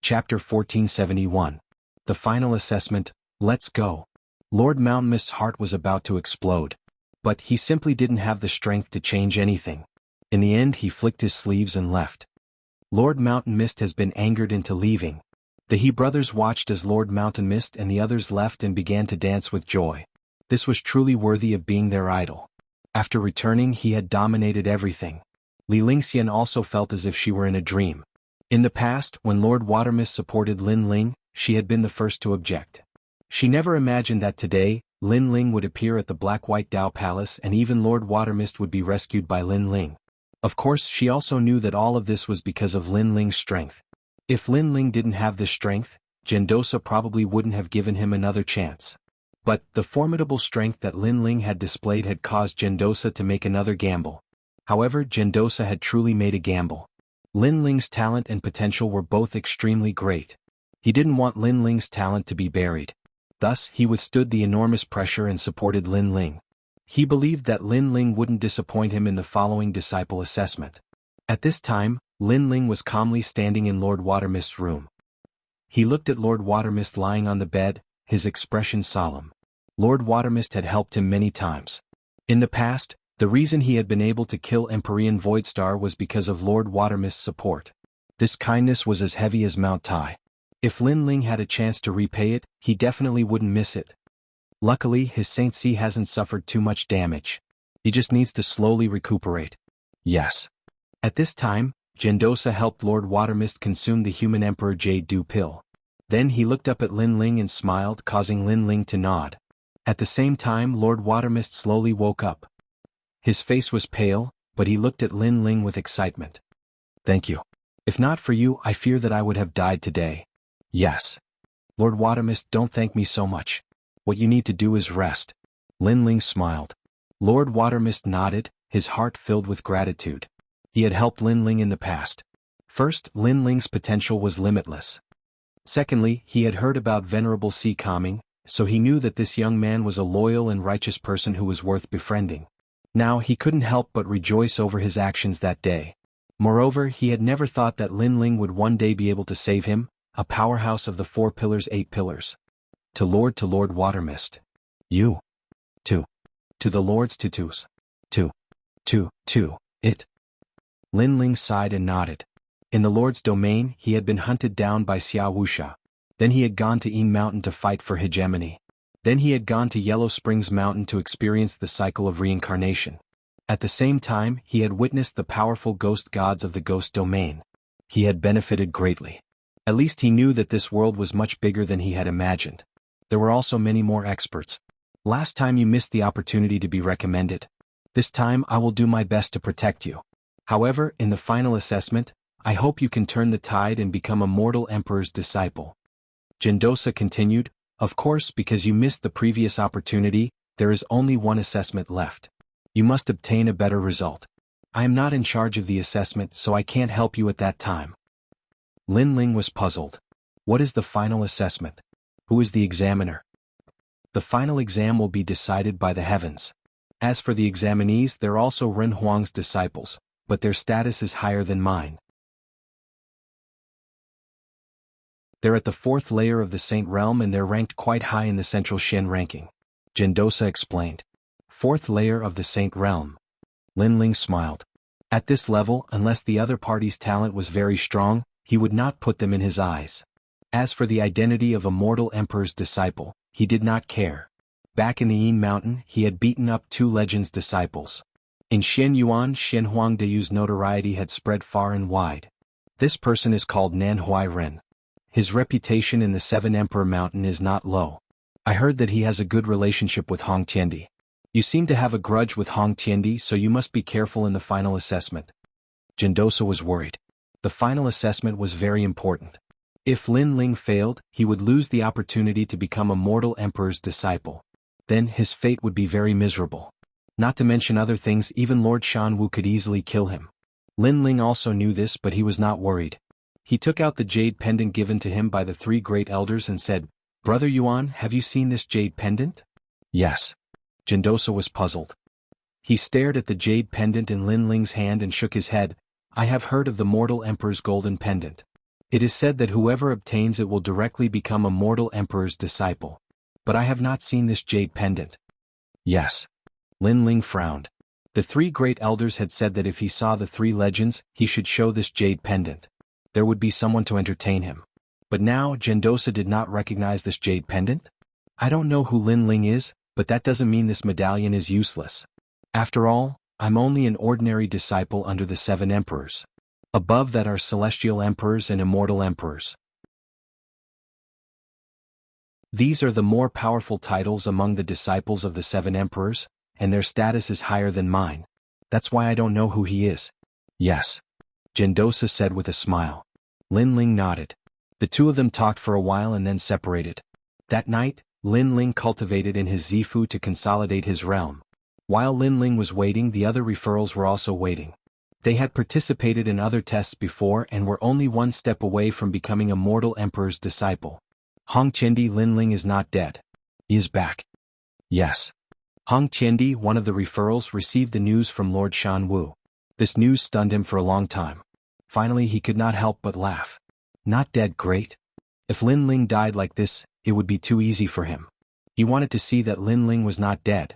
Chapter 1471. The Final Assessment, Let's Go. Lord Mountain Mist's heart was about to explode. But he simply didn't have the strength to change anything. In the end, he flicked his sleeves and left. Lord Mountain Mist has been angered into leaving. The He brothers watched as Lord Mountain Mist and the others left and began to dance with joy. This was truly worthy of being their idol. After returning, he had dominated everything. Li Lingxian also felt as if she were in a dream. In the past, when Lord Watermist supported Lin Ling, she had been the first to object. She never imagined that today, Lin Ling would appear at the Black-White Dao Palace and even Lord Watermist would be rescued by Lin Ling. Of course, she also knew that all of this was because of Lin Ling's strength. If Lin Ling didn't have this strength, Gendosa probably wouldn't have given him another chance. But the formidable strength that Lin Ling had displayed had caused Gendosa to make another gamble. However, Gendosa had truly made a gamble. Lin Ling's talent and potential were both extremely great. He didn't want Lin Ling's talent to be buried. Thus, he withstood the enormous pressure and supported Lin Ling. He believed that Lin Ling wouldn't disappoint him in the following disciple assessment. At this time, Lin Ling was calmly standing in Lord Watermist's room. He looked at Lord Watermist lying on the bed, his expression solemn. Lord Watermist had helped him many times. In the past, the reason he had been able to kill Empyrean Voidstar was because of Lord Watermist's support. This kindness was as heavy as Mount Tai. If Lin Ling had a chance to repay it, he definitely wouldn't miss it. Luckily, his Saint Si hasn't suffered too much damage. He just needs to slowly recuperate. Yes. At this time, Gendosa helped Lord Watermist consume the human Emperor Jade Dew pill. Then he looked up at Lin Ling and smiled, causing Lin Ling to nod. At the same time, Lord Watermist slowly woke up. His face was pale, but he looked at Lin Ling with excitement. "Thank you. If not for you, I fear that I would have died today." "Yes. Lord Watermist, don't thank me so much. What you need to do is rest." Lin Ling smiled. Lord Watermist nodded, his heart filled with gratitude. He had helped Lin Ling in the past. First, Lin Ling's potential was limitless. Secondly, he had heard about Venerable Sea Calming, so he knew that this young man was a loyal and righteous person who was worth befriending. Now he couldn't help but rejoice over his actions that day. Moreover, he had never thought that Lin Ling would one day be able to save him, a powerhouse of the 4 pillars 8 pillars. To Lord Watermist. You. To the Lord's tutus. To it. Lin Ling sighed and nodded. In the Lord's domain, he had been hunted down by Xiao Wuxia. Then he had gone to Yin Mountain to fight for hegemony. Then he had gone to Yellow Springs Mountain to experience the cycle of reincarnation. At the same time, he had witnessed the powerful ghost gods of the ghost domain. He had benefited greatly. At least he knew that this world was much bigger than he had imagined. There were also many more experts. Last time you missed the opportunity to be recommended. This time I will do my best to protect you. However, in the final assessment, I hope you can turn the tide and become a mortal emperor's disciple. Gendosa continued, of course, because you missed the previous opportunity, there is only one assessment left. You must obtain a better result. I am not in charge of the assessment, so I can't help you at that time. Lin Ling was puzzled. What is the final assessment? Who is the examiner? The final exam will be decided by the heavens. As for the examinees, they're also Ren Huang's disciples, but their status is higher than mine. They're at the 4th layer of the Saint Realm and they're ranked quite high in the Central Shen ranking. Gendosa explained. 4th layer of the Saint Realm. Lin Ling smiled. At this level, unless the other party's talent was very strong, he would not put them in his eyes. As for the identity of a mortal emperor's disciple, he did not care. Back in the Yin Mountain, he had beaten up 2 legends' disciples. In Shen Yuan, Shen Huangdeyu's notoriety had spread far and wide. This person is called Nan Huai Ren. His reputation in the 7 Emperor Mountain is not low. I heard that he has a good relationship with Hong Tiendi. You seem to have a grudge with Hong Tiendi, so you must be careful in the final assessment. Gendosa was worried. The final assessment was very important. If Lin Ling failed, he would lose the opportunity to become a mortal emperor's disciple. Then his fate would be very miserable. Not to mention other things, even Lord Shanwu could easily kill him. Lin Ling also knew this, but he was not worried. He took out the jade pendant given to him by the 3 great elders and said, "Brother Yuan, have you seen this jade pendant?" "Yes." Gendosa was puzzled. He stared at the jade pendant in Lin Ling's hand and shook his head. "I have heard of the mortal emperor's golden pendant. It is said that whoever obtains it will directly become a mortal emperor's disciple. But I have not seen this jade pendant." "Yes." Lin Ling frowned. The 3 great elders had said that if he saw the 3 legends, he should show this jade pendant. There would be someone to entertain him. But now Gendosa did not recognize this jade pendant? "I don't know who Lin Ling is, but that doesn't mean this medallion is useless. After all, I'm only an ordinary disciple under the 7 emperors. Above that are celestial emperors and immortal emperors. These are the more powerful titles among the disciples of the 7 emperors, and their status is higher than mine. That's why I don't know who he is." "Yes," Gendosa said with a smile. Lin Ling nodded. The 2 of them talked for a while and then separated. That night, Lin Ling cultivated in his Zifu to consolidate his realm. While Lin Ling was waiting, the other referrals were also waiting. They had participated in other tests before and were only 1 step away from becoming a mortal emperor's disciple. Hong Tiendi, Lin Ling is not dead. He is back. Yes. Hong Tiendi, one of the referrals, received the news from Lord Shanwu. This news stunned him for a long time. Finally he could not help but laugh. Not dead, great. If Lin Ling died like this, it would be too easy for him. He wanted to see that Lin Ling was not dead.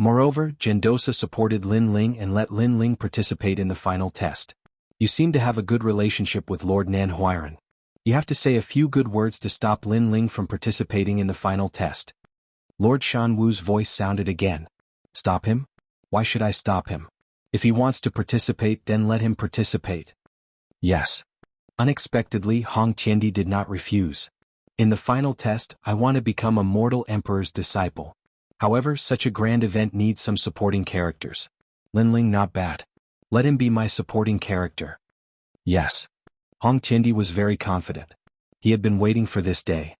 Moreover, Gendosa supported Lin Ling and let Lin Ling participate in the final test. You seem to have a good relationship with Lord Nan Huairan. You have to say a few good words to stop Lin Ling from participating in the final test. Lord Shanwu's voice sounded again. Stop him? Why should I stop him? If he wants to participate, then let him participate. Yes. Unexpectedly, Hong Tiendi did not refuse. In the final test, I want to become a mortal emperor's disciple. However, such a grand event needs some supporting characters. Lin Ling, not bad. Let him be my supporting character. Yes. Hong Tiendi was very confident. He had been waiting for this day.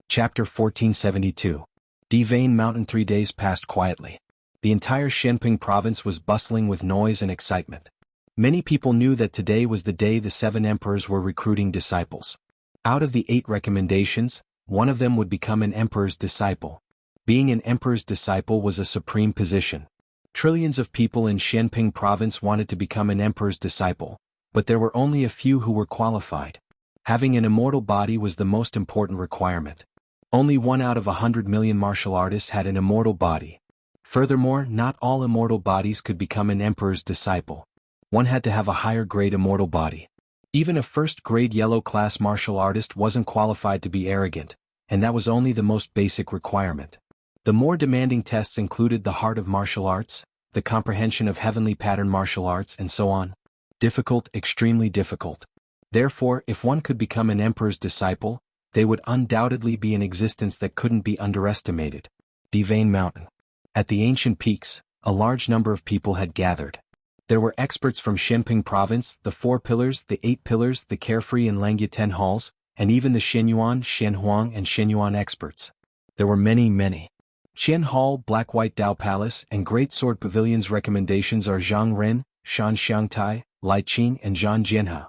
Chapter 1472. Divane Mountain. 3 days passed quietly. The entire Shenping province was bustling with noise and excitement. Many people knew that today was the day the 7 emperors were recruiting disciples. Out of the 8 recommendations, one of them would become an emperor's disciple. Being an emperor's disciple was a supreme position. Trillions of people in Shenping province wanted to become an emperor's disciple, but there were only a few who were qualified. Having an immortal body was the most important requirement. Only 1 out of 100 million martial artists had an immortal body. Furthermore, not all immortal bodies could become an emperor's disciple. One had to have a higher grade immortal body. Even a first-grade yellow-class martial artist wasn't qualified to be arrogant, and that was only the most basic requirement. The more demanding tests included the heart of martial arts, the comprehension of heavenly pattern martial arts, and so on. Difficult, extremely difficult. Therefore, if one could become an emperor's disciple, they would undoubtedly be an existence that couldn't be underestimated. Divane Mountain. At the ancient peaks, a large number of people had gathered. There were experts from Shenping province, the 4 pillars, the 8 pillars, the Carefree and Langyuan halls, and even the Shenyuan, Shenhuang and Shenyuan experts. There were many. Qian Hall, Black-White Dao Palace, and Great Sword Pavilion's recommendations are Zhang Ren, Shan Xiangtai, Lai Qing and Zhan Jianhe.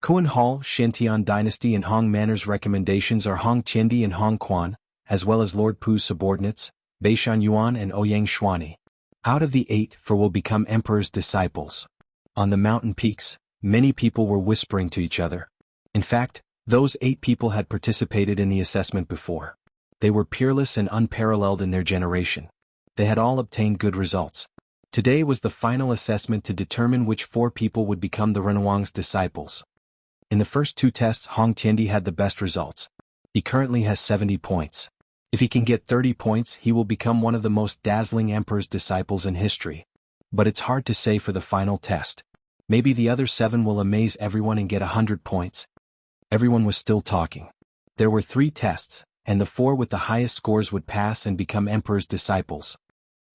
Kuan Hall, Shintian Dynasty and Hong Manor's recommendations are Hong Tiandi and Hong Quan, as well as Lord Pu's subordinates, Beishan Yuan and Ouyang Xuani. Out of the 8, 4 will become Emperor's disciples. On the mountain peaks, many people were whispering to each other. In fact, those 8 people had participated in the assessment before. They were peerless and unparalleled in their generation. They had all obtained good results. Today was the final assessment to determine which 4 people would become the Renwang's disciples. In the first 2 tests, Hong Tiandi had the best results. He currently has 70 points. If he can get 30 points, he will become one of the most dazzling Emperor's disciples in history. But it's hard to say for the final test. Maybe the other 7 will amaze everyone and get 100 points. Everyone was still talking. There were 3 tests, and the 4 with the highest scores would pass and become Emperor's disciples.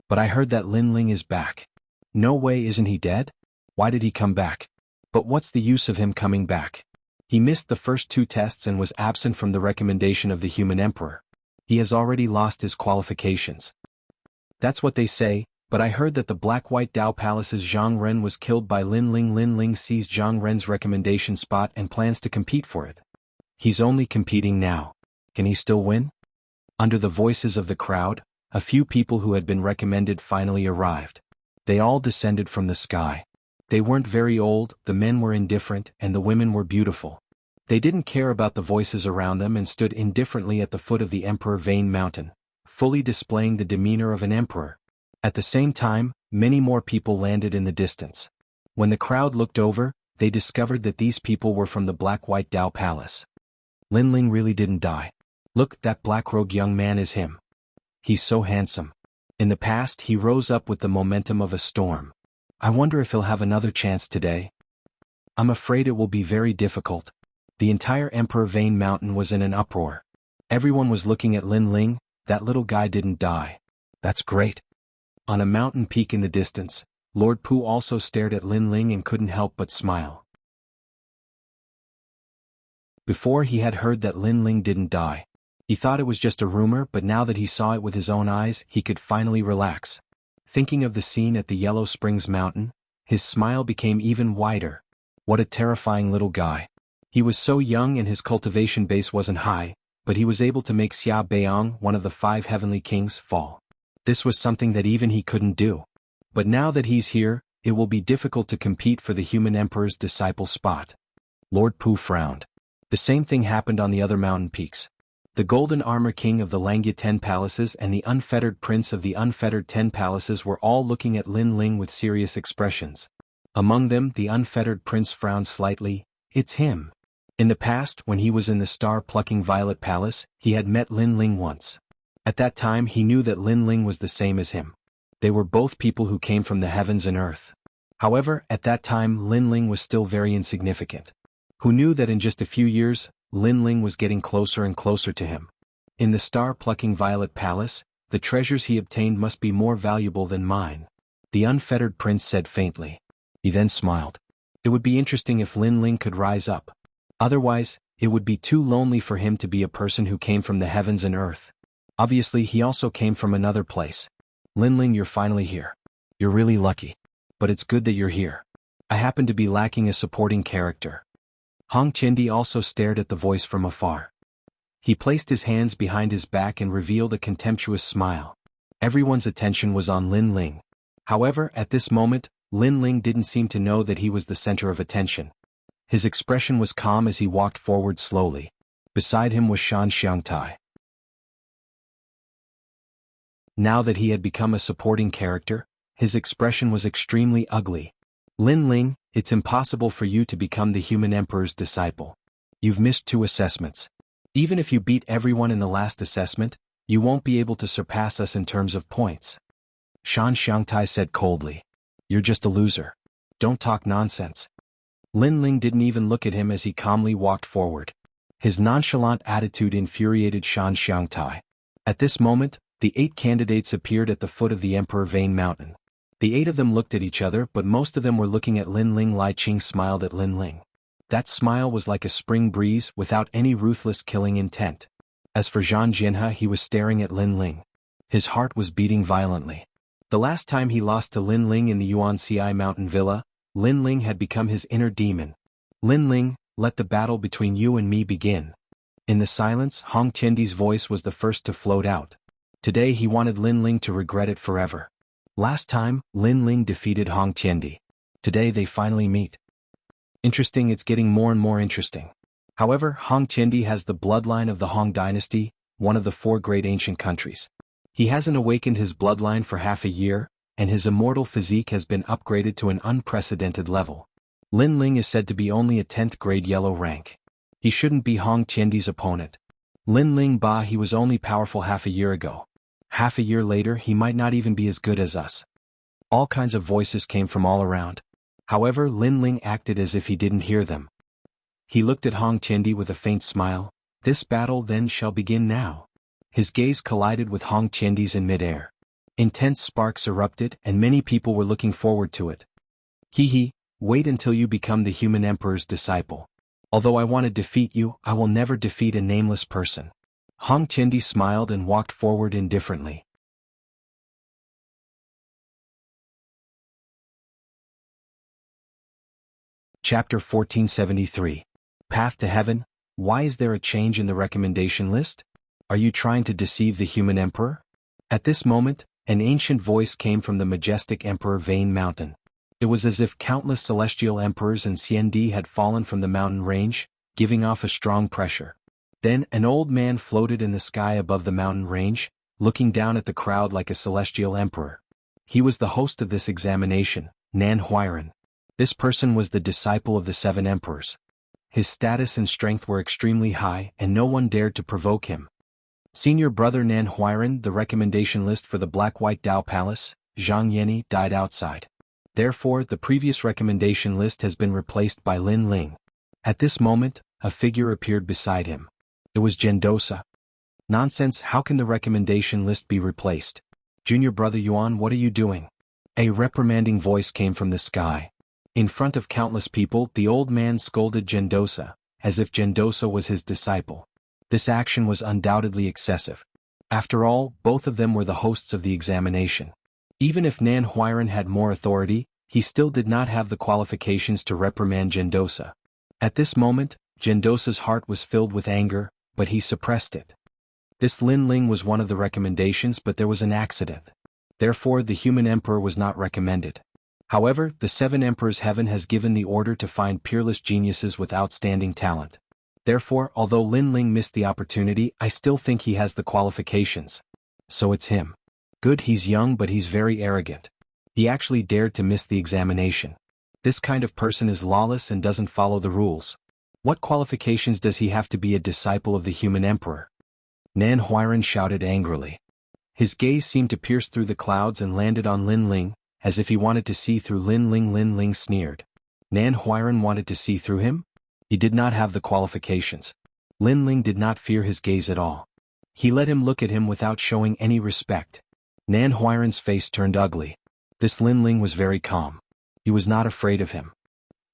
But I heard that Lin Ling is back. No way, isn't he dead? Why did he come back? But what's the use of him coming back? He missed the first 2 tests and was absent from the recommendation of the human emperor. He has already lost his qualifications. That's what they say, but I heard that the Black-White Dao Palace's Zhang Ren was killed by Lin Ling. Lin Ling sees Zhang Ren's recommendation spot and plans to compete for it. He's only competing now. Can he still win? Under the voices of the crowd, a few people who had been recommended finally arrived. They all descended from the sky. They weren't very old, the men were indifferent, and the women were beautiful. They didn't care about the voices around them and stood indifferently at the foot of the Emperor Vane Mountain, fully displaying the demeanor of an emperor. At the same time, many more people landed in the distance. When the crowd looked over, they discovered that these people were from the Black-White Dao Palace. Lin Ling really didn't die. Look, that black-robed young man is him. He's so handsome. In the past, he rose up with the momentum of a storm. I wonder if he'll have another chance today. I'm afraid it will be very difficult. The entire Emperor Vane Mountain was in an uproar. Everyone was looking at Lin Ling. That little guy didn't die. That's great. On a mountain peak in the distance, Lord Pu also stared at Lin Ling and couldn't help but smile. Before, he had heard that Lin Ling didn't die. He thought it was just a rumor, but now that he saw it with his own eyes, he could finally relax. Thinking of the scene at the Yellow Springs Mountain, his smile became even wider. What a terrifying little guy. He was so young and his cultivation base wasn't high, but he was able to make Xia Beiyang, one of the 5 heavenly kings, fall. This was something that even he couldn't do. But now that he's here, it will be difficult to compete for the human emperor's disciple spot. Lord Pu frowned. The same thing happened on the other mountain peaks. The Golden Armor King of the Langya 10 Palaces and the Unfettered Prince of the Unfettered 10 Palaces were all looking at Lin Ling with serious expressions. Among them, the Unfettered Prince frowned slightly. It's him. In the past, when he was in the Star-Plucking Violet Palace, he had met Lin Ling once. At that time, he knew that Lin Ling was the same as him. They were both people who came from the heavens and earth. However, at that time, Lin Ling was still very insignificant. Who knew that in just a few years, Lin Ling was getting closer and closer to him? In the Star-Plucking Violet Palace, the treasures he obtained must be more valuable than mine. The Unfettered Prince said faintly. He then smiled. It would be interesting if Lin Ling could rise up. Otherwise, it would be too lonely for him to be a person who came from the heavens and earth. Obviously, he also came from another place. Lin Ling, you're finally here. You're really lucky. But it's good that you're here. I happen to be lacking a supporting character. Hong Tiandi also stared at the voice from afar. He placed his hands behind his back and revealed a contemptuous smile. Everyone's attention was on Lin Ling. However, at this moment, Lin Ling didn't seem to know that he was the center of attention. His expression was calm as he walked forward slowly. Beside him was Shan Xiangtai. Now that he had become a supporting character, his expression was extremely ugly. Lin Ling, it's impossible for you to become the human emperor's disciple. You've missed 2 assessments. Even if you beat everyone in the last assessment, you won't be able to surpass us in terms of points. Shan Xiangtai said coldly. You're just a loser. Don't talk nonsense. Lin Ling didn't even look at him as he calmly walked forward. His nonchalant attitude infuriated Shan Xiangtai. At this moment, the 8 candidates appeared at the foot of the Emperor Vane Mountain. The 8 of them looked at each other, but most of them were looking at Lin Ling. Lai Qing smiled at Lin Ling. That smile was like a spring breeze without any ruthless killing intent. As for Zhang Jinhe, he was staring at Lin Ling. His heart was beating violently. The last time he lost to Lin Ling in the Yuanxi Mountain Villa, Lin Ling had become his inner demon. Lin Ling, let the battle between you and me begin. In the silence, Hong Tiandi's voice was the first to float out. Today he wanted Lin Ling to regret it forever. Last time, Lin Ling defeated Hong Tiandi. Today they finally meet. Interesting, it's getting more and more interesting. However, Hong Tiandi has the bloodline of the Hong dynasty, one of the 4 great ancient countries. He hasn't awakened his bloodline for half a year, and his immortal physique has been upgraded to an unprecedented level. Lin Ling is said to be only a 10th grade yellow rank. He shouldn't be Hong Tiandi's opponent. Lin Ling Ba, he was only powerful half a year ago. Half a year later he might not even be as good as us. All kinds of voices came from all around. However, Lin Ling acted as if he didn't hear them. He looked at Hong Tiandi with a faint smile. This battle then shall begin now. His gaze collided with Hong Tiandi's in midair. Intense sparks erupted and many people were looking forward to it. Hee, wait until you become the human emperor's disciple. Although I want to defeat you, I will never defeat a nameless person. Hong Tiandi smiled and walked forward indifferently. Chapter 1473. Path to Heaven. Why is there a change in the recommendation list? Are you trying to deceive the human emperor? At this moment, an ancient voice came from the majestic Emperor Vane Mountain. It was as if countless celestial emperors and Xiandi had fallen from the mountain range, giving off a strong pressure. Then an old man floated in the sky above the mountain range, looking down at the crowd like a celestial emperor. He was the host of this examination, Nan Huiran. This person was the disciple of the 7 emperors. His status and strength were extremely high and no one dared to provoke him. Senior brother Nan Huiran, the recommendation list for the Black-White Dao Palace, Zhang Yeni, died outside. Therefore, the previous recommendation list has been replaced by Lin Ling. At this moment, a figure appeared beside him. It was Gendosa. Nonsense, how can the recommendation list be replaced? Junior brother Yuan, what are you doing? A reprimanding voice came from the sky. In front of countless people, the old man scolded Gendosa, as if Gendosa was his disciple. This action was undoubtedly excessive. After all, both of them were the hosts of the examination. Even if Nan Huiran had more authority, he still did not have the qualifications to reprimand Gendosa. At this moment, Gendosa's heart was filled with anger, but he suppressed it. This Lin Ling was one of the recommendations, but there was an accident. Therefore, the human emperor was not recommended. However, the 7 emperors' heaven has given the order to find peerless geniuses with outstanding talent. Therefore, although Lin Ling missed the opportunity, I still think he has the qualifications. So it's him. Good, he's young but he's very arrogant. He actually dared to miss the examination. This kind of person is lawless and doesn't follow the rules. What qualifications does he have to be a disciple of the human emperor? Nan Huiran shouted angrily. His gaze seemed to pierce through the clouds and landed on Lin Ling, as if he wanted to see through Lin Ling. Lin Ling sneered. Nan Huiran wanted to see through him? He did not have the qualifications. Lin Ling did not fear his gaze at all. He let him look at him without showing any respect. Nan Huiran's face turned ugly. This Lin Ling was very calm. He was not afraid of him.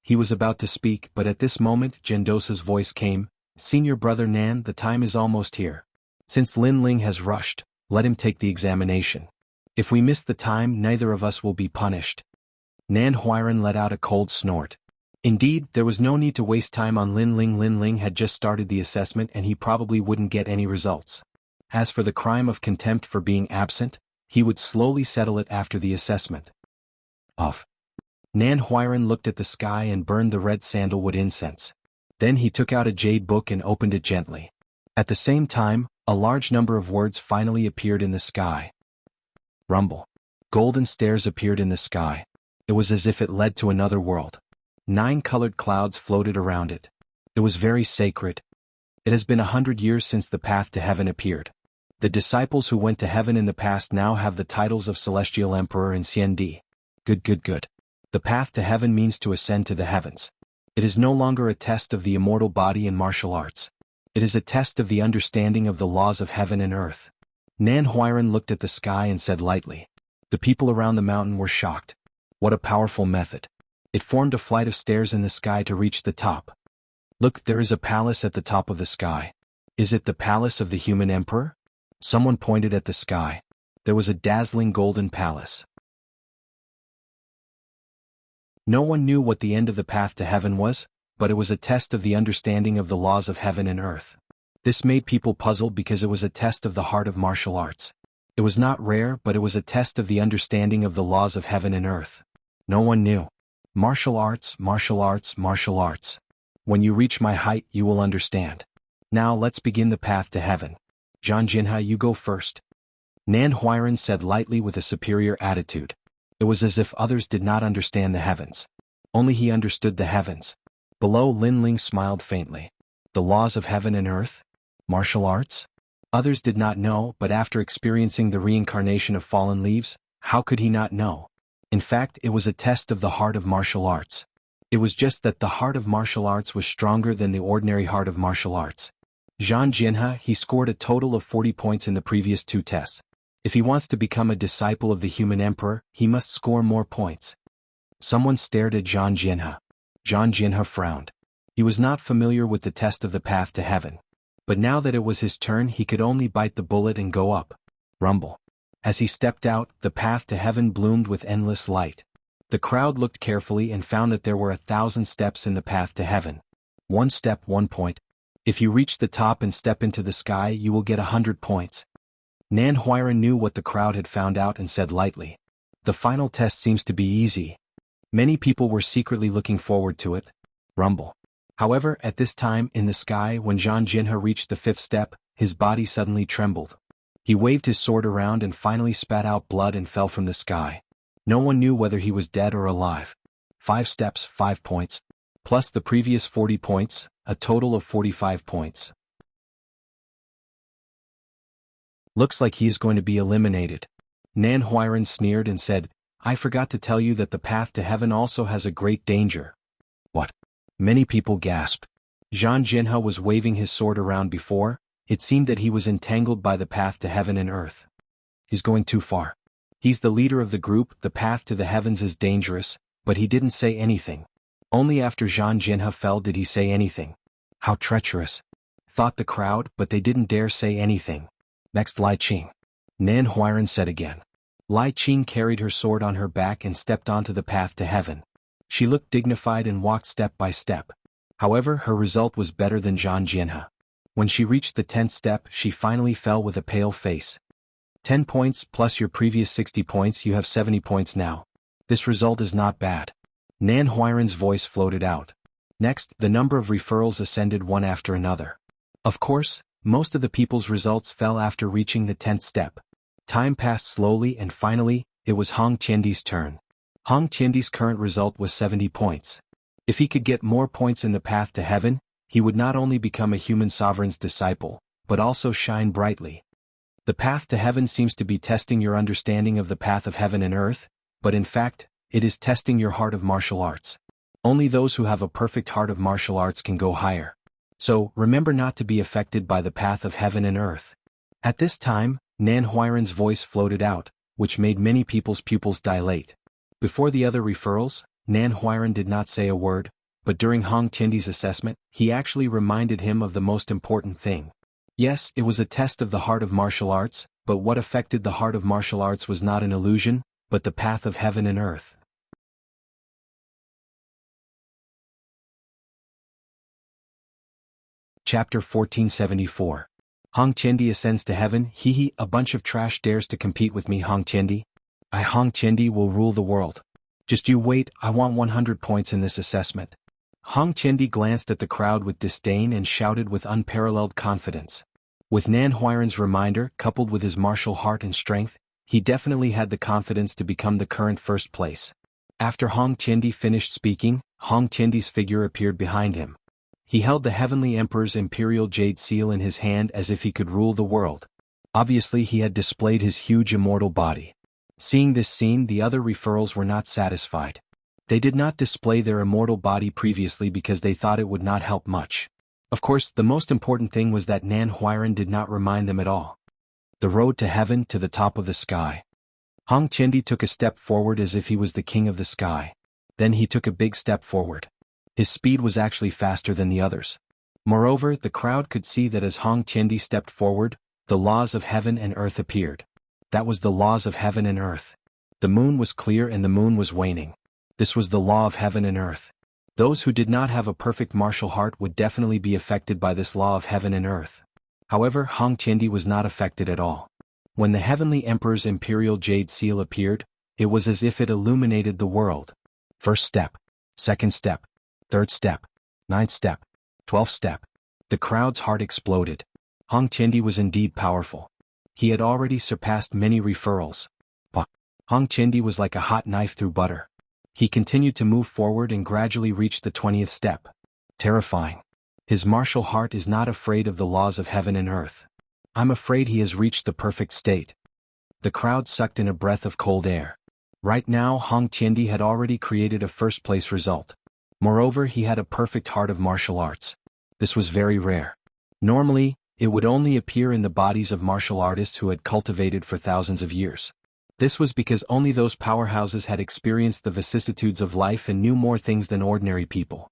He was about to speak, but at this moment Gendosa's voice came. Senior brother Nan, the time is almost here. Since Lin Ling has rushed, let him take the examination. If we miss the time, neither of us will be punished. Nan Huiran let out a cold snort. Indeed, there was no need to waste time on Lin Ling. Lin Ling had just started the assessment and he probably wouldn't get any results. As for the crime of contempt for being absent, he would slowly settle it after the assessment. Off. Nan Huiran looked at the sky and burned the red sandalwood incense. Then he took out a jade book and opened it gently. At the same time, a large number of words finally appeared in the sky. Rumble. Golden stairs appeared in the sky. It was as if it led to another world. 9 colored clouds floated around it. It was very sacred. It has been 100 years since the path to heaven appeared. The disciples who went to heaven in the past now have the titles of Celestial Emperor and Xiandi. Good. The path to heaven means to ascend to the heavens. It is no longer a test of the immortal body in martial arts. It is a test of the understanding of the laws of heaven and earth. Nan Huiran looked at the sky and said lightly. The people around the mountain were shocked. What a powerful method. It formed a flight of stairs in the sky to reach the top. Look, there is a palace at the top of the sky. Is it the palace of the human emperor? Someone pointed at the sky. There was a dazzling golden palace. No one knew what the end of the path to heaven was, but it was a test of the understanding of the laws of heaven and earth. This made people puzzled because it was a test of the heart of martial arts. It was not rare, but it was a test of the understanding of the laws of heaven and earth. No one knew. Martial arts, martial arts, martial arts. When you reach my height, you will understand. Now let's begin the path to heaven. Zhang Jinhe, you go first. Nan Huairan said lightly with a superior attitude. It was as if others did not understand the heavens. Only he understood the heavens. Below, Lin Ling smiled faintly. The laws of heaven and earth? Martial arts? Others did not know, but after experiencing the reincarnation of fallen leaves, how could he not know? In fact, it was a test of the heart of martial arts. It was just that the heart of martial arts was stronger than the ordinary heart of martial arts. Zhang Jinhe, he scored a total of 40 points in the previous 2 tests. If he wants to become a disciple of the human emperor, he must score more points. Someone stared at Zhang Jinhe. Zhang Jinhe frowned. He was not familiar with the test of the path to heaven. But now that it was his turn, he could only bite the bullet and go up. Rumble. As he stepped out, the path to heaven bloomed with endless light. The crowd looked carefully and found that there were 1,000 steps in the path to heaven. 1 step, 1 point. If you reach the top and step into the sky, you will get 100 points. Nan Huairan knew what the crowd had found out and said lightly. The final test seems to be easy. Many people were secretly looking forward to it. Rumble. However, at this time, in the sky, when Zhang Jinhe reached the 5th step, his body suddenly trembled. He waved his sword around and finally spat out blood and fell from the sky. No one knew whether he was dead or alive. 5 steps, 5 points. Plus the previous 40 points, a total of 45 points. Looks like he is going to be eliminated. Nan Huairan sneered and said, I forgot to tell you that the path to heaven also has a great danger. What? Many people gasped. Zhang Jinhe was waving his sword around before. It seemed that he was entangled by the path to heaven and earth. He's going too far. He's the leader of the group, the path to the heavens is dangerous, but he didn't say anything. Only after Zhang Jinhe fell did he say anything. How treacherous, thought the crowd, but they didn't dare say anything. Next, Lai Qing. Nan Huairan said again. Lai Qing carried her sword on her back and stepped onto the path to heaven. She looked dignified and walked step by step. However, her result was better than Zhang Jinhe. When she reached the 10th step, she finally fell with a pale face. 10 points plus your previous 60 points, you have 70 points now. This result is not bad. Nan Huairan's voice floated out. Next, the number of referrals ascended one after another. Of course, most of the people's results fell after reaching the 10th step. Time passed slowly and finally, it was Hong Tiandi's turn. Hong Tiandi's current result was 70 points. If he could get more points in the path to heaven, he would not only become a human sovereign's disciple, but also shine brightly. The path to heaven seems to be testing your understanding of the path of heaven and earth, but in fact, it is testing your heart of martial arts. Only those who have a perfect heart of martial arts can go higher. So, remember not to be affected by the path of heaven and earth. At this time, Nan Huairan's voice floated out, which made many people's pupils dilate. Before the other referrals, Nan Huairan did not say a word, but during Hong Tiandi's assessment, he actually reminded him of the most important thing. Yes, it was a test of the heart of martial arts, but what affected the heart of martial arts was not an illusion, but the path of heaven and earth. Chapter 1474. Hong Tiendi ascends to heaven. Hee, a bunch of trash dares to compete with me. Hong Tiendi? I, Hong Tiendi, will rule the world. Just you wait, I want 100 points in this assessment. Hong Tiendi glanced at the crowd with disdain and shouted with unparalleled confidence. With Nan Huairan's reminder, coupled with his martial heart and strength, he definitely had the confidence to become the current first place. After Hong Tiendi finished speaking, Hong Tiendi's figure appeared behind him. He held the Heavenly Emperor's imperial jade seal in his hand as if he could rule the world. Obviously he had displayed his huge immortal body. Seeing this scene, the other referrals were not satisfied. They did not display their immortal body previously because they thought it would not help much. Of course, the most important thing was that Nan Huairan did not remind them at all. The road to heaven, to the top of the sky. Hong Tiendi took a step forward as if he was the king of the sky. Then he took a big step forward. His speed was actually faster than the others. Moreover, the crowd could see that as Hong Tiendi stepped forward, the laws of heaven and earth appeared. That was the laws of heaven and earth. The moon was clear and the moon was waning. This was the law of heaven and earth. Those who did not have a perfect martial heart would definitely be affected by this law of heaven and earth. However, Hong Qiandi was not affected at all. When the Heavenly Emperor's imperial jade seal appeared, it was as if it illuminated the world. First step, second step, third step, ninth step, 12th step. The crowd's heart exploded. Hong Qiandi was indeed powerful. He had already surpassed many referrals. But Hong Qiandi was like a hot knife through butter. He continued to move forward and gradually reached the 20th step. Terrifying. His martial heart is not afraid of the laws of heaven and earth. I'm afraid he has reached the perfect state. The crowd sucked in a breath of cold air. Right now, Hong Qiandi had already created a first-place result. Moreover, he had a perfect heart of martial arts. This was very rare. Normally, it would only appear in the bodies of martial artists who had cultivated for thousands of years. This was because only those powerhouses had experienced the vicissitudes of life and knew more things than ordinary people.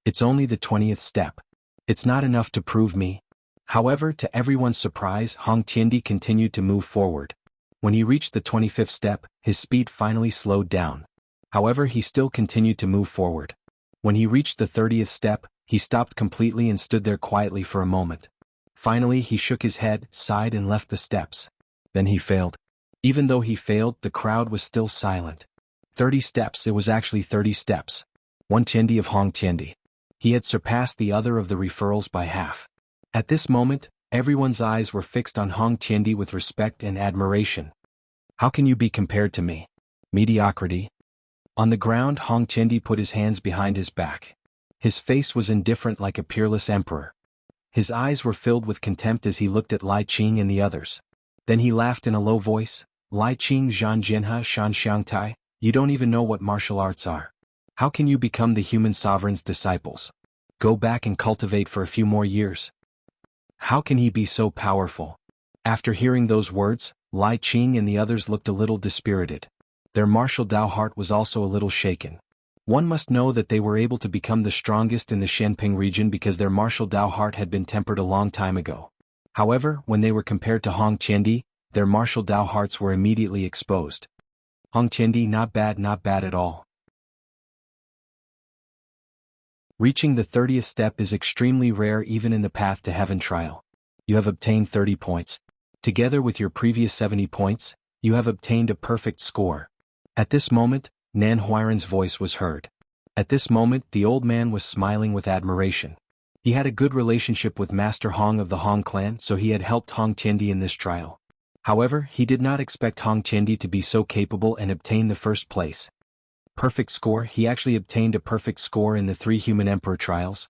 It's only the 20th step. It's not enough to prove me. However, to everyone's surprise, Hong Qiandi continued to move forward. When he reached the 25th step, his speed finally slowed down. However, he still continued to move forward. When he reached the 30th step, he stopped completely and stood there quietly for a moment. Finally, he shook his head, sighed and left the steps. Then he failed. Even though he failed, the crowd was still silent. 30 steps, it was actually 30 steps. One Qiandi of Hong Qiandi. He had surpassed the other of the referrals by half. At this moment, everyone's eyes were fixed on Hong Qiandi with respect and admiration. How can you be compared to me? Mediocrity. On the ground, Hong Qiandi put his hands behind his back. His face was indifferent like a peerless emperor. His eyes were filled with contempt as he looked at Lai Qing and the others. Then he laughed in a low voice. Lai Qing Zhan Jinha Shan Xiangtai, you don't even know what martial arts are. How can you become the human sovereign's disciples? Go back and cultivate for a few more years. How can he be so powerful? After hearing those words, Lai Qing and the others looked a little dispirited. Their martial Dao heart was also a little shaken. One must know that they were able to become the strongest in the Shenping region because their martial Dao heart had been tempered a long time ago. However, when they were compared to Hong Qiandi, their martial Dao hearts were immediately exposed. Hong Qiandi, not bad at all. Reaching the 30th step is extremely rare even in the Path to Heaven trial. You have obtained 30 points. Together with your previous 70 points, you have obtained a perfect score. At this moment, Nan Huairan's voice was heard. At this moment, the old man was smiling with admiration. He had a good relationship with Master Hong of the Hong clan, so he had helped Hong Qiandi in this trial. However, he did not expect Hong Qiandi to be so capable and obtain the first place. Perfect score, he actually obtained a perfect score in the 3 Human Emperor trials.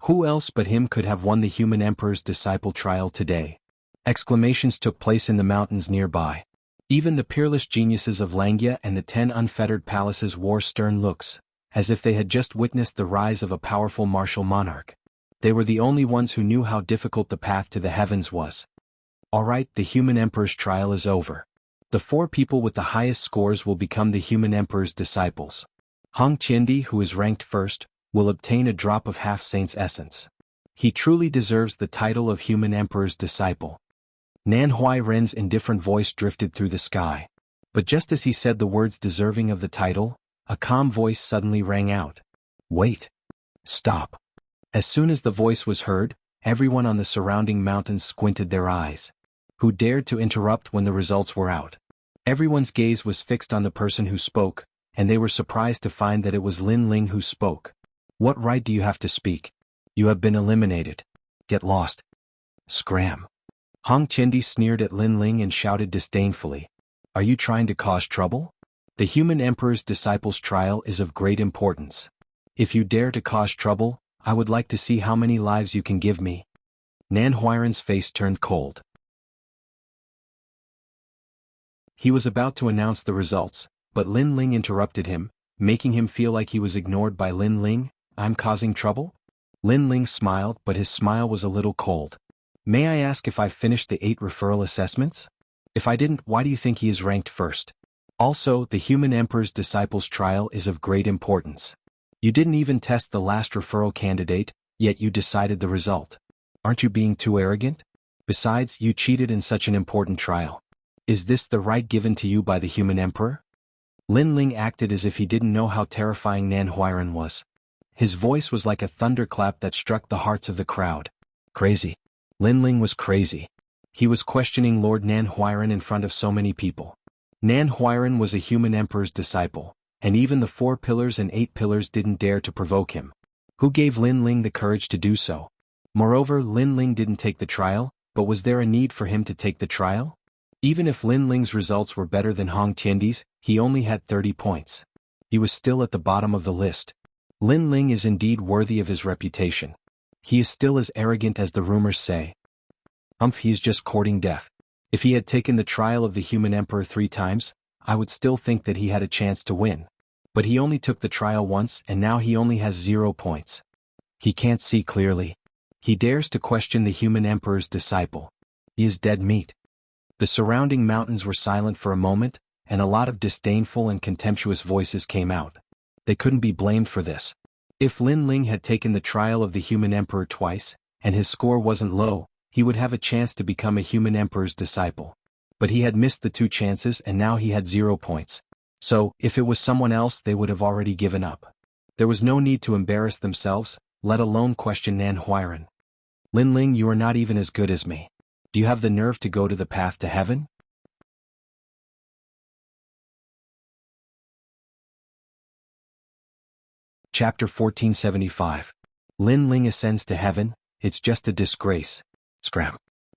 Who else but him could have won the Human Emperor's Disciple trial today? Exclamations took place in the mountains nearby. Even the peerless geniuses of Langya and the 10 unfettered palaces wore stern looks, as if they had just witnessed the rise of a powerful martial monarch. They were the only ones who knew how difficult the path to the heavens was. Alright, the Human Emperor's trial is over. The 4 people with the highest scores will become the Human Emperor's disciples. Hong Qiandi, who is ranked first, will obtain a drop of half-saint's essence. He truly deserves the title of Human Emperor's disciple. Nan Huairan's indifferent voice drifted through the sky. But just as he said the words deserving of the title, a calm voice suddenly rang out. Wait. Stop. As soon as the voice was heard, everyone on the surrounding mountains squinted their eyes. Who dared to interrupt when the results were out? Everyone's gaze was fixed on the person who spoke, and they were surprised to find that it was Lin Ling who spoke. What right do you have to speak? You have been eliminated. Get lost. Scram. Hong Qiandi sneered at Lin Ling and shouted disdainfully. Are you trying to cause trouble? The Human Emperor's Disciples trial is of great importance. If you dare to cause trouble, I would like to see how many lives you can give me. Nan Huairan's face turned cold. He was about to announce the results, but Lin Ling interrupted him, making him feel like he was ignored by Lin Ling. I'm causing trouble? Lin Ling smiled, but his smile was a little cold. May I ask if I've finished the 8 referral assessments? If I didn't, why do you think he is ranked first? Also, the Human Emperor's Disciples trial is of great importance. You didn't even test the last referral candidate, yet you decided the result. Aren't you being too arrogant? Besides, you cheated in such an important trial. Is this the right given to you by the Human Emperor? Lin Ling acted as if he didn't know how terrifying Nan Huairan was. His voice was like a thunderclap that struck the hearts of the crowd. Crazy. Lin Ling was crazy. He was questioning Lord Nan Huiran in front of so many people. Nan Huiran was a human emperor's disciple, and even the 4 pillars and 8 pillars didn't dare to provoke him. Who gave Lin Ling the courage to do so? Moreover, Lin Ling didn't take the trial, but was there a need for him to take the trial? Even if Lin Ling's results were better than Hong Tiandi's, he only had 30 points. He was still at the bottom of the list. Lin Ling is indeed worthy of his reputation. He is still as arrogant as the rumors say. He is just courting death. If he had taken the trial of the human emperor 3 times, I would still think that he had a chance to win. But he only took the trial once and now he only has 0 points. He can't see clearly. He dares to question the human emperor's disciple. He is dead meat. The surrounding mountains were silent for a moment, and a lot of disdainful and contemptuous voices came out. They couldn't be blamed for this. If Lin Ling had taken the trial of the human emperor twice, and his score wasn't low, he would have a chance to become a human emperor's disciple. But he had missed the 2 chances and now he had 0 points. So, if it was someone else they would have already given up. There was no need to embarrass themselves, let alone question Nan Huiran. Lin Ling, you are not even as good as me. Do you have the nerve to go to the path to heaven? Chapter 1475. Lin Ling ascends to heaven, it's just a disgrace. Scram.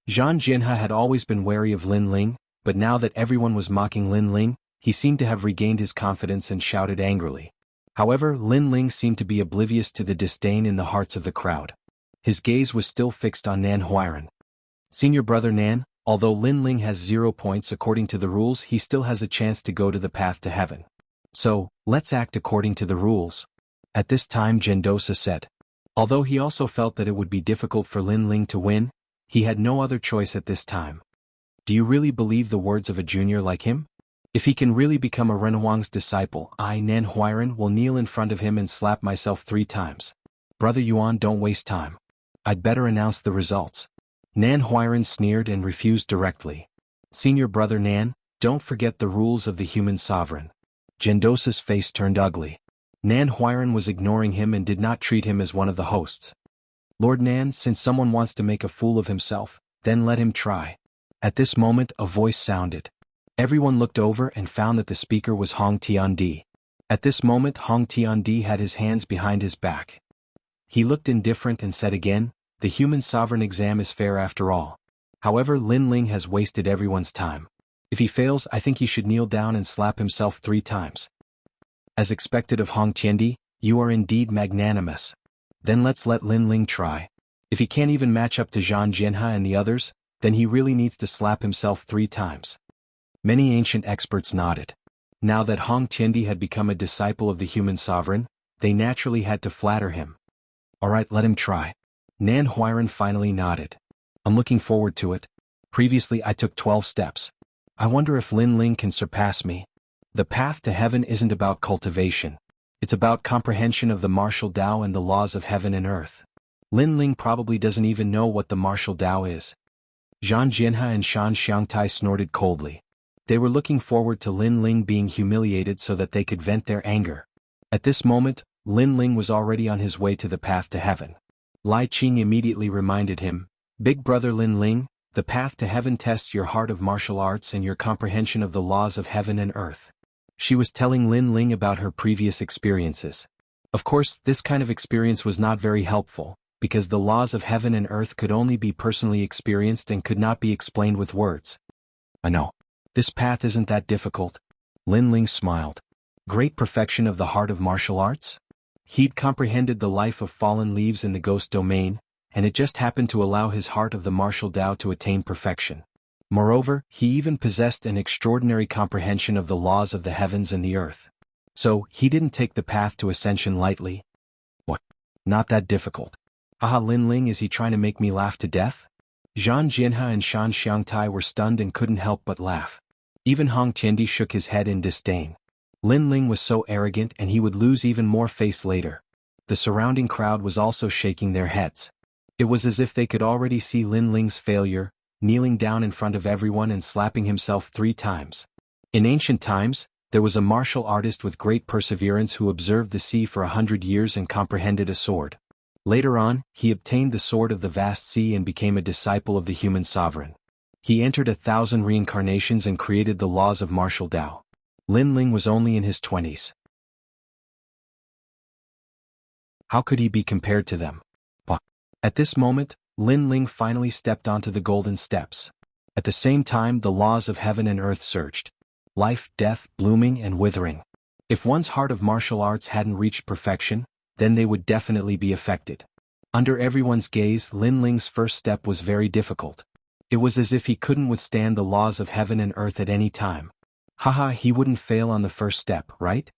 Zhang Jinha had always been wary of Lin Ling, but now that everyone was mocking Lin Ling, he seemed to have regained his confidence and shouted angrily. However, Lin Ling seemed to be oblivious to the disdain in the hearts of the crowd. His gaze was still fixed on Nan Huiran. Senior brother Nan, although Lin Ling has 0 points according to the rules, he still has a chance to go to the path to heaven. So, let's act according to the rules. At this time Gendosa said. Although he also felt that it would be difficult for Lin Ling to win, he had no other choice at this time. Do you really believe the words of a junior like him? If he can really become a Renhuang's disciple, I, Nan Huiran, will kneel in front of him and slap myself 3 times. Brother Yuan, don't waste time. I'd better announce the results. Nan Huiran sneered and refused directly. Senior brother Nan, don't forget the rules of the human sovereign. Gendosa's face turned ugly. Nan Huiran was ignoring him and did not treat him as one of the hosts. Lord Nan, since someone wants to make a fool of himself, then let him try. At this moment a voice sounded. Everyone looked over and found that the speaker was Hong Tiandi. At this moment Hong Tiandi had his hands behind his back. He looked indifferent and said again, the human sovereign exam is fair after all. However, Lin Ling has wasted everyone's time. If he fails, I think he should kneel down and slap himself 3 times. As expected of Hong Tiandi, you are indeed magnanimous. Then let's let Lin Ling try. If he can't even match up to Zhang Jinha and the others, then he really needs to slap himself 3 times. Many ancient experts nodded. Now that Hong Tiandi had become a disciple of the human sovereign, they naturally had to flatter him. Alright, let him try. Nan Huiran finally nodded. I'm looking forward to it. Previously I took 12 steps. I wonder if Lin Ling can surpass me. The path to heaven isn't about cultivation. It's about comprehension of the martial Tao and the laws of heaven and earth. Lin Ling probably doesn't even know what the martial Tao is. Zhang Jinha and Shan Xiangtai snorted coldly. They were looking forward to Lin Ling being humiliated so that they could vent their anger. At this moment, Lin Ling was already on his way to the path to heaven. Lai Qing immediately reminded him, Big brother Lin Ling, the path to heaven tests your heart of martial arts and your comprehension of the laws of heaven and earth. She was telling Lin Ling about her previous experiences. Of course, this kind of experience was not very helpful, because the laws of heaven and earth could only be personally experienced and could not be explained with words. I know. This path isn't that difficult. Lin Ling smiled. Great perfection of the heart of martial arts? He'd comprehended the life of fallen leaves in the ghost domain, and it just happened to allow his heart of the martial Tao to attain perfection. Moreover, he even possessed an extraordinary comprehension of the laws of the heavens and the earth. So, he didn't take the path to ascension lightly. What? Not that difficult. Aha, Lin Ling, is he trying to make me laugh to death? Zhang Jinha and Shan Xiangtai were stunned and couldn't help but laugh. Even Hong Tiandi shook his head in disdain. Lin Ling was so arrogant and he would lose even more face later. The surrounding crowd was also shaking their heads. It was as if they could already see Lin Ling's failure, kneeling down in front of everyone and slapping himself 3 times. In ancient times, There was a martial artist with great perseverance who observed the sea for 100 years and comprehended a sword. Later on, he obtained the sword of the vast sea and became a disciple of the human sovereign. He entered 1,000 reincarnations and created the laws of martial Tao. Lin Ling was only in his 20s. How could he be compared to them? At this moment, Lin Ling finally stepped onto the golden steps. At the same time, the laws of heaven and earth surged. Life, death, blooming and withering. If one's heart of martial arts hadn't reached perfection, then they would definitely be affected. Under everyone's gaze, Lin Ling's first step was very difficult. It was as if he couldn't withstand the laws of heaven and earth at any time. Haha, he wouldn't fail on the first step, right?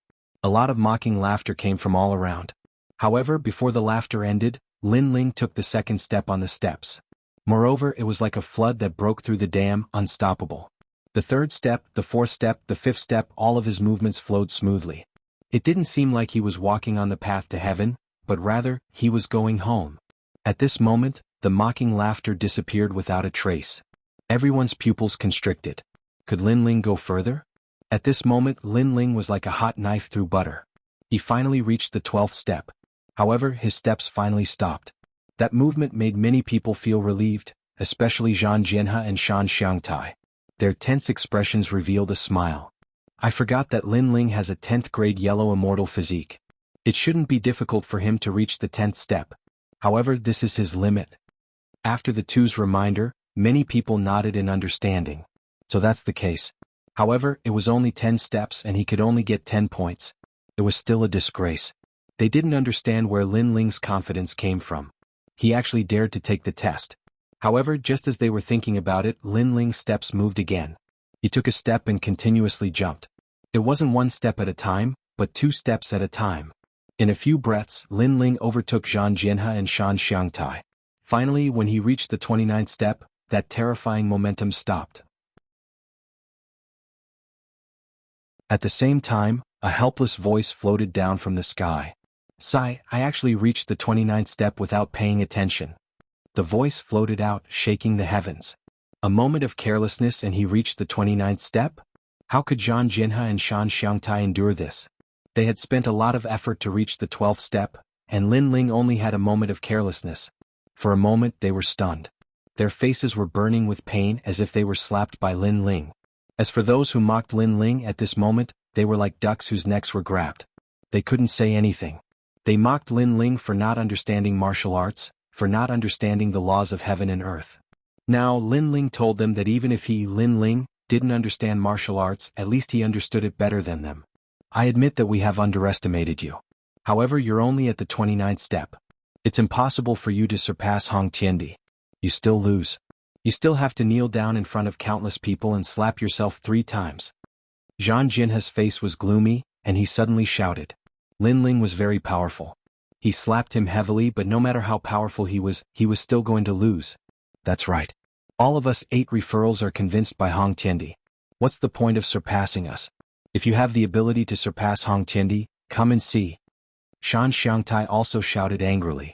A lot of mocking laughter came from all around. However, before the laughter ended, Lin Ling took the second step on the steps. Moreover, it was like a flood that broke through the dam, unstoppable. The third step, the fourth step, the fifth step, all of his movements flowed smoothly. It didn't seem like he was walking on the path to heaven, but rather, he was going home. At this moment, the mocking laughter disappeared without a trace. Everyone's pupils constricted. Could Lin Ling go further? At this moment, Lin Ling was like a hot knife through butter. He finally reached the 12th step. However, his steps finally stopped. That movement made many people feel relieved, especially Zhang Jianhe and Shan Xiangtai. Their tense expressions revealed a smile. I forgot that Lin Ling has a 10th grade yellow immortal physique. It shouldn't be difficult for him to reach the 10th step. However, this is his limit. After the two's reminder, many people nodded in understanding. So that's the case. However, it was only 10 steps and he could only get 10 points. It was still a disgrace. They didn't understand where Lin Ling's confidence came from. He actually dared to take the test. However, just as they were thinking about it, Lin Ling's steps moved again. He took a step and continuously jumped. It wasn't one step at a time, but 2 steps at a time. In a few breaths, Lin Ling overtook Zhang Jianhe and Shan Xiangtai. Finally, when he reached the 29th step, that terrifying momentum stopped. At the same time, a helpless voice floated down from the sky. Sigh, I actually reached the 29th step without paying attention. The voice floated out, shaking the heavens. A moment of carelessness and he reached the 29th step? How could Zhang Jianhe and Shan Xiangtai endure this? They had spent a lot of effort to reach the 12th step, and Lin Ling only had a moment of carelessness. For a moment they were stunned. Their faces were burning with pain as if they were slapped by Lin Ling. As for those who mocked Lin Ling at this moment, they were like ducks whose necks were grabbed. They couldn't say anything. They mocked Lin Ling for not understanding martial arts, for not understanding the laws of heaven and earth. Now Lin Ling told them that even if he, Lin Ling, didn't understand martial arts, at least he understood it better than them. I admit that we have underestimated you. However, you're only at the 29th step. It's impossible for you to surpass Hong Tiendi. You still lose. You still have to kneel down in front of countless people and slap yourself 3 times. Zhang Jinhe's face was gloomy, and he suddenly shouted. Lin Ling was very powerful. He slapped him heavily, but no matter how powerful he was still going to lose. That's right. All of us 8 referrals are convinced by Hong Tiendi. What's the point of surpassing us? If you have the ability to surpass Hong Tiendi, come and see. Shan Xiangtai also shouted angrily.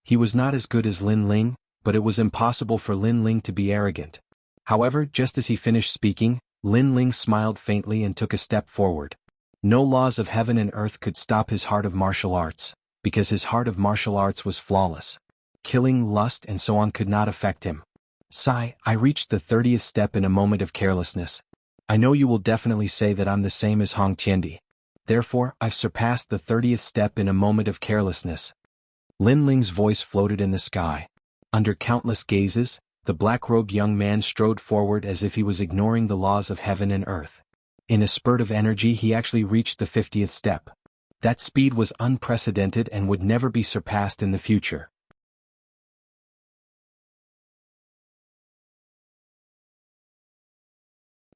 He was not as good as Lin Ling, but it was impossible for Lin Ling to be arrogant. However, just as he finished speaking, Lin Ling smiled faintly and took a step forward. No laws of heaven and earth could stop his heart of martial arts, because his heart of martial arts was flawless. Killing, lust and so on could not affect him. Sigh, I reached the 30th step in a moment of carelessness. I know you will definitely say that I'm the same as Hong Tiendi. Therefore, I've surpassed the 30th step in a moment of carelessness. Lin Ling's voice floated in the sky. Under countless gazes, the black-robed young man strode forward as if he was ignoring the laws of heaven and earth. In a spurt of energy he actually reached the 50th step. That speed was unprecedented and would never be surpassed in the future.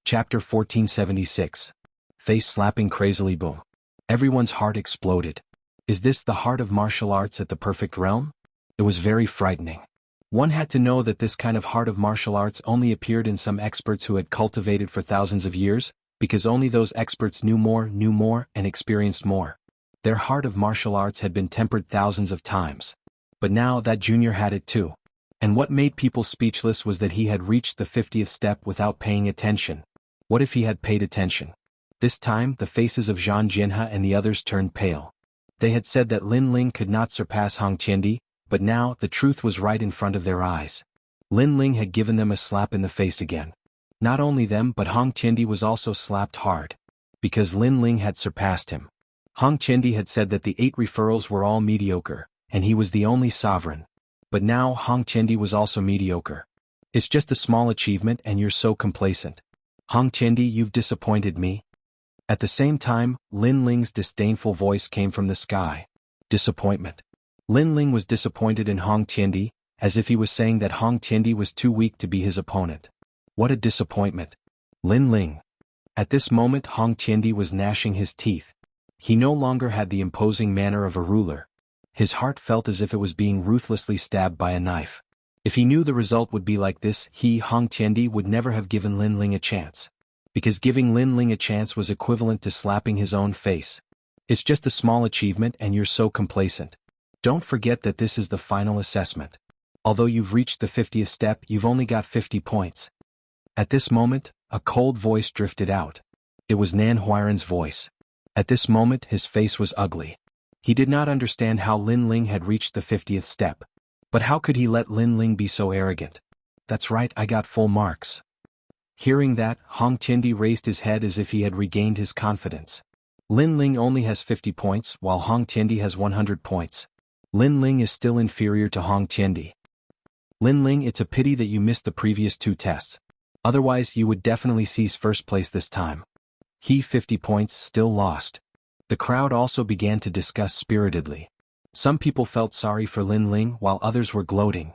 Chapter 1476. Face-slapping crazily boom. Everyone's heart exploded. Is this the heart of martial arts at the perfect realm? It was very frightening. One had to know that this kind of heart of martial arts only appeared in some experts who had cultivated for thousands of years, because only those experts knew more, and experienced more. Their heart of martial arts had been tempered thousands of times. But now that junior had it too. And what made people speechless was that he had reached the 50th step without paying attention. What if he had paid attention? This time, the faces of Zhang Jinhe and the others turned pale. They had said that Lin Ling could not surpass Hong Qiandi, but now, the truth was right in front of their eyes. Lin Ling had given them a slap in the face again. Not only them but Hong Qiandi was also slapped hard. Because Lin Ling had surpassed him. Hong Qiandi had said that the 8 referrals were all mediocre, and he was the only sovereign. But now Hong Qiandi was also mediocre. It's just a small achievement and you're so complacent. Hong Qiandi, you've disappointed me. At the same time, Lin Ling's disdainful voice came from the sky. Disappointment. Lin Ling was disappointed in Hong Qiandi, as if he was saying that Hong Qiandi was too weak to be his opponent. What a disappointment. Lin Ling. At this moment Hong Qiandi was gnashing his teeth. He no longer had the imposing manner of a ruler. His heart felt as if it was being ruthlessly stabbed by a knife. If he knew the result would be like this, he, Hong Qiandi, would never have given Lin Ling a chance. Because giving Lin Ling a chance was equivalent to slapping his own face. It's just a small achievement and you're so complacent. Don't forget that this is the final assessment. Although you've reached the 50th step, you've only got 50 points. At this moment, a cold voice drifted out. It was Nan Huairan's voice. At this moment his face was ugly. He did not understand how Lin Ling had reached the 50th step. But how could he let Lin Ling be so arrogant? That's right, I got full marks. Hearing that, Hong Qiandi raised his head as if he had regained his confidence. Lin Ling only has 50 points, while Hong Qiandi has 100 points. Lin Ling is still inferior to Hong Qiandi. Lin Ling, it's a pity that you missed the previous 2 tests. Otherwise you would definitely seize first place this time. He 50 points, still lost. The crowd also began to discuss spiritedly. Some people felt sorry for Lin Ling while others were gloating.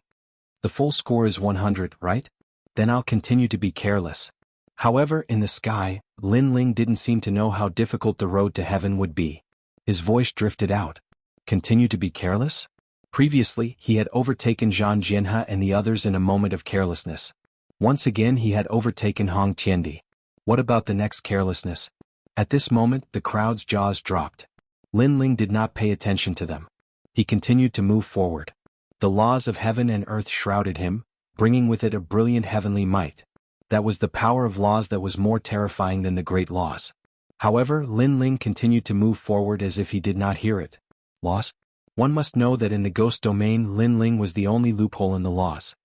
The full score is 100, right? Then I'll continue to be careless. However, in the sky, Lin Ling didn't seem to know how difficult the road to heaven would be. His voice drifted out. Continue to be careless? Previously, he had overtaken Zhang Jinhe and the others in a moment of carelessness. Once again he had overtaken Hong Qiandi. What about the next carelessness? At this moment, the crowd's jaws dropped. Lin Ling did not pay attention to them. He continued to move forward. The laws of heaven and earth shrouded him, bringing with it a brilliant heavenly might. That was the power of laws that was more terrifying than the great laws. However, Lin Ling continued to move forward as if he did not hear it. Laws? One must know that in the ghost domain Lin Ling was the only loophole in the laws.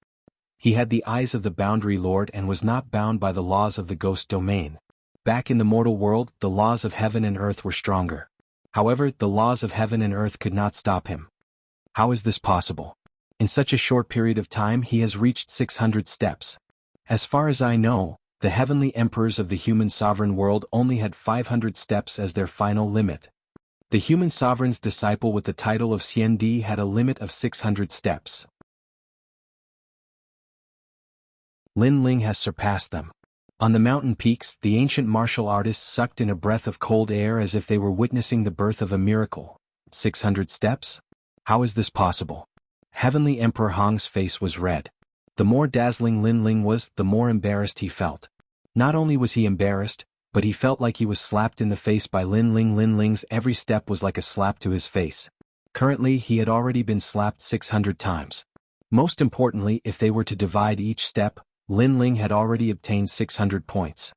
He had the eyes of the Boundary Lord and was not bound by the laws of the ghost domain. Back in the mortal world, the laws of heaven and earth were stronger. However, the laws of heaven and earth could not stop him. How is this possible? In such a short period of time he has reached 600 steps. As far as I know, the heavenly emperors of the human sovereign world only had 500 steps as their final limit. The human sovereign's disciple with the title of Xian Di had a limit of 600 steps. Lin Ling has surpassed them. On the mountain peaks, the ancient martial artists sucked in a breath of cold air as if they were witnessing the birth of a miracle. 600 steps? How is this possible? Heavenly Emperor Hong's face was red. The more dazzling Lin Ling was, the more embarrassed he felt. Not only was he embarrassed, but he felt like he was slapped in the face by Lin Ling. Lin Ling's every step was like a slap to his face. Currently he had already been slapped 600 times. Most importantly, if they were to divide each step, Lin Ling had already obtained 600 points.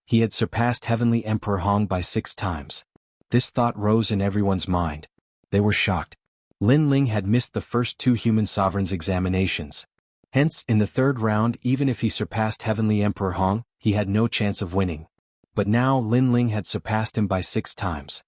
He had surpassed Heavenly Emperor Hong by 6 times. This thought rose in everyone's mind. They were shocked. Lin Ling had missed the first 2 human sovereigns' examinations. Hence, in the 3rd round, even if he surpassed Heavenly Emperor Hong, he had no chance of winning. But now Lin Ling had surpassed him by 6 times.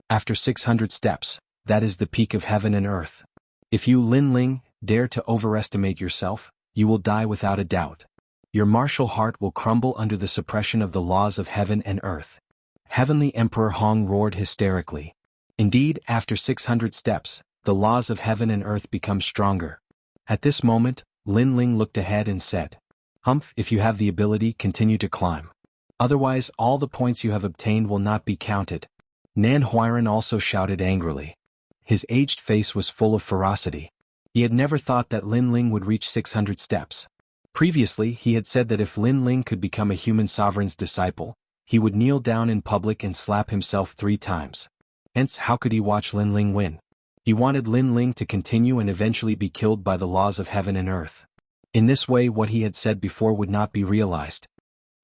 After 600 steps, that is the peak of heaven and earth. If you, Lin Ling, dare to overestimate yourself, you will die without a doubt. Your martial heart will crumble under the suppression of the laws of heaven and earth. Heavenly Emperor Hong roared hysterically. Indeed, after 600 steps, the laws of heaven and earth become stronger. At this moment, Lin Ling looked ahead and said, "Humph, if you have the ability, continue to climb. Otherwise, all the points you have obtained will not be counted." Nan Huairan also shouted angrily. His aged face was full of ferocity. He had never thought that Lin Ling would reach 600 steps. Previously, he had said that if Lin Ling could become a human sovereign's disciple, he would kneel down in public and slap himself 3 times. Hence, how could he watch Lin Ling win? He wanted Lin Ling to continue and eventually be killed by the laws of heaven and earth. In this way, what he had said before would not be realized.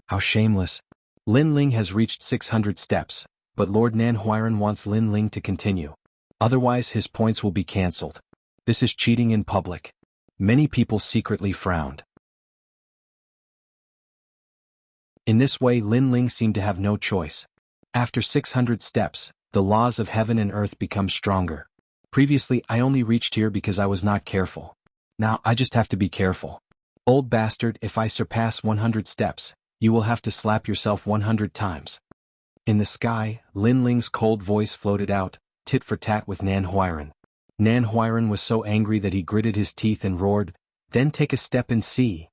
How shameless. Lin Ling has reached 600 steps, but Lord Nan Huiran wants Lin Ling to continue. Otherwise his points will be cancelled. This is cheating in public. Many people secretly frowned. In this way Lin Ling seemed to have no choice. After 600 steps, the laws of heaven and earth become stronger. Previously I only reached here because I was not careful. Now I just have to be careful. Old bastard, if I surpass 100 steps, you will have to slap yourself 100 times. In the sky, Lin Ling's cold voice floated out, tit for tat with Nan Huiran. Nan Huiran was so angry that he gritted his teeth and roared, "Then take a step and see."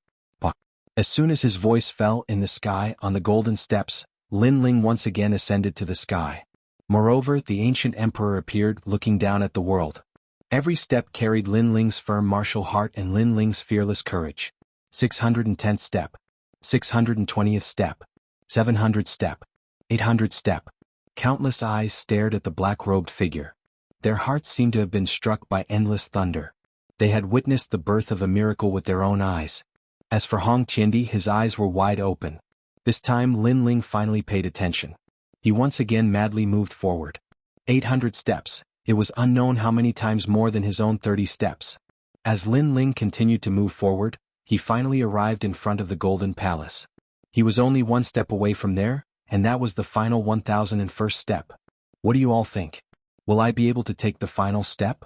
As soon as his voice fell in the sky on the golden steps, Lin Ling once again ascended to the sky. Moreover, the ancient emperor appeared, looking down at the world. Every step carried Lin Ling's firm martial heart and Lin Ling's fearless courage. 610th step. 620th step. 700th step. 800th step. Countless eyes stared at the black-robed figure. Their hearts seemed to have been struck by endless thunder. They had witnessed the birth of a miracle with their own eyes. As for Hong Qiandi, his eyes were wide open. This time Lin Ling finally paid attention. He once again madly moved forward. 800 steps. It was unknown how many times more than his own 30 steps. As Lin Ling continued to move forward, he finally arrived in front of the Golden Palace. He was only one step away from there, and that was the final 1001st step. What do you all think? Will I be able to take the final step?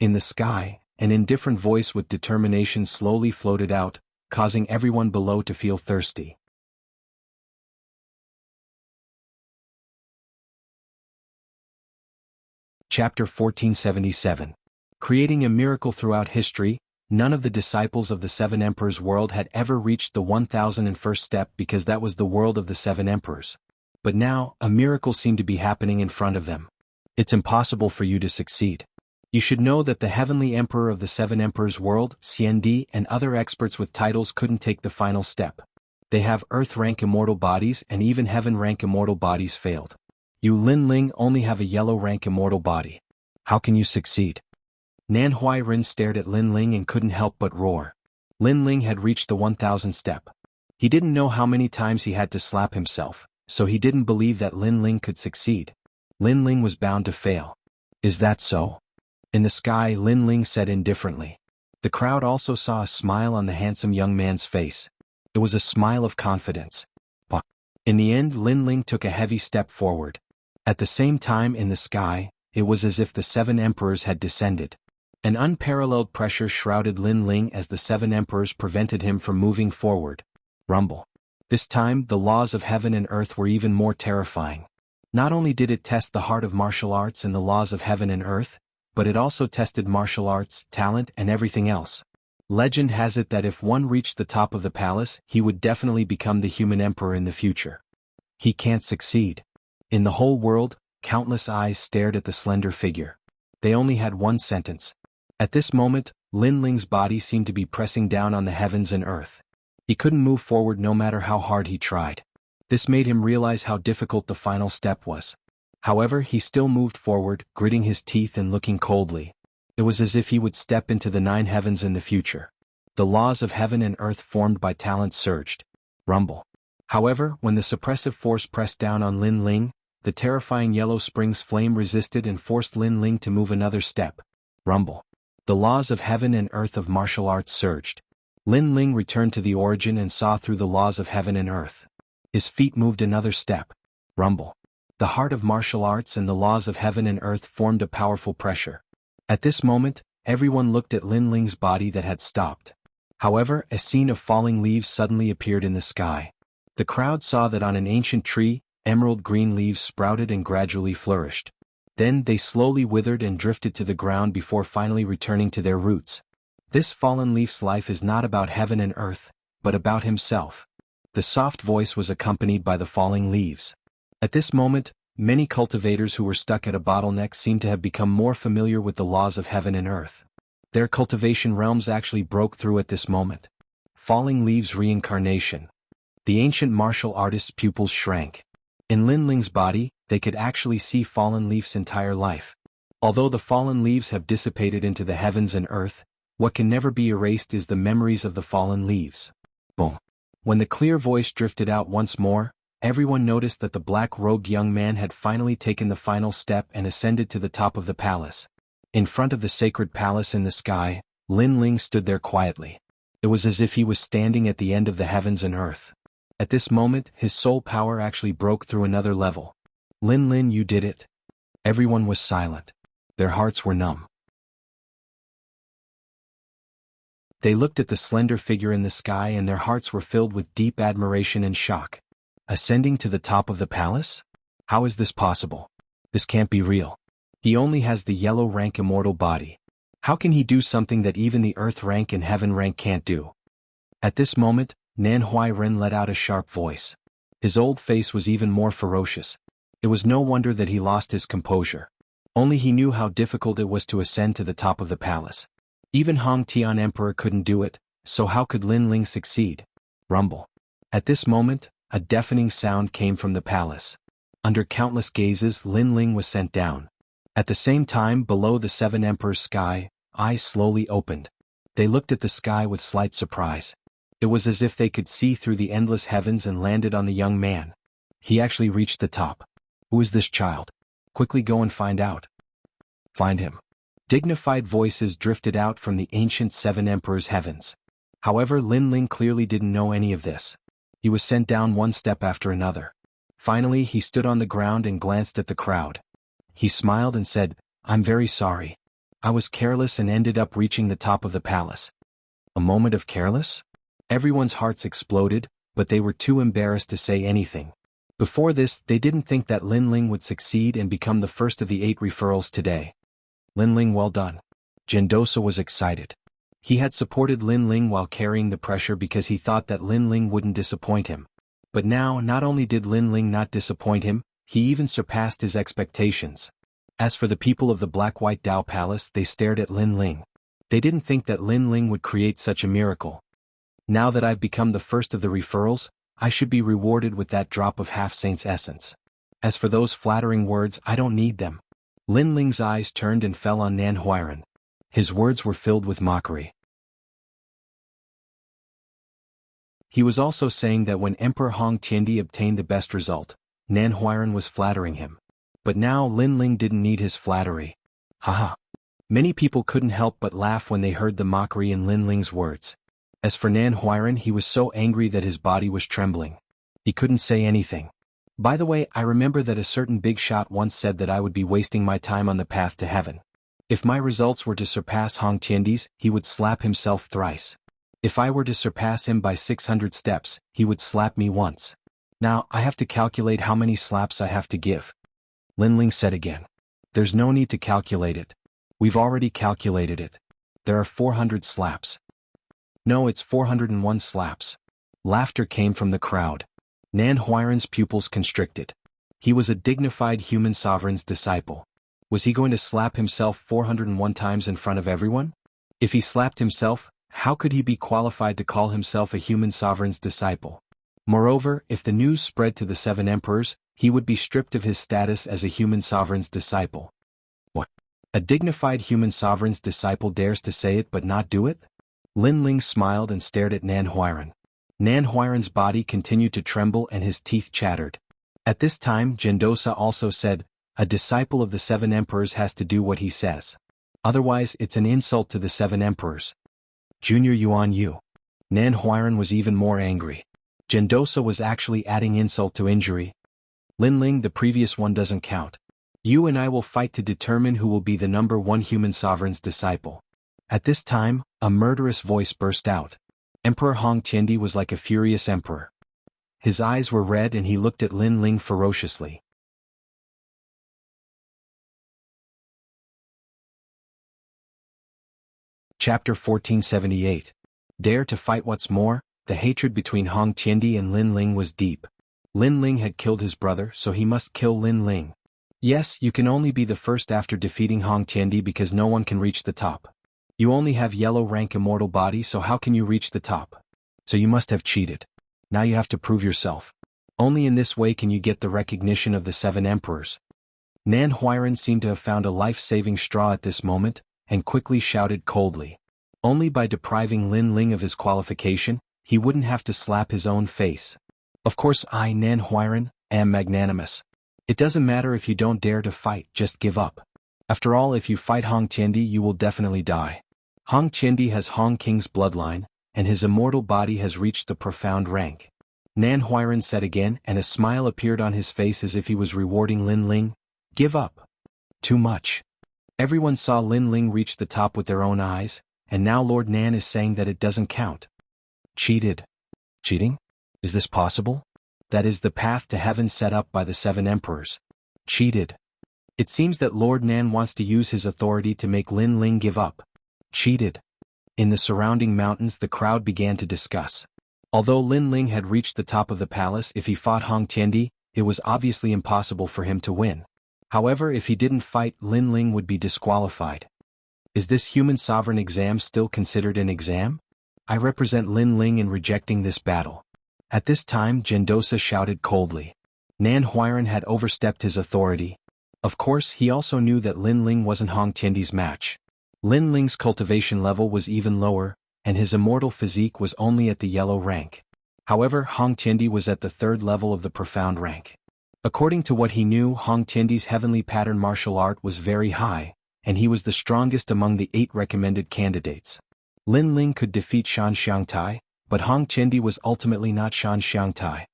In the sky, an indifferent voice with determination slowly floated out, causing everyone below to feel thirsty. Chapter 1477. Creating a miracle throughout history, none of the disciples of the Seven Emperors' world had ever reached the 1001st step because that was the world of the Seven Emperors. But now, a miracle seemed to be happening in front of them. It's impossible for you to succeed. You should know that the Heavenly Emperor of the Seven Emperors' world, Xiandi, and other experts with titles couldn't take the final step. They have Earth-rank immortal bodies and even Heaven-rank immortal bodies failed. You Lin Ling only have a yellow-rank immortal body. How can you succeed? Nan Huiran stared at Lin Ling and couldn't help but roar. Lin Ling had reached the 1000th step. He didn't know how many times he had to slap himself, so he didn't believe that Lin Ling could succeed. Lin Ling was bound to fail. Is that so? In the sky, Lin Ling said indifferently. The crowd also saw a smile on the handsome young man's face. It was a smile of confidence. But in the end, Lin Ling took a heavy step forward. At the same time in the sky, it was as if the Seven Emperors had descended. An unparalleled pressure shrouded Lin Ling as the Seven Emperors prevented him from moving forward. Rumble. This time, the laws of heaven and earth were even more terrifying. Not only did it test the heart of martial arts and the laws of heaven and earth, but it also tested martial arts, talent, and everything else. Legend has it that if one reached the top of the palace, he would definitely become the human emperor in the future. He can't succeed. In the whole world, countless eyes stared at the slender figure. They only had one sentence. At this moment, Lin Ling's body seemed to be pressing down on the heavens and earth. He couldn't move forward no matter how hard he tried. This made him realize how difficult the final step was. However, he still moved forward, gritting his teeth and looking coldly. It was as if he would step into the 9 heavens in the future. The laws of heaven and earth formed by talent surged. Rumble. However, when the suppressive force pressed down on Lin Ling, the terrifying yellow spring's flame resisted and forced Lin Ling to move another step. Rumble. The laws of heaven and earth of martial arts surged. Lin Ling returned to the origin and saw through the laws of heaven and earth. His feet moved another step. Rumble. The heart of martial arts and the laws of heaven and earth formed a powerful pressure. At this moment, everyone looked at Lin Ling's body that had stopped. However, a scene of falling leaves suddenly appeared in the sky. The crowd saw that on an ancient tree, emerald green leaves sprouted and gradually flourished. Then they slowly withered and drifted to the ground before finally returning to their roots. This fallen leaf's life is not about heaven and earth, but about himself. The soft voice was accompanied by the falling leaves. At this moment, many cultivators who were stuck at a bottleneck seemed to have become more familiar with the laws of heaven and earth. Their cultivation realms actually broke through at this moment. Falling leaves reincarnation. The ancient martial artist's pupils shrank. In Lin Ling's body, they could actually see fallen leaf's entire life. Although the fallen leaves have dissipated into the heavens and earth, what can never be erased is the memories of the fallen leaves. Boom. When the clear voice drifted out once more, Everyone noticed that the black-robed young man had finally taken the final step and ascended to the top of the palace. In front of the sacred palace in the sky, Lin Ling stood there quietly. It was as if he was standing at the end of the heavens and earth. At this moment, his soul power actually broke through another level. Lin Lin, you did it. Everyone was silent. Their hearts were numb. They looked at the slender figure in the sky and their hearts were filled with deep admiration and shock. Ascending to the top of the palace? How is this possible? This can't be real. He only has the yellow rank immortal body. How can he do something that even the earth rank and heaven rank can't do? At this moment, Nan Huairen let out a sharp voice. His old face was even more ferocious. It was no wonder that he lost his composure. Only he knew how difficult it was to ascend to the top of the palace. Even Hong Tian Emperor couldn't do it, so how could Lin Ling succeed? Rumble. At this moment, a deafening sound came from the palace. Under countless gazes, Lin Ling was sent down. At the same time, below the seven emperors' sky, eyes slowly opened. They looked at the sky with slight surprise. It was as if they could see through the endless heavens and landed on the young man. He actually reached the top. Who is this child? Quickly go and find out. Find him. Dignified voices drifted out from the ancient seven emperors' heavens. However, Lin Ling clearly didn't know any of this. He was sent down one step after another. Finally, he stood on the ground and glanced at the crowd. He smiled and said, "I'm very sorry. I was careless and ended up reaching the top of the palace." A moment of careless? Everyone's hearts exploded, but they were too embarrassed to say anything. Before this, they didn't think that Lin Ling would succeed and become the first of the 8 referrals today. Lin Ling, well done. Gendosa was excited. He had supported Lin Ling while carrying the pressure because he thought that Lin Ling wouldn't disappoint him. But now, not only did Lin Ling not disappoint him, he even surpassed his expectations. As for the people of the Black-White Dao Palace, they stared at Lin Ling. They didn't think that Lin Ling would create such a miracle. Now that I've become the first of the referrals, I should be rewarded with that drop of half-saint's essence. As for those flattering words, I don't need them. Lin Ling's eyes turned and fell on Nan Huairen. His words were filled with mockery. He was also saying that when Emperor Hong Tiandi obtained the best result, Nan Huairen was flattering him. But now Lin Ling didn't need his flattery. Haha. Many people couldn't help but laugh when they heard the mockery in Lin Ling's words. As for Nan Huairen, he was so angry that his body was trembling. He couldn't say anything. By the way, I remember that a certain big shot once said that I would be wasting my time on the path to heaven. If my results were to surpass Hong Tiandi's, he would slap himself thrice. If I were to surpass him by 600 steps, he would slap me once. Now, I have to calculate how many slaps I have to give. Lin Ling said again. There's no need to calculate it. We've already calculated it. There are 400 slaps. No, it's 401 slaps. Laughter came from the crowd. Nan Huairen's pupils constricted. He was a dignified human sovereign's disciple. Was he going to slap himself 401 times in front of everyone? If he slapped himself, how could he be qualified to call himself a human sovereign's disciple? Moreover, if the news spread to the 7 emperors, he would be stripped of his status as a human sovereign's disciple. What? A dignified human sovereign's disciple dares to say it but not do it? Lin Ling smiled and stared at Nan Huairen. Nan Huairen's body continued to tremble and his teeth chattered. At this time, Gendosa also said, a disciple of the 7 emperors has to do what he says. Otherwise, it's an insult to the 7 emperors. Junior Yuan Yu. Nan Huairen was even more angry. Gendosa was actually adding insult to injury. Lin Ling, the previous one doesn't count. You and I will fight to determine who will be the number 1 human sovereign's disciple. At this time, a murderous voice burst out. Emperor Hong Tiandi was like a furious emperor. His eyes were red and he looked at Lin Ling ferociously. Chapter 1478. Dare to fight. What's more, the hatred between Hong Tiandi and Lin Ling was deep. Lin Ling had killed his brother, so he must kill Lin Ling. Yes, you can only be the first after defeating Hong Tiandi because no one can reach the top. You only have yellow rank immortal body, so how can you reach the top? So you must have cheated. Now you have to prove yourself. Only in this way can you get the recognition of the 7 emperors. Nan Huairen seemed to have found a life-saving straw at this moment, and quickly shouted coldly. Only by depriving Lin Ling of his qualification, he wouldn't have to slap his own face. Of course I, Nan Huiran, am magnanimous. It doesn't matter if you don't dare to fight, just give up. After all, if you fight Hong Tiandi you will definitely die. Hong Tiandi has Hong King's bloodline, and his immortal body has reached the profound rank. Nan Huiran said again, and a smile appeared on his face as if he was rewarding Lin Ling. Give up. Too much. Everyone saw Lin Ling reach the top with their own eyes, and now Lord Nan is saying that it doesn't count. Cheated. Cheating? Is this possible? That is the path to heaven set up by the 7 emperors. Cheated. It seems that Lord Nan wants to use his authority to make Lin Ling give up. Cheated. In the surrounding mountains the crowd began to discuss. Although Lin Ling had reached the top of the palace, if he fought Hong Tiandi, it was obviously impossible for him to win. However, if he didn't fight, Lin Ling would be disqualified. Is this human sovereign exam still considered an exam? I represent Lin Ling in rejecting this battle. At this time Gendosa shouted coldly. Nan Huiran had overstepped his authority. Of course, he also knew that Lin Ling wasn't Hong Tiandi's match. Lin Ling's cultivation level was even lower, and his immortal physique was only at the yellow rank. However, Hong Tiandi was at the 3rd level of the profound rank. According to what he knew, Hong Tiandi's heavenly pattern martial art was very high, and he was the strongest among the 8 recommended candidates. Lin Ling could defeat Shan Xiangtai, but Hong Tiandi was ultimately not Shan Xiangtai.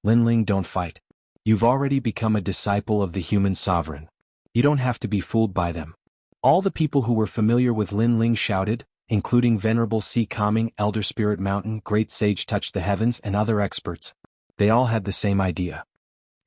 Lin Ling, don't fight. You've already become a disciple of the human sovereign. You don't have to be fooled by them. All the people who were familiar with Lin Ling shouted, including Venerable Si Calming, Elder Spirit Mountain, Great Sage Touch the Heavens and other experts. They all had the same idea.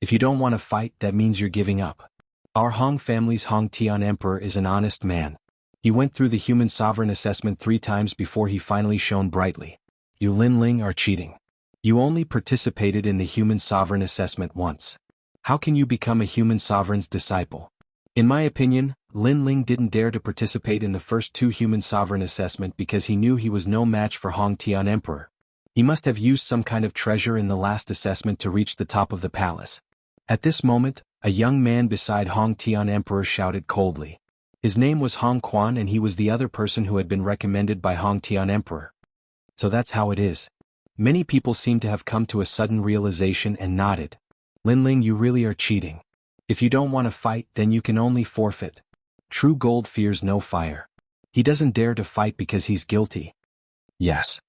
If you don't want to fight, that means you're giving up. Our Hong family's Hong Tian Emperor is an honest man. He went through the human sovereign assessment 3 times before he finally shone brightly. You Lin Ling are cheating. You only participated in the human sovereign assessment once. How can you become a human sovereign's disciple? In my opinion, Lin Ling didn't dare to participate in the first 2 human sovereign assessment because he knew he was no match for Hong Tian Emperor. He must have used some kind of treasure in the last assessment to reach the top of the palace. At this moment, a young man beside Hong Tian Emperor shouted coldly. His name was Hong Quan and he was the other person who had been recommended by Hong Tian Emperor. So that's how it is. Many people seem to have come to a sudden realization and nodded. Lin Ling, you really are cheating. If you don't want to fight, then you can only forfeit. True gold fears no fire. He doesn't dare to fight because he's guilty. Yes.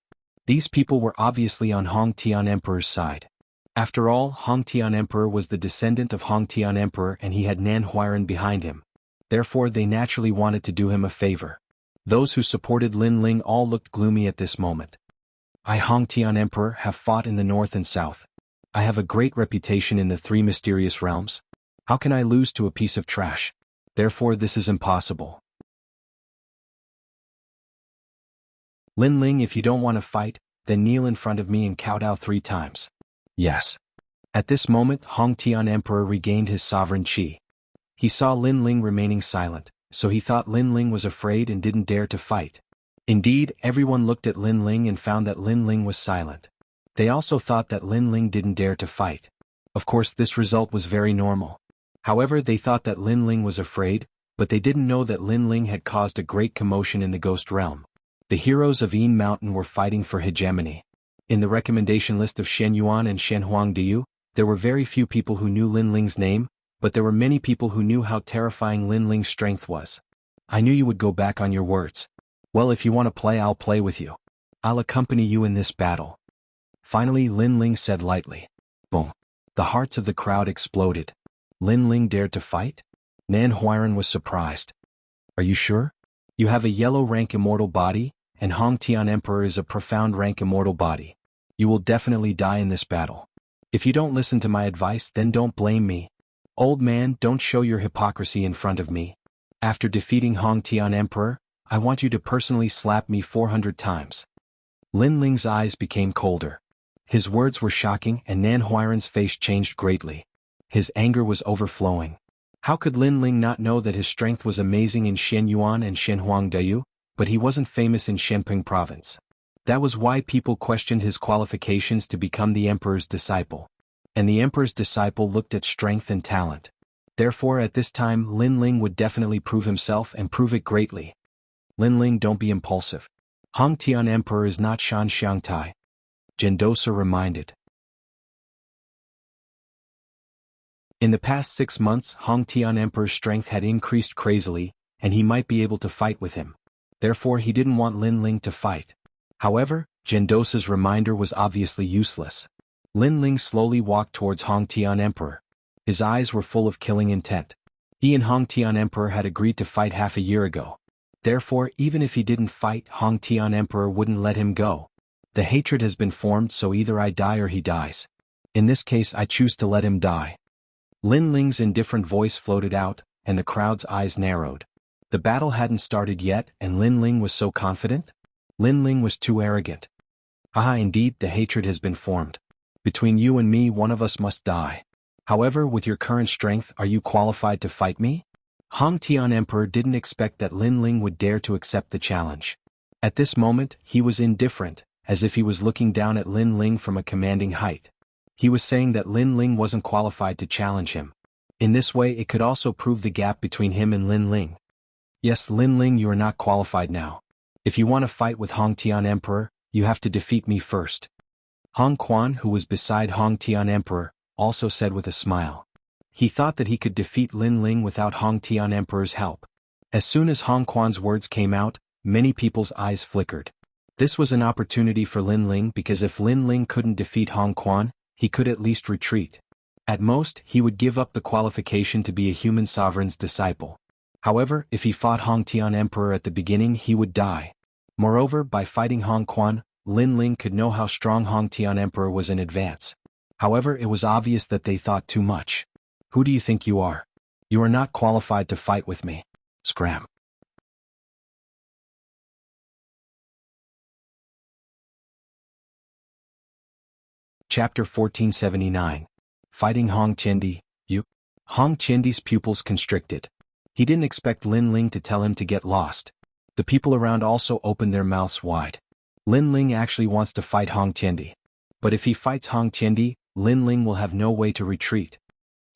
These people were obviously on Hong Tian Emperor's side. After all, Hong Tian Emperor was the descendant of Hong Tian Emperor and he had Nan Huiran behind him. Therefore they naturally wanted to do him a favor. Those who supported Lin Ling all looked gloomy at this moment. I, Hong Tian Emperor, have fought in the north and south. I have a great reputation in the 3 mysterious realms. How can I lose to a piece of trash? Therefore this is impossible. Lin Ling, if you don't want to fight, then kneel in front of me and kowtow 3 times. Yes. At this moment Hong Tian Emperor regained his sovereign qi. He saw Lin Ling remaining silent, so he thought Lin Ling was afraid and didn't dare to fight. Indeed, everyone looked at Lin Ling and found that Lin Ling was silent. They also thought that Lin Ling didn't dare to fight. Of course this result was very normal. However, they thought that Lin Ling was afraid, but they didn't know that Lin Ling had caused a great commotion in the Ghost Realm. The heroes of Yin Mountain were fighting for hegemony. In the recommendation list of Shen Yuan and Shen Huangdiyu, there were very few people who knew Lin Ling's name, but there were many people who knew how terrifying Lin Ling's strength was. I knew you would go back on your words. Well, if you want to play, I'll play with you. I'll accompany you in this battle. Finally, Lin Ling said lightly. Boom. The hearts of the crowd exploded. Lin Ling dared to fight? Nan Huiran was surprised. Are you sure? You have a yellow rank immortal body, and Hong Tian Emperor is a profound rank immortal body. You will definitely die in this battle. If you don't listen to my advice, then don't blame me. Old man, don't show your hypocrisy in front of me. After defeating Hong Tian Emperor, I want you to personally slap me 400 times. Lin Ling's eyes became colder. His words were shocking and Nan Huiran's face changed greatly. His anger was overflowing. How could Lin Ling not know that his strength was amazing in Shen Yuan and Shen Huangdiyu, but he wasn't famous in Shenping province? That was why people questioned his qualifications to become the emperor's disciple. And the emperor's disciple looked at strength and talent. Therefore at this time Lin Ling would definitely prove himself and prove it greatly. Lin Ling, don't be impulsive. Hong Tian Emperor is not Shan Xiangtai. Gendosa reminded. In the past 6 months, Hong Tian Emperor's strength had increased crazily, and he might be able to fight with him. Therefore he didn't want Lin Ling to fight. However, Gendosa's reminder was obviously useless. Lin Ling slowly walked towards Hong Tian Emperor. His eyes were full of killing intent. He and Hong Tian Emperor had agreed to fight half a year ago. Therefore, even if he didn't fight, Hong Tian Emperor wouldn't let him go. The hatred has been formed, so either I die or he dies. In this case, I choose to let him die. Lin Ling's indifferent voice floated out, and the crowd's eyes narrowed. The battle hadn't started yet, and Lin Ling was so confident? Lin Ling was too arrogant. Indeed, the hatred has been formed. Between you and me, one of us must die. However, with your current strength, are you qualified to fight me? Hong Tian Emperor didn't expect that Lin Ling would dare to accept the challenge. At this moment, he was indifferent, as if he was looking down at Lin Ling from a commanding height. He was saying that Lin Ling wasn't qualified to challenge him. In this way, it could also prove the gap between him and Lin Ling. Yes, Lin Ling, you are not qualified now. If you want to fight with Hong Tian Emperor, you have to defeat me first. Hong Quan, who was beside Hong Tian Emperor, also said with a smile. He thought that he could defeat Lin Ling without Hong Tian Emperor's help. As soon as Hong Quan's words came out, many people's eyes flickered. This was an opportunity for Lin Ling, because if Lin Ling couldn't defeat Hong Quan, he could at least retreat. At most, he would give up the qualification to be a human sovereign's disciple. However, if he fought Hong Tian Emperor at the beginning, he would die. Moreover, by fighting Hong Quan, Lin Ling could know how strong Hong Tian Emperor was in advance. However, it was obvious that they thought too much. Who do you think you are? You are not qualified to fight with me. Scram. Chapter 1479. Fighting Hong Qiandi, you? Hong Qiandi's pupils constricted. He didn't expect Lin Ling to tell him to get lost. The people around also opened their mouths wide. Lin Ling actually wants to fight Hong Qiandi. But if he fights Hong Qiandi, Lin Ling will have no way to retreat.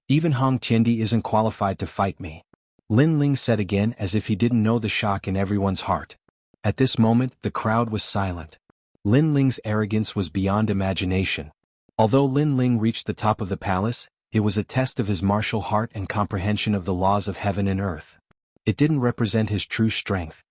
Even Hong Qiandi isn't qualified to fight me. Lin Ling said again, as if he didn't know the shock in everyone's heart. At this moment, the crowd was silent. Lin Ling's arrogance was beyond imagination. Although Lin Ling reached the top of the palace, it was a test of his martial heart and comprehension of the laws of heaven and earth. It didn't represent his true strength.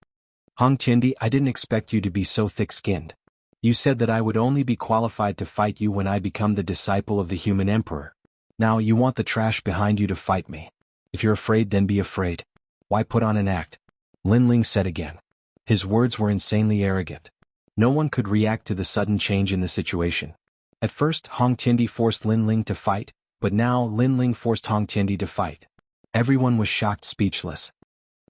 Hong Qiandi, I didn't expect you to be so thick-skinned. You said that I would only be qualified to fight you when I become the disciple of the human emperor. Now you want the trash behind you to fight me. If you're afraid, then be afraid. Why put on an act? Lin Ling said again. His words were insanely arrogant. No one could react to the sudden change in the situation. At first, Hong Qiandi forced Lin Ling to fight, but now Lin Ling forced Hong Qiandi to fight. Everyone was shocked, speechless.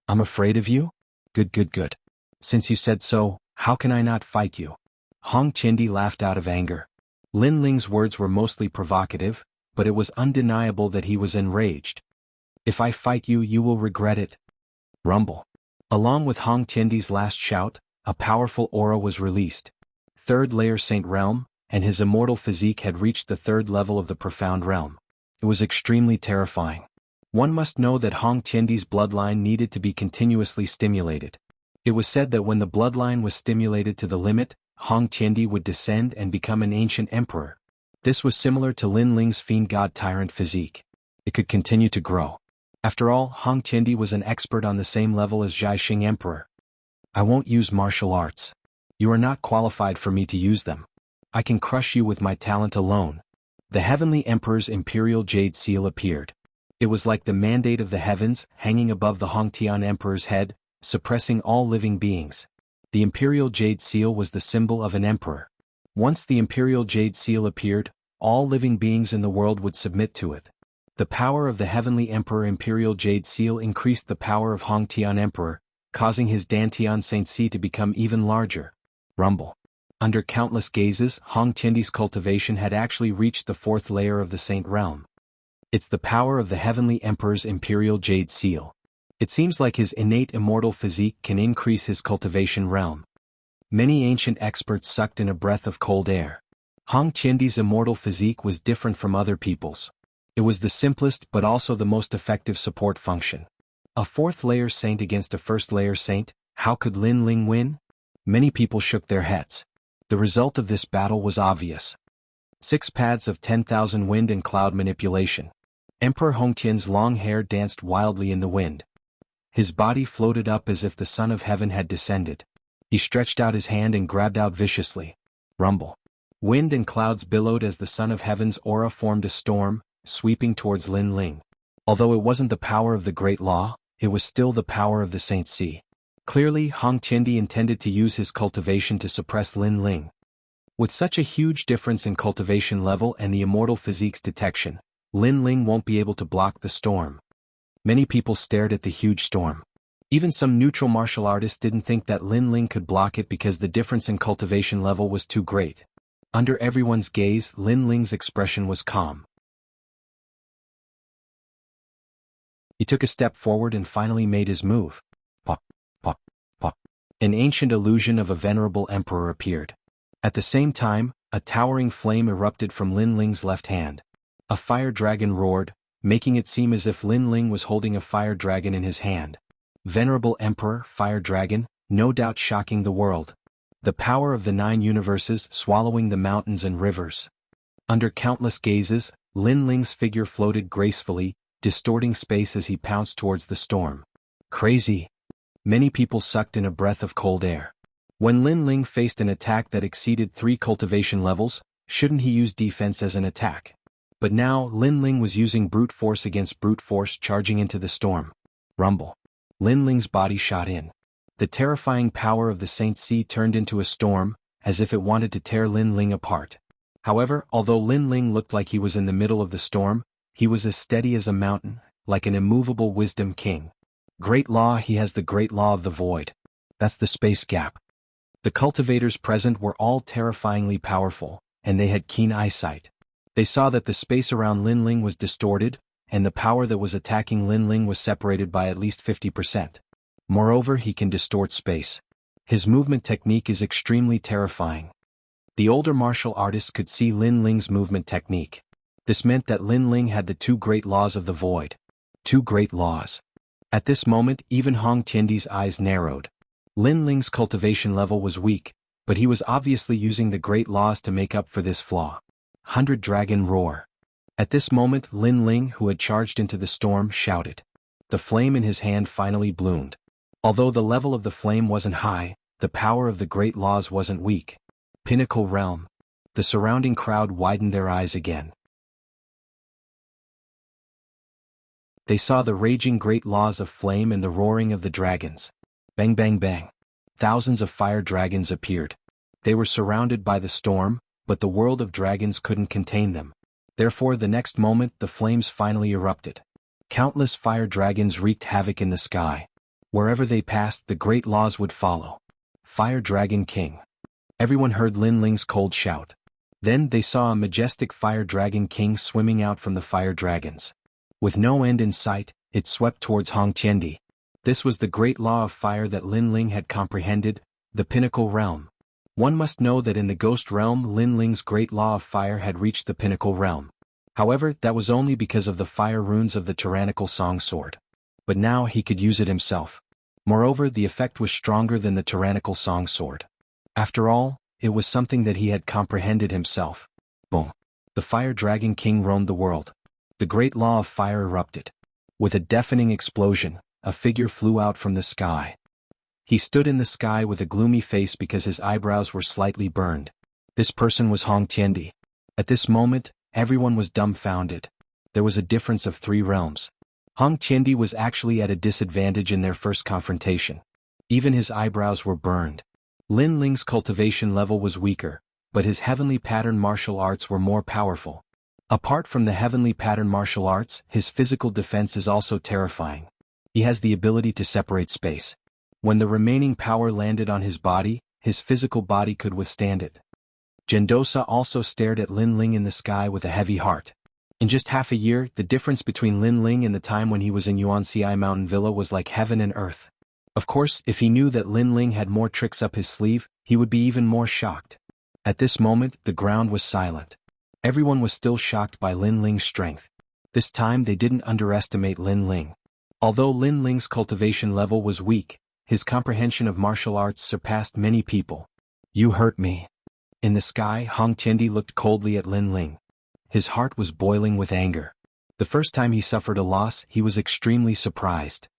I'm afraid of you? Good. Since you said so, how can I not fight you? Hong Qiandi laughed out of anger. Lin Ling's words were mostly provocative, but it was undeniable that he was enraged. If I fight you, you will regret it. Rumble. Along with Hong Qiandi's last shout, a powerful aura was released. Third layer Saint Realm, and his immortal physique had reached the third level of the profound realm. It was extremely terrifying. One must know that Hong Qiandi's bloodline needed to be continuously stimulated. It was said that when the bloodline was stimulated to the limit, Hong Qiandi would descend and become an ancient emperor. This was similar to Lin Ling's fiend god tyrant physique. It could continue to grow. After all, Hong Qiandi was an expert on the same level as Jianghu Emperor. I won't use martial arts. You are not qualified for me to use them. I can crush you with my talent alone. The Heavenly Emperor's imperial jade seal appeared. It was like the mandate of the heavens, hanging above the Hong Tian Emperor's head, suppressing all living beings. The imperial jade seal was the symbol of an emperor. Once the imperial jade seal appeared, all living beings in the world would submit to it. The power of the Heavenly Emperor imperial jade seal increased the power of Hong Tian Emperor, causing his Dantian Saint Si to become even larger. Rumble. Under countless gazes, Hong Qiandi's cultivation had actually reached the fourth layer of the Saint Realm. It's the power of the Heavenly Emperor's imperial jade seal. It seems like his innate immortal physique can increase his cultivation realm. Many ancient experts sucked in a breath of cold air. Hong Qiandi's immortal physique was different from other people's. It was the simplest but also the most effective support function. A fourth layer saint against a first layer saint, how could Lin Ling win? Many people shook their heads. The result of this battle was obvious. 6 paths of 10,000 wind and cloud manipulation. Emperor Hongtian's long hair danced wildly in the wind. His body floated up as if the son of heaven had descended. He stretched out his hand and grabbed out viciously. Rumble. Wind and clouds billowed as the son of heaven's aura formed a storm, sweeping towards Lin Ling. Although it wasn't the power of the Great Law, it was still the power of the Saint Sea. Clearly, Hong Tiandi intended to use his cultivation to suppress Lin Ling. With such a huge difference in cultivation level and the immortal physique's detection, Lin Ling won't be able to block the storm. Many people stared at the huge storm. Even some neutral martial artists didn't think that Lin Ling could block it because the difference in cultivation level was too great. Under everyone's gaze, Lin Ling's expression was calm. He took a step forward and finally made his move. Pop, pop, pop. An ancient illusion of a venerable emperor appeared. At the same time, a towering flame erupted from Lin Ling's left hand. A fire dragon roared, making it seem as if Lin Ling was holding a fire dragon in his hand. Venerable Emperor, fire dragon, no doubt shocking the world. The power of the 9 universes swallowing the mountains and rivers. Under countless gazes, Lin Ling's figure floated gracefully, distorting space as he pounced towards the storm. Crazy. Many people sucked in a breath of cold air. When Lin Ling faced an attack that exceeded 3 cultivation levels, shouldn't he use defense as an attack? But now, Lin Ling was using brute force against brute force, charging into the storm. Rumble. Lin Ling's body shot in. The terrifying power of the Saint Sea turned into a storm, as if it wanted to tear Lin Ling apart. However, although Lin Ling looked like he was in the middle of the storm, he was as steady as a mountain, like an immovable wisdom king. Great law, he has the great law of the void. That's the space gap. The cultivators present were all terrifyingly powerful, and they had keen eyesight. They saw that the space around Lin Ling was distorted, and the power that was attacking Lin Ling was separated by at least 50%. Moreover, he can distort space. His movement technique is extremely terrifying. The older martial artists could see Lin Ling's movement technique. This meant that Lin Ling had the 2 great laws of the void. 2 great laws. At this moment, even Hong Tiandi's eyes narrowed. Lin Ling's cultivation level was weak, but he was obviously using the great laws to make up for this flaw. 100 Dragon Roar. At this moment, Lin Ling, who had charged into the storm, shouted. The flame in his hand finally bloomed. Although the level of the flame wasn't high, the power of the great laws wasn't weak. Pinnacle Realm. The surrounding crowd widened their eyes again. They saw the raging great laws of flame and the roaring of the dragons. Bang bang bang. Thousands of fire dragons appeared. They were surrounded by the storm, but the world of dragons couldn't contain them. Therefore, the next moment, the flames finally erupted. Countless fire dragons wreaked havoc in the sky. Wherever they passed, the great laws would follow. Fire Dragon King. Everyone heard Lin Ling's cold shout. Then they saw a majestic fire dragon king swimming out from the fire dragons. With no end in sight, it swept towards Hong Tiandi. This was the great law of fire that Lin Ling had comprehended, the pinnacle realm. One must know that in the ghost realm, Lin Ling's great law of fire had reached the pinnacle realm. However, that was only because of the fire runes of the tyrannical song sword. But now he could use it himself. Moreover, the effect was stronger than the tyrannical song sword. After all, it was something that he had comprehended himself. Boom. The fire dragon king roamed the world. The great law of fire erupted. With a deafening explosion, a figure flew out from the sky. He stood in the sky with a gloomy face because his eyebrows were slightly burned. This person was Hong Tiandi. At this moment, everyone was dumbfounded. There was a difference of 3 realms. Hong Tiandi was actually at a disadvantage in their first confrontation. Even his eyebrows were burned. Lin Ling's cultivation level was weaker, but his heavenly pattern martial arts were more powerful. Apart from the heavenly pattern martial arts, his physical defense is also terrifying. He has the ability to separate space. When the remaining power landed on his body, his physical body could withstand it. Gendosa also stared at Lin Ling in the sky with a heavy heart. In just half a year, the difference between Lin Ling and the time when he was in Yuanxi Mountain Villa was like heaven and earth. Of course, if he knew that Lin Ling had more tricks up his sleeve, he would be even more shocked. At this moment, the ground was silent. Everyone was still shocked by Lin Ling's strength. This time they didn't underestimate Lin Ling. Although Lin Ling's cultivation level was weak, his comprehension of martial arts surpassed many people. You hurt me. In the sky, Hong Tiandi looked coldly at Lin Ling. His heart was boiling with anger. The first time he suffered a loss, he was extremely surprised.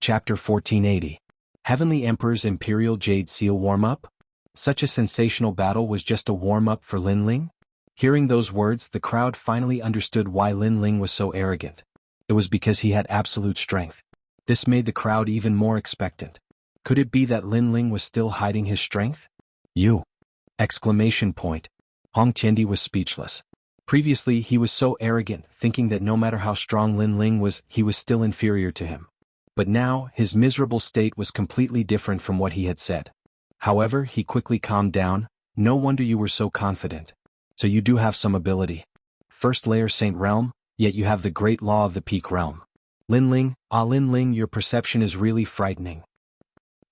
Chapter 1480. Heavenly Emperor's Imperial Jade Seal Warm-Up? Such a sensational battle was just a warm-up for Lin Ling? Hearing those words, the crowd finally understood why Lin Ling was so arrogant. It was because he had absolute strength. This made the crowd even more expectant. Could it be that Lin Ling was still hiding his strength? You! Exclamation point. Hong Tiandi was speechless. Previously he was so arrogant, thinking that no matter how strong Lin Ling was, he was still inferior to him. But now, his miserable state was completely different from what he had said. However, he quickly calmed down. No wonder you were so confident. So you do have some ability. First layer Saint Realm, yet you have the great law of the Peak Realm. Lin Ling, your perception is really frightening.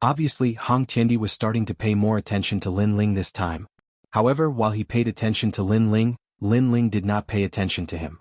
Obviously, Hong Tiandi was starting to pay more attention to Lin Ling this time. However, while he paid attention to Lin Ling did not pay attention to him.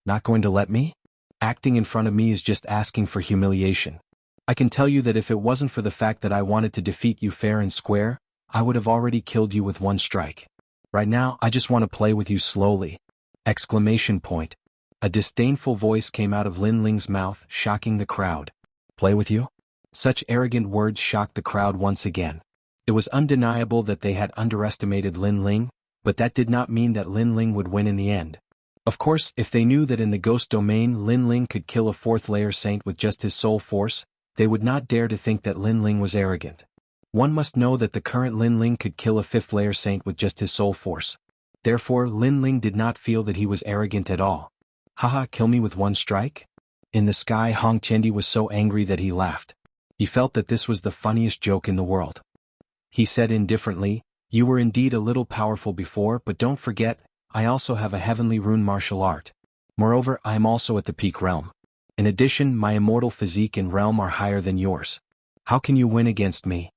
Not going to let me? Acting in front of me is just asking for humiliation. I can tell you that if it wasn't for the fact that I wanted to defeat you fair and square, I would have already killed you with one strike. Right now, I just want to play with you slowly. Exclamation point. A disdainful voice came out of Lin Ling's mouth, shocking the crowd. Play with you? Such arrogant words shocked the crowd once again. It was undeniable that they had underestimated Lin Ling, but that did not mean that Lin Ling would win in the end. Of course, if they knew that in the ghost domain Lin Ling could kill a fourth-layer saint with just his soul force, they would not dare to think that Lin Ling was arrogant. One must know that the current Lin Ling could kill a fifth-layer saint with just his soul force. Therefore, Lin Ling did not feel that he was arrogant at all. Haha, kill me with one strike? In the sky, Hong Tiandi was so angry that he laughed. He felt that this was the funniest joke in the world. He said indifferently, you were indeed a little powerful before, but don't forget, I also have a heavenly rune martial art. Moreover, I am also at the Peak Realm. In addition, my immortal physique and realm are higher than yours. How can you win against me?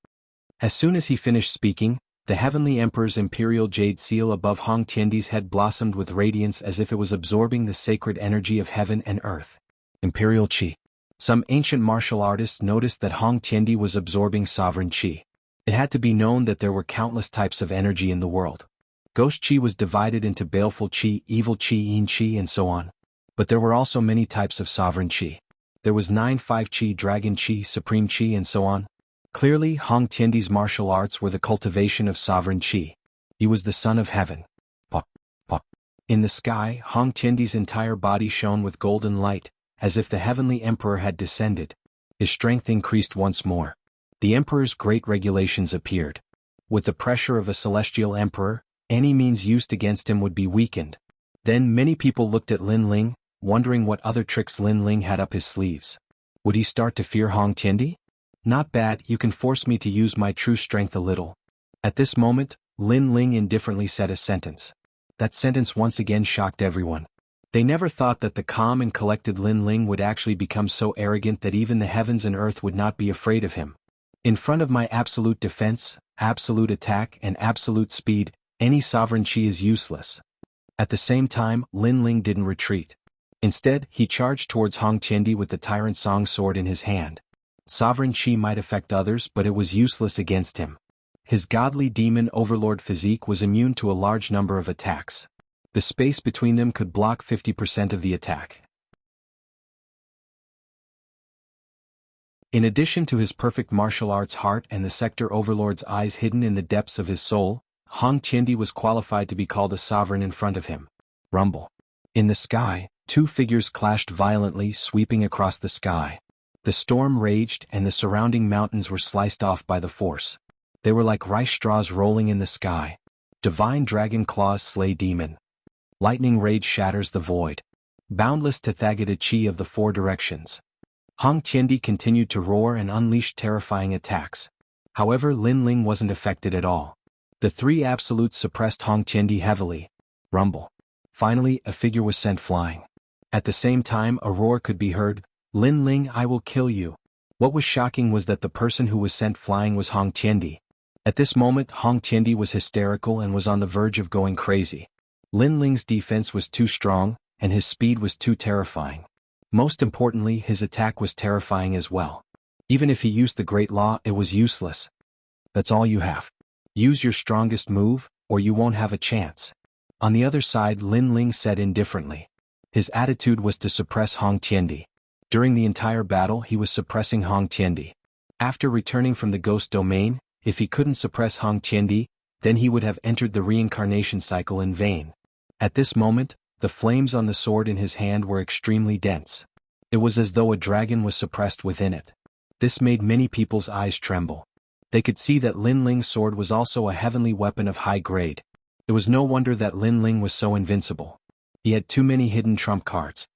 As soon as he finished speaking, the Heavenly Emperor's Imperial Jade Seal above Hong Tiandi's head blossomed with radiance as if it was absorbing the sacred energy of heaven and earth. Imperial Qi. Some ancient martial artists noticed that Hong Tiandi was absorbing sovereign Qi. It had to be known that there were countless types of energy in the world. Ghost Qi was divided into baleful Qi, evil Qi, Yin Qi, and so on. But there were also many types of sovereign Qi. There was 9-5 Qi, Dragon Qi, Supreme Qi, and so on. Clearly, Hong Tiandi's martial arts were the cultivation of sovereign Qi. He was the son of heaven. Pop, pop. In the sky, Hong Tiandi's entire body shone with golden light, as if the Heavenly Emperor had descended. His strength increased once more. The Emperor's great regulations appeared. With the pressure of a celestial emperor, any means used against him would be weakened. Then many people looked at Lin Ling, wondering what other tricks Lin Ling had up his sleeves. Would he start to fear Hong Tiandi? Not bad, you can force me to use my true strength a little. At this moment, Lin Ling indifferently said a sentence. That sentence once again shocked everyone. They never thought that the calm and collected Lin Ling would actually become so arrogant that even the heavens and earth would not be afraid of him. In front of my absolute defense, absolute attack, and absolute speed, any sovereign Qi is useless. At the same time, Lin Ling didn't retreat. Instead, he charged towards Hong Tiandi with the Tyrant Song sword in his hand. Sovereign Qi might affect others, but it was useless against him. His godly demon overlord physique was immune to a large number of attacks. The space between them could block 50% of the attack. In addition to his perfect martial arts heart and the sector overlord's eyes hidden in the depths of his soul, Hong Tiandi was qualified to be called a sovereign in front of him. Rumble. In the sky, two figures clashed violently, sweeping across the sky. The storm raged and the surrounding mountains were sliced off by the force. They were like rice straws rolling in the sky. Divine dragon claws slay demon. Lightning rage shatters the void. Boundless Tathagata Qi of the four directions. Hong Tiandi continued to roar and unleashed terrifying attacks. However, Lin Ling wasn't affected at all. The three absolutes suppressed Hong Tiandi heavily. Rumble. Finally, a figure was sent flying. At the same time, a roar could be heard, Lin Ling, I will kill you. What was shocking was that the person who was sent flying was Hong Tiandi. At this moment, Hong Tiandi was hysterical and was on the verge of going crazy. Lin Ling's defense was too strong, and his speed was too terrifying. Most importantly, his attack was terrifying as well. Even if he used the Great Law, it was useless. That's all you have. Use your strongest move, or you won't have a chance. On the other side, Lin Ling said indifferently. His attitude was to suppress Hong Tiendi. During the entire battle he was suppressing Hong Tiendi. After returning from the ghost domain, if he couldn't suppress Hong Tiendi, then he would have entered the reincarnation cycle in vain. At this moment, the flames on the sword in his hand were extremely dense. It was as though a dragon was suppressed within it. This made many people's eyes tremble. They could see that Lin Ling's sword was also a heavenly weapon of high grade. It was no wonder that Lin Ling was so invincible. He had too many hidden trump cards.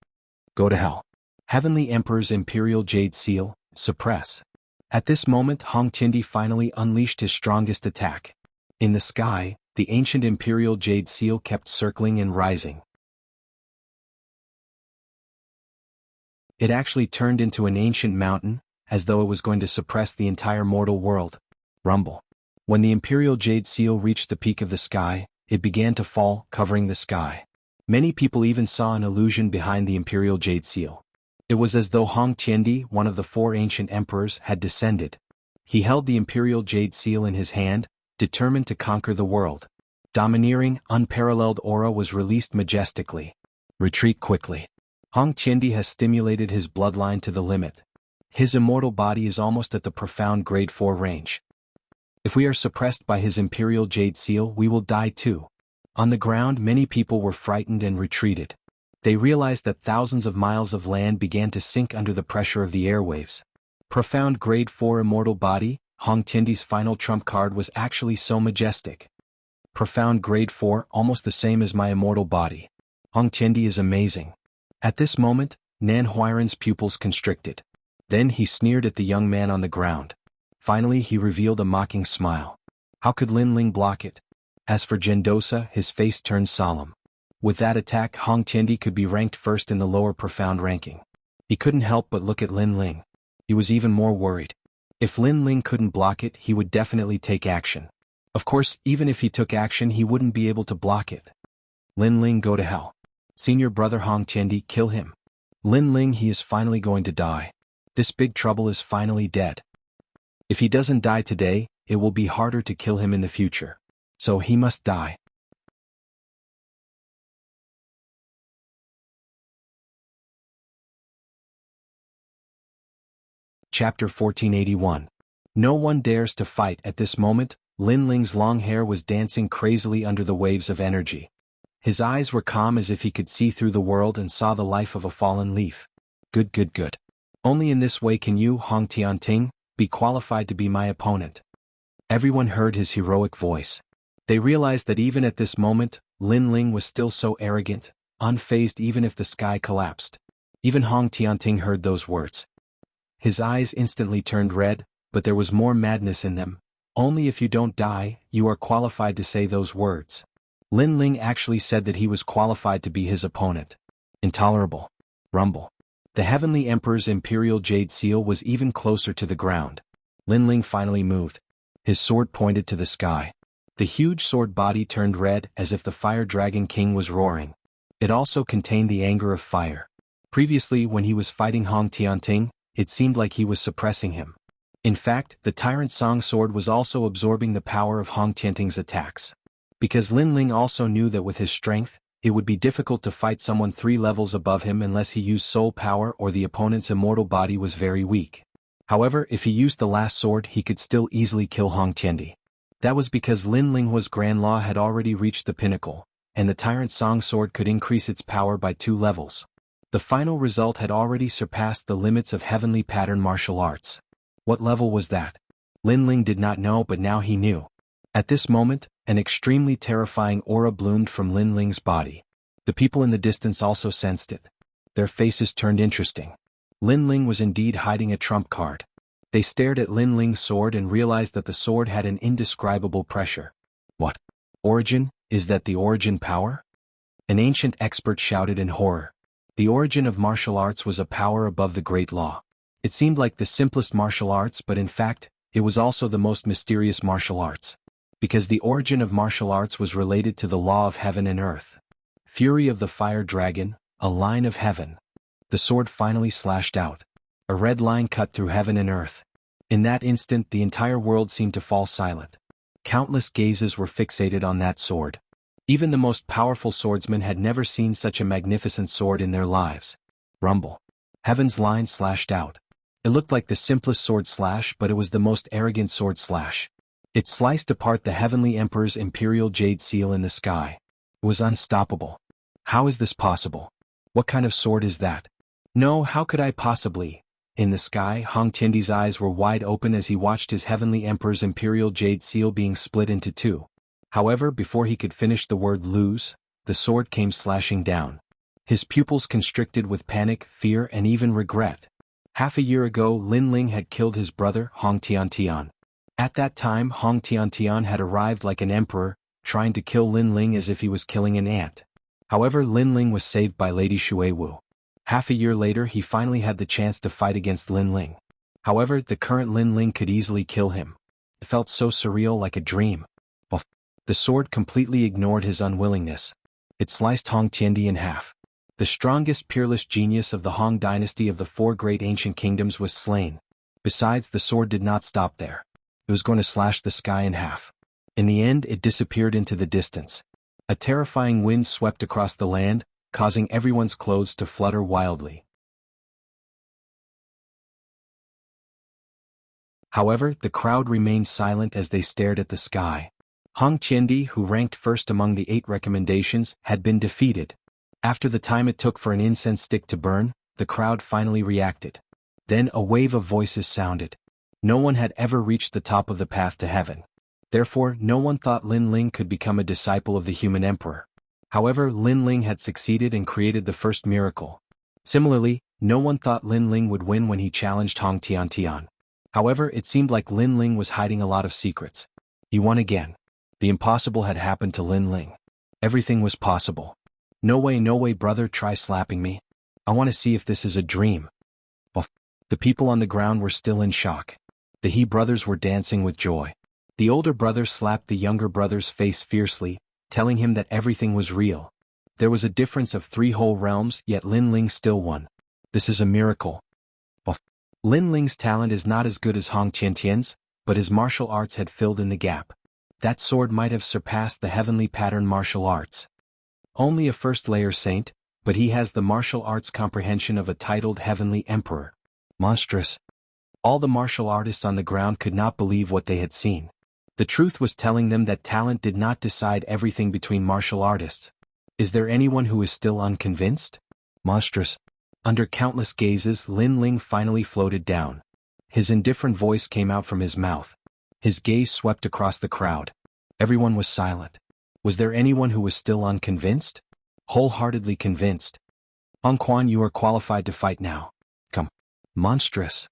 Go to hell. Heavenly Emperor's Imperial Jade Seal, suppress. At this moment Hong Tiendi finally unleashed his strongest attack. In the sky, the ancient Imperial Jade Seal kept circling and rising. It actually turned into an ancient mountain, as though it was going to suppress the entire mortal world. Rumble. When the Imperial Jade Seal reached the peak of the sky, it began to fall, covering the sky. Many people even saw an illusion behind the Imperial Jade Seal. It was as though Hong Tiendi, one of the 4 ancient emperors, had descended. He held the Imperial Jade Seal in his hand, determined to conquer the world. Domineering, unparalleled aura was released majestically. Retreat quickly. Hong Tiendi has stimulated his bloodline to the limit. His immortal body is almost at the profound grade 4 range. If we are suppressed by his Imperial Jade Seal, we will die too. On the ground many people were frightened and retreated. They realized that thousands of miles of land began to sink under the pressure of the airwaves. Profound grade 4 immortal body, Hong Tiendi's final trump card was actually so majestic. Profound grade 4, almost the same as my immortal body. Hong Tiendi is amazing. At this moment, Nan Huiran's pupils constricted. Then he sneered at the young man on the ground. Finally he revealed a mocking smile. How could Lin Ling block it? As for Gendosa, his face turned solemn. With that attack Hong Tiendi could be ranked first in the lower profound ranking. He couldn't help but look at Lin Ling. He was even more worried. If Lin Ling couldn't block it, he would definitely take action. Of course, even if he took action he wouldn't be able to block it. Lin Ling, go to hell. Senior brother Hong Tiendi, kill him. Lin Ling, he is finally going to die. This big trouble is finally dead. If he doesn't die today, it will be harder to kill him in the future. So he must die. Chapter 1481. No one dares to fight. At this moment, Lin Ling's long hair was dancing crazily under the waves of energy. His eyes were calm as if he could see through the world and saw the life of a fallen leaf. Good, good, good. Only in this way can you, Hong Tianting, be qualified to be my opponent. Everyone heard his heroic voice. They realized that even at this moment, Lin Ling was still so arrogant, unfazed even if the sky collapsed. Even Hong Tianting heard those words. His eyes instantly turned red, but there was more madness in them. Only if you don't die, you are qualified to say those words. Lin Ling actually said that he was qualified to be his opponent. Intolerable. Rumble. The Heavenly Emperor's Imperial Jade Seal was even closer to the ground. Lin Ling finally moved. His sword pointed to the sky. The huge sword body turned red as if the Fire Dragon King was roaring. It also contained the anger of fire. Previously, when he was fighting Hong Tianting, it seemed like he was suppressing him. In fact, the Tyrant Song sword was also absorbing the power of Hong Tianting's attacks. Because Lin Ling also knew that with his strength, it would be difficult to fight someone 3 levels above him unless he used soul power or the opponent's immortal body was very weak. However, if he used the last sword he could still easily kill Hong Tiendi. That was because Lin Linghua's Grand Law had already reached the pinnacle, and the Tyrant Song sword could increase its power by 2 levels. The final result had already surpassed the limits of heavenly pattern martial arts. What level was that? Lin Ling did not know, but now he knew. At this moment, an extremely terrifying aura bloomed from Lin Ling's body. The people in the distance also sensed it. Their faces turned interesting. Lin Ling was indeed hiding a trump card. They stared at Lin Ling's sword and realized that the sword had an indescribable pressure. What? Origin? Is that the origin power? An ancient expert shouted in horror. The origin of martial arts was a power above the Great Law. It seemed like the simplest martial arts, but in fact, it was also the most mysterious martial arts. Because the origin of martial arts was related to the law of heaven and earth. Fury of the Fire Dragon, a line of heaven. The sword finally slashed out. A red line cut through heaven and earth. In that instant the entire world seemed to fall silent. Countless gazes were fixated on that sword. Even the most powerful swordsmen had never seen such a magnificent sword in their lives. Rumble. Heaven's line slashed out. It looked like the simplest sword slash, but it was the most arrogant sword slash. It sliced apart the Heavenly Emperor's imperial jade seal in the sky. It was unstoppable. How is this possible? What kind of sword is that? No, how could I possibly? In the sky, Hong Tiandi's eyes were wide open as he watched his Heavenly Emperor's imperial jade seal being split into two. However, before he could finish the word lose, the sword came slashing down. His pupils constricted with panic, fear, and even regret. Half a year ago, Lin Ling had killed his brother, Hong Tiantian. At that time, Hong Tiantian had arrived like an emperor, trying to kill Lin Ling as if he was killing an ant. However, Lin Ling was saved by Lady Xuewu. Half a year later, he finally had the chance to fight against Lin Ling. However, the current Lin Ling could easily kill him. It felt so surreal, like a dream. The sword completely ignored his unwillingness. It sliced Hong Tiandi in half. The strongest peerless genius of the Han dynasty of the four great ancient kingdoms was slain. Besides, the sword did not stop there. It was going to slash the sky in half. In the end, it disappeared into the distance. A terrifying wind swept across the land, causing everyone's clothes to flutter wildly. However, the crowd remained silent as they stared at the sky. Hong Tiandi, who ranked first among the 8 recommendations, had been defeated. After the time it took for an incense stick to burn, the crowd finally reacted. Then a wave of voices sounded. No one had ever reached the top of the path to heaven. Therefore, no one thought Lin Ling could become a disciple of the human emperor. However, Lin Ling had succeeded and created the first miracle. Similarly, no one thought Lin Ling would win when he challenged Hong Tiantian. However, it seemed like Lin Ling was hiding a lot of secrets. He won again. The impossible had happened to Lin Ling. Everything was possible. No way, brother, try slapping me. I want to see if this is a dream. The people on the ground were still in shock. The He brothers were dancing with joy. The older brother slapped the younger brother's face fiercely, telling him that everything was real. There was a difference of 3 whole realms, yet Lin Ling still won. This is a miracle. Lin Ling's talent is not as good as Hong Tiantian's, but his martial arts had filled in the gap. That sword might have surpassed the heavenly pattern martial arts. Only a first-layer saint, but he has the martial arts comprehension of a titled heavenly emperor. Monstrous. All the martial artists on the ground could not believe what they had seen. The truth was telling them that talent did not decide everything between martial artists. Is there anyone who is still unconvinced? Monstrous. Under countless gazes, Lin Ling finally floated down. His indifferent voice came out from his mouth. His gaze swept across the crowd. Everyone was silent. Was there anyone who was still unconvinced? Wholeheartedly convinced. Hong Quan, you are qualified to fight now. Come. Monstrous.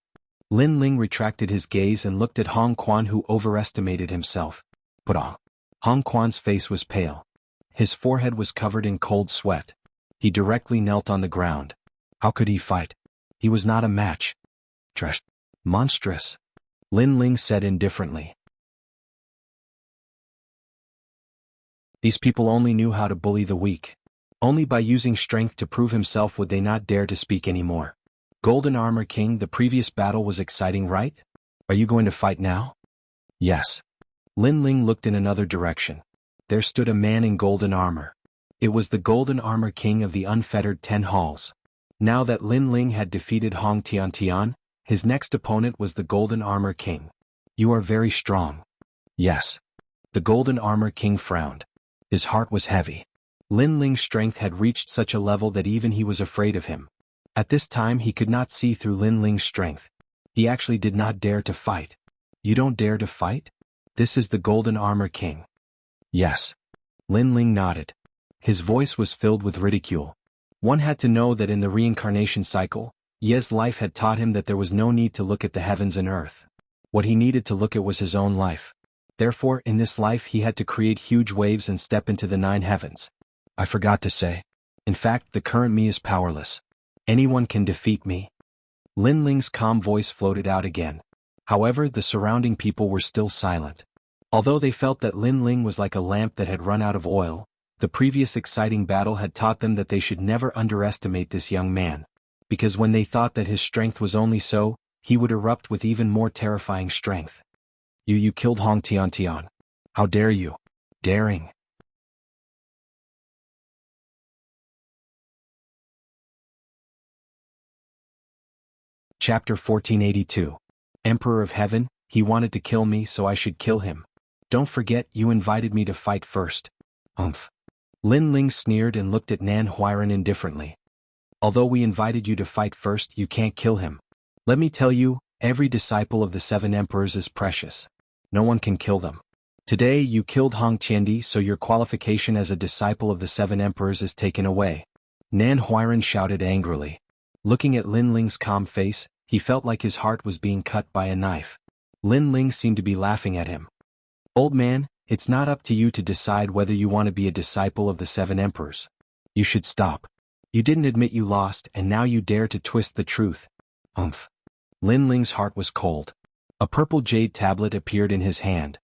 Lin Ling retracted his gaze and looked at Hong Quan, who overestimated himself. Put on. Hong Quan's face was pale. His forehead was covered in cold sweat. He directly knelt on the ground. How could he fight? He was not a match. Trash. Monstrous. Lin Ling said indifferently. These people only knew how to bully the weak. Only by using strength to prove himself would they not dare to speak anymore. Golden Armor King, the previous battle was exciting, right? Are you going to fight now? Yes. Lin Ling looked in another direction. There stood a man in golden armor. It was the Golden Armor King of the unfettered 10 halls. Now that Lin Ling had defeated Hong Tiantian, his next opponent was the Golden Armor King. You are very strong. Yes. The Golden Armor King frowned. His heart was heavy. Lin Ling's strength had reached such a level that even he was afraid of him. At this time he could not see through Lin Ling's strength. He actually did not dare to fight. You don't dare to fight? This is the Golden Armor King. Yes. Lin Ling nodded. His voice was filled with ridicule. One had to know that in the reincarnation cycle, Ye's life had taught him that there was no need to look at the heavens and earth. What he needed to look at was his own life. Therefore, in this life he had to create huge waves and step into the 9 heavens. I forgot to say. In fact, the current me is powerless. Anyone can defeat me. Lin Ling's calm voice floated out again. However, the surrounding people were still silent. Although they felt that Lin Ling was like a lamp that had run out of oil, the previous exciting battle had taught them that they should never underestimate this young man. Because when they thought that his strength was only so, he would erupt with even more terrifying strength. You killed Hong Tiantian. How dare you? Daring. Chapter 1482. Emperor of Heaven, he wanted to kill me so I should kill him. Don't forget you invited me to fight first. Umph. Lin Ling sneered and looked at Nan Huiran indifferently. Although we invited you to fight first, you can't kill him. Let me tell you, every disciple of the 7 emperors is precious. No one can kill them. Today you killed Hong Qiandi, so your qualification as a disciple of the 7 emperors is taken away. Nan Huiran shouted angrily. Looking at Lin Ling's calm face, he felt like his heart was being cut by a knife. Lin Ling seemed to be laughing at him. Old man, it's not up to you to decide whether you want to be a disciple of the 7 emperors. You should stop. You didn't admit you lost and now you dare to twist the truth. Umph. Lin Ling's heart was cold. A purple jade tablet appeared in his hand.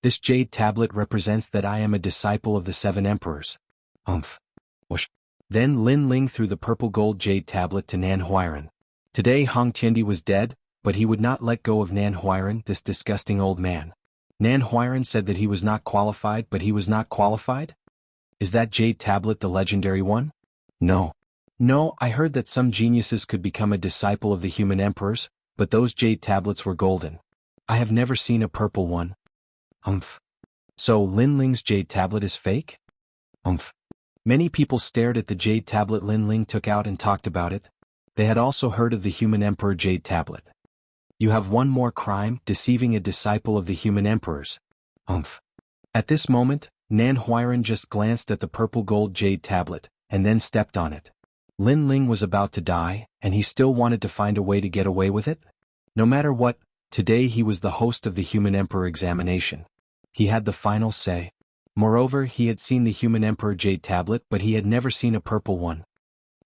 This jade tablet represents that I am a disciple of the 7 emperors. Umph. Whoosh. Then Lin Ling threw the purple gold jade tablet to Nan Huiran. Today Hong Qiandi was dead, but he would not let go of Nan Huiran, this disgusting old man. Nan Huiran said that he was not qualified, but he was not qualified? Is that jade tablet the legendary one? No. No, I heard that some geniuses could become a disciple of the human emperors, but those jade tablets were golden. I have never seen a purple one. Umph. So Lin Ling's jade tablet is fake? Umph. Many people stared at the jade tablet Lin Ling took out and talked about it. They had also heard of the human emperor jade tablet. You have one more crime, deceiving a disciple of the human emperors. Umph. At this moment, Nan Huiran just glanced at the purple gold jade tablet, and then stepped on it. Lin Ling was about to die, and he still wanted to find a way to get away with it? No matter what, today he was the host of the human emperor examination. He had the final say. Moreover, he had seen the human emperor jade tablet, but he had never seen a purple one.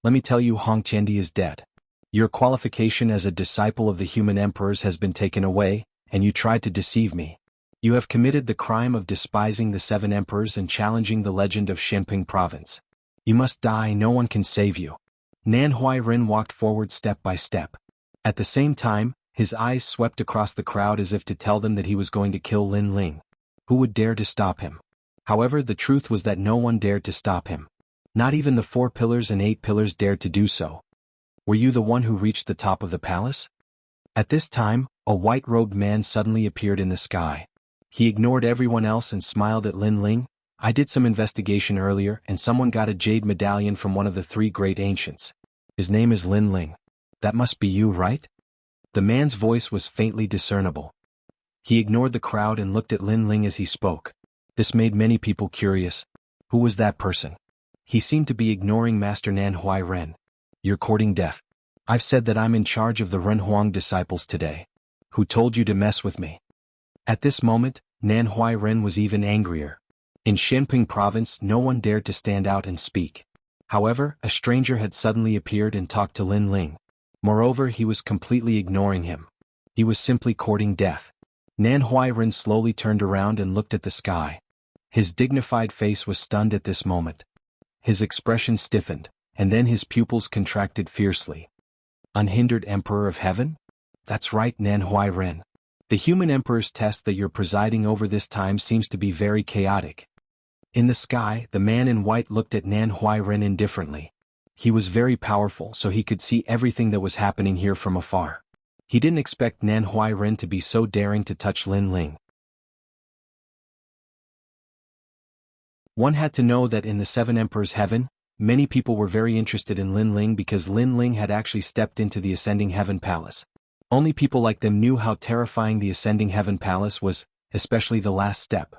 Let me tell you, Hong Qiandi is dead. Your qualification as a disciple of the human emperors has been taken away, and you tried to deceive me. You have committed the crime of despising the 7 emperors and challenging the legend of Shenping province. You must die, no one can save you. Nan Huiran walked forward step by step. At the same time, his eyes swept across the crowd as if to tell them that he was going to kill Lin Ling. Who would dare to stop him? However, the truth was that no one dared to stop him. Not even the 4 pillars and 8 pillars dared to do so. Were you the one who reached the top of the palace? At this time, a white-robed man suddenly appeared in the sky. He ignored everyone else and smiled at Lin Ling. I did some investigation earlier and someone got a jade medallion from one of the 3 great ancients. His name is Lin Ling. That must be you, right? The man's voice was faintly discernible. He ignored the crowd and looked at Lin Ling as he spoke. This made many people curious. Who was that person? He seemed to be ignoring Master Nan Huiran. You're courting death. I've said that I'm in charge of the Renhuang disciples today. Who told you to mess with me? At this moment, Nan Huiran was even angrier. In Shenping province, no one dared to stand out and speak. However, a stranger had suddenly appeared and talked to Lin Ling. Moreover, he was completely ignoring him. He was simply courting death. Nan Huiran slowly turned around and looked at the sky. His dignified face was stunned at this moment. His expression stiffened, and then his pupils contracted fiercely. Unhindered Emperor of Heaven? That's right, Nan Huiran. The human emperor's test that you're presiding over this time seems to be very chaotic. In the sky, the man in white looked at Nan Huiran indifferently. He was very powerful, so he could see everything that was happening here from afar. He didn't expect Nan Huiran to be so daring to touch Lin Ling. One had to know that in the 7 Emperors' Heaven, many people were very interested in Lin Ling because Lin Ling had actually stepped into the Ascending Heaven Palace. Only people like them knew how terrifying the Ascending Heaven Palace was, especially the last step.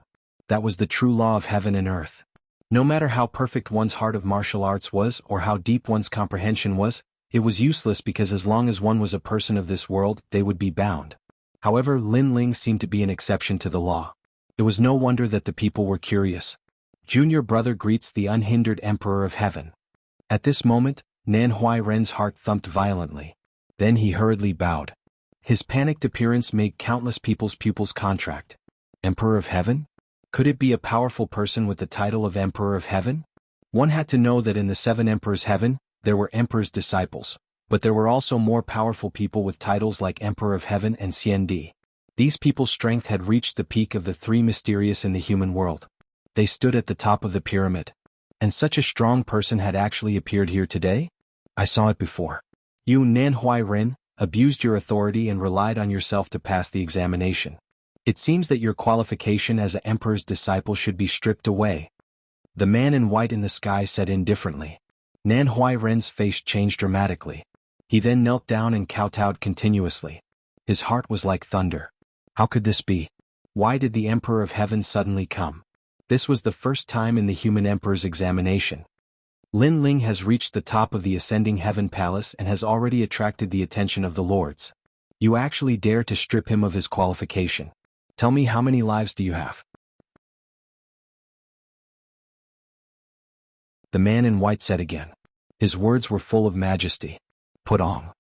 That was the true law of heaven and earth. No matter how perfect one's heart of martial arts was or how deep one's comprehension was, it was useless because as long as one was a person of this world, they would be bound. However, Lin Ling seemed to be an exception to the law. It was no wonder that the people were curious. Junior brother greets the unhindered Emperor of Heaven. At this moment, Nan Huiran's heart thumped violently. Then he hurriedly bowed. His panicked appearance made countless people's pupils contract. Emperor of Heaven? Could it be a powerful person with the title of Emperor of Heaven? One had to know that in the 7 Emperors' Heaven, there were Emperor's disciples, but there were also more powerful people with titles like Emperor of Heaven and Xiandi. These people's strength had reached the peak of the three mysterious in the human world. They stood at the top of the pyramid. And such a strong person had actually appeared here today? I saw it before. You, Nan Huai Ren, abused your authority and relied on yourself to pass the examination. It seems that your qualification as an emperor's disciple should be stripped away. The man in white in the sky said indifferently. Nan Huai Ren's face changed dramatically. He then knelt down and kowtowed continuously. His heart was like thunder. How could this be? Why did the Emperor of Heaven suddenly come? This was the first time in the human emperor's examination. Lin Ling has reached the top of the ascending heaven palace and has already attracted the attention of the lords. You actually dare to strip him of his qualification. Tell me, how many lives do you have? The man in white said again. His words were full of majesty. Put on.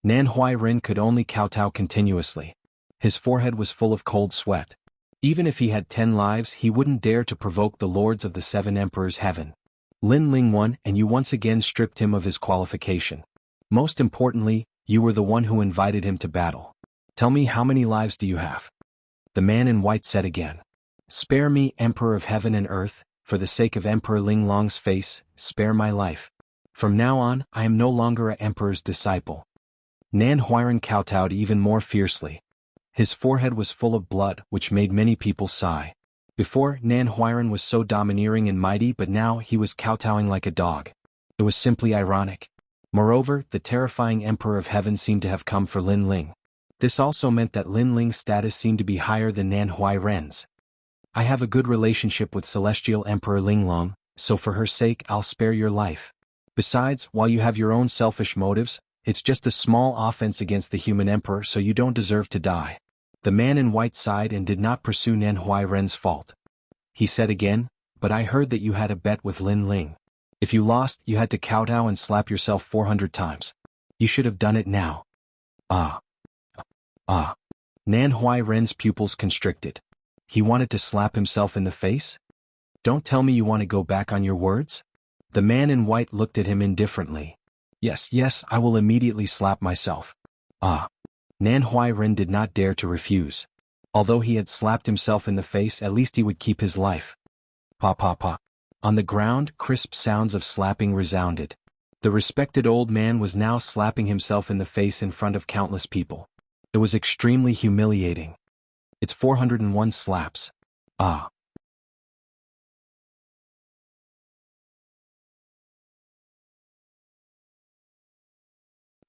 Nan Huai Ren could only kowtow continuously. His forehead was full of cold sweat. Even if he had 10 lives, he wouldn't dare to provoke the lords of the 7 emperors' heaven. Lin Ling won, and you once again stripped him of his qualification. Most importantly, you were the one who invited him to battle. Tell me, how many lives do you have? The man in white said again. Spare me, Emperor of Heaven and Earth, for the sake of Emperor Ling Long's face, spare my life. From now on, I am no longer an emperor's disciple. Nan Huairen kowtowed even more fiercely. His forehead was full of blood, which made many people sigh. Before, Nan Huairen was so domineering and mighty, but now he was kowtowing like a dog. It was simply ironic. Moreover, the terrifying Emperor of Heaven seemed to have come for Lin Ling. This also meant that Lin Ling's status seemed to be higher than Nan Huairen's. I have a good relationship with Celestial Emperor Linglong, so for her sake I'll spare your life. Besides, while you have your own selfish motives, it's just a small offense against the human emperor, so you don't deserve to die. The man in white sighed and did not pursue Nan Huairen's fault. He said again, but I heard that you had a bet with Lin Ling. If you lost, you had to kowtow and slap yourself 400 times. You should have done it now. Ah. Nan Huairen's pupils constricted. He wanted to slap himself in the face? Don't tell me you want to go back on your words? The man in white looked at him indifferently. Yes, I will immediately slap myself. Nan Huairen did not dare to refuse. Although he had slapped himself in the face, at least he would keep his life. Pa. On the ground, crisp sounds of slapping resounded. The respected old man was now slapping himself in the face in front of countless people. It was extremely humiliating. It's 401 slaps.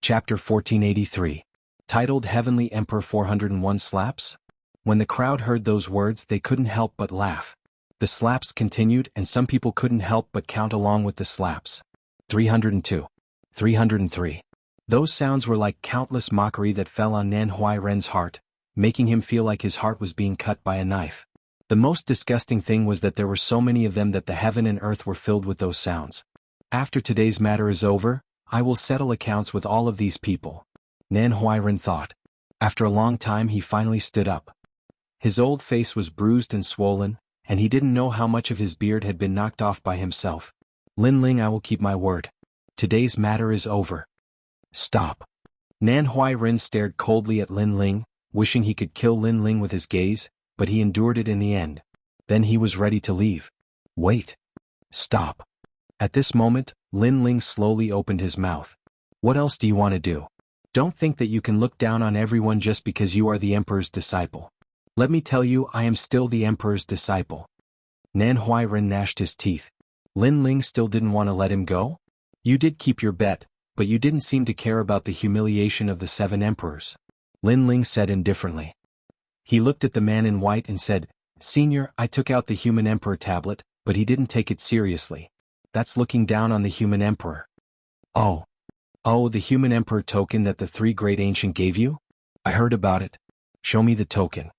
Chapter 1483. Titled Heavenly Emperor 401 Slaps? When the crowd heard those words, they couldn't help but laugh. The slaps continued, and some people couldn't help but count along with the slaps. 302. 303. Those sounds were like countless mockery that fell on Nan Huairen's heart, making him feel like his heart was being cut by a knife. The most disgusting thing was that there were so many of them that the heaven and earth were filled with those sounds. After today's matter is over, I will settle accounts with all of these people. Nan Huairen thought. After a long time he finally stood up. His old face was bruised and swollen, and he didn't know how much of his beard had been knocked off by himself. Lin Ling, I will keep my word. Today's matter is over. Stop. Nan Huairen stared coldly at Lin Ling, wishing he could kill Lin Ling with his gaze, but he endured it in the end. Then he was ready to leave. Wait. Stop. At this moment, Lin Ling slowly opened his mouth. What else do you want to do? Don't think that you can look down on everyone just because you are the Emperor's disciple. Let me tell you, I am still the Emperor's disciple. Nan Huairen gnashed his teeth. Lin Ling still didn't want to let him go? You did keep your bet, but you didn't seem to care about the humiliation of the 7 emperors. Lin Ling said indifferently. He looked at the man in white and said, Senior, I took out the human emperor tablet, but he didn't take it seriously. That's looking down on the human emperor. Oh, the human emperor token that the 3 great ancient gave you? I heard about it. Show me the token.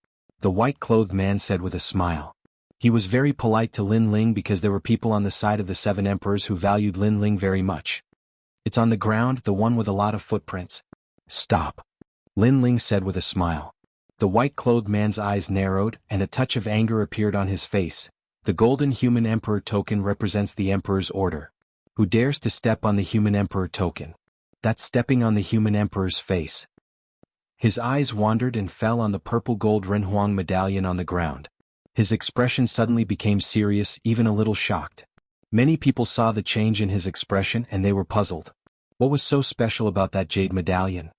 The white-clothed man said with a smile. He was very polite to Lin Ling because there were people on the side of the 7 emperors who valued Lin Ling very much. It's on the ground, the one with a lot of footprints. Stop. Lin Ling said with a smile. The white-clothed man's eyes narrowed, and a touch of anger appeared on his face. The golden human emperor token represents the emperor's order. Who dares to step on the human emperor token? That's stepping on the human emperor's face. His eyes wandered and fell on the purple-gold Renhuang medallion on the ground. His expression suddenly became serious, even a little shocked. Many people saw the change in his expression and they were puzzled. What was so special about that jade medallion?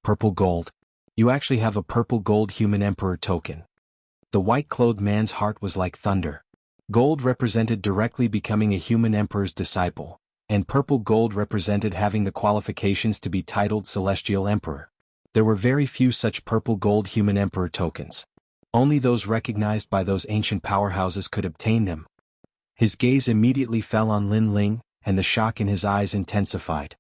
Purple gold. You actually have a purple gold human emperor token. The white-clothed man's heart was like thunder. Gold represented directly becoming a human emperor's disciple, and purple gold represented having the qualifications to be titled Celestial Emperor. There were very few such purple gold human emperor tokens. Only those recognized by those ancient powerhouses could obtain them. His gaze immediately fell on Lin Ling, and the shock in his eyes intensified.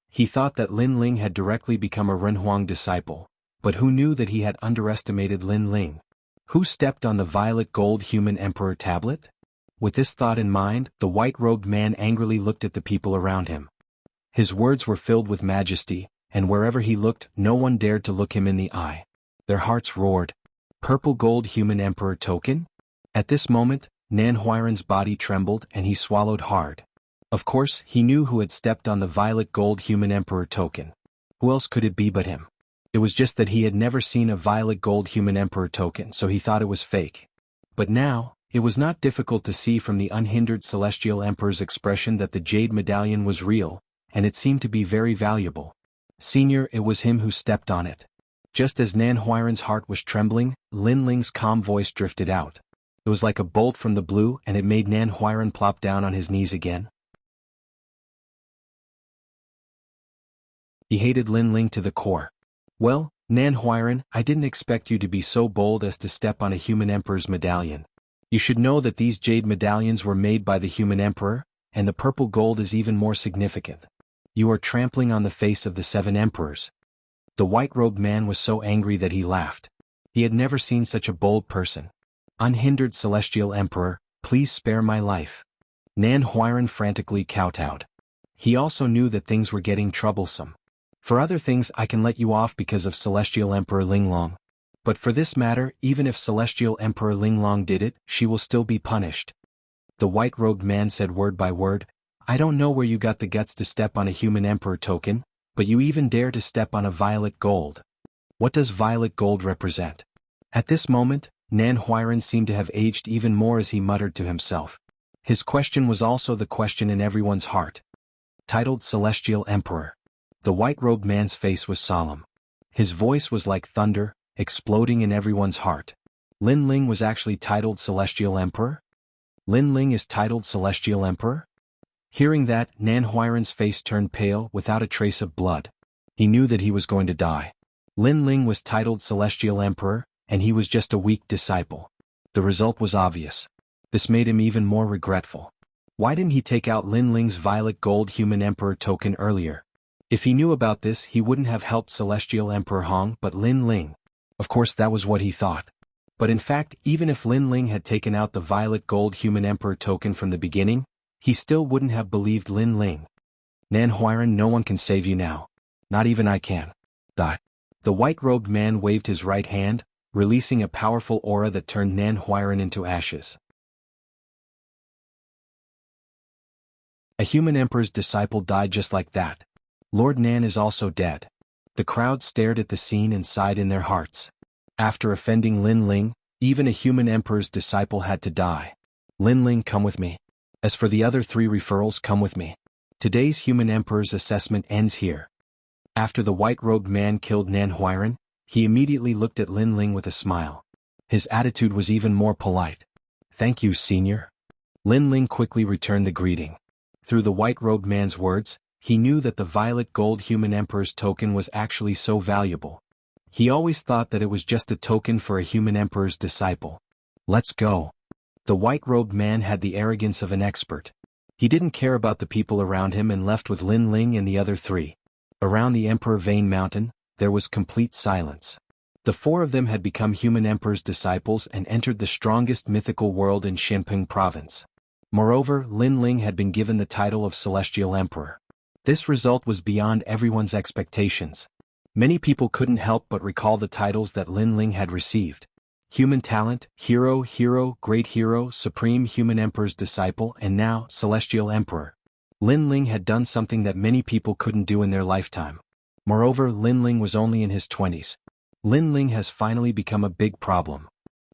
He thought that Lin Ling had directly become a Renhuang disciple, but who knew that he had underestimated Lin Ling? Who stepped on the violet gold human emperor tablet? With this thought in mind, the white-robed man angrily looked at the people around him. His words were filled with majesty, and wherever he looked, no one dared to look him in the eye. Their hearts roared. Purple gold human emperor token? At this moment, Nan Huairan's body trembled and he swallowed hard. Of course, he knew who had stepped on the violet gold human emperor token. Who else could it be but him? It was just that he had never seen a violet gold human emperor token, so he thought it was fake. But now, it was not difficult to see from the unhindered celestial emperor's expression that the jade medallion was real, and it seemed to be very valuable. Senior, it was him who stepped on it. Just as Nan Huairan's heart was trembling, Lin Ling's calm voice drifted out. It was like a bolt from the blue and it made Nan Huairan plop down on his knees again. He hated Lin Ling to the core. Well, Nan Huairan, I didn't expect you to be so bold as to step on a human emperor's medallion. You should know that these jade medallions were made by the human emperor, and the purple gold is even more significant. You are trampling on the face of the 7 emperors. The white-robed man was so angry that he laughed. He had never seen such a bold person. Unhindered celestial emperor, please spare my life. Nan Huairan frantically kowtowed. He also knew that things were getting troublesome. For other things I can let you off because of Celestial Emperor Linglong. But for this matter, even if Celestial Emperor Linglong did it, she will still be punished. The white-robed man said word by word, I don't know where you got the guts to step on a human emperor token, but you even dare to step on a violet gold. What does violet gold represent? At this moment, Nan Huairan seemed to have aged even more as he muttered to himself. His question was also the question in everyone's heart. Titled Celestial Emperor. The white-robed man's face was solemn. His voice was like thunder, exploding in everyone's heart. Lin Ling was actually titled Celestial Emperor? Lin Ling is titled Celestial Emperor? Hearing that, Nan Huairan's face turned pale without a trace of blood. He knew that he was going to die. Lin Ling was titled Celestial Emperor, and he was just a weak disciple. The result was obvious. This made him even more regretful. Why didn't he take out Lin Ling's violet gold human emperor token earlier? If he knew about this, he wouldn't have helped Celestial Emperor Hong but Lin Ling. Of course that was what he thought. But in fact, even if Lin Ling had taken out the violet gold human emperor token from the beginning, he still wouldn't have believed Lin Ling. Nan Huairan, no one can save you now. Not even I can. The white-robed man waved his right hand, releasing a powerful aura that turned Nan Huairan into ashes. A human emperor's disciple died just like that. Lord Nan is also dead. The crowd stared at the scene and sighed in their hearts. After offending Lin Ling, even a human emperor's disciple had to die. Lin Ling, come with me. As for the other 3 referrals, come with me. Today's human emperor's assessment ends here. After the white-robed man killed Nan Huairan, he immediately looked at Lin Ling with a smile. His attitude was even more polite. Thank you, senior. Lin Ling quickly returned the greeting. Through the white-robed man's words, he knew that the violet gold human emperor's token was actually so valuable. He always thought that it was just a token for a human emperor's disciple. Let's go. The white-robed man had the arrogance of an expert. He didn't care about the people around him and left with Lin Ling and the other 3. Around the Emperor Vane Mountain, there was complete silence. The 4 of them had become human emperor's disciples and entered the strongest mythical world in Xinpeng province. Moreover, Lin Ling had been given the title of Celestial Emperor. This result was beyond everyone's expectations. Many people couldn't help but recall the titles that Lin Ling had received. Human Talent, Hero, Great Hero, Supreme Human Emperor's Disciple, and now, Celestial Emperor. Lin Ling had done something that many people couldn't do in their lifetime. Moreover, Lin Ling was only in his 20s. Lin Ling has finally become a big problem.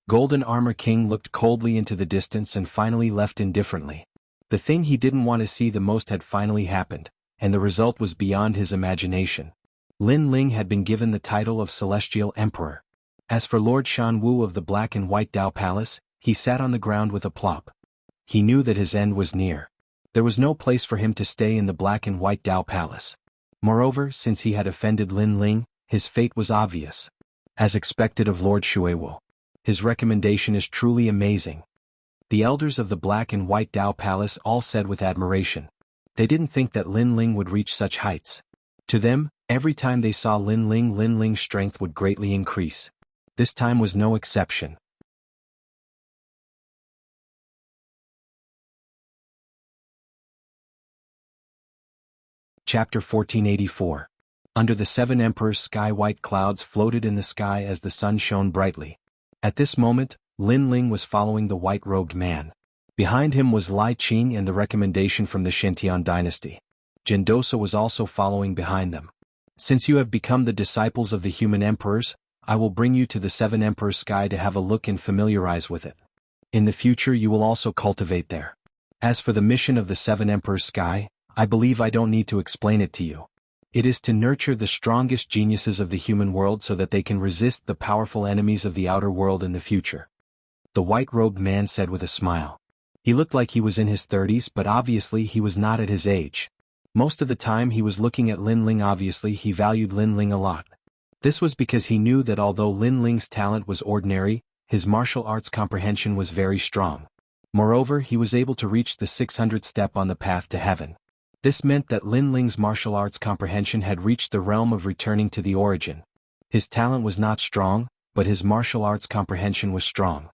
Golden Armor King looked coldly into the distance and finally left indifferently. The thing he didn't want to see the most had finally happened, and the result was beyond his imagination. Lin Ling had been given the title of Celestial Emperor. As for Lord Shan Wu of the Black and White Dao Palace, he sat on the ground with a plop. He knew that his end was near. There was no place for him to stay in the Black and White Dao Palace. Moreover, since he had offended Lin Ling, his fate was obvious. As expected of Lord Shuewu. His recommendation is truly amazing. The elders of the Black and White Dao Palace all said with admiration. They didn't think that Lin Ling would reach such heights. To them, every time they saw Lin Ling's strength would greatly increase. This time was no exception. Chapter 1484. Under the seven emperors, sky-white clouds floated in the sky as the sun shone brightly. At this moment, Lin Ling was following the white-robed man. Behind him was Lai Qing and the recommendation from the Shentian dynasty. Jindosa was also following behind them. Since you have become the disciples of the human emperors, I will bring you to the seven emperors' sky to have a look and familiarize with it. In the future you will also cultivate there. As for the mission of the seven emperors' sky, I believe I don't need to explain it to you. It is to nurture the strongest geniuses of the human world so that they can resist the powerful enemies of the outer world in the future. The white-robed man said with a smile. He looked like he was in his 30s, but obviously he was not at his age. Most of the time he was looking at Lin Ling. Obviously he valued Lin Ling a lot. This was because he knew that although Lin Ling's talent was ordinary, his martial arts comprehension was very strong. Moreover, he was able to reach the 600th step on the path to heaven. This meant that Lin Ling's martial arts comprehension had reached the realm of returning to the origin. His talent was not strong, but his martial arts comprehension was strong.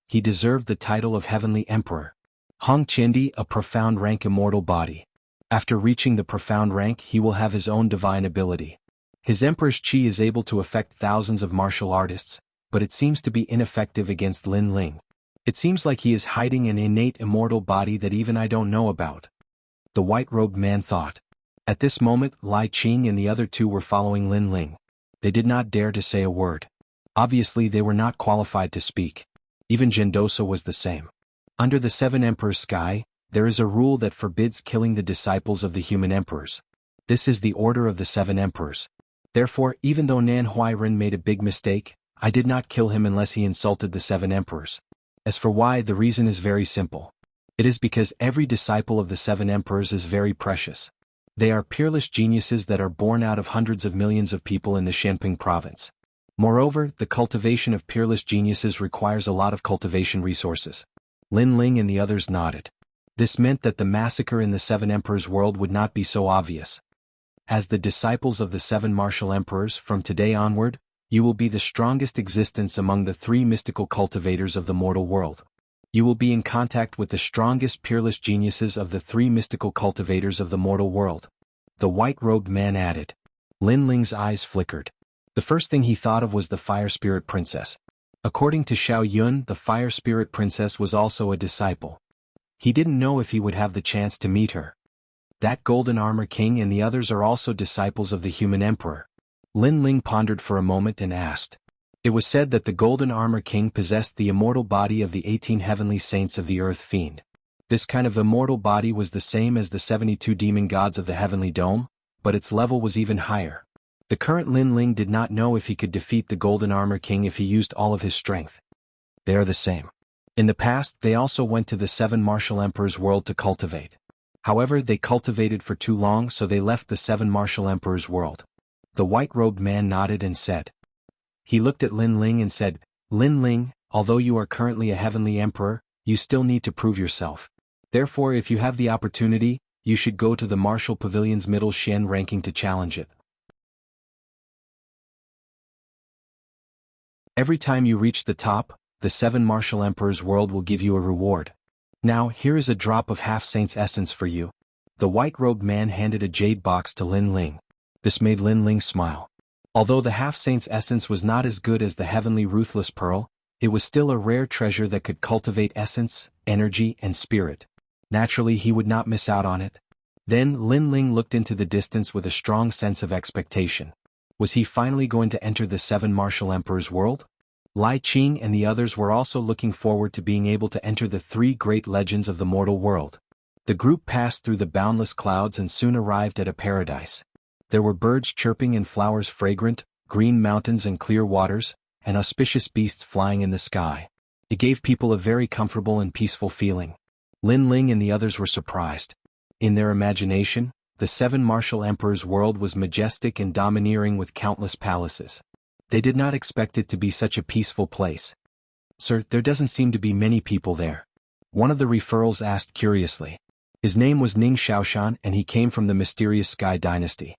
He deserved the title of Heavenly Emperor. Hong Qindi, a profound rank immortal body. After reaching the profound rank he will have his own divine ability. His Emperor's Qi is able to affect thousands of martial artists, but it seems to be ineffective against Lin Ling. It seems like he is hiding an innate immortal body that even I don't know about. The white-robed man thought. At this moment, Lai Qing and the other two were following Lin Ling. They did not dare to say a word. Obviously they were not qualified to speak. Even Jindosa was the same. Under the seven emperors' sky, there is a rule that forbids killing the disciples of the human emperors. This is the order of the seven emperors. Therefore, even though Nan Huairen made a big mistake, I did not kill him unless he insulted the seven emperors. As for why, the reason is very simple. It is because every disciple of the seven emperors is very precious. They are peerless geniuses that are born out of hundreds of millions of people in the Shanping province. Moreover, the cultivation of peerless geniuses requires a lot of cultivation resources. Lin Ling and the others nodded. This meant that the massacre in the seven emperors' world would not be so obvious. As the disciples of the seven martial emperors, from today onward, you will be the strongest existence among the three mystical cultivators of the mortal world. You will be in contact with the strongest peerless geniuses of the three mystical cultivators of the mortal world. The white-robed man added. Lin Ling's eyes flickered. The first thing he thought of was the Fire Spirit Princess. According to Xiao Yun, the Fire Spirit Princess was also a disciple. He didn't know if he would have the chance to meet her. That Golden Armor King and the others are also disciples of the human emperor. Lin Ling pondered for a moment and asked. It was said that the Golden Armor King possessed the immortal body of the 18 heavenly saints of the Earth Fiend. This kind of immortal body was the same as the 72 demon gods of the Heavenly Dome, but its level was even higher. The current Lin Ling did not know if he could defeat the Golden Armor King if he used all of his strength. They are the same. In the past, they also went to the seven martial emperors' world to cultivate. However, they cultivated for too long, so they left the seven martial emperors' world. The white-robed man nodded and said. He looked at Lin Ling and said, Lin Ling, although you are currently a heavenly emperor, you still need to prove yourself. Therefore, if you have the opportunity, you should go to the Martial Pavilion's middle Shen ranking to challenge it. Every time you reach the top, the seven martial emperors' world will give you a reward. Now, here is a drop of half-saint's essence for you. The white-robed man handed a jade box to Lin Ling. This made Lin Ling smile. Although the half-saint's essence was not as good as the heavenly ruthless pearl, it was still a rare treasure that could cultivate essence, energy, and spirit. Naturally, he would not miss out on it. Then Lin Ling looked into the distance with a strong sense of expectation. Was he finally going to enter the seven martial emperors' world? Lai Qing and the others were also looking forward to being able to enter the three great legends of the mortal world. The group passed through the boundless clouds and soon arrived at a paradise. There were birds chirping and flowers fragrant, green mountains and clear waters, and auspicious beasts flying in the sky. It gave people a very comfortable and peaceful feeling. Lin Ling and the others were surprised. In their imagination, the seven martial emperors' world was majestic and domineering with countless palaces. They did not expect it to be such a peaceful place. "Sir, there doesn't seem to be many people there." One of the referrals asked curiously. His name was Ning Xiaoshan and he came from the mysterious Sky Dynasty.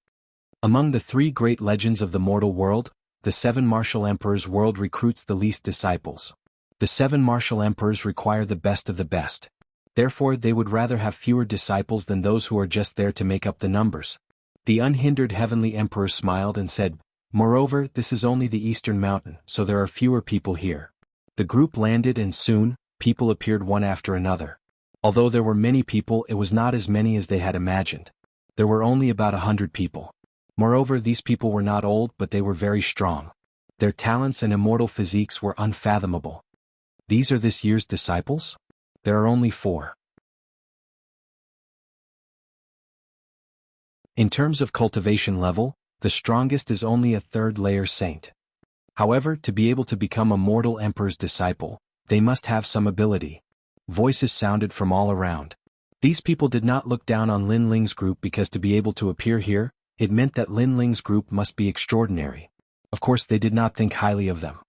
Among the three great legends of the mortal world, the seven martial emperors' world recruits the least disciples. The seven martial emperors require the best of the best. Therefore they would rather have fewer disciples than those who are just there to make up the numbers. The unhindered heavenly emperor smiled and said, "Moreover, this is only the eastern mountain, so there are fewer people here." The group landed and soon, people appeared one after another. Although there were many people, it was not as many as they had imagined. There were only about 100 people. Moreover, these people were not old but they were very strong. Their talents and immortal physiques were unfathomable. These are this year's disciples? There are only 4. In terms of cultivation level, the strongest is only a third-layer saint. However, to be able to become a mortal emperor's disciple, they must have some ability. Voices sounded from all around. These people did not look down on Lin Ling's group because to be able to appear here, it meant that Lin Ling's group must be extraordinary. Of course they did not think highly of them.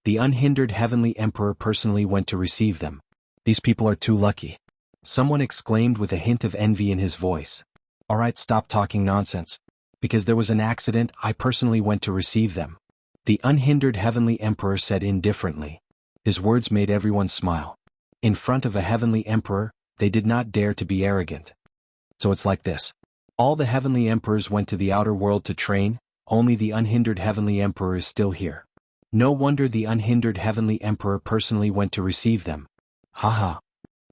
The unhindered heavenly emperor personally went to receive them. "These people are too lucky." Someone exclaimed with a hint of envy in his voice. "Alright, stop talking nonsense. Because there was an accident, I personally went to receive them." The unhindered heavenly emperor said indifferently. His words made everyone smile. In front of a heavenly emperor, they did not dare to be arrogant. So it's like this. All the heavenly emperors went to the outer world to train, only the unhindered heavenly emperor is still here. No wonder the unhindered heavenly emperor personally went to receive them. Haha.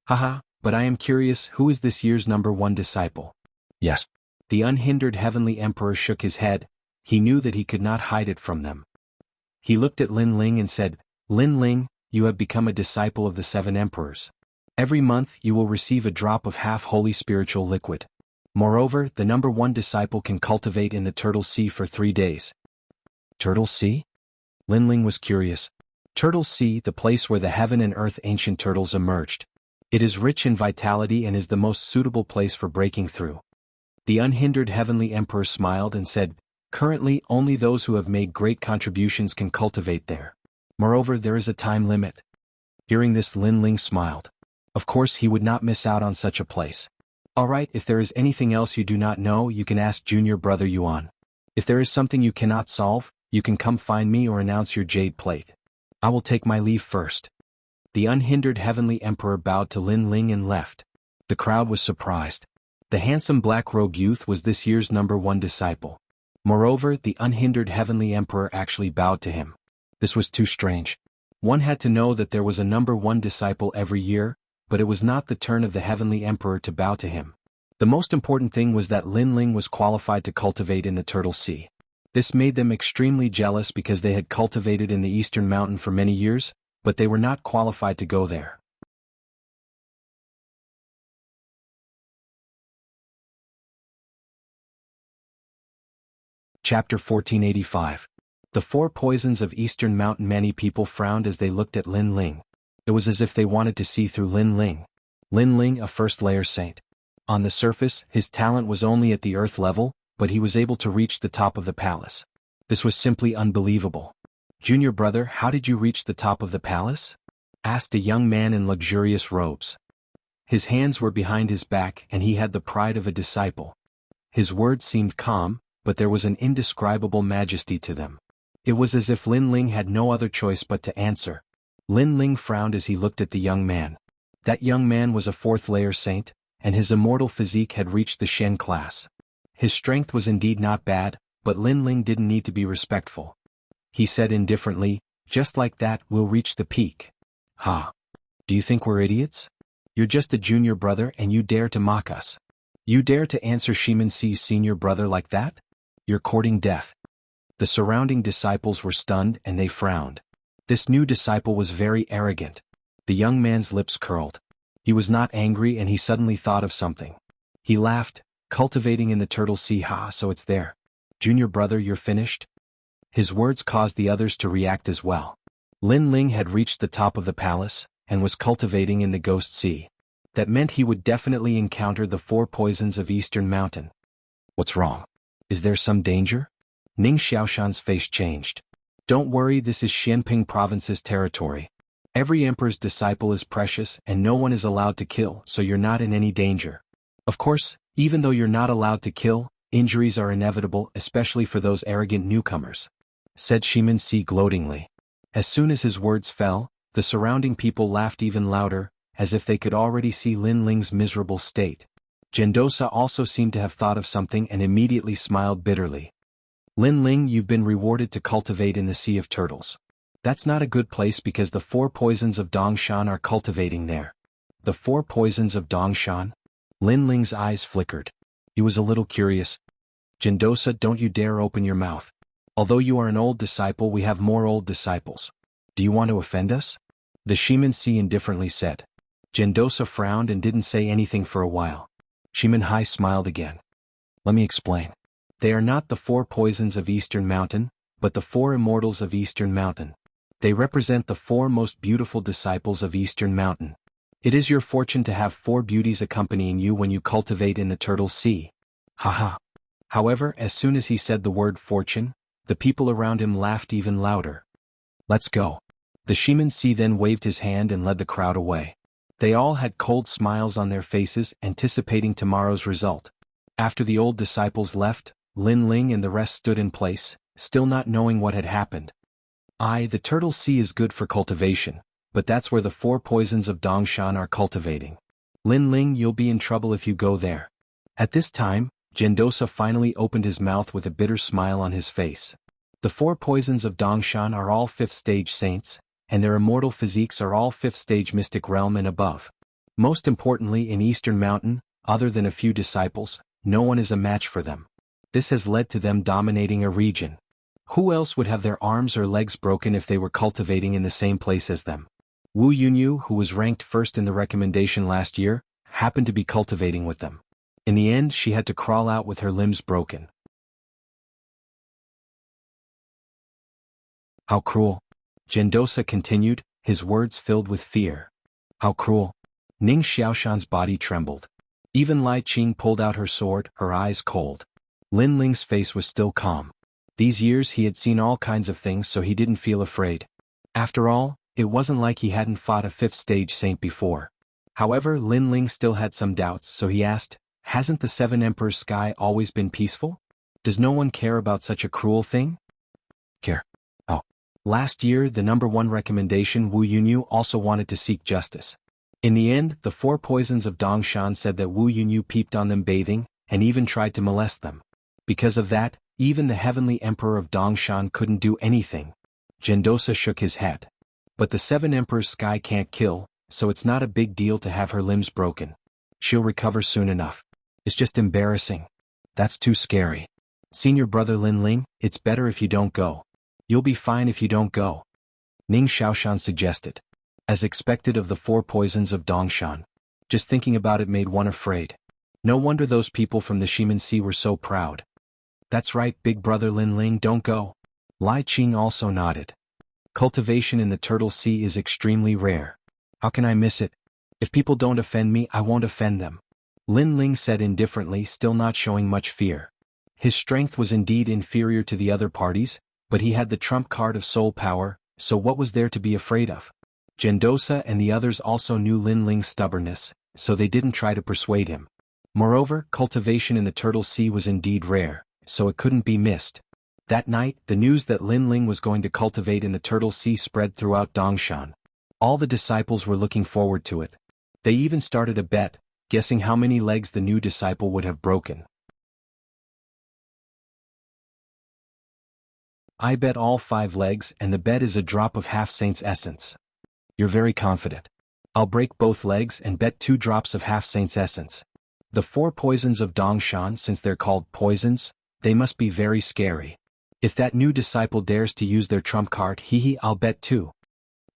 Haha, but I am curious, who is this year's number 1 disciple? Yes. The unhindered heavenly emperor shook his head. He knew that he could not hide it from them. He looked at Lin Ling and said, "Lin Ling, you have become a disciple of the 7 emperors. Every month you will receive a drop of half-holy spiritual liquid. Moreover, the number 1 disciple can cultivate in the Turtle Sea for 3 days." Turtle Sea? Lin Ling was curious. Turtle Sea, the place where the heaven and earth ancient turtles emerged. It is rich in vitality and is the most suitable place for breaking through. The unhindered heavenly emperor smiled and said, "Currently, only those who have made great contributions can cultivate there. Moreover, there is a time limit." Hearing this, Lin Ling smiled. Of course he would not miss out on such a place. "Alright, if there is anything else you do not know, you can ask junior brother Yuan. If there is something you cannot solve, you can come find me or announce your jade plate. I will take my leave first." The unhindered heavenly emperor bowed to Lin Ling and left. The crowd was surprised. The handsome black-robed youth was this year's number 1 disciple. Moreover, the unhindered heavenly emperor actually bowed to him. This was too strange. One had to know that there was a number 1 disciple every year, but it was not the turn of the heavenly emperor to bow to him. The most important thing was that Lin Ling was qualified to cultivate in the Turtle Sea. This made them extremely jealous because they had cultivated in the Eastern Mountain for many years, but they were not qualified to go there. Chapter 1485. The 4 poisons of Eastern Mountain. Many people frowned as they looked at Lin Ling. It was as if they wanted to see through Lin Ling. Lin Ling, a first-layer saint. On the surface, his talent was only at the earth level, but he was able to reach the top of the palace. This was simply unbelievable. "Junior brother, how did you reach the top of the palace?" asked a young man in luxurious robes. His hands were behind his back and he had the pride of a disciple. His words seemed calm, but there was an indescribable majesty to them. It was as if Lin Ling had no other choice but to answer. Lin Ling frowned as he looked at the young man. That young man was a 4th-layer saint, and his immortal physique had reached the Shen class. His strength was indeed not bad, but Lin Ling didn't need to be respectful. He said indifferently, "Just like that, we'll reach the peak." "Ha! Do you think we're idiots? You're just a junior brother and you dare to mock us. You dare to answer Shimen Si's senior brother like that? You're courting death." The surrounding disciples were stunned and they frowned. This new disciple was very arrogant. The young man's lips curled. He was not angry and he suddenly thought of something. He laughed, cultivating in the Turtle Sea. Ha, so it's there. Junior brother, you're finished? His words caused the others to react as well. Lin Ling had reached the top of the palace, and was cultivating in the Ghost Sea. That meant he would definitely encounter the 4 poisons of Eastern Mountain. What's wrong? Is there some danger? Ning Xiaoshan's face changed. Don't worry, this is Xianping province's territory. Every emperor's disciple is precious and no one is allowed to kill, so you're not in any danger. Of course, even though you're not allowed to kill, injuries are inevitable, especially for those arrogant newcomers, said Shimin Si gloatingly. As soon as his words fell, the surrounding people laughed even louder, as if they could already see Lin Ling's miserable state. Gendosa also seemed to have thought of something and immediately smiled bitterly. Lin Ling, you've been rewarded to cultivate in the Sea of Turtles. That's not a good place because the 4 poisons of Dongshan are cultivating there. The 4 poisons of Dongshan? Lin Ling's eyes flickered. He was a little curious. Gendosa, don't you dare open your mouth. Although you are an old disciple, we have more old disciples. Do you want to offend us? The Shimin Si indifferently said. Gendosa frowned and didn't say anything for a while. Shimin Hai smiled again. Let me explain. They are not the 4 poisons of Eastern Mountain, but the 4 immortals of Eastern Mountain. They represent the 4 most beautiful disciples of Eastern Mountain. It is your fortune to have 4 beauties accompanying you when you cultivate in the Turtle Sea. Haha. However, as soon as he said the word fortune, the people around him laughed even louder. Let's go. The Shimin Si then waved his hand and led the crowd away. They all had cold smiles on their faces, anticipating tomorrow's result. After the old disciples left, Lin Ling and the rest stood in place, still not knowing what had happened. The Turtle Sea is good for cultivation, but that's where the 4 poisons of Dongshan are cultivating. Lin Ling, you'll be in trouble if you go there. At this time, Gendosa finally opened his mouth with a bitter smile on his face. The 4 poisons of Dongshan are all 5th stage saints, and their immortal physiques are all 5th stage mystic realm and above. Most importantly, in Eastern Mountain, other than a few disciples, no one is a match for them. This has led to them dominating a region. Who else would have their arms or legs broken if they were cultivating in the same place as them? Wu Yunyu, who was ranked first in the recommendation last year, happened to be cultivating with them. In the end, she had to crawl out with her limbs broken. How cruel. Gendosa continued, his words filled with fear. How cruel. Ning Xiaoshan's body trembled. Even Lai Qing pulled out her sword, her eyes cold. Lin Ling's face was still calm. These years he had seen all kinds of things, so he didn't feel afraid. After all, it wasn't like he hadn't fought a 5th stage saint before. However, Lin Ling still had some doubts, so he asked, hasn't the 7 Emperors' sky always been peaceful? Does no one care about such a cruel thing? Care. Oh. Last year, the #1 recommendation, Wu Yunyu also wanted to seek justice. In the end, the 4 poisons of Dongshan said that Wu Yunyu peeped on them bathing, and even tried to molest them. Because of that, even the Heavenly Emperor of Dongshan couldn't do anything. Gendosa shook his head. But the 7 Emperors' sky can't kill, so it's not a big deal to have her limbs broken. She'll recover soon enough. It's just embarrassing. That's too scary. Senior brother Lin Ling, it's better if you don't go. You'll be fine if you don't go. Ning Xiaoshan suggested. As expected of the 4 poisons of Dongshan. Just thinking about it made one afraid. No wonder those people from the Shimin Si were so proud. That's right, big brother Lin Ling, don't go. Lai Qing also nodded. Cultivation in the Turtle Sea is extremely rare. How can I miss it? If people don't offend me, I won't offend them. Lin Ling said indifferently, still not showing much fear. His strength was indeed inferior to the other parties, but he had the trump card of soul power, so what was there to be afraid of? Gendosa and the others also knew Lin Ling's stubbornness, so they didn't try to persuade him. Moreover, cultivation in the Turtle Sea was indeed rare, so it couldn't be missed. That night, the news that Lin Ling was going to cultivate in the Turtle Sea spread throughout Dongshan. All the disciples were looking forward to it. They even started a bet, guessing how many legs the new disciple would have broken. I bet all 5 legs, and the bet is a drop of half-saint's essence. You're very confident. I'll break both legs and bet 2 drops of half-saint's essence. The 4 poisons of Dongshan, since they're called poisons, they must be very scary. If that new disciple dares to use their trump card, I'll bet too.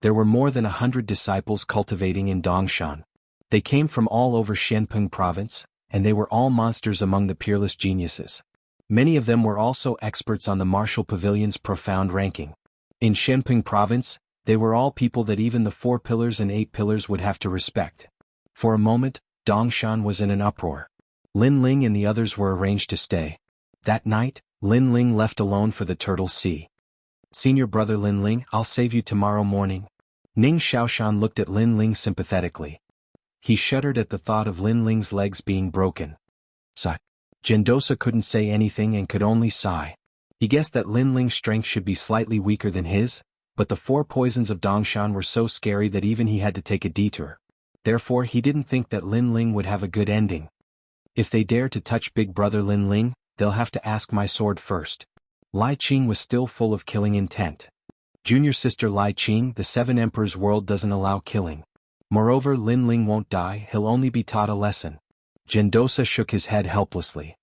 There were more than 100 disciples cultivating in Dongshan. They came from all over Xianpeng province, and they were all monsters among the peerless geniuses. Many of them were also experts on the martial pavilion's profound ranking. In Xianpeng province, they were all people that even the 4 pillars and 8 pillars would have to respect. For a moment, Dongshan was in an uproar. Lin Ling and the others were arranged to stay. That night, Lin Ling left alone for the Turtle Sea. Senior brother Lin Ling, I'll save you tomorrow morning. Ning Xiaoshan looked at Lin Ling sympathetically. He shuddered at the thought of Lin Ling's legs being broken. Sigh. Gendosa couldn't say anything and could only sigh. He guessed that Lin Ling's strength should be slightly weaker than his, but the 4 poisons of Dongshan were so scary that even he had to take a detour. Therefore he didn't think that Lin Ling would have a good ending. If they dare to touch big brother Lin Ling, they'll have to ask my sword first. Lai Qing was still full of killing intent. Junior sister Lai Qing, the 7 Emperors' world doesn't allow killing. Moreover, Lin Ling won't die, he'll only be taught a lesson. Gendosa shook his head helplessly.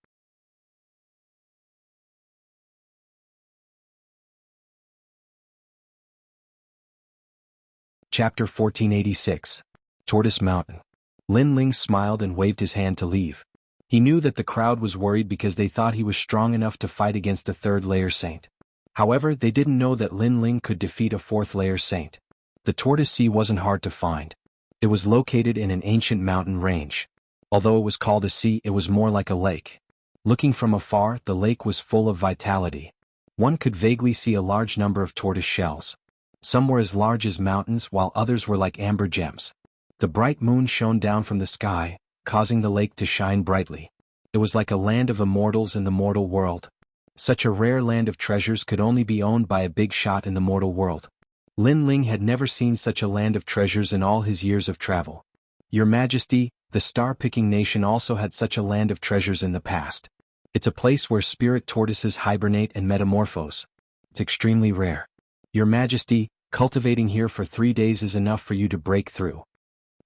Chapter 1486. Tortoise Mountain. Lin Ling smiled and waved his hand to leave. He knew that the crowd was worried because they thought he was strong enough to fight against a 3rd-layer saint. However, they didn't know that Lin Ling could defeat a 4th-layer saint. The Tortoise Sea wasn't hard to find. It was located in an ancient mountain range. Although it was called a sea, it was more like a lake. Looking from afar, the lake was full of vitality. One could vaguely see a large number of tortoise shells. Some were as large as mountains while others were like amber gems. The bright moon shone down from the sky, causing the lake to shine brightly. It was like a land of immortals in the mortal world. Such a rare land of treasures could only be owned by a big shot in the mortal world. Lin Ling had never seen such a land of treasures in all his years of travel. Your Majesty, the star-picking nation also had such a land of treasures in the past. It's a place where spirit tortoises hibernate and metamorphose. It's extremely rare. Your Majesty, cultivating here for 3 days is enough for you to break through.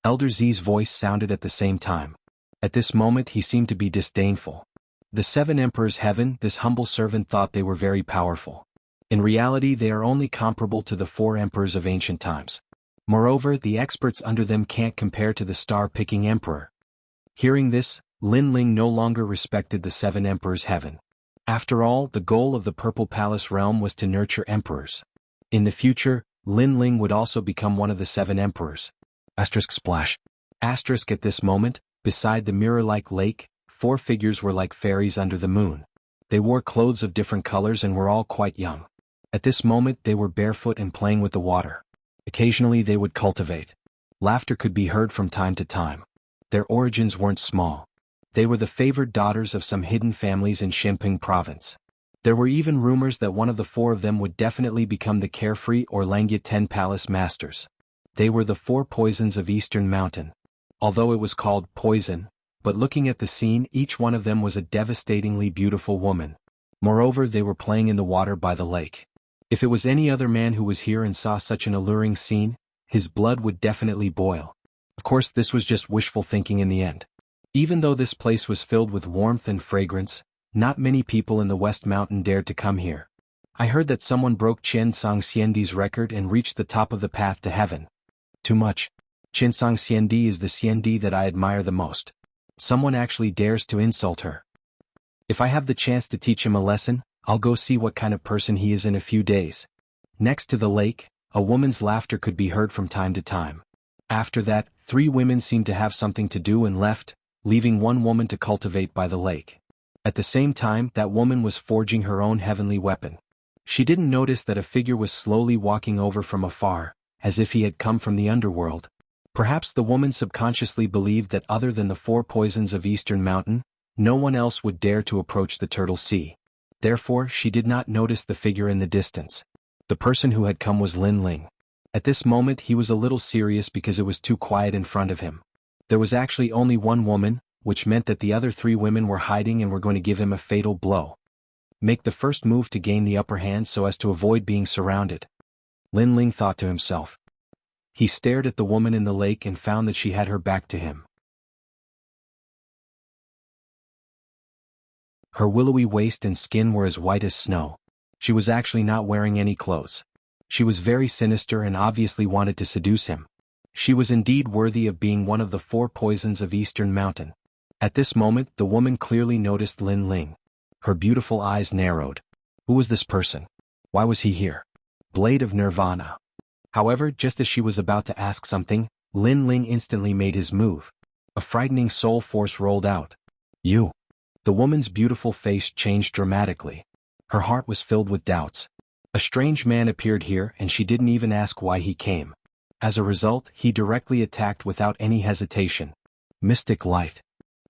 Elder Z's voice sounded at the same time. At this moment he seemed to be disdainful. The 7 Emperors' heaven, this humble servant thought they were very powerful. In reality they are only comparable to the 4 emperors of ancient times. Moreover, the experts under them can't compare to the star-picking emperor. Hearing this, Lin Ling no longer respected the 7 Emperors' heaven. After all, the goal of the Purple Palace realm was to nurture emperors. In the future, Lin Ling would also become one of the 7 emperors. Asterisk splash. Asterisk at this moment, beside the mirror-like lake, 4 figures were like fairies under the moon. They wore clothes of different colors and were all quite young. At this moment they were barefoot and playing with the water. Occasionally they would cultivate. Laughter could be heard from time to time. Their origins weren't small. They were the favored daughters of some hidden families in Xianpeng province. There were even rumors that one of the 4 of them would definitely become the Carefree or Langya 10 Palace Masters. They were the 4 poisons of Eastern Mountain. Although it was called poison, but looking at the scene, each one of them was a devastatingly beautiful woman. Moreover, they were playing in the water by the lake. If it was any other man who was here and saw such an alluring scene, his blood would definitely boil. Of course, this was just wishful thinking in the end. Even though this place was filled with warmth and fragrance, not many people in the West Mountain dared to come here. I heard that someone broke Qiansong Xiandi's record and reached the top of the path to heaven. Too much. Qiansong Xiandi is the Xiandi that I admire the most. Someone actually dares to insult her. If I have the chance to teach him a lesson, I'll go see what kind of person he is in a few days. Next to the lake, a woman's laughter could be heard from time to time. After that, 3 women seemed to have something to do and left, leaving 1 woman to cultivate by the lake. At the same time, that woman was forging her own heavenly weapon. She didn't notice that a figure was slowly walking over from afar, as if he had come from the underworld. Perhaps the woman subconsciously believed that other than the 4 poisons of Eastern Mountain, no one else would dare to approach the Turtle Sea. Therefore, she did not notice the figure in the distance. The person who had come was Lin Ling. At this moment he was a little serious because it was too quiet in front of him. There was actually only 1 woman, which meant that the other 3 women were hiding and were going to give him a fatal blow. Make the first move to gain the upper hand so as to avoid being surrounded. Lin Ling thought to himself. He stared at the woman in the lake and found that she had her back to him. Her willowy waist and skin were as white as snow. She was actually not wearing any clothes. She was very sinister and obviously wanted to seduce him. She was indeed worthy of being one of the 4 poisons of Eastern Mountain. At this moment, the woman clearly noticed Lin Ling. Her beautiful eyes narrowed. Who was this person? Why was he here? Blade of Nirvana. However, just as she was about to ask something, Lin Ling instantly made his move. A frightening soul force rolled out. You. The woman's beautiful face changed dramatically. Her heart was filled with doubts. A strange man appeared here and she didn't even ask why he came. As a result, he directly attacked without any hesitation. Mystic light.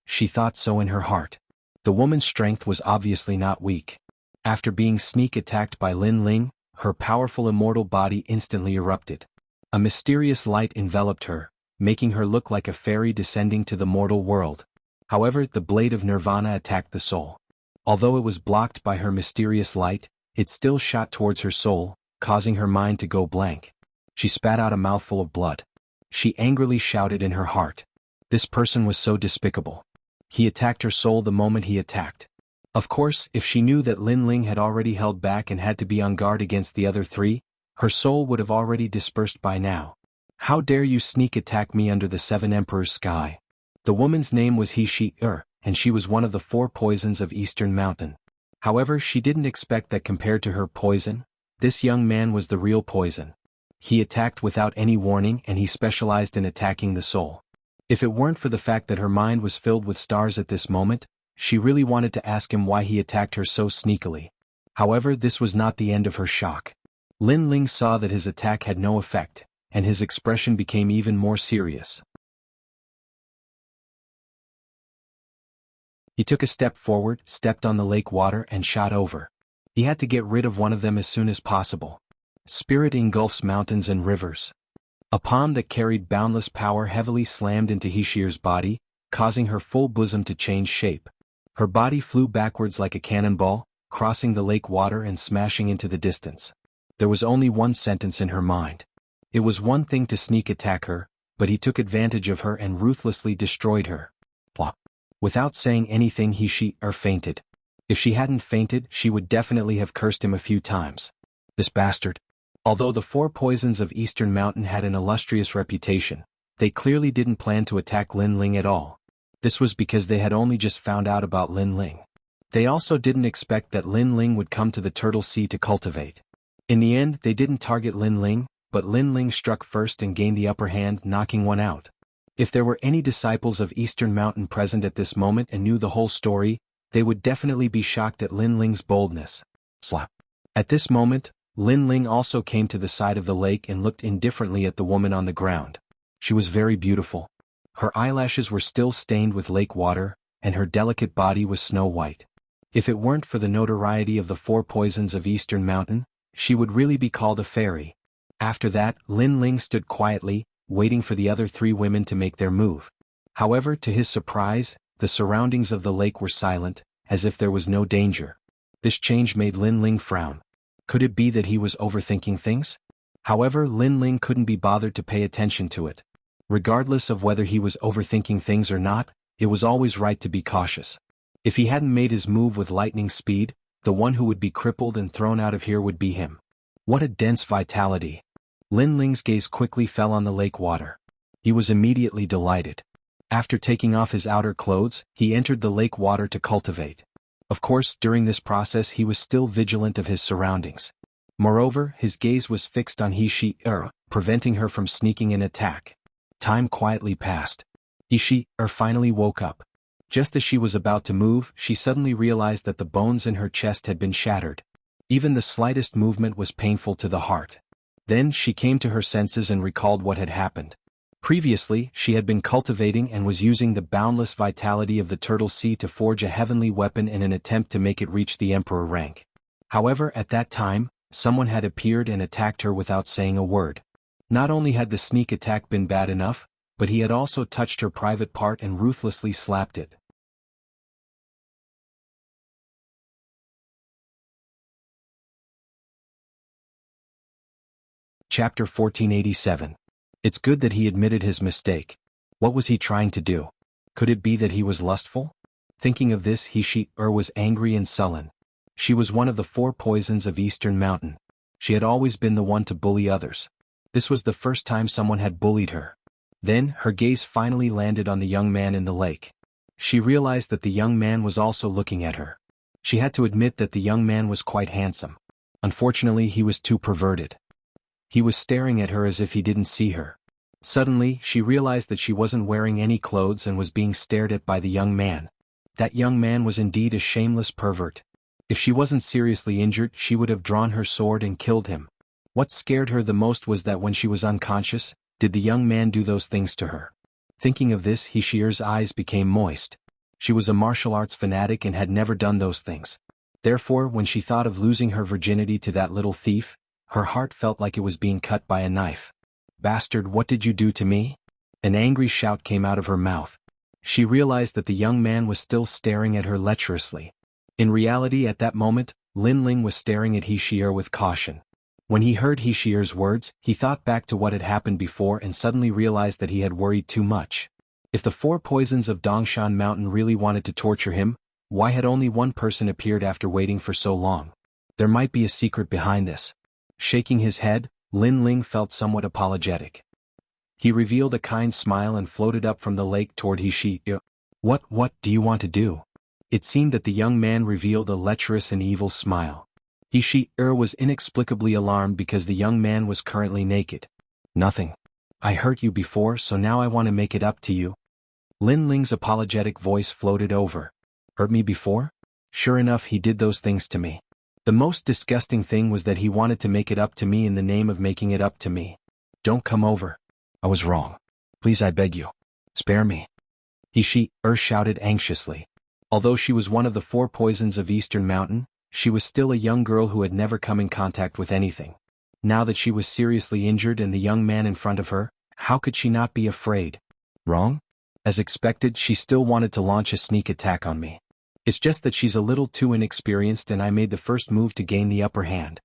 She thought so in her heart. The woman's strength was obviously not weak. After being sneak attacked by Lin Ling, her powerful immortal body instantly erupted. A mysterious light enveloped her, making her look like a fairy descending to the mortal world. However, the blade of Nirvana attacked the soul. Although it was blocked by her mysterious light, it still shot towards her soul, causing her mind to go blank. She spat out a mouthful of blood. She angrily shouted in her heart. This person was so despicable. He attacked her soul the moment he attacked. Of course, if she knew that Lin Ling had already held back and had to be on guard against the other 3, her soul would have already dispersed by now. How dare you sneak attack me under the 7 Emperors' sky? The woman's name was He-She-Er, and she was one of the 4 poisons of Eastern Mountain. However, she didn't expect that compared to her poison, this young man was the real poison. He attacked without any warning and he specialized in attacking the soul. If it weren't for the fact that her mind was filled with stars at this moment, she really wanted to ask him why he attacked her so sneakily. However, this was not the end of her shock. Lin Ling saw that his attack had no effect, and his expression became even more serious. He took a step forward, stepped on the lake water and shot over. He had to get rid of one of them as soon as possible. Spirit engulfs mountains and rivers. A palm that carried boundless power heavily slammed into He-She's body, causing her full bosom to change shape. Her body flew backwards like a cannonball, crossing the lake water and smashing into the distance. There was only one sentence in her mind. It was one thing to sneak attack her, but he took advantage of her and ruthlessly destroyed her. Plop. Without saying anything He-She fainted. If she hadn't fainted, she would definitely have cursed him a few times. This bastard. Although the 4 poisons of Eastern Mountain had an illustrious reputation, they clearly didn't plan to attack Lin Ling at all. This was because they had only just found out about Lin Ling. They also didn't expect that Lin Ling would come to the Turtle Sea to cultivate. In the end, they didn't target Lin Ling, but Lin Ling struck first and gained the upper hand, knocking one out. If there were any disciples of Eastern Mountain present at this moment and knew the whole story, they would definitely be shocked at Lin Ling's boldness. Slap. At this moment, Lin Ling also came to the side of the lake and looked indifferently at the woman on the ground. She was very beautiful. Her eyelashes were still stained with lake water, and her delicate body was snow white. If it weren't for the notoriety of the 4 poisons of Eastern Mountain, she would really be called a fairy. After that, Lin Ling stood quietly, waiting for the other 3 women to make their move. However, to his surprise, the surroundings of the lake were silent, as if there was no danger. This change made Lin Ling frown. Could it be that he was overthinking things? However, Lin Ling couldn't be bothered to pay attention to it. Regardless of whether he was overthinking things or not, it was always right to be cautious. If he hadn't made his move with lightning speed, the one who would be crippled and thrown out of here would be him. What a dense vitality. Lin Ling's gaze quickly fell on the lake water. He was immediately delighted. After taking off his outer clothes, he entered the lake water to cultivate. Of course, during this process he was still vigilant of his surroundings. Moreover, his gaze was fixed on He-She, preventing her from sneaking an attack. Time quietly passed. He-She finally woke up. Just as she was about to move, she suddenly realized that the bones in her chest had been shattered. Even the slightest movement was painful to the heart. Then she came to her senses and recalled what had happened. Previously, she had been cultivating and was using the boundless vitality of the Turtle Sea to forge a heavenly weapon in an attempt to make it reach the Emperor rank. However, at that time, someone had appeared and attacked her without saying a word. Not only had the sneak attack been bad enough, but he had also touched her private part and ruthlessly slapped it. Chapter 1487. It's good that he admitted his mistake. What was he trying to do? Could it be that he was lustful? Thinking of this, He-She was angry and sullen. She was one of the 4 poisons of Eastern Mountain. She had always been the one to bully others. This was the first time someone had bullied her. Then, her gaze finally landed on the young man in the lake. She realized that the young man was also looking at her. She had to admit that the young man was quite handsome. Unfortunately, he was too perverted. He was staring at her as if he didn't see her. Suddenly, she realized that she wasn't wearing any clothes and was being stared at by the young man. That young man was indeed a shameless pervert. If she wasn't seriously injured, she would have drawn her sword and killed him. What scared her the most was that when she was unconscious, did the young man do those things to her? Thinking of this, Hishire's eyes became moist. She was a martial arts fanatic and had never done those things. Therefore, when she thought of losing her virginity to that little thief, her heart felt like it was being cut by a knife. "Bastard, what did you do to me?" An angry shout came out of her mouth. She realized that the young man was still staring at her lecherously. In reality, at that moment, Lin Ling was staring at Hishire with caution. When he heard Hishire's words, he thought back to what had happened before and suddenly realized that he had worried too much. If the 4 poisons of Dongshan Mountain really wanted to torture him, why had only one person appeared after waiting for so long? There might be a secret behind this. Shaking his head, Lin Ling felt somewhat apologetic. He revealed a kind smile and floated up from the lake toward Hishire. What do you want to do?" It seemed that the young man revealed a lecherous and evil smile. Hishire was inexplicably alarmed because the young man was currently naked. "Nothing. I hurt you before, so now I want to make it up to you." Lin Ling's apologetic voice floated over. "Hurt me before? Sure enough, he did those things to me. The most disgusting thing was that he wanted to make it up to me in the name of making it up to me. Don't come over. I was wrong. Please, I beg you. Spare me." Hishire shouted anxiously. Although she was one of the 4 poisons of Eastern Mountain, she was still a young girl who had never come in contact with anything. Now that she was seriously injured and the young man in front of her, how could she not be afraid? "Wrong?" As expected, she still wanted to launch a sneak attack on me. "It's just that she's a little too inexperienced and I made the first move to gain the upper hand."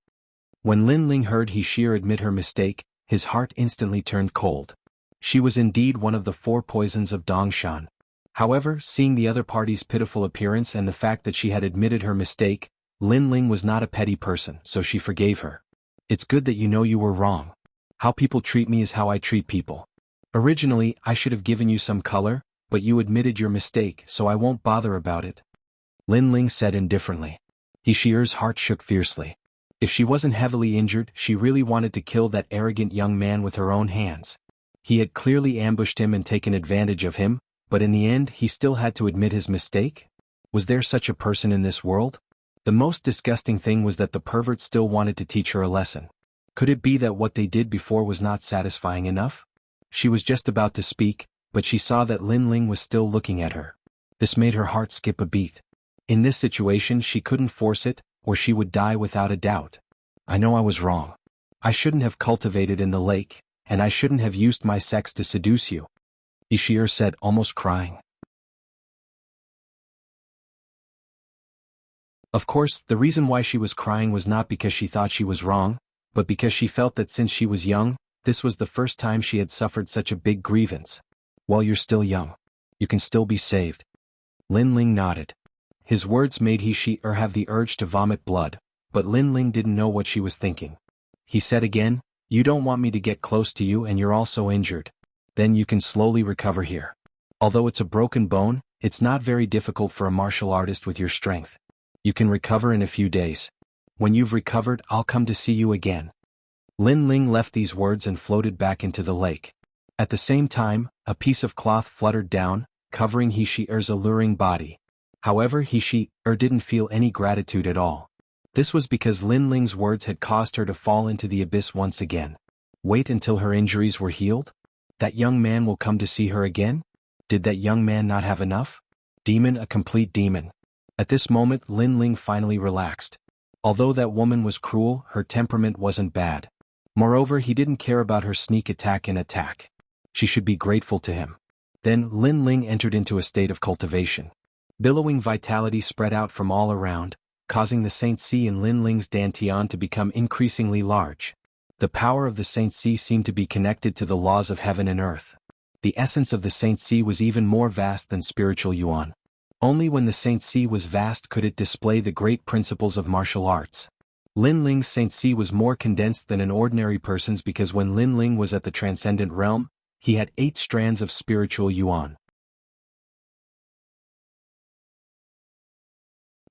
When Lin Ling heard Hishire admit her mistake, his heart instantly turned cold. She was indeed one of the 4 poisons of Dongshan. However, seeing the other party's pitiful appearance and the fact that she had admitted her mistake, Lin Ling was not a petty person, so she forgave her. "It's good that you know you were wrong. How people treat me is how I treat people. Originally, I should have given you some color, but you admitted your mistake, so I won't bother about it," Lin Ling said indifferently. Hishire's heart shook fiercely. If she wasn't heavily injured, she really wanted to kill that arrogant young man with her own hands. He had clearly ambushed him and taken advantage of him, but in the end he still had to admit his mistake? Was there such a person in this world? The most disgusting thing was that the pervert still wanted to teach her a lesson. Could it be that what they did before was not satisfying enough? She was just about to speak, but she saw that Lin Ling was still looking at her. This made her heart skip a beat. In this situation she couldn't force it, or she would die without a doubt. "I know I was wrong. I shouldn't have cultivated in the lake, and I shouldn't have used my sex to seduce you," Hishire said, almost crying. Of course, the reason why she was crying was not because she thought she was wrong, but because she felt that since she was young, this was the first time she had suffered such a big grievance. "While you're still young, you can still be saved." Lin Ling nodded. His words made Hishire have the urge to vomit blood, but Lin Ling didn't know what she was thinking. He said again, "You don't want me to get close to you and you're also injured. Then you can slowly recover here. Although it's a broken bone, it's not very difficult for a martial artist with your strength. You can recover in a few days. When you've recovered, I'll come to see you again." Lin Ling left these words and floated back into the lake. At the same time, a piece of cloth fluttered down, covering Hishire's alluring body. However, Hishire didn't feel any gratitude at all. This was because Lin Ling's words had caused her to fall into the abyss once again. Wait until her injuries were healed? That young man will come to see her again? Did that young man not have enough? Demon, a complete demon. At this moment, Lin Ling finally relaxed. Although that woman was cruel, her temperament wasn't bad. Moreover, he didn't care about her sneak attack and attack. She should be grateful to him. Then Lin Ling entered into a state of cultivation. Billowing vitality spread out from all around, causing the Saint Si in Lin Ling's dantian to become increasingly large. The power of the Saint Si seemed to be connected to the laws of heaven and earth. The essence of the Saint Si was even more vast than spiritual yuan. Only when the Saint Sea was vast could it display the great principles of martial arts. Lin Ling's Saint Sea was more condensed than an ordinary person's because when Lin Ling was at the transcendent realm, he had 8 strands of spiritual yuan.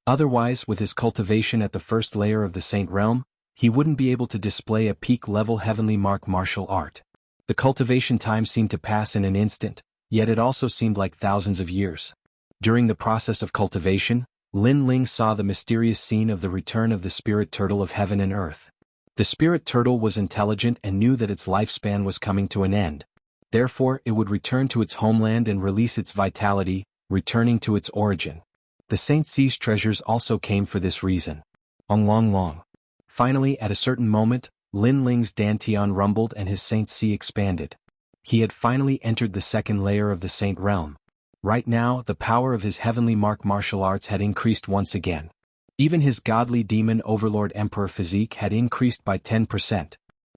Otherwise, with his cultivation at the first layer of the Saint realm, he wouldn't be able to display a peak-level heavenly mark martial art. The cultivation time seemed to pass in an instant, yet it also seemed like thousands of years. During the process of cultivation, Lin Ling saw the mysterious scene of the return of the spirit turtle of heaven and earth. The spirit turtle was intelligent and knew that its lifespan was coming to an end. Therefore, it would return to its homeland and release its vitality, returning to its origin. The Saint Sea's treasures also came for this reason. Long. Finally, at a certain moment, Lin Ling's Dantian rumbled and his Saint Sea expanded. He had finally entered the second layer of the Saint realm. Right now, the power of his heavenly mark martial arts had increased once again. Even his godly demon overlord emperor physique had increased by 10%.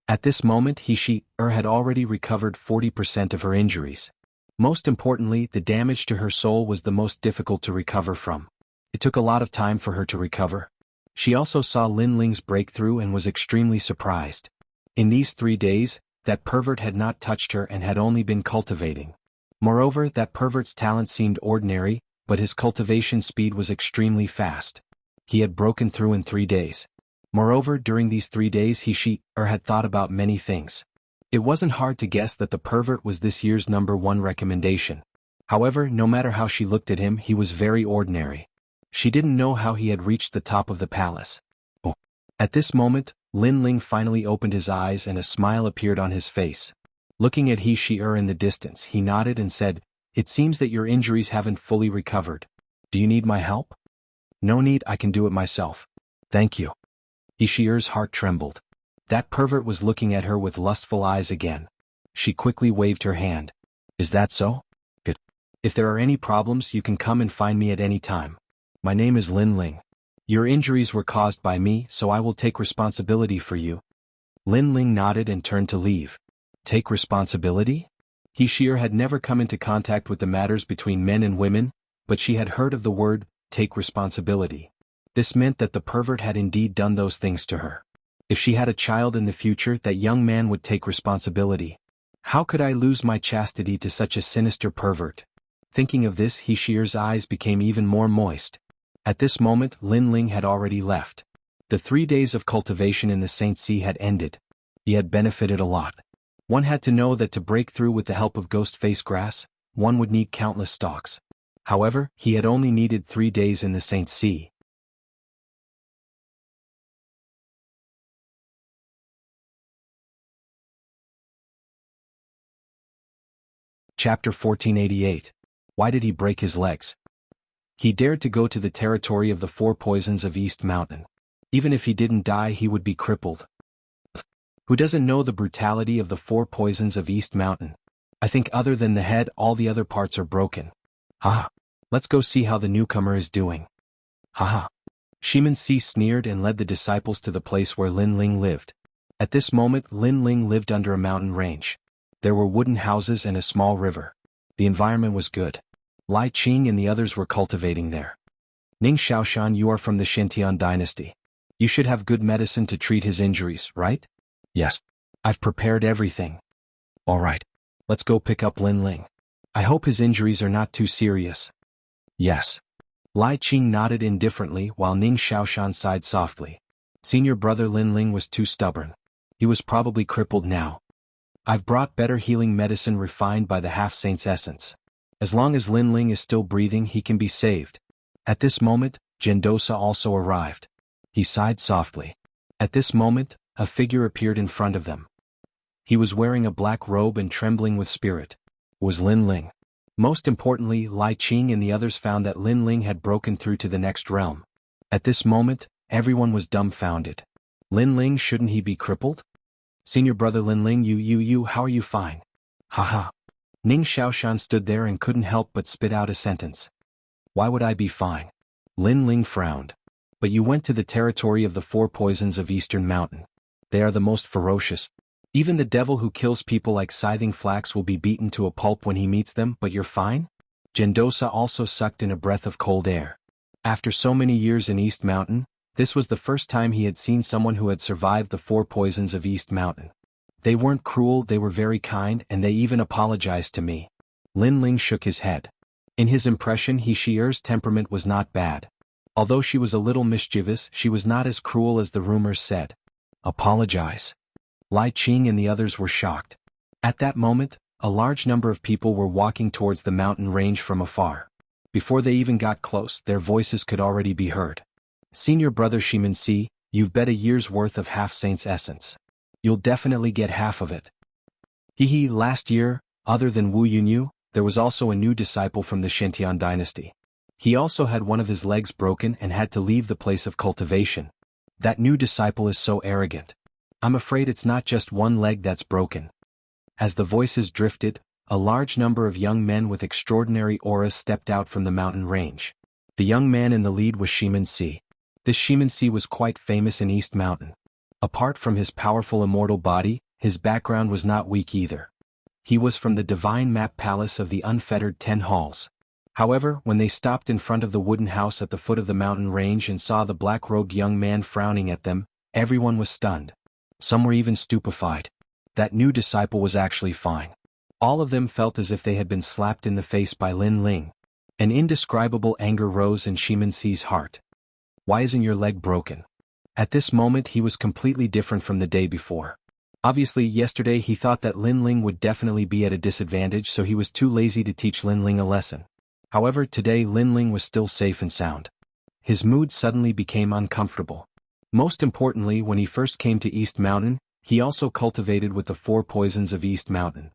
At this moment she-er had already recovered 40% of her injuries. Most importantly, the damage to her soul was the most difficult to recover from. It took a lot of time for her to recover. She also saw Lin Ling's breakthrough and was extremely surprised. In these 3 days, that pervert had not touched her and had only been cultivating. Moreover, that pervert's talent seemed ordinary, but his cultivation speed was extremely fast. He had broken through in 3 days. Moreover, during these 3 days he-she-er had thought about many things. It wasn't hard to guess that the pervert was this year's #1 recommendation. However, no matter how she looked at him, he was very ordinary. She didn't know how he had reached the top of the palace. Oh. At this moment, Lin Ling finally opened his eyes and a smile appeared on his face. Looking at he-she-er in the distance, he nodded and said, "It seems that your injuries haven't fully recovered. Do you need my help?" "No need, I can do it myself. Thank you." He-she-er's heart trembled. That pervert was looking at her with lustful eyes again. She quickly waved her hand. "Is that so? Good. If there are any problems, you can come and find me at any time. My name is Lin Ling. Your injuries were caused by me, so I will take responsibility for you." Lin Ling nodded and turned to leave. Take responsibility? He-she-er had never come into contact with the matters between men and women, but she had heard of the word, take responsibility. This meant that the pervert had indeed done those things to her. If she had a child in the future, that young man would take responsibility. How could I lose my chastity to such a sinister pervert? Thinking of this, he-she-er's eyes became even more moist. At this moment, Lin Ling had already left. The 3 days of cultivation in the Saint Sea had ended. He had benefited a lot. One had to know that to break through with the help of ghost face grass, one would need countless stalks. However, he had only needed 3 days in the Saint Sea. Chapter 1488. Why did he break his legs? He dared to go to the territory of the 4 poisons of East Mountain. Even if he didn't die, he would be crippled. Who doesn't know the brutality of the 4 poisons of East Mountain? I think other than the head, all the other parts are broken. Haha. Let's go see how the newcomer is doing. Haha. Shiman Si sneered and led the disciples to the place where Lin Ling lived. At this moment, Lin Ling lived under a mountain range. There were wooden houses and a small river. The environment was good. Lai Qing and the others were cultivating there. Ning Xiaoshan, you are from the Xintian dynasty. You should have good medicine to treat his injuries, right? Yes. I've prepared everything. All right. Let's go pick up Lin Ling. I hope his injuries are not too serious. Yes. Lai Qing nodded indifferently while Ning Xiaoshan sighed softly. Senior brother Lin Ling was too stubborn. He was probably crippled now. I've brought better healing medicine refined by the half-saint's essence. As long as Lin Ling is still breathing, he can be saved. At this moment, Gendosa also arrived. He sighed softly. At this moment, a figure appeared in front of them. He was wearing a black robe and trembling with spirit. It was Lin Ling. Most importantly, Lai Qing and the others found that Lin Ling had broken through to the next realm. At this moment, everyone was dumbfounded. Lin Ling, shouldn't he be crippled? Senior brother Lin Ling, you, how are you fine? Haha. Ning Xiaoshan stood there and couldn't help but spit out a sentence. Why would I be fine? Lin Ling frowned. But you went to the territory of the 4 poisons of Eastern Mountain. They are the most ferocious. Even the devil who kills people like Scything Flax will be beaten to a pulp when he meets them, but you're fine? Gendosa also sucked in a breath of cold air. After so many years in East Mountain, this was the first time he had seen someone who had survived the 4 poisons of East Mountain. They weren't cruel, they were very kind, and they even apologized to me. Lin Ling shook his head. In his impression, He-Sheer's temperament was not bad. Although she was a little mischievous, she was not as cruel as the rumors said. Apologize. Lai Qing and the others were shocked. At that moment, a large number of people were walking towards the mountain range from afar. Before they even got close, their voices could already be heard. Senior brother Shimin Si, you've bet a year's worth of half-saint's essence. You'll definitely get half of it. Last year, other than Wu Yunyu, there was also a new disciple from the Shentian dynasty. He also had one of his legs broken and had to leave the place of cultivation. That new disciple is so arrogant. I'm afraid it's not just one leg that's broken. As the voices drifted, a large number of young men with extraordinary auras stepped out from the mountain range. The young man in the lead was Shimin Si. This Shimin Si was quite famous in East Mountain. Apart from his powerful immortal body, his background was not weak either. He was from the divine map palace of the unfettered 10 halls. However, when they stopped in front of the wooden house at the foot of the mountain range and saw the black-robed young man frowning at them, everyone was stunned. Some were even stupefied. That new disciple was actually fine. All of them felt as if they had been slapped in the face by Lin Ling. An indescribable anger rose in Shimin Si's heart. Why isn't your leg broken? At this moment he was completely different from the day before. Obviously, yesterday he thought that Lin Ling would definitely be at a disadvantage, so he was too lazy to teach Lin Ling a lesson. However, today Lin Ling was still safe and sound. His mood suddenly became uncomfortable. Most importantly, when he first came to East Mountain, he also cultivated with the 4 poisons of East Mountain.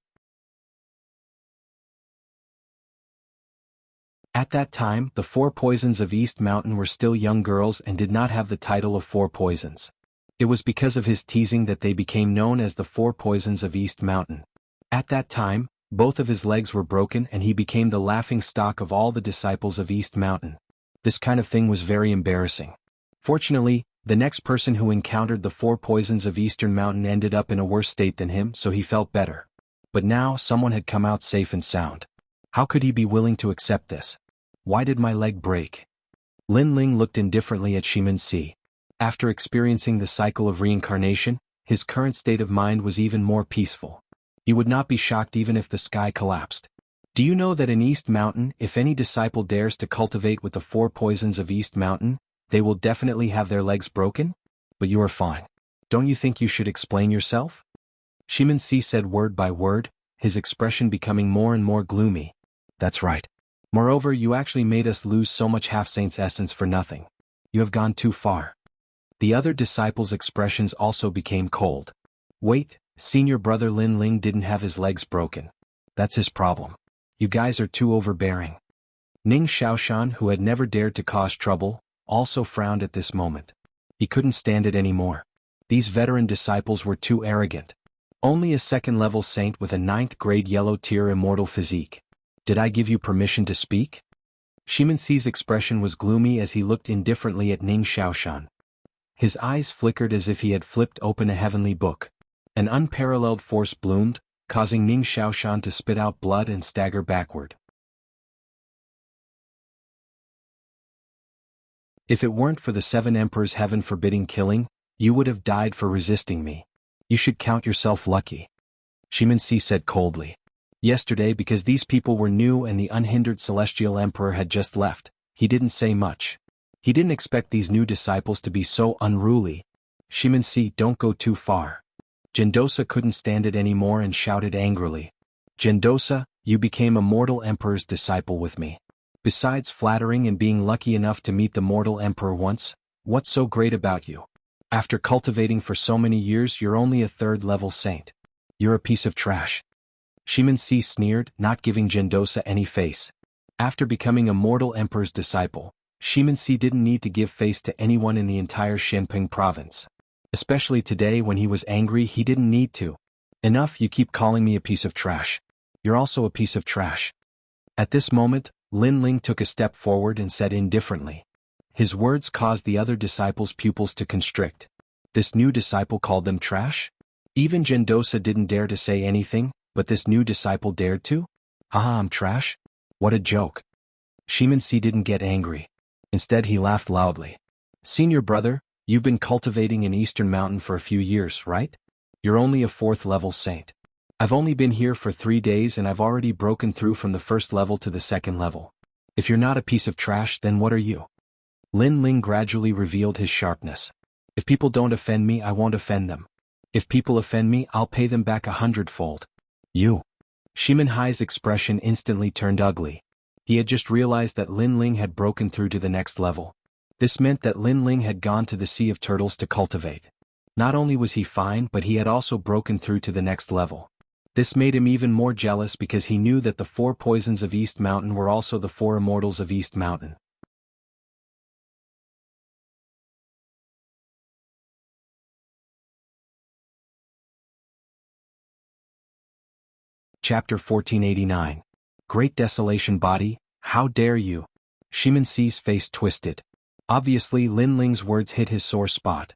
At that time, the 4 poisons of East Mountain were still young girls and did not have the title of 4 poisons. It was because of his teasing that they became known as the 4 poisons of East Mountain. At that time, both of his legs were broken and he became the laughing stock of all the disciples of East Mountain. This kind of thing was very embarrassing. Fortunately, the next person who encountered the 4 poisons of Eastern Mountain ended up in a worse state than him, so he felt better. But now someone had come out safe and sound. How could he be willing to accept this? Why did my leg break? Lin Ling looked indifferently at Shimin Si. After experiencing the cycle of reincarnation, his current state of mind was even more peaceful. He would not be shocked even if the sky collapsed. Do you know that in East Mountain, if any disciple dares to cultivate with the 4 poisons of East Mountain, they will definitely have their legs broken? But you are fine. Don't you think you should explain yourself? Shimin Si said word by word, his expression becoming more and more gloomy. That's right. Moreover, you actually made us lose so much half-saint's essence for nothing. You have gone too far. The other disciples' expressions also became cold. Wait, senior brother Lin Ling didn't have his legs broken. That's his problem. You guys are too overbearing. Ning Xiaoshan, who had never dared to cause trouble, also frowned at this moment. He couldn't stand it anymore. These veteran disciples were too arrogant. Only a 2nd-level saint with a 9th-grade yellow-tier immortal physique. Did I give you permission to speak? Shimin Si's expression was gloomy as he looked indifferently at Ning Xiaoshan. His eyes flickered as if he had flipped open a heavenly book. An unparalleled force bloomed, causing Ning Xiaoshan to spit out blood and stagger backward. If it weren't for the 7 emperors' heaven forbidding killing, you would have died for resisting me. You should count yourself lucky. Shimin Si said coldly. Yesterday, because these people were new and the unhindered celestial emperor had just left, he didn't say much. He didn't expect these new disciples to be so unruly. Shimin Si, don't go too far. Gendosa couldn't stand it anymore and shouted angrily. Gendosa, you became a mortal emperor's disciple with me. Besides flattering and being lucky enough to meet the mortal emperor once, what's so great about you? After cultivating for so many years, you're only a 3rd-level saint. You're a piece of trash. Shimin Si sneered, not giving Gendosa any face. After becoming a mortal emperor's disciple, Shimin Si didn't need to give face to anyone in the entire Shenping province. Especially today when he was angry, he didn't need to. Enough, you keep calling me a piece of trash. You're also a piece of trash. At this moment, Lin Ling took a step forward and said indifferently. His words caused the other disciples' pupils to constrict. This new disciple called them trash? Even Gendosa didn't dare to say anything, but this new disciple dared to? Haha, I'm trash? What a joke. Shimin-si didn't get angry. Instead he laughed loudly. Senior brother, you've been cultivating in Eastern Mountain for a few years, right? You're only a 4th level saint. I've only been here for 3 days and I've already broken through from the 1st level to the 2nd level. If you're not a piece of trash, then what are you? Lin Ling gradually revealed his sharpness. If people don't offend me, I won't offend them. If people offend me, I'll pay them back 100-fold. You. Shimin Hai's expression instantly turned ugly. He had just realized that Lin Ling had broken through to the next level. This meant that Lin Ling had gone to the Sea of Turtles to cultivate. Not only was he fine, but he had also broken through to the next level. This made him even more jealous because he knew that the 4 poisons of East Mountain were also the 4 immortals of East Mountain. Chapter 1489. Great Desolation Body, how dare you? Shimin-si's face twisted. Obviously Lin Ling's words hit his sore spot.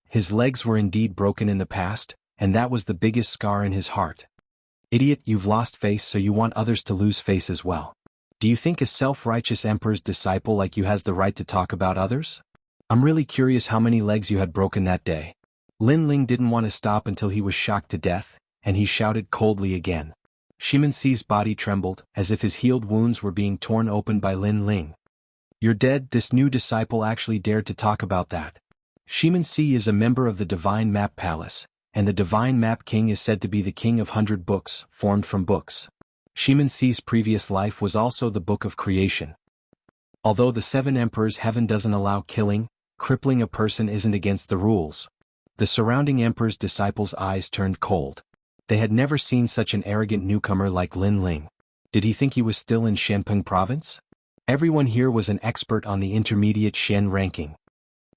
His legs were indeed broken in the past, and that was the biggest scar in his heart. Idiot, you've lost face, so you want others to lose face as well. Do you think a self-righteous emperor's disciple like you has the right to talk about others? I'm really curious how many legs you had broken that day. Lin Ling didn't want to stop until he was shocked to death, and he shouted coldly again. Shimin-si's body trembled, as if his healed wounds were being torn open by Lin Ling. You're dead. This new disciple actually dared to talk about that. Shimin-si is a member of the Divine Map Palace, and the Divine Map King is said to be the king of 100 books, formed from books. Shimin-si's previous life was also the Book of Creation. Although the 7 Emperors' heaven doesn't allow killing, crippling a person isn't against the rules. The surrounding emperor's disciples' eyes turned cold. They had never seen such an arrogant newcomer like Lin Ling. Did he think he was still in Shenpeng province? Everyone here was an expert on the intermediate Shen ranking.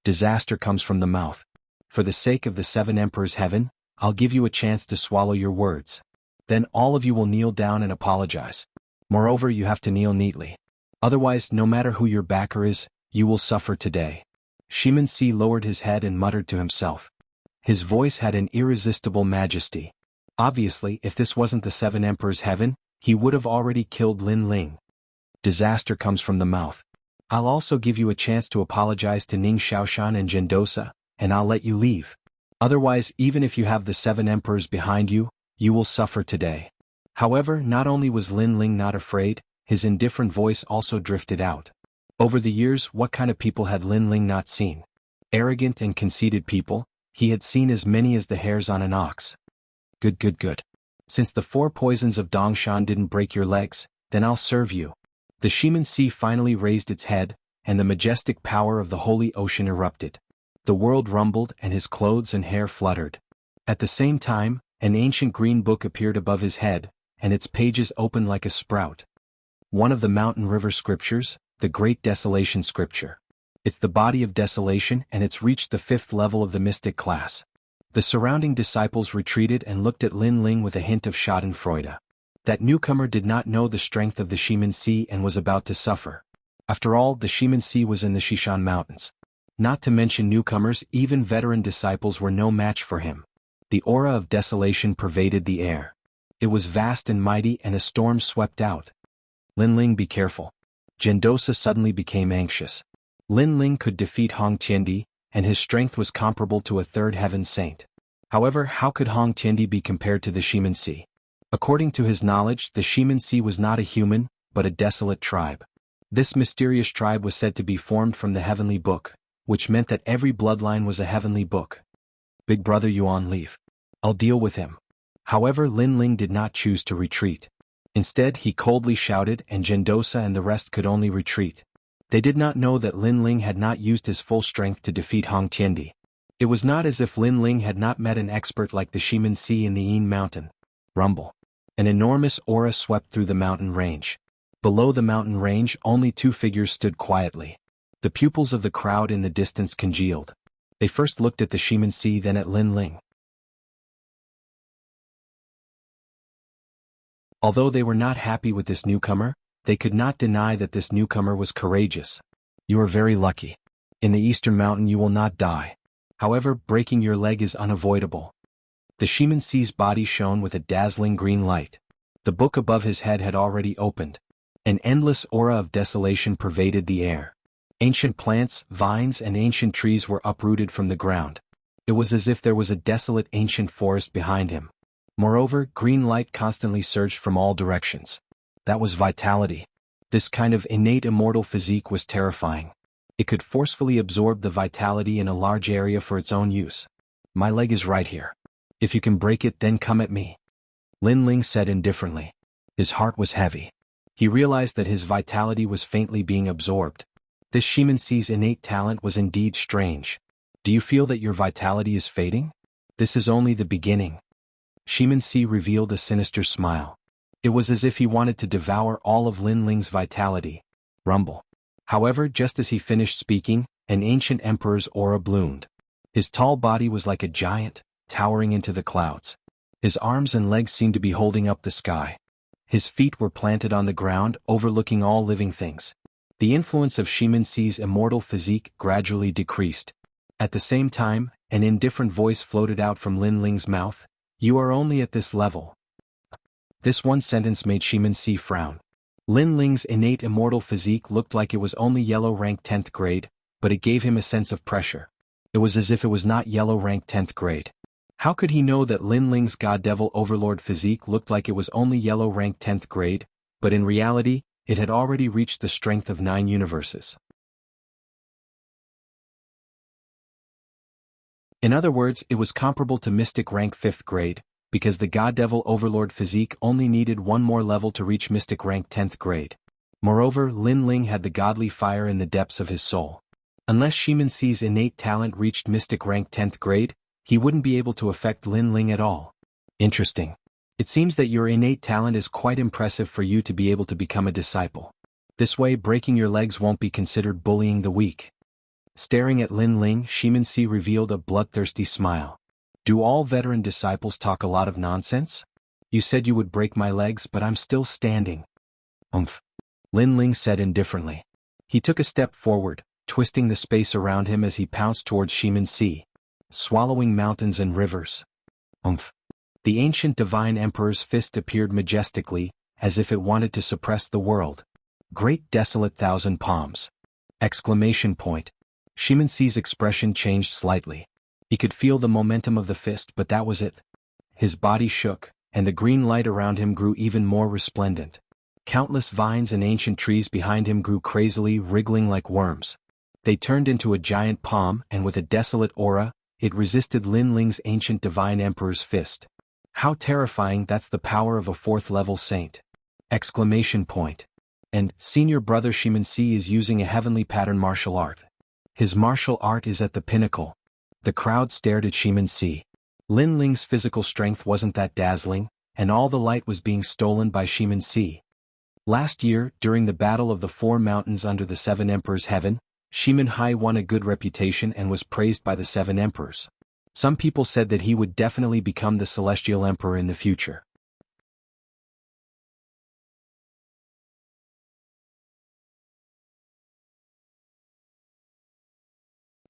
Disaster comes from the mouth. For the sake of the 7 Emperors' heaven, I'll give you a chance to swallow your words. Then all of you will kneel down and apologize. Moreover, you have to kneel neatly. Otherwise, no matter who your backer is, you will suffer today. Shimin-si lowered his head and muttered to himself. His voice had an irresistible majesty. Obviously, if this wasn't the 7 Emperors' heaven, he would have already killed Lin Ling. Disaster comes from the mouth. I'll also give you a chance to apologize to Ning Shaoshan and Gendosa, and I'll let you leave. Otherwise, even if you have the 7 Emperors behind you, you will suffer today. However, not only was Lin Ling not afraid, his indifferent voice also drifted out. Over the years, what kind of people had Lin Ling not seen? Arrogant and conceited people. He had seen as many as the hairs on an ox. Good. Since the 4 poisons of Dongshan didn't break your legs, then I'll serve you. The Shimin-si finally raised its head, and the majestic power of the holy ocean erupted. The world rumbled and his clothes and hair fluttered. At the same time, an ancient green book appeared above his head, and its pages opened like a sprout. One of the mountain river scriptures, the Great Desolation Scripture. It's the body of desolation, and it's reached the 5th level of the mystic class. The surrounding disciples retreated and looked at Lin Ling with a hint of schadenfreude. That newcomer did not know the strength of the Shimin-si and was about to suffer. After all, the Shimin-si was in the Shishan Mountains. Not to mention newcomers, even veteran disciples were no match for him. The aura of desolation pervaded the air. It was vast and mighty, and a storm swept out. Lin Ling, be careful. Gendosa suddenly became anxious. Lin Ling could defeat Hong Tiendi, and his strength was comparable to a 3rd heaven saint. However, how could Hong Tiendi be compared to the Shimin-si? According to his knowledge, the Shimin-si was not a human, but a desolate tribe. This mysterious tribe was said to be formed from the heavenly book, which meant that every bloodline was a heavenly book. Big brother Yuan, leave. I'll deal with him. However, Lin Ling did not choose to retreat. Instead, he coldly shouted, and Gendosa and the rest could only retreat. They did not know that Lin Ling had not used his full strength to defeat Hong Tiendi. It was not as if Lin Ling had not met an expert like the Shimin-si in the Yin Mountain. Rumble. An enormous aura swept through the mountain range. Below the mountain range, only 2 figures stood quietly. The pupils of the crowd in the distance congealed. They first looked at the Shimin-si, then at Lin Ling. Although they were not happy with this newcomer, they could not deny that this newcomer was courageous. You are very lucky. In the Eastern Mountain you will not die. However, breaking your leg is unavoidable. The Shimin-si's body shone with a dazzling green light. The book above his head had already opened. An endless aura of desolation pervaded the air. Ancient plants, vines and ancient trees were uprooted from the ground. It was as if there was a desolate ancient forest behind him. Moreover, green light constantly surged from all directions. That was vitality. This kind of innate immortal physique was terrifying. It could forcefully absorb the vitality in a large area for its own use. My leg is right here. If you can break it, then come at me. Lin Ling said indifferently. His heart was heavy. He realized that his vitality was faintly being absorbed. This Shimensi's innate talent was indeed strange. Do you feel that your vitality is fading? This is only the beginning. Shimensi revealed a sinister smile. It was as if he wanted to devour all of Lin Ling's vitality. Rumble. However, just as he finished speaking, an ancient emperor's aura bloomed. His tall body was like a giant, towering into the clouds. His arms and legs seemed to be holding up the sky. His feet were planted on the ground, overlooking all living things. The influence of Shimensi's immortal physique gradually decreased. At the same time, an indifferent voice floated out from Lin Ling's mouth. You are only at this level. This one sentence made Shimensi frown. Lin Ling's innate immortal physique looked like it was only yellow rank 10th grade, but it gave him a sense of pressure. It was as if it was not yellow rank 10th grade. How could he know that Lin Ling's God Devil Overlord physique looked like it was only yellow rank 10th grade, but in reality, it had already reached the strength of 9 universes. In other words, it was comparable to Mystic rank 5th grade, because the God Devil Overlord physique only needed one more level to reach Mystic rank 10th grade. Moreover, Lin Ling had the godly fire in the depths of his soul. Unless Shimensi's innate talent reached Mystic rank 10th grade, he wouldn't be able to affect Lin Ling at all. Interesting. It seems that your innate talent is quite impressive for you to be able to become a disciple. This way, breaking your legs won't be considered bullying the weak. Staring at Lin Ling, Shimensi revealed a bloodthirsty smile. Do all veteran disciples talk a lot of nonsense? You said you would break my legs, but I'm still standing. Lin Ling said indifferently. He took a step forward, twisting the space around him as he pounced towards Shimensi. Swallowing mountains and rivers. The ancient divine emperor's fist appeared majestically, as if it wanted to suppress the world. Great desolate thousand palms! Exclamation point. Shimensi's expression changed slightly. He could feel the momentum of the fist, but that was it. His body shook, and the green light around him grew even more resplendent. Countless vines and ancient trees behind him grew crazily, wriggling like worms. They turned into a giant palm, and with a desolate aura, it resisted Lin Ling's ancient divine emperor's fist. How terrifying! That's the power of a 4th-level saint! Exclamation point. And, senior brother Shimensi is using a heavenly pattern martial art. His martial art is at the pinnacle. The crowd stared at Shimensi. Lin Ling's physical strength wasn't that dazzling, and all the light was being stolen by Shimensi. Last year, during the Battle of the 4 Mountains under the 7 Emperors' Heaven, Shimenhai won a good reputation and was praised by the 7 Emperors. Some people said that he would definitely become the Celestial Emperor in the future.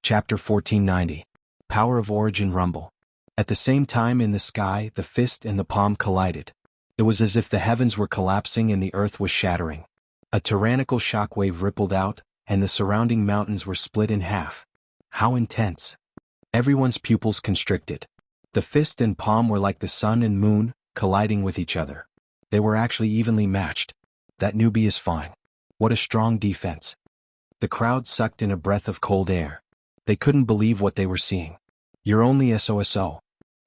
Chapter 1490. Power of Origin Rumble. At the same time in the sky, the fist and the palm collided. It was as if the heavens were collapsing and the earth was shattering. A tyrannical shockwave rippled out, and the surrounding mountains were split in half. How intense! Everyone's pupils constricted. The fist and palm were like the sun and moon, colliding with each other. They were actually evenly matched. That newbie is fine. What a strong defense. The crowd sucked in a breath of cold air. They couldn't believe what they were seeing. You're only SOSO.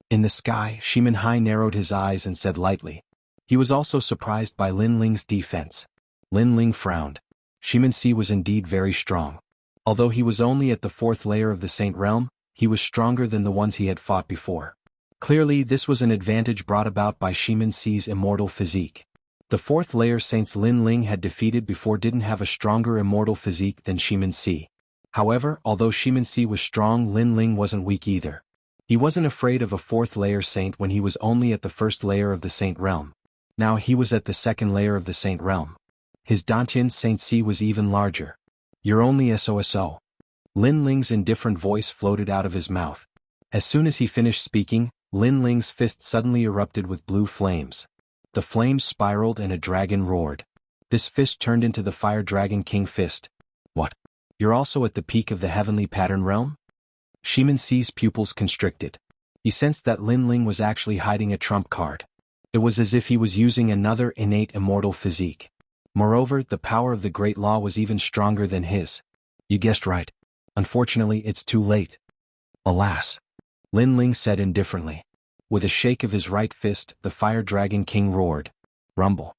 In the sky, Shimenhai narrowed his eyes and said lightly. He was also surprised by Lin Ling's defense. Lin Ling frowned. Shimensi was indeed very strong. Although he was only at the 4th layer of the Saint Realm, he was stronger than the ones he had fought before. Clearly, this was an advantage brought about by Shimensi's immortal physique. The 4th layer saints Lin Ling had defeated before didn't have a stronger immortal physique than Shimensi. However, although Shimensi was strong, Lin Ling wasn't weak either. He wasn't afraid of a 4th layer saint when he was only at the 1st layer of the Saint Realm. Now he was at the 2nd layer of the Saint Realm. His Dantian Saint Si was even larger. You're only SOSO. Lin Ling's indifferent voice floated out of his mouth. As soon as he finished speaking, Lin Ling's fist suddenly erupted with blue flames. The flames spiraled and a dragon roared. This fist turned into the Fire Dragon King fist. What? You're also at the peak of the heavenly pattern realm? Shimin Si's pupils constricted. He sensed that Lin Ling was actually hiding a trump card. It was as if he was using another innate immortal physique. Moreover, the power of the Great Law was even stronger than his. You guessed right. Unfortunately, it's too late. Alas. Lin Ling said indifferently. With a shake of his right fist, the Fire Dragon King roared. Rumble.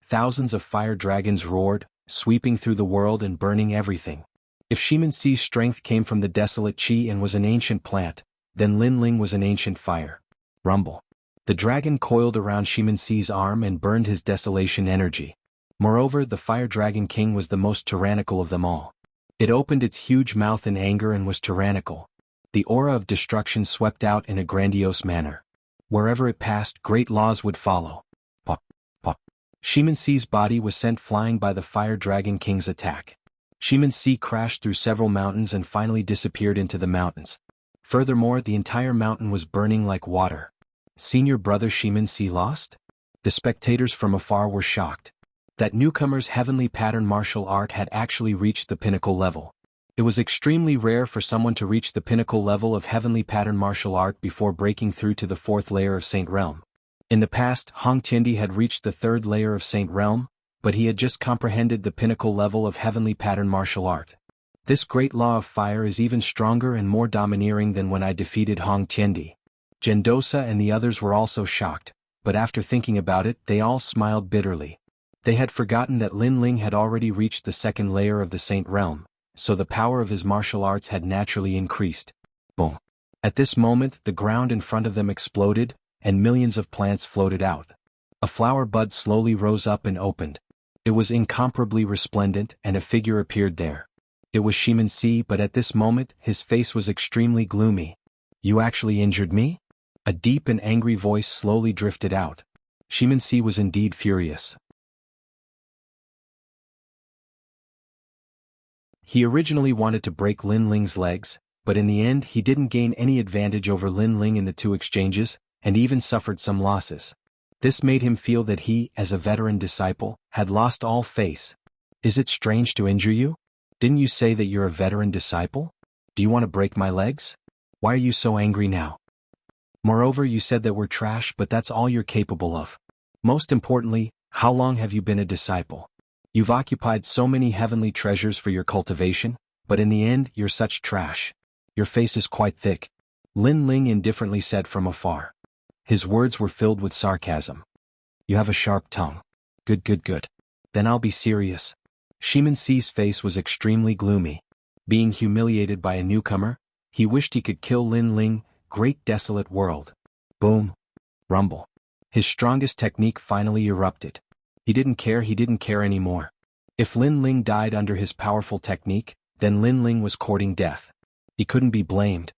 Thousands of fire dragons roared, sweeping through the world and burning everything. If Shimin Si's strength came from the desolate Qi and was an ancient plant, then Lin Ling was an ancient fire. Rumble. The dragon coiled around Shimin Si's arm and burned his desolation energy. Moreover, the Fire Dragon King was the most tyrannical of them all. It opened its huge mouth in anger and was tyrannical. The aura of destruction swept out in a grandiose manner. Wherever it passed, great laws would follow. Pop, pop. Shimin Si's body was sent flying by the Fire Dragon King's attack. Shimin Si crashed through several mountains and finally disappeared into the mountains. Furthermore, the entire mountain was burning like water. Senior brother Shimin Si lost? The spectators from afar were shocked. That newcomer's heavenly pattern martial art had actually reached the pinnacle level. It was extremely rare for someone to reach the pinnacle level of heavenly pattern martial art before breaking through to the fourth layer of Saint Realm. In the past, Hong Tiandi had reached the third layer of Saint Realm, but he had just comprehended the pinnacle level of heavenly pattern martial art. This great law of fire is even stronger and more domineering than when I defeated Hong Tiandi. Gendosa and the others were also shocked, but after thinking about it, they all smiled bitterly. They had forgotten that Lin Ling had already reached the second layer of the Saint Realm, so the power of his martial arts had naturally increased. Boom. At this moment, the ground in front of them exploded, and millions of plants floated out. A flower bud slowly rose up and opened. It was incomparably resplendent, and a figure appeared there. It was Shimin Si, but at this moment, his face was extremely gloomy. You actually injured me? A deep and angry voice slowly drifted out. Shimin Si was indeed furious. He originally wanted to break Lin Ling's legs, but in the end he didn't gain any advantage over Lin Ling in the two exchanges, and even suffered some losses. This made him feel that he, as a veteran disciple, had lost all face. Is it strange to injure you? Didn't you say that you're a veteran disciple? Do you want to break my legs? Why are you so angry now? Moreover, you said that we're trash, but that's all you're capable of. Most importantly, how long have you been a disciple? You've occupied so many heavenly treasures for your cultivation, but in the end you're such trash. Your face is quite thick. Lin Ling indifferently said from afar. His words were filled with sarcasm. You have a sharp tongue. Good. Then I'll be serious. Shimin Si's face was extremely gloomy. Being humiliated by a newcomer, he wished he could kill Lin Ling, great desolate world. Boom. Rumble. His strongest technique finally erupted. He didn't care anymore. If Lin Ling died under his powerful technique, then Lin Ling was courting death. He couldn't be blamed.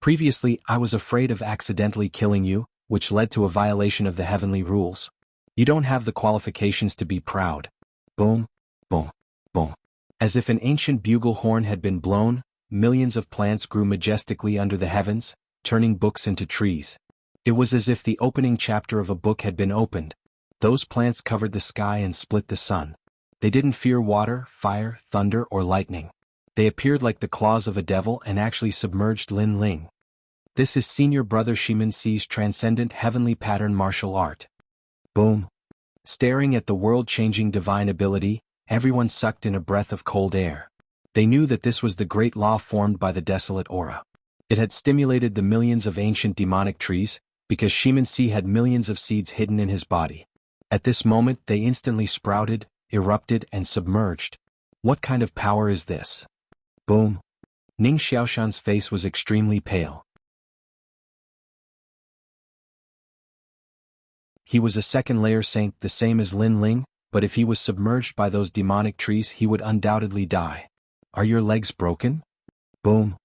Previously, I was afraid of accidentally killing you, which led to a violation of the heavenly rules. You don't have the qualifications to be proud. Boom, boom, boom. As if an ancient bugle horn had been blown, millions of plants grew majestically under the heavens, turning books into trees. It was as if the opening chapter of a book had been opened. Those plants covered the sky and split the sun. They didn't fear water, fire, thunder, or lightning. They appeared like the claws of a devil and actually submerged Lin Ling. This is senior brother Shimin Si's transcendent heavenly pattern martial art. Boom. Staring at the world-changing divine ability, everyone sucked in a breath of cold air. They knew that this was the great law formed by the desolate aura. It had stimulated the millions of ancient demonic trees, because Shimin Si had millions of seeds hidden in his body. At this moment they instantly sprouted, erupted, and submerged. What kind of power is this? Boom. Ning Xiaoshan's face was extremely pale. He was a second-layer saint, the same as Lin Ling, but if he was submerged by those demonic trees he would undoubtedly die. Are your legs broken? Boom.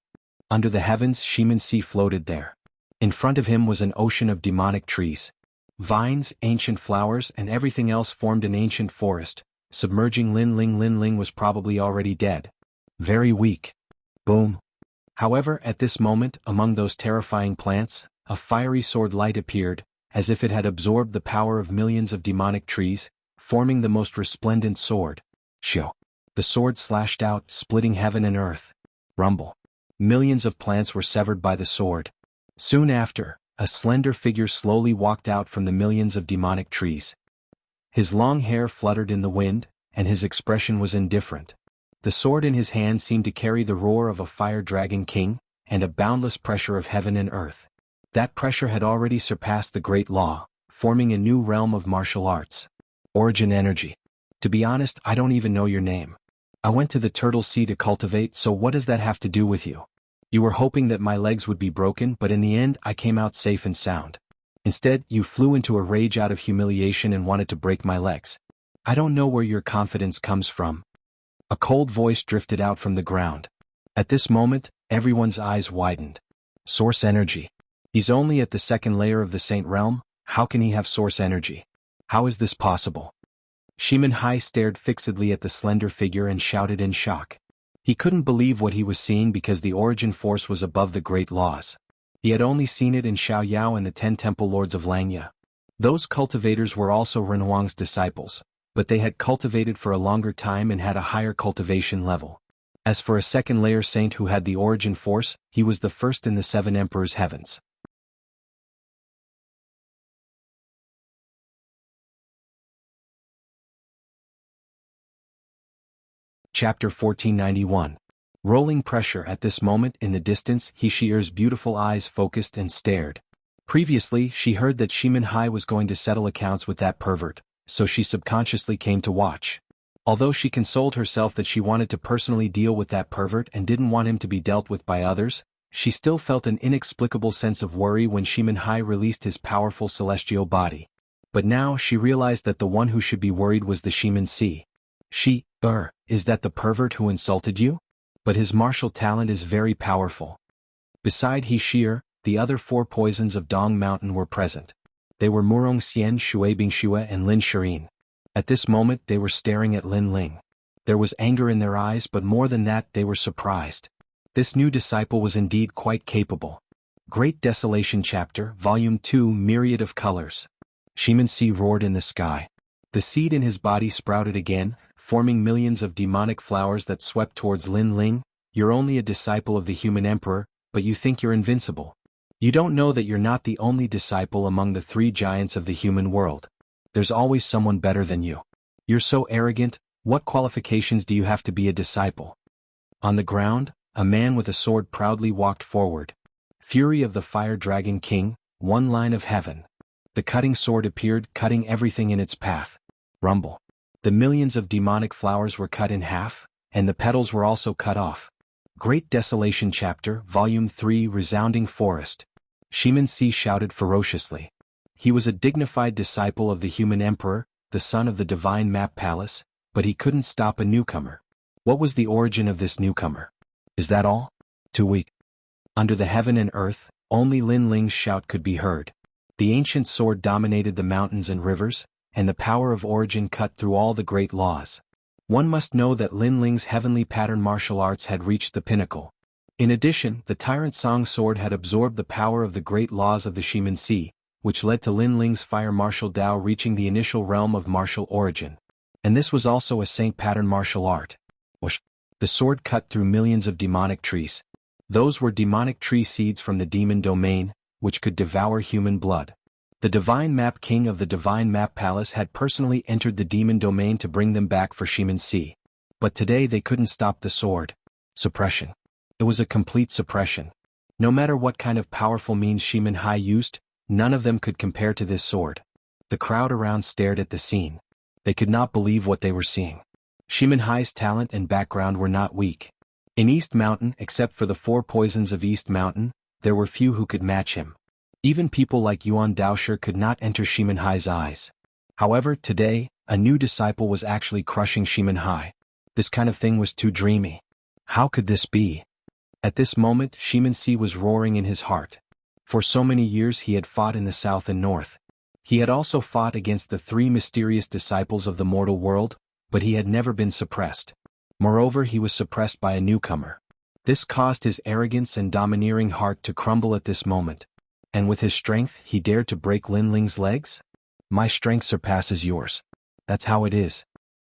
Under the heavens Shimin Si floated there. In front of him was an ocean of demonic trees. Vines, ancient flowers, and everything else formed an ancient forest, submerging Lin Ling. Lin Ling was probably already dead. Very weak. Boom. However, at this moment, among those terrifying plants, a fiery sword light appeared, as if it had absorbed the power of millions of demonic trees, forming the most resplendent sword. Shio. The sword slashed out, splitting heaven and earth. Rumble. Millions of plants were severed by the sword. Soon after, a slender figure slowly walked out from the millions of demonic trees. His long hair fluttered in the wind, and his expression was indifferent. The sword in his hand seemed to carry the roar of a fire-dragon king, and a boundless pressure of heaven and earth. That pressure had already surpassed the great law, forming a new realm of martial arts. Origin energy. To be honest, I don't even know your name. I went to the Turtle Sea to cultivate, so what does that have to do with you? You were hoping that my legs would be broken, but in the end I came out safe and sound. Instead, you flew into a rage out of humiliation and wanted to break my legs. I don't know where your confidence comes from. A cold voice drifted out from the ground. At this moment, everyone's eyes widened. Source energy. He's only at the second layer of the Saint Realm. How can he have source energy? How is this possible? Shimin Hai stared fixedly at the slender figure and shouted in shock. He couldn't believe what he was seeing because the origin force was above the great laws. He had only seen it in Xiao Yao and the 10 Temple Lords of Langya. Those cultivators were also Renhuang's disciples, but they had cultivated for a longer time and had a higher cultivation level. As for a second-layer saint who had the origin force, he was the first in the 7 Emperors' heavens. Chapter 1491. Rolling pressure. At this moment in the distance, He Shi'er's beautiful eyes focused and stared. Previously, she heard that Shimin Hai was going to settle accounts with that pervert, so she subconsciously came to watch. Although she consoled herself that she wanted to personally deal with that pervert and didn't want him to be dealt with by others, she still felt an inexplicable sense of worry when Shimin Hai released his powerful celestial body. But now she realized that the one who should be worried was the Shimin Si. Is that the pervert who insulted you? But his martial talent is very powerful. Beside He Shi'er, the other 4 poisons of Dong Mountain were present. They were Murong Xian, Shui Bingxue and Lin Shirin. At this moment they were staring at Lin Ling. There was anger in their eyes, but more than that they were surprised. This new disciple was indeed quite capable. Great Desolation Chapter, Volume 2. Myriad of Colors. Shimin Si roared in the sky. The seed in his body sprouted again, forming millions of demonic flowers that swept towards Lin Ling. You're only a disciple of the human emperor, but you think you're invincible. You don't know that you're not the only disciple among the 3 giants of the human world. There's always someone better than you. You're so arrogant. What qualifications do you have to be a disciple? On the ground, a man with a sword proudly walked forward. Fury of the Fire Dragon King, one line of heaven. The cutting sword appeared, cutting everything in its path. Rumble. The millions of demonic flowers were cut in half, and the petals were also cut off. Great Desolation Chapter, Volume 3. Resounding Forest. Shimin Si shouted ferociously. He was a dignified disciple of the human emperor, the son of the divine map palace, but he couldn't stop a newcomer. What was the origin of this newcomer? Is that all? Too weak. Under the heaven and earth, only Lin Ling's shout could be heard. The ancient sword dominated the mountains and rivers, and the power of origin cut through all the great laws. One must know that Lin Ling's heavenly pattern martial arts had reached the pinnacle. In addition, the Tyrant Song sword had absorbed the power of the great laws of the Shimin Si, which led to Lin Ling's fire martial Dao reaching the initial realm of martial origin. And this was also a saint pattern martial art. Whoosh! The sword cut through millions of demonic trees. Those were demonic tree seeds from the demon domain, which could devour human blood. The Divine Map King of the Divine Map Palace had personally entered the demon domain to bring them back for Shimin Si. But today they couldn't stop the sword. Suppression. It was a complete suppression. No matter what kind of powerful means Shimin Hai used, none of them could compare to this sword. The crowd around stared at the scene. They could not believe what they were seeing. Shimin Hai's talent and background were not weak. In East Mountain, except for the 4 poisons of East Mountain, there were few who could match him. Even people like Yuan Daosher could not enter Shimin Hai's eyes. However, today, a new disciple was actually crushing Shimin Hai. This kind of thing was too dreamy. How could this be? At this moment, Shimin Si was roaring in his heart. For so many years he had fought in the south and north. He had also fought against the 3 mysterious disciples of the mortal world, but he had never been suppressed. Moreover, he was suppressed by a newcomer. This caused his arrogance and domineering heart to crumble at this moment. And with his strength, he dared to break Lin Ling's legs? My strength surpasses yours. That's how it is.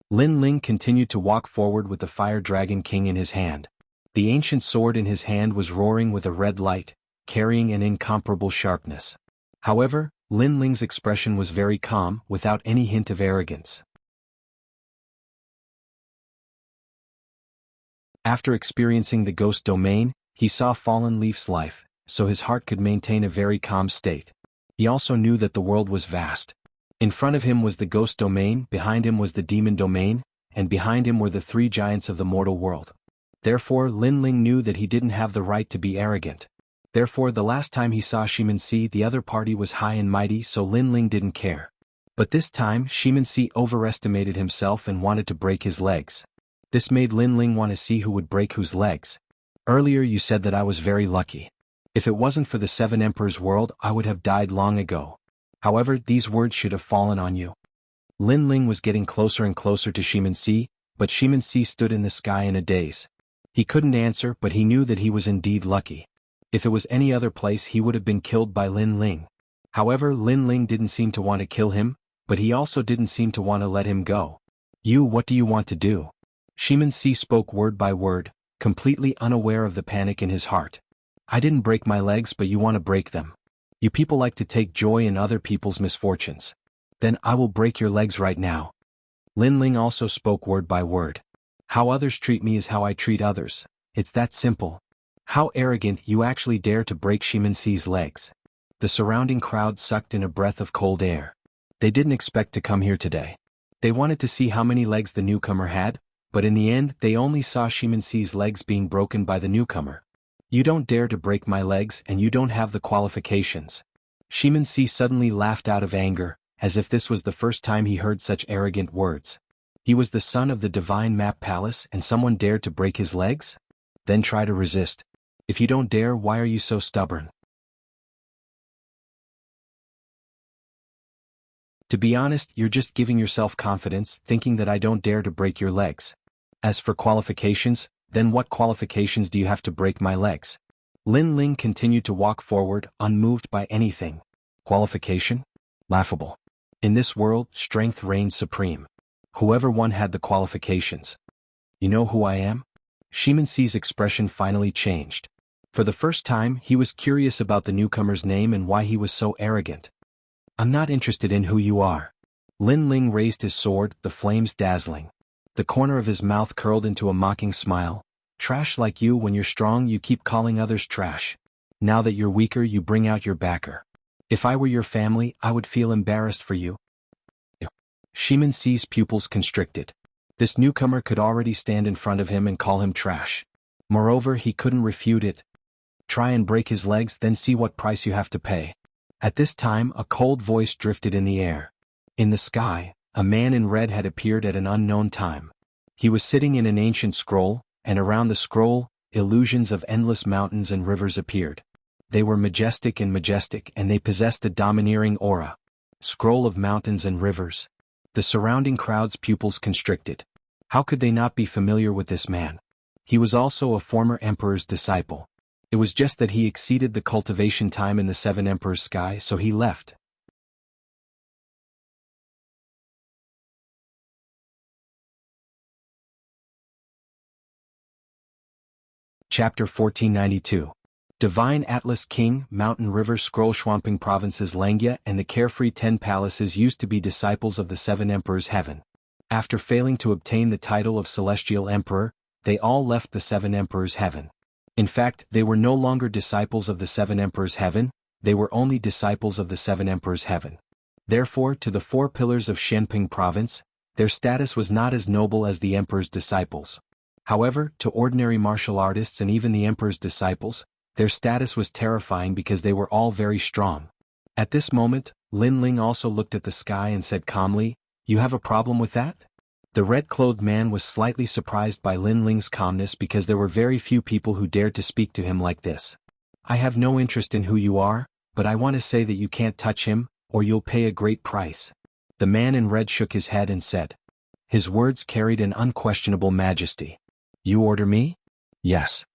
Lin Ling continued to walk forward with the Fire Dragon King in his hand. The ancient sword in his hand was roaring with a red light, carrying an incomparable sharpness. However, Lin Ling's expression was very calm, without any hint of arrogance. After experiencing the ghost domain, he saw Fallen Leaf's life, so his heart could maintain a very calm state. He also knew that the world was vast. In front of him was the ghost domain, behind him was the demon domain, and behind him were the three giants of the mortal world. Therefore, Lin Ling knew that he didn't have the right to be arrogant. Therefore, the last time he saw Shimin-Si, the other party was high and mighty, so Lin Ling didn't care. But this time, Shimin-Si overestimated himself and wanted to break his legs. This made Lin Ling want to see who would break whose legs. Earlier you said that I was very lucky. If it wasn't for the Seven Emperors world, I would have died long ago. However, these words should have fallen on you. Lin Ling was getting closer and closer to Shimin-Si, but Shimin-Si stood in the sky in a daze. He couldn't answer, but he knew that he was indeed lucky. If it was any other place, he would have been killed by Lin Ling. However, Lin Ling didn't seem to want to kill him, but he also didn't seem to want to let him go. What do you want to do? Shimin-Si spoke word by word, completely unaware of the panic in his heart. I didn't break my legs, but you want to break them. You people like to take joy in other people's misfortunes. Then I will break your legs right now. Lin Ling also spoke word by word. How others treat me is how I treat others. It's that simple. How arrogant, you actually dare to break Shimin-Si's legs. The surrounding crowd sucked in a breath of cold air. They didn't expect to come here today. They wanted to see how many legs the newcomer had, but in the end they only saw Shimin-Si's legs being broken by the newcomer. You don't dare to break my legs and you don't have the qualifications. Shimin-Si suddenly laughed out of anger, as if this was the first time he heard such arrogant words. He was the son of the Divine Map Palace and someone dared to break his legs? Then try to resist. If you don't dare, why are you so stubborn? To be honest, you're just giving yourself confidence, thinking that I don't dare to break your legs. As for qualifications, then what qualifications do you have to break my legs? Lin Ling continued to walk forward, unmoved by anything. Qualification? Laughable. In this world, strength reigns supreme. Whoever one had the qualifications. You know who I am? Shimin-Si's expression finally changed. For the first time, he was curious about the newcomer's name and why he was so arrogant. I'm not interested in who you are. Lin Ling raised his sword, the flames dazzling. The corner of his mouth curled into a mocking smile. Trash like you, when you're strong you keep calling others trash. Now that you're weaker you bring out your backer. If I were your family, I would feel embarrassed for you. Shimin-Si's pupils constricted. This newcomer could already stand in front of him and call him trash. Moreover, he couldn't refute it. Try and break his legs, then see what price you have to pay. At this time, a cold voice drifted in the air. In the sky, a man in red had appeared at an unknown time. He was sitting in an ancient scroll, and around the scroll, illusions of endless mountains and rivers appeared. They were majestic, and they possessed a domineering aura. Scroll of mountains and rivers. The surrounding crowd's pupils constricted. How could they not be familiar with this man? He was also a former emperor's disciple. It was just that he exceeded the cultivation time in the Seven Emperors' sky, so he left. Chapter 1492. Divine Atlas King, Mountain River Scroll Swamping Provinces Langya and the Carefree 10 Palaces used to be disciples of the Seven Emperors' Heaven. After failing to obtain the title of Celestial Emperor, they all left the Seven Emperors' Heaven. In fact, they were no longer disciples of the Seven Emperors' Heaven, they were only disciples of the Seven Emperors' Heaven. Therefore, to the four pillars of Shenping Province, their status was not as noble as the Emperor's disciples. However, to ordinary martial artists and even the Emperor's disciples, their status was terrifying because they were all very strong. At this moment, Lin Ling also looked at the sky and said calmly, "You have a problem with that?" The red-clothed man was slightly surprised by Lin Ling's calmness because there were very few people who dared to speak to him like this. "I have no interest in who you are, but I want to say that you can't touch him, or you'll pay a great price." The man in red shook his head and said. His words carried an unquestionable majesty. "You order me?" "Yes."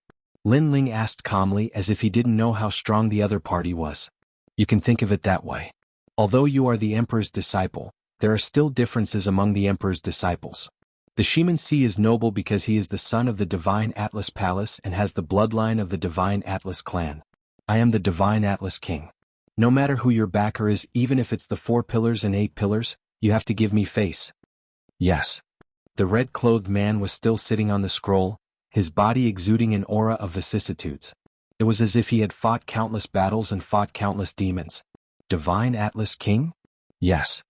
Lin Ling asked calmly as if he didn't know how strong the other party was. "You can think of it that way. Although you are the Emperor's disciple, there are still differences among the emperor's disciples. The Shimansi is noble because he is the son of the divine Atlas Palace and has the bloodline of the divine Atlas clan. I am the divine Atlas king. No matter who your backer is, even if it's the 4 pillars and 8 pillars, you have to give me face. Yes. The red-clothed man was still sitting on the scroll, his body exuding an aura of vicissitudes. It was as if he had fought countless battles and fought countless demons. Divine Atlas king? Yes.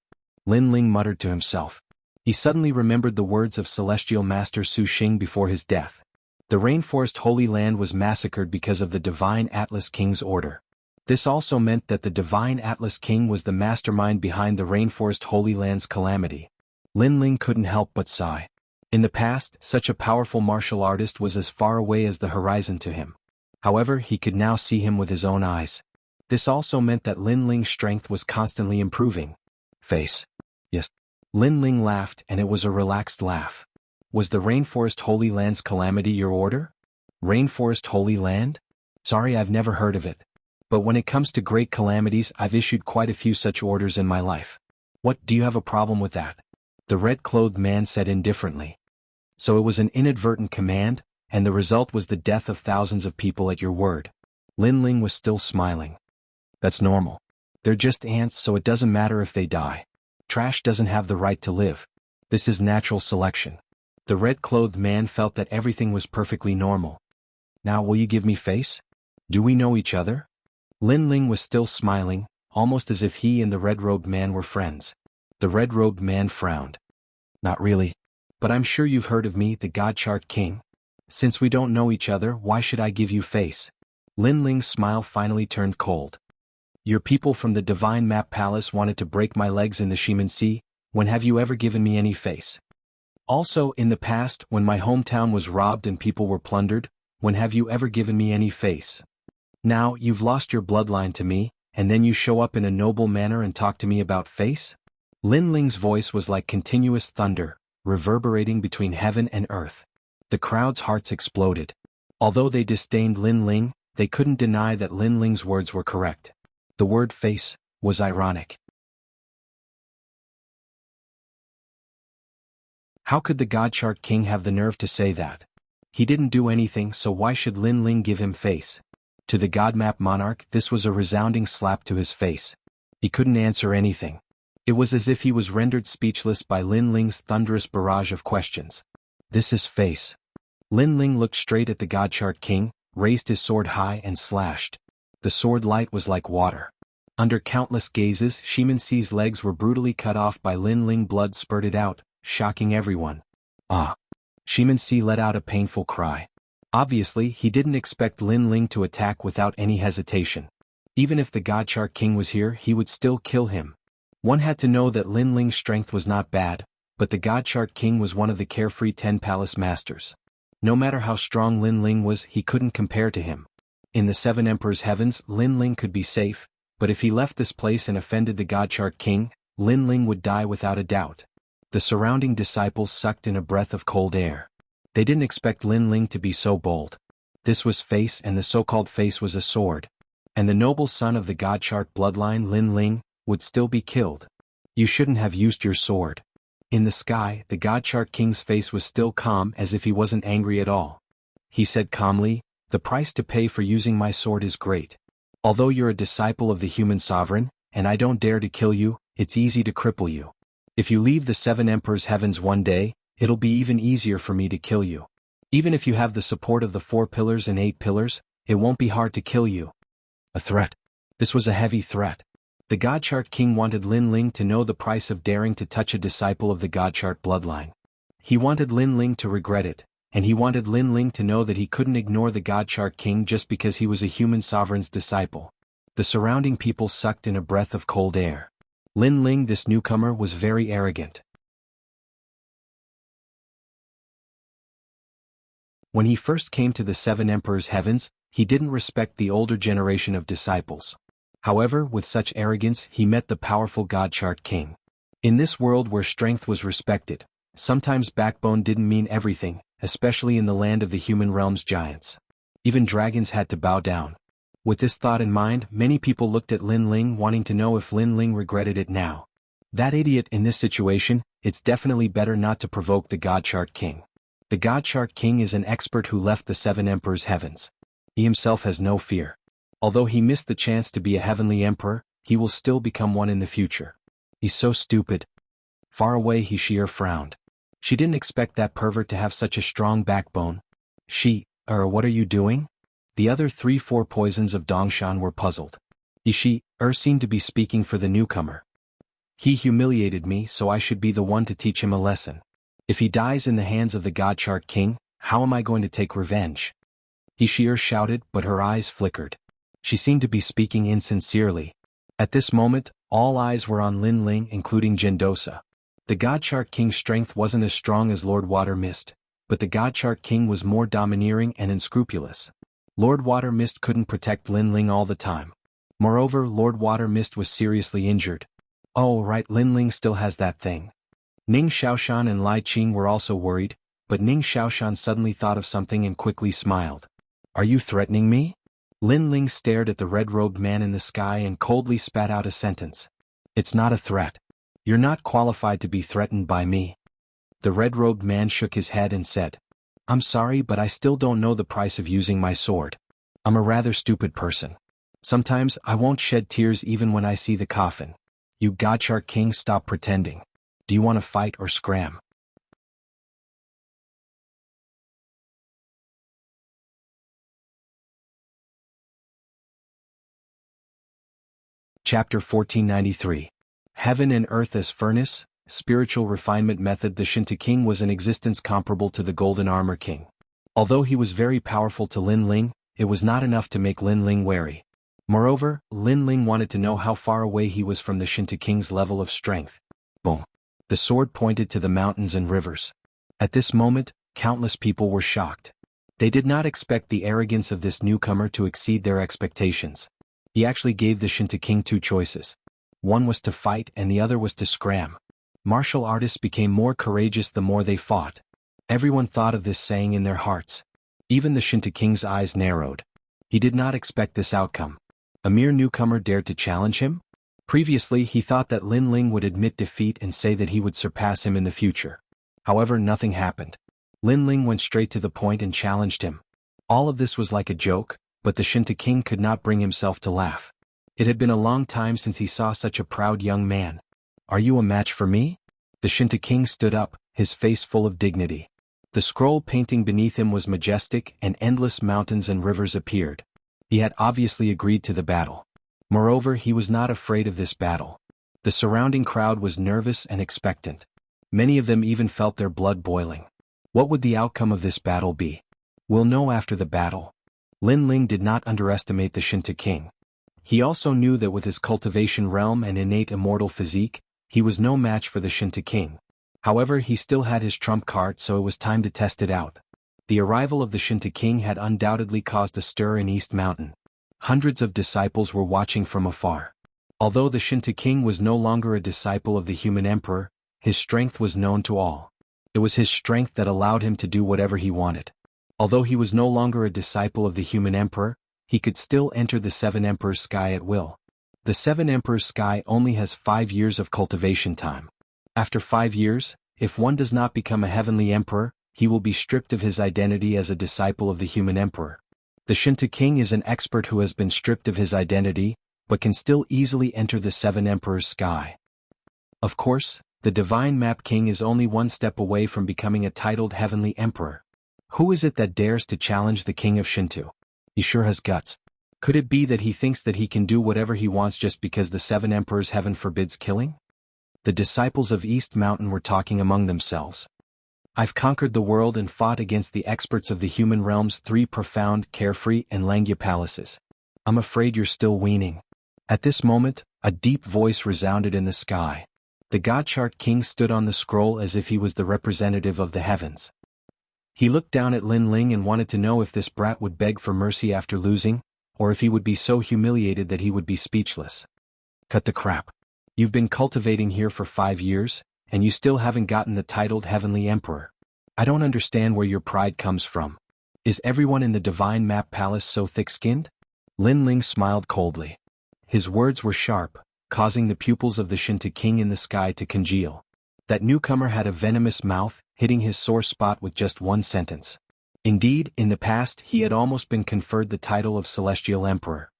Lin Ling muttered to himself. He suddenly remembered the words of Celestial Master Su Xing before his death. The Rainforest Holy Land was massacred because of the Divine Atlas King's order. This also meant that the Divine Atlas King was the mastermind behind the Rainforest Holy Land's calamity. Lin Ling couldn't help but sigh. In the past, such a powerful martial artist was as far away as the horizon to him. However, he could now see him with his own eyes. This also meant that Lin Ling's strength was constantly improving. Face. Yes. Lin Ling laughed, and it was a relaxed laugh. Was the Rainforest Holy Land's calamity your order? Rainforest Holy Land? Sorry, I've never heard of it. But when it comes to great calamities, I've issued quite a few such orders in my life. What, do you have a problem with that? The red-clothed man said indifferently. So it was an inadvertent command, and the result was the death of thousands of people at your word. Lin Ling was still smiling. That's normal. They're just ants, so it doesn't matter if they die. Trash doesn't have the right to live. This is natural selection. The red-clothed man felt that everything was perfectly normal. Now will you give me face? Do we know each other? Lin Ling was still smiling, almost as if he and the red-robed man were friends. The red-robed man frowned. Not really. But I'm sure you've heard of me, the God Chart King. Since we don't know each other, why should I give you face? Lin Ling's smile finally turned cold. Your people from the Divine Map Palace wanted to break my legs in the Shimansi. When have you ever given me any face? Also, in the past, when my hometown was robbed and people were plundered, when have you ever given me any face? Now, you've lost your bloodline to me, and then you show up in a noble manner and talk to me about face? Lin Ling's voice was like continuous thunder, reverberating between heaven and earth. The crowd's hearts exploded. Although they disdained Lin Ling, they couldn't deny that Lin Ling's words were correct. The word face was ironic. How could the God Chart King have the nerve to say that? He didn't do anything, so why should Lin Ling give him face? To the God Map Monarch, this was a resounding slap to his face. He couldn't answer anything. It was as if he was rendered speechless by Lin Ling's thunderous barrage of questions. This is face. Lin Ling looked straight at the God Chart King, raised his sword high and slashed. The sword light was like water. Under countless gazes, Shimansi's legs were brutally cut off by Lin Ling. Blood spurted out, shocking everyone. Ah! Shimansi let out a painful cry. Obviously, he didn't expect Lin Ling to attack without any hesitation. Even if the God Chart King was here, he would still kill him. One had to know that Lin Ling's strength was not bad, but the God Chart King was one of the carefree 10 palace masters. No matter how strong Lin Ling was, he couldn't compare to him. In the 7 Emperors' heavens, Lin Ling could be safe, but if he left this place and offended the God Chart King, Lin Ling would die without a doubt. The surrounding disciples sucked in a breath of cold air. They didn't expect Lin Ling to be so bold. This was face, and the so-called face was a sword. And the noble son of the God Chart bloodline, Lin Ling, would still be killed. You shouldn't have used your sword. In the sky, the God Chart King's face was still calm, as if he wasn't angry at all. He said calmly, "The price to pay for using my sword is great. Although you're a disciple of the human sovereign, and I don't dare to kill you, it's easy to cripple you. If you leave the 7 Emperors' heavens one day, it'll be even easier for me to kill you. Even if you have the support of the 4 pillars and 8 pillars, it won't be hard to kill you." A threat. This was a heavy threat. The God Chart King wanted Lin Ling to know the price of daring to touch a disciple of the God Chart bloodline. He wanted Lin Ling to regret it, and he wanted Lin Ling to know that he couldn't ignore the God Chart King just because he was a human sovereign's disciple. The surrounding people sucked in a breath of cold air. Lin Ling, this newcomer, was very arrogant. When he first came to the 7 Emperors' heavens, he didn't respect the older generation of disciples. However, with such arrogance, he met the powerful God Chart King. In this world where strength was respected, sometimes backbone didn't mean everything, especially in the land of the human realm's giants. Even dragons had to bow down. With this thought in mind, many people looked at Lin Ling, wanting to know if Lin Ling regretted it now. That idiot in this situation, it's definitely better not to provoke the God Chart King. The God Chart King is an expert who left the 7 Emperors' heavens. He himself has no fear. Although he missed the chance to be a heavenly emperor, he will still become one in the future. He's so stupid. Far away Hishir frowned. She didn't expect that pervert to have such a strong backbone. What are you doing? The other 3-4 poisons of Dongshan were puzzled. Seemed to be speaking for the newcomer. He humiliated me, so I should be the one to teach him a lesson. If he dies in the hands of the God Chart King, how am I going to take revenge? Hishir shouted, but her eyes flickered. She seemed to be speaking insincerely. At this moment, all eyes were on Lin Ling, including Jindosa. The God Chart King's strength wasn't as strong as Lord Water Mist, but the God Chart King was more domineering and unscrupulous. Lord Water Mist couldn't protect Lin Ling all the time. Moreover, Lord Water Mist was seriously injured. Oh right, Lin Ling still has that thing. Ning Xiaoshan and Lai Qing were also worried, but Ning Xiaoshan suddenly thought of something and quickly smiled. Are you threatening me? Lin Ling stared at the red-robed man in the sky and coldly spat out a sentence. It's not a threat. You're not qualified to be threatened by me. The red-robed man shook his head and said, I'm sorry, but I still don't know the price of using my sword. I'm a rather stupid person. Sometimes I won't shed tears even when I see the coffin. You God Chart King, stop pretending. Do you want to fight or scram? Chapter 1493. Heaven and Earth as Furnace, Spiritual Refinement Method. The Shinta King was in existence comparable to the Golden Armor King. Although he was very powerful to Lin Ling, it was not enough to make Lin Ling wary. Moreover, Lin Ling wanted to know how far away he was from the Shinta King's level of strength. Boom. The sword pointed to the mountains and rivers. At this moment, countless people were shocked. They did not expect the arrogance of this newcomer to exceed their expectations. He actually gave the Shinta King 2 choices. One was to fight and the other was to scram. Martial artists became more courageous the more they fought. Everyone thought of this saying in their hearts. Even the Shinta King's eyes narrowed. He did not expect this outcome. A mere newcomer dared to challenge him? Previously he thought that Lin Ling would admit defeat and say that he would surpass him in the future. However, nothing happened. Lin Ling went straight to the point and challenged him. All of this was like a joke, but the Shinta King could not bring himself to laugh. It had been a long time since he saw such a proud young man. Are you a match for me? The Shinta King stood up, his face full of dignity. The scroll painting beneath him was majestic and endless mountains and rivers appeared. He had obviously agreed to the battle. Moreover, he was not afraid of this battle. The surrounding crowd was nervous and expectant. Many of them even felt their blood boiling. What would the outcome of this battle be? We'll know after the battle. Lin Ling did not underestimate the Shinta King. He also knew that with his cultivation realm and innate immortal physique, he was no match for the Shinta King. However, he still had his trump card, so it was time to test it out. The arrival of the Shinta King had undoubtedly caused a stir in East Mountain. Hundreds of disciples were watching from afar. Although the Shinta King was no longer a disciple of the human emperor, his strength was known to all. It was his strength that allowed him to do whatever he wanted. Although he was no longer a disciple of the human emperor, he could still enter the 7 Emperors' sky at will. The 7 Emperors' sky only has 5 years of cultivation time. After 5 years, if one does not become a heavenly emperor, he will be stripped of his identity as a disciple of the human emperor. The Shinta King is an expert who has been stripped of his identity, but can still easily enter the 7 Emperors' sky. Of course, the Divine Map King is only one step away from becoming a titled heavenly emperor. Who is it that dares to challenge the King of Shinto? He sure has guts. Could it be that he thinks that he can do whatever he wants just because the 7 Emperors' heaven forbids killing? The disciples of East Mountain were talking among themselves. I've conquered the world and fought against the experts of the human realm's 3 profound, carefree, and Langya palaces. I'm afraid you're still weaning. At this moment, a deep voice resounded in the sky. The God Chart King stood on the scroll as if he was the representative of the heavens. He looked down at Lin Ling and wanted to know if this brat would beg for mercy after losing, or if he would be so humiliated that he would be speechless. Cut the crap. You've been cultivating here for 5 years, and you still haven't gotten the titled Heavenly Emperor. I don't understand where your pride comes from. Is everyone in the Divine Map Palace so thick-skinned? Lin Ling smiled coldly. His words were sharp, causing the pupils of the Shinta king in the sky to congeal. That newcomer had a venomous mouth, hitting his sore spot with just one sentence. Indeed, in the past he had almost been conferred the title of Celestial Emperor.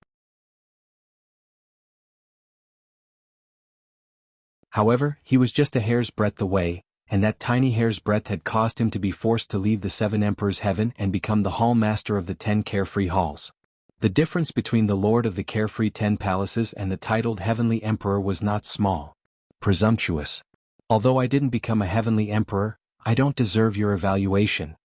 However, he was just a hair's breadth away, and that tiny hair's breadth had caused him to be forced to leave the 7 Emperors' heaven and become the hall master of the 10 carefree halls. The difference between the lord of the carefree 10 palaces and the titled heavenly emperor was not small. Presumptuous. Although I didn't become a heavenly emperor, I don't deserve your evaluation.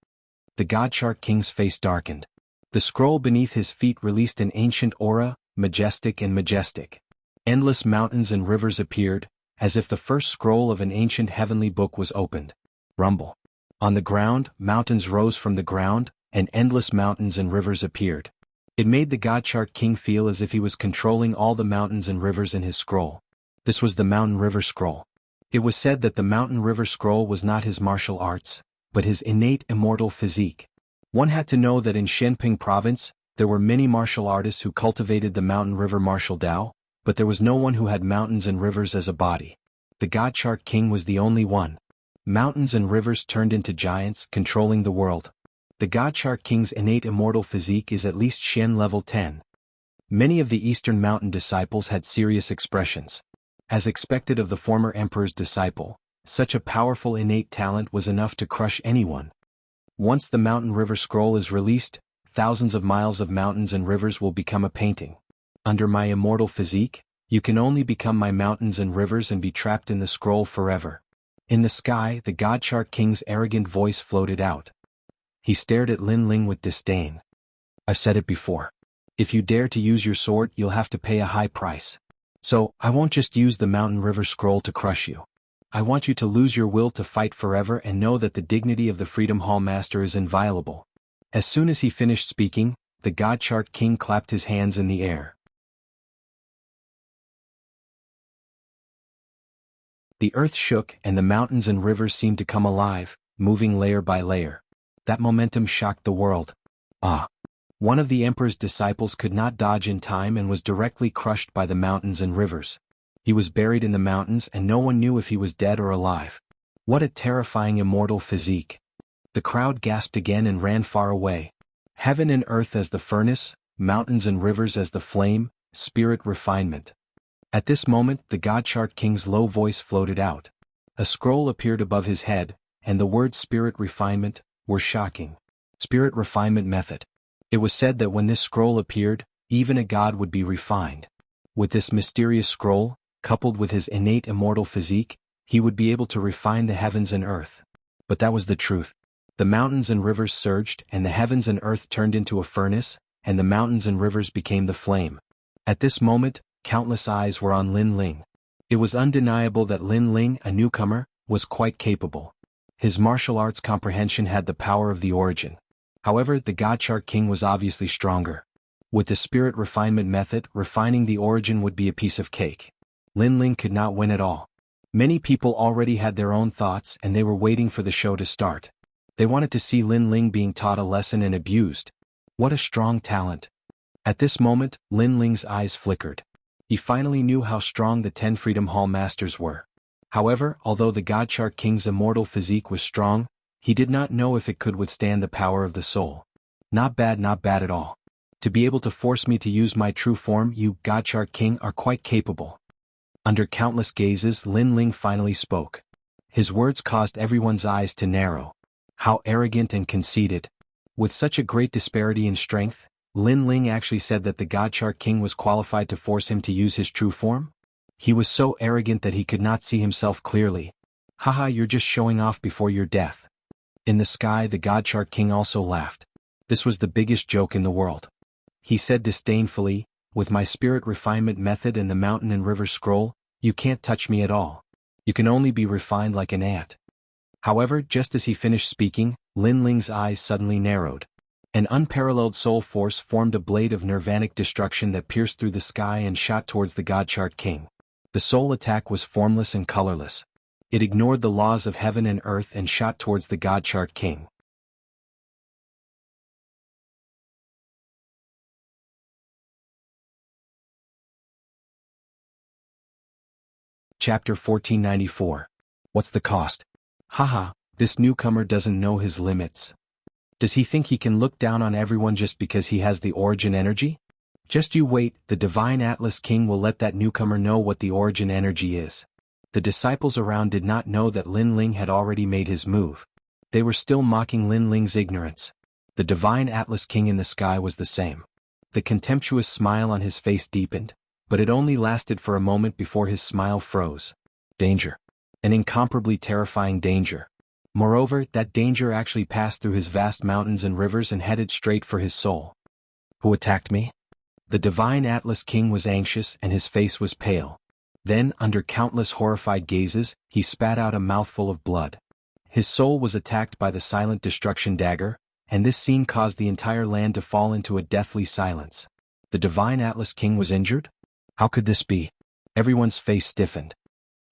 The God Shark King's face darkened. The scroll beneath his feet released an ancient aura, majestic and majestic. Endless mountains and rivers appeared, as if the first scroll of an ancient heavenly book was opened. Rumble. On the ground, mountains rose from the ground, and endless mountains and rivers appeared. It made the God Shark King feel as if he was controlling all the mountains and rivers in his scroll. This was the Mountain River Scroll. It was said that the Mountain River Scroll was not his martial arts, but his innate immortal physique. One had to know that in Shenping province, there were many martial artists who cultivated the Mountain River martial Tao, but there was no one who had mountains and rivers as a body. The God Shark King was the only one. Mountains and rivers turned into giants, controlling the world. The God Shark King's innate immortal physique is at least Shen level 10. Many of the Eastern Mountain disciples had serious expressions. As expected of the former emperor's disciple, such a powerful innate talent was enough to crush anyone. Once the Mountain River Scroll is released, thousands of miles of mountains and rivers will become a painting. Under my immortal physique, you can only become my mountains and rivers and be trapped in the scroll forever. In the sky, the God Shark King's arrogant voice floated out. He stared at Lin Ling with disdain. I've said it before. If you dare to use your sword, you'll have to pay a high price. So, I won't just use the Mountain River Scroll to crush you. I want you to lose your will to fight forever and know that the dignity of the Freedom Hall Master is inviolable. As soon as he finished speaking, the God Shark King clapped his hands in the air. The earth shook and the mountains and rivers seemed to come alive, moving layer by layer. That momentum shocked the world. One of the emperor's disciples could not dodge in time and was directly crushed by the mountains and rivers. He was buried in the mountains and no one knew if he was dead or alive. What a terrifying immortal physique. The crowd gasped again and ran far away. Heaven and earth as the furnace, mountains and rivers as the flame, spirit refinement. At this moment, the God Shark King's low voice floated out. A scroll appeared above his head, and the words spirit refinement were shocking. Spirit refinement method. It was said that when this scroll appeared, even a god would be refined. With this mysterious scroll, coupled with his innate immortal physique, he would be able to refine the heavens and earth. But that was the truth. The mountains and rivers surged, and the heavens and earth turned into a furnace, and the mountains and rivers became the flame. At this moment, countless eyes were on Lin Ling. It was undeniable that Lin Ling, a newcomer, was quite capable. His martial arts comprehension had the power of the origin. However, the God Shark King was obviously stronger. With the spirit refinement method, refining the origin would be a piece of cake. Lin Ling could not win at all. Many people already had their own thoughts and they were waiting for the show to start. They wanted to see Lin Ling being taught a lesson and abused. What a strong talent. At this moment, Lin Ling's eyes flickered. He finally knew how strong the 10 Freedom Hall Masters were. However, although the God Shark King's immortal physique was strong, he did not know if it could withstand the power of the soul. Not bad at all. To be able to force me to use my true form, you, God Shark King, are quite capable. Under countless gazes, Lin Ling finally spoke. His words caused everyone's eyes to narrow. How arrogant and conceited. With such a great disparity in strength, Lin Ling actually said that the God Shark King was qualified to force him to use his true form? He was so arrogant that he could not see himself clearly. Haha, you're just showing off before your death. In the sky, the God Shark King also laughed. This was the biggest joke in the world. He said disdainfully, with my spirit refinement method and the mountain and river scroll, you can't touch me at all. You can only be refined like an ant. However, just as he finished speaking, Lin Ling's eyes suddenly narrowed. An unparalleled soul force formed a blade of nirvanic destruction that pierced through the sky and shot towards the God Shark King. The soul attack was formless and colorless. It ignored the laws of heaven and earth and shot towards the God Shark King. Chapter 1494. What's the cost? Haha, this newcomer doesn't know his limits. Does he think he can look down on everyone just because he has the origin energy? Just you wait, the Divine Atlas King will let that newcomer know what the origin energy is. The disciples around did not know that Lin Ling had already made his move. They were still mocking Lin Ling's ignorance. The Divine Atlas King in the sky was the same. The contemptuous smile on his face deepened, but it only lasted for a moment before his smile froze. Danger. An incomparably terrifying danger. Moreover, that danger actually passed through his vast mountains and rivers and headed straight for his soul. Who attacked me? The Divine Atlas King was anxious and his face was pale. Then, under countless horrified gazes, he spat out a mouthful of blood. His soul was attacked by the silent destruction dagger, and this scene caused the entire land to fall into a deathly silence. The Divine Atlas King was injured? How could this be? Everyone's face stiffened.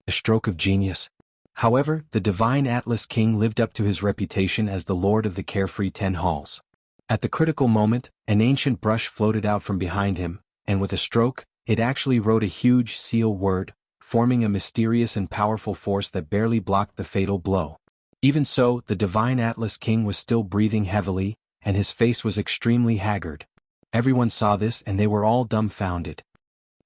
A stroke of genius. However, the Divine Atlas King lived up to his reputation as the Lord of the Carefree 10 Halls. At the critical moment, an ancient brush floated out from behind him, and with a stroke, it actually wrote a huge seal word, forming a mysterious and powerful force that barely blocked the fatal blow. Even so, the Divine Atlas King was still breathing heavily, and his face was extremely haggard. Everyone saw this and they were all dumbfounded.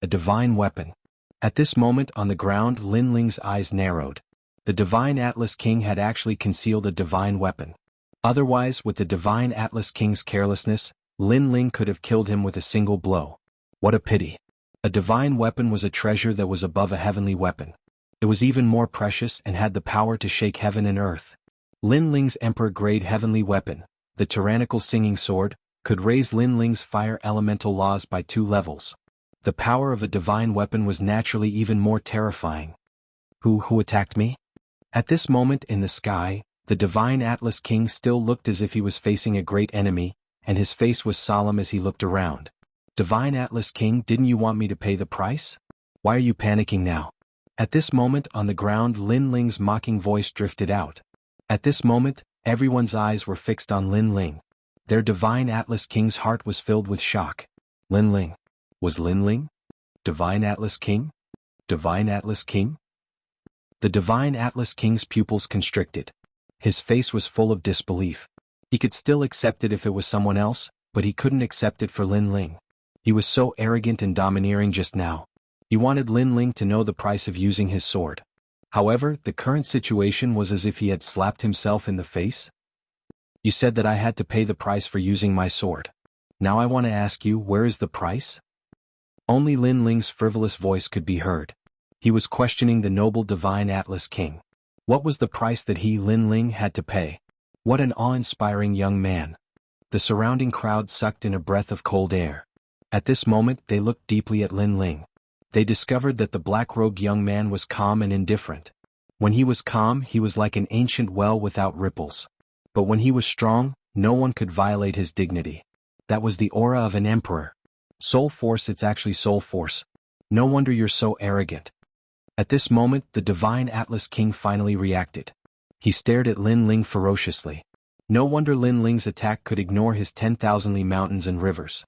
A divine weapon. At this moment on the ground, Lin Ling's eyes narrowed. The Divine Atlas King had actually concealed a divine weapon. Otherwise, with the Divine Atlas King's carelessness, Lin Ling could have killed him with a single blow. What a pity. A divine weapon was a treasure that was above a heavenly weapon. It was even more precious and had the power to shake heaven and earth. Lin Ling's Emperor-grade heavenly weapon, the tyrannical singing sword, could raise Lin Ling's fire elemental laws by 2 levels. The power of a divine weapon was naturally even more terrifying. Who attacked me? At this moment in the sky, the Divine Atlas King still looked as if he was facing a great enemy, and his face was solemn as he looked around. Divine Atlas King, didn't you want me to pay the price? Why are you panicking now? At this moment on the ground, Lin Ling's mocking voice drifted out. At this moment, everyone's eyes were fixed on Lin Ling. Their Divine Atlas King's heart was filled with shock. Lin Ling. Was Lin Ling? Divine Atlas King? Divine Atlas King? The Divine Atlas King's pupils constricted. His face was full of disbelief. He could still accept it if it was someone else, but he couldn't accept it for Lin Ling. He was so arrogant and domineering just now. He wanted Lin Ling to know the price of using his sword. However, the current situation was as if he had slapped himself in the face. You said that I had to pay the price for using my sword. Now I want to ask you, where is the price? Only Lin Ling's frivolous voice could be heard. He was questioning the noble Divine Atlas King. What was the price that he, Lin Ling, had to pay? What an awe-inspiring young man. The surrounding crowd sucked in a breath of cold air. At this moment, they looked deeply at Lin Ling. They discovered that the black-robed young man was calm and indifferent. When he was calm, he was like an ancient well without ripples. But when he was strong, no one could violate his dignity. That was the aura of an emperor. Soul force, it's actually soul force. No wonder you're so arrogant. At this moment, the Divine Atlas King finally reacted. He stared at Lin Ling ferociously. No wonder Lin Ling's attack could ignore his 10,000-li mountains and rivers.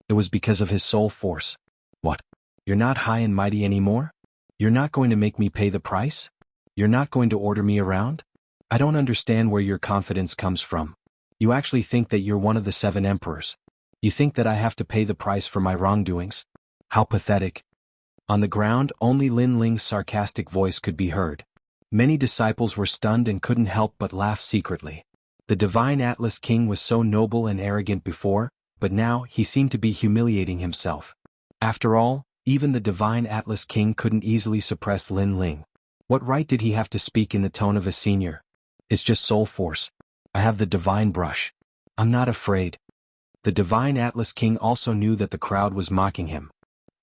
It was because of his soul force. What? You're not high and mighty anymore? You're not going to make me pay the price? You're not going to order me around? I don't understand where your confidence comes from. You actually think that you're one of the 7 emperors. You think that I have to pay the price for my wrongdoings? How pathetic. On the ground, only Lin Ling's sarcastic voice could be heard. Many disciples were stunned and couldn't help but laugh secretly. The Divine Atlas King was so noble and arrogant before, but now he seemed to be humiliating himself. After all, even the Divine Atlas King couldn't easily suppress Lin Ling. What right did he have to speak in the tone of a senior? It's just soul force. I have the divine brush. I'm not afraid. The Divine Atlas King also knew that the crowd was mocking him.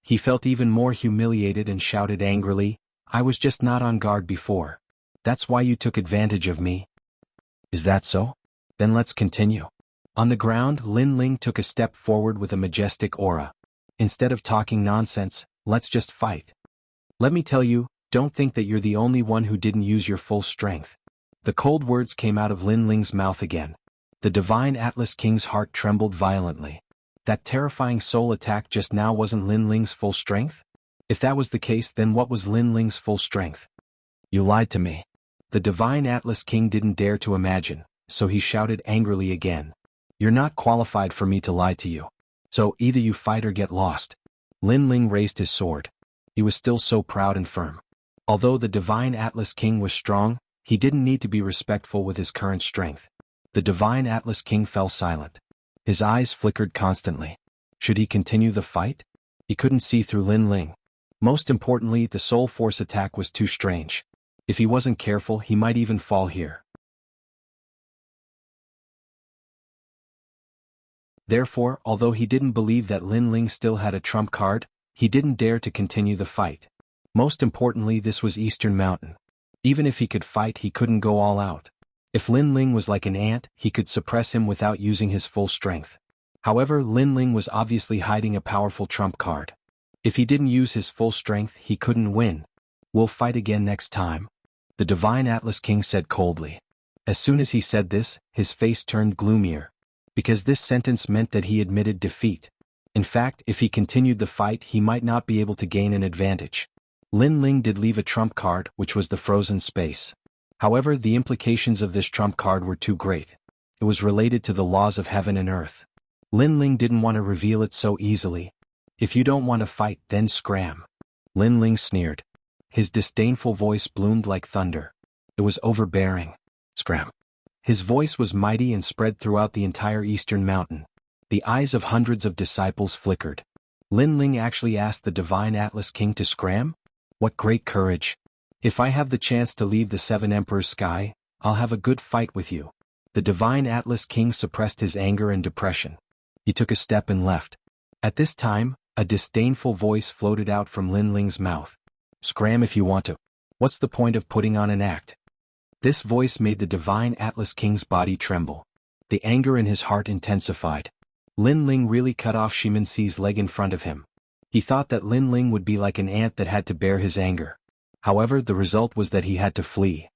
He felt even more humiliated and shouted angrily, I was just not on guard before. That's why you took advantage of me. Is that so? Then let's continue. On the ground, Lin Ling took a step forward with a majestic aura. Instead of talking nonsense, let's just fight. Let me tell you, don't think that you're the only one who didn't use your full strength. The cold words came out of Lin Ling's mouth again. The Divine Atlas King's heart trembled violently. That terrifying soul attack just now wasn't Lin Ling's full strength? If that was the case, then what was Lin Ling's full strength? You lied to me. The Divine Atlas King didn't dare to imagine, so he shouted angrily again. You're not qualified for me to lie to you. So either you fight or get lost. Lin Ling raised his sword. He was still so proud and firm. Although the Divine Atlas King was strong, he didn't need to be respectful with his current strength. The Divine Atlas King fell silent. His eyes flickered constantly. Should he continue the fight? He couldn't see through Lin Ling. Most importantly, the soul force attack was too strange. If he wasn't careful, he might even fall here. Therefore, although he didn't believe that Lin Ling still had a trump card, he didn't dare to continue the fight. Most importantly, this was Eastern Mountain. Even if he could fight, he couldn't go all out. If Lin Ling was like an ant, he could suppress him without using his full strength. However, Lin Ling was obviously hiding a powerful trump card. If he didn't use his full strength, he couldn't win. We'll fight again next time, the Divine Atlas King said coldly. As soon as he said this, his face turned gloomier. Because this sentence meant that he admitted defeat. In fact, if he continued the fight, he might not be able to gain an advantage. Lin Ling did leave a trump card, which was the frozen space. However, the implications of this trump card were too great. It was related to the laws of heaven and earth. Lin Ling didn't want to reveal it so easily. If you don't want to fight, then scram. Lin Ling sneered. His disdainful voice boomed like thunder. It was overbearing. Scram. His voice was mighty and spread throughout the entire Eastern Mountain. The eyes of hundreds of disciples flickered. Lin Ling actually asked the Divine Atlas King to scram? What great courage. If I have the chance to leave the Seven Emperors' sky, I'll have a good fight with you. The Divine Atlas King suppressed his anger and depression. He took a step and left. At this time, a disdainful voice floated out from Lin Ling's mouth. Scram if you want to. What's the point of putting on an act? This voice made the Divine Atlas King's body tremble. The anger in his heart intensified. Lin Ling really cut off Shiminsi's leg in front of him. He thought that Lin Ling would be like an ant that had to bear his anger. However, the result was that he had to flee.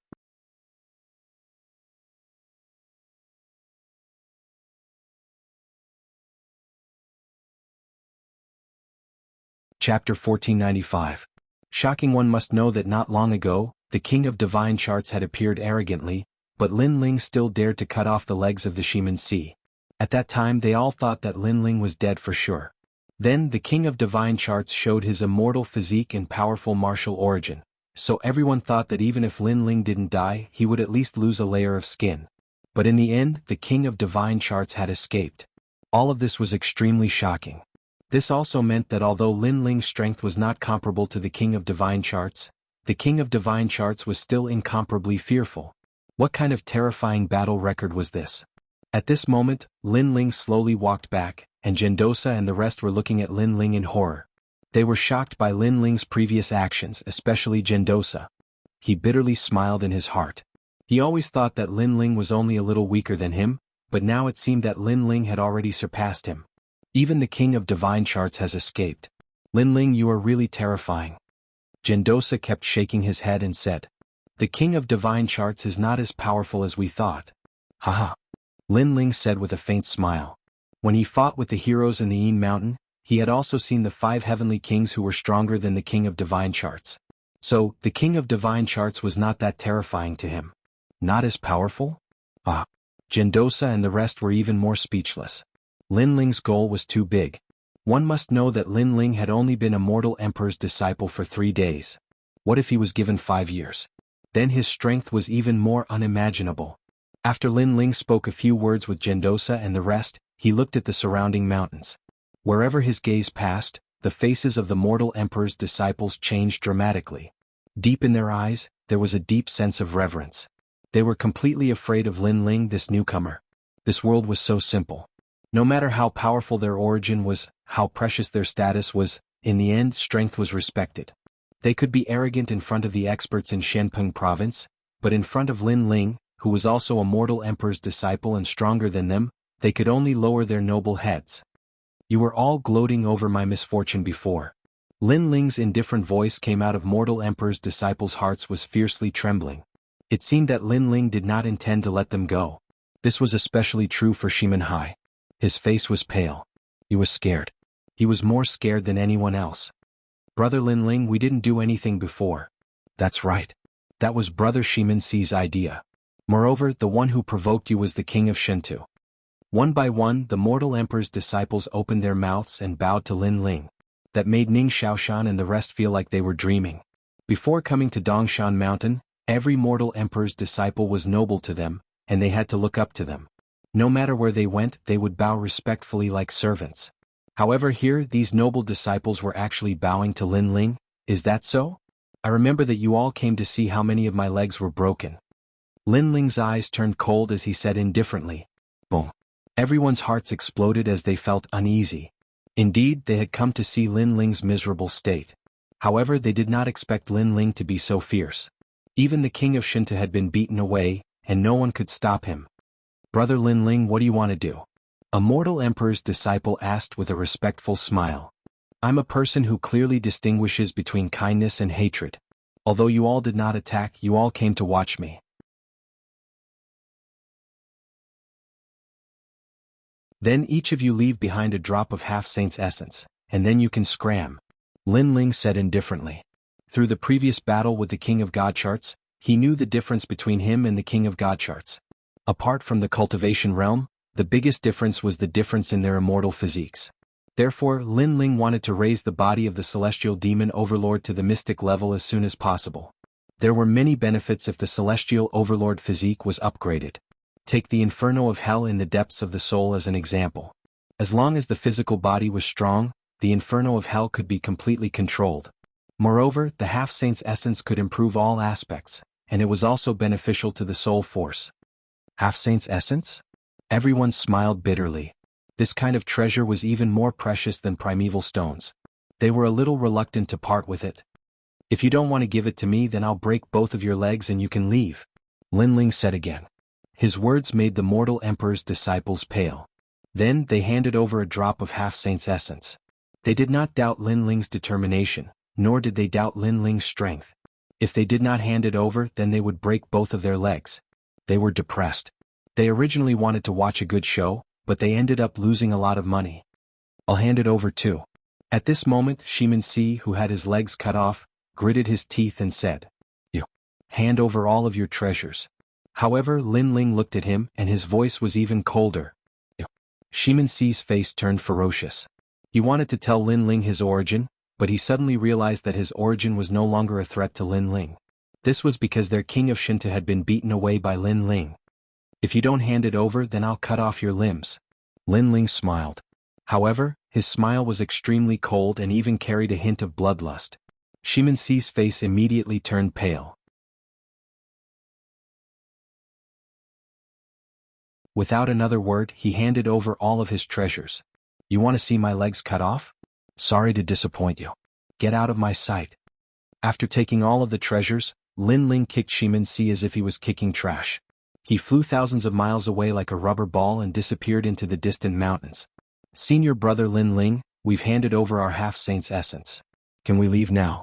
Chapter 1495. Shocking. One must know that not long ago, the King of Divine Charts had appeared arrogantly, but Lin Ling still dared to cut off the legs of the Shiminsi. At that time they all thought that Lin Ling was dead for sure. Then the King of Divine Charts showed his immortal physique and powerful martial origin, so everyone thought that even if Lin Ling didn't die, he would at least lose a layer of skin. But in the end, the King of Divine Charts had escaped. All of this was extremely shocking. This also meant that although Lin Ling's strength was not comparable to the King of Divine Charts, the King of Divine Charts was still incomparably fearful. What kind of terrifying battle record was this? At this moment, Lin Ling slowly walked back, and Gendosa and the rest were looking at Lin Ling in horror. They were shocked by Lin Ling's previous actions, especially Gendosa. He bitterly smiled in his heart. He always thought that Lin Ling was only a little weaker than him, but now it seemed that Lin Ling had already surpassed him. Even the King of Divine Charts has escaped. Lin Ling, you are really terrifying. Gendosa kept shaking his head and said, the King of Divine Charts is not as powerful as we thought. Haha. Lin Ling said with a faint smile. When he fought with the heroes in the Yin Mountain, he had also seen the 5 heavenly kings who were stronger than the King of Divine Charts. So, the King of Divine Charts was not that terrifying to him. Not as powerful? Ah. Gendosa and the rest were even more speechless. Lin Ling's goal was too big. One must know that Lin Ling had only been a mortal emperor's disciple for 3 days. What if he was given 5 years? Then his strength was even more unimaginable. After Lin Ling spoke a few words with Gendosa and the rest, he looked at the surrounding mountains. Wherever his gaze passed, the faces of the mortal emperor's disciples changed dramatically. Deep in their eyes, there was a deep sense of reverence. They were completely afraid of Lin Ling, this newcomer. This world was so simple. No matter how powerful their origin was, how precious their status was, in the end strength was respected. They could be arrogant in front of the experts in Shenpeng province, but in front of Lin Ling, who was also a mortal emperor's disciple and stronger than them, they could only lower their noble heads. You were all gloating over my misfortune before. Lin Ling's indifferent voice came out of mortal emperor's disciples' hearts was fiercely trembling. It seemed that Lin Ling did not intend to let them go. This was especially true for Shimen Hai. His face was pale. He was scared. He was more scared than anyone else. Brother Lin Ling, we didn't do anything before. That's right. That was Brother Shimin Si's idea. Moreover, the one who provoked you was the king of Shinto. One by one, the mortal emperor's disciples opened their mouths and bowed to Lin Ling. That made Ning Shaoshan and the rest feel like they were dreaming. Before coming to Dongshan Mountain, every mortal emperor's disciple was noble to them, and they had to look up to them. No matter where they went, they would bow respectfully like servants. However, here, these noble disciples were actually bowing to Lin Ling. Is that so? I remember that you all came to see how many of my legs were broken. Lin Ling's eyes turned cold as he said indifferently, boom. Everyone's hearts exploded as they felt uneasy. Indeed, they had come to see Lin Ling's miserable state. However, they did not expect Lin Ling to be so fierce. Even the king of Shinto had been beaten away, and no one could stop him. Brother Lin Ling, what do you want to do? A mortal emperor's disciple asked with a respectful smile. I'm a person who clearly distinguishes between kindness and hatred. Although you all did not attack, you all came to watch me. Then each of you leave behind a drop of half-saint's essence, and then you can scram. Lin Ling said indifferently. Through the previous battle with the King of Godcharts, he knew the difference between him and the King of Godcharts. Apart from the cultivation realm, the biggest difference was the difference in their immortal physiques. Therefore, Lin Ling wanted to raise the body of the celestial demon overlord to the mystic level as soon as possible. There were many benefits if the celestial overlord physique was upgraded. Take the inferno of hell in the depths of the soul as an example. As long as the physical body was strong, the inferno of hell could be completely controlled. Moreover, the half-saint's essence could improve all aspects, and it was also beneficial to the soul force. Half-saint's essence? Everyone smiled bitterly. This kind of treasure was even more precious than primeval stones. They were a little reluctant to part with it. If you don't want to give it to me, then I'll break both of your legs and you can leave, Lin Ling said again. His words made the mortal emperor's disciples pale. Then they handed over a drop of half-saint's essence. They did not doubt Lin Ling's determination, nor did they doubt Lin Ling's strength. If they did not hand it over, then they would break both of their legs. They were depressed. They originally wanted to watch a good show, but they ended up losing a lot of money. I'll hand it over too. At this moment, Shimin Si, who had his legs cut off, gritted his teeth and said, You hand over all of your treasures. However, Lin Ling looked at him and his voice was even colder. Shimin Si's face turned ferocious. He wanted to tell Lin Ling his origin, but he suddenly realized that his origin was no longer a threat to Lin Ling. This was because their king of Shinto had been beaten away by Lin Ling. If you don't hand it over, then I'll cut off your limbs. Lin Ling smiled. However, his smile was extremely cold and even carried a hint of bloodlust. Shimin Si's face immediately turned pale. Without another word, he handed over all of his treasures. You want to see my legs cut off? Sorry to disappoint you. Get out of my sight. After taking all of the treasures, Lin Ling kicked Shimin Si as if he was kicking trash. He flew thousands of miles away like a rubber ball and disappeared into the distant mountains. Senior brother Lin Ling, we've handed over our half-saint's essence. Can we leave now?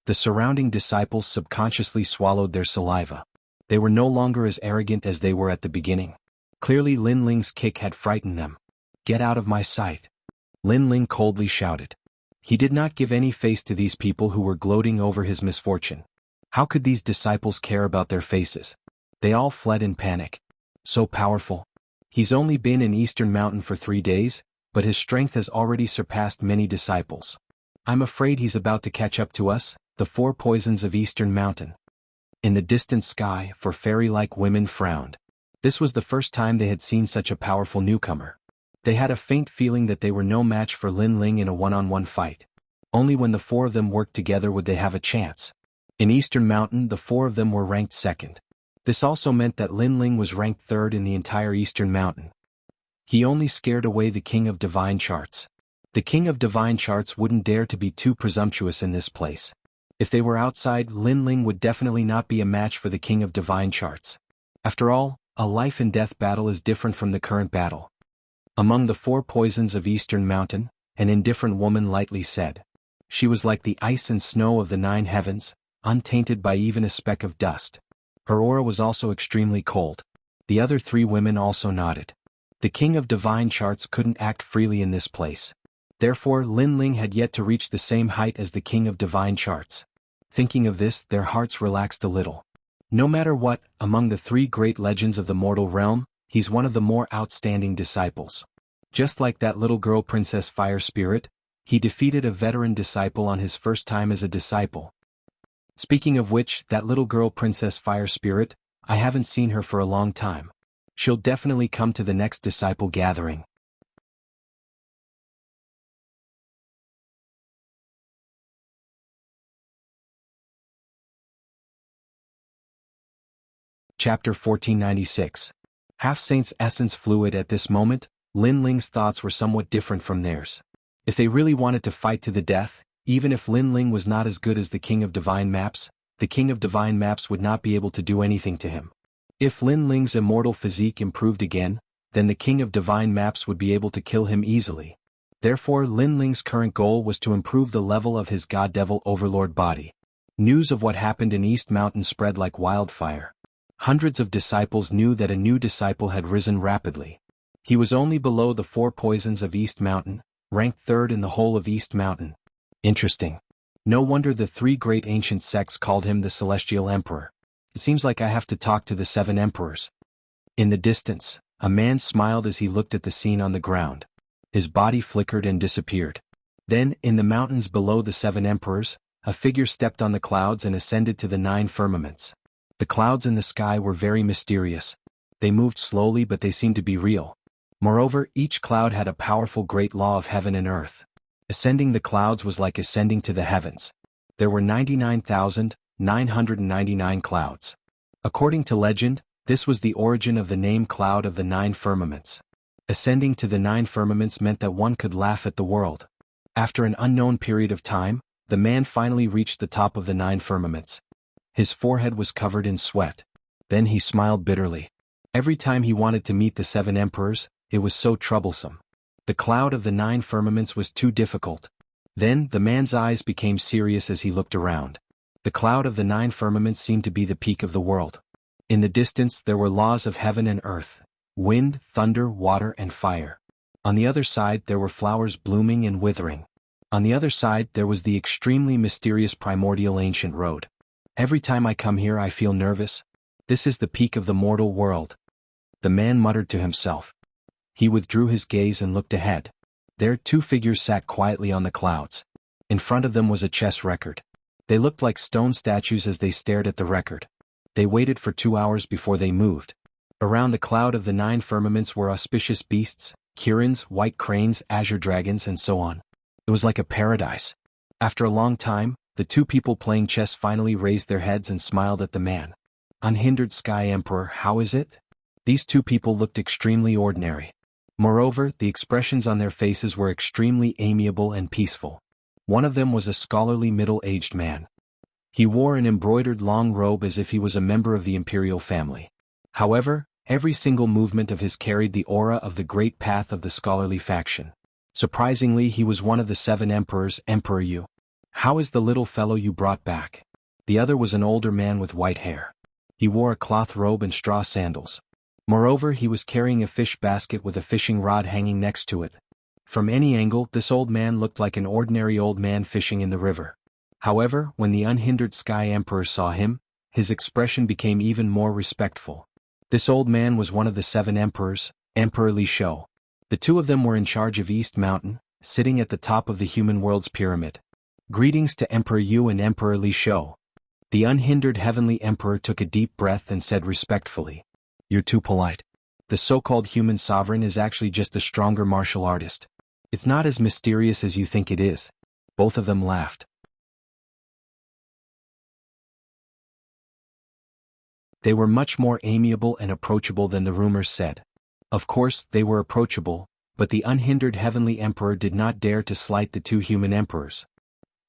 The surrounding disciples subconsciously swallowed their saliva. They were no longer as arrogant as they were at the beginning. Clearly Lin Ling's kick had frightened them. Get out of my sight. Lin Ling coldly shouted. He did not give any face to these people who were gloating over his misfortune. How could these disciples care about their faces? They all fled in panic. So powerful. He's only been in Eastern Mountain for 3 days, but his strength has already surpassed many disciples. I'm afraid he's about to catch up to us, the 4 poisons of Eastern Mountain. In the distant sky, 4 fairy-like women frowned. This was the first time they had seen such a powerful newcomer. They had a faint feeling that they were no match for Lin Ling in a one-on-one fight. Only when the 4 of them worked together would they have a chance. In Eastern Mountain, the 4 of them were ranked second. This also meant that Lin Ling was ranked third in the entire Eastern Mountain. He only scared away the King of Divine Charts. The King of Divine Charts wouldn't dare to be too presumptuous in this place. If they were outside, Lin Ling would definitely not be a match for the King of Divine Charts. After all, a life and death battle is different from the current battle. Among the 4 poisons of Eastern Mountain, an indifferent woman lightly said. She was like the ice and snow of the 9 heavens, untainted by even a speck of dust. Her aura was also extremely cold. The other 3 women also nodded. The king of divine charts couldn't act freely in this place. Therefore Lin Ling had yet to reach the same height as the king of divine charts. Thinking of this, their hearts relaxed a little. No matter what, among the three great legends of the mortal realm, he's one of the more outstanding disciples. Just like that little girl Princess Fire Spirit, he defeated a veteran disciple on his first time as a disciple. Speaking of which, that little girl Princess Fire Spirit, I haven't seen her for a long time. She'll definitely come to the next disciple gathering. Chapter 1496. Half-Saint's essence fluid. At this moment, Lin Ling's thoughts were somewhat different from theirs. If they really wanted to fight to the death, even if Lin Ling was not as good as the King of Divine Maps, the King of Divine Maps would not be able to do anything to him. If Lin Ling's immortal physique improved again, then the King of Divine Maps would be able to kill him easily. Therefore Lin Ling's current goal was to improve the level of his God-Devil Overlord body. News of what happened in East Mountain spread like wildfire. Hundreds of disciples knew that a new disciple had risen rapidly. He was only below the 4 poisons of East Mountain, ranked 3rd in the whole of East Mountain. Interesting. No wonder the 3 great ancient sects called him the Celestial Emperor. It seems like I have to talk to the 7 emperors. In the distance, a man smiled as he looked at the scene on the ground. His body flickered and disappeared. Then, in the mountains below the 7 emperors, a figure stepped on the clouds and ascended to the 9 firmaments. The clouds in the sky were very mysterious. They moved slowly, but they seemed to be real. Moreover, each cloud had a powerful great law of heaven and earth. Ascending the clouds was like ascending to the heavens. There were 99,999 clouds. According to legend, this was the origin of the name Cloud of the 9 Firmaments. Ascending to the 9 firmaments meant that one could laugh at the world. After an unknown period of time, the man finally reached the top of the 9 firmaments. His forehead was covered in sweat. Then he smiled bitterly. Every time he wanted to meet the 7 emperors, it was so troublesome. The cloud of the 9 firmaments was too difficult. Then the man's eyes became serious as he looked around. The cloud of the 9 firmaments seemed to be the peak of the world. In the distance there were laws of heaven and earth, wind, thunder, water and fire. On the other side there were flowers blooming and withering. On the other side there was the extremely mysterious primordial ancient road. Every time I come here I feel nervous. This is the peak of the mortal world. The man muttered to himself. He withdrew his gaze and looked ahead. There 2 figures sat quietly on the clouds. In front of them was a chess record. They looked like stone statues as they stared at the record. They waited for 2 hours before they moved. Around the cloud of the 9 firmaments were auspicious beasts, Kirins, white cranes, azure dragons and so on. It was like a paradise. After a long time, the 2 people playing chess finally raised their heads and smiled at the man. Unhindered Sky Emperor, how is it? These 2 people looked extremely ordinary. Moreover, the expressions on their faces were extremely amiable and peaceful. One of them was a scholarly middle-aged man. He wore an embroidered long robe as if he was a member of the imperial family. However, every single movement of his carried the aura of the great path of the scholarly faction. Surprisingly, he was one of the 7 emperors. Emperor Yu. How is the little fellow you brought back? The other was an older man with white hair. He wore a cloth robe and straw sandals. Moreover, he was carrying a fish basket with a fishing rod hanging next to it. From any angle, this old man looked like an ordinary old man fishing in the river. However, when the unhindered Sky Emperor saw him, his expression became even more respectful. This old man was one of the 7 emperors, Emperor Li Shou. The 2 of them were in charge of East Mountain, sitting at the top of the human world's pyramid. Greetings to Emperor Yu and Emperor Li Shou. The unhindered Heavenly Emperor took a deep breath and said respectfully, "You're too polite. The so-called human sovereign is actually just a stronger martial artist. It's not as mysterious as you think it is." Both of them laughed. They were much more amiable and approachable than the rumors said. Of course, they were approachable, but the unhindered Heavenly Emperor did not dare to slight the 2 human emperors.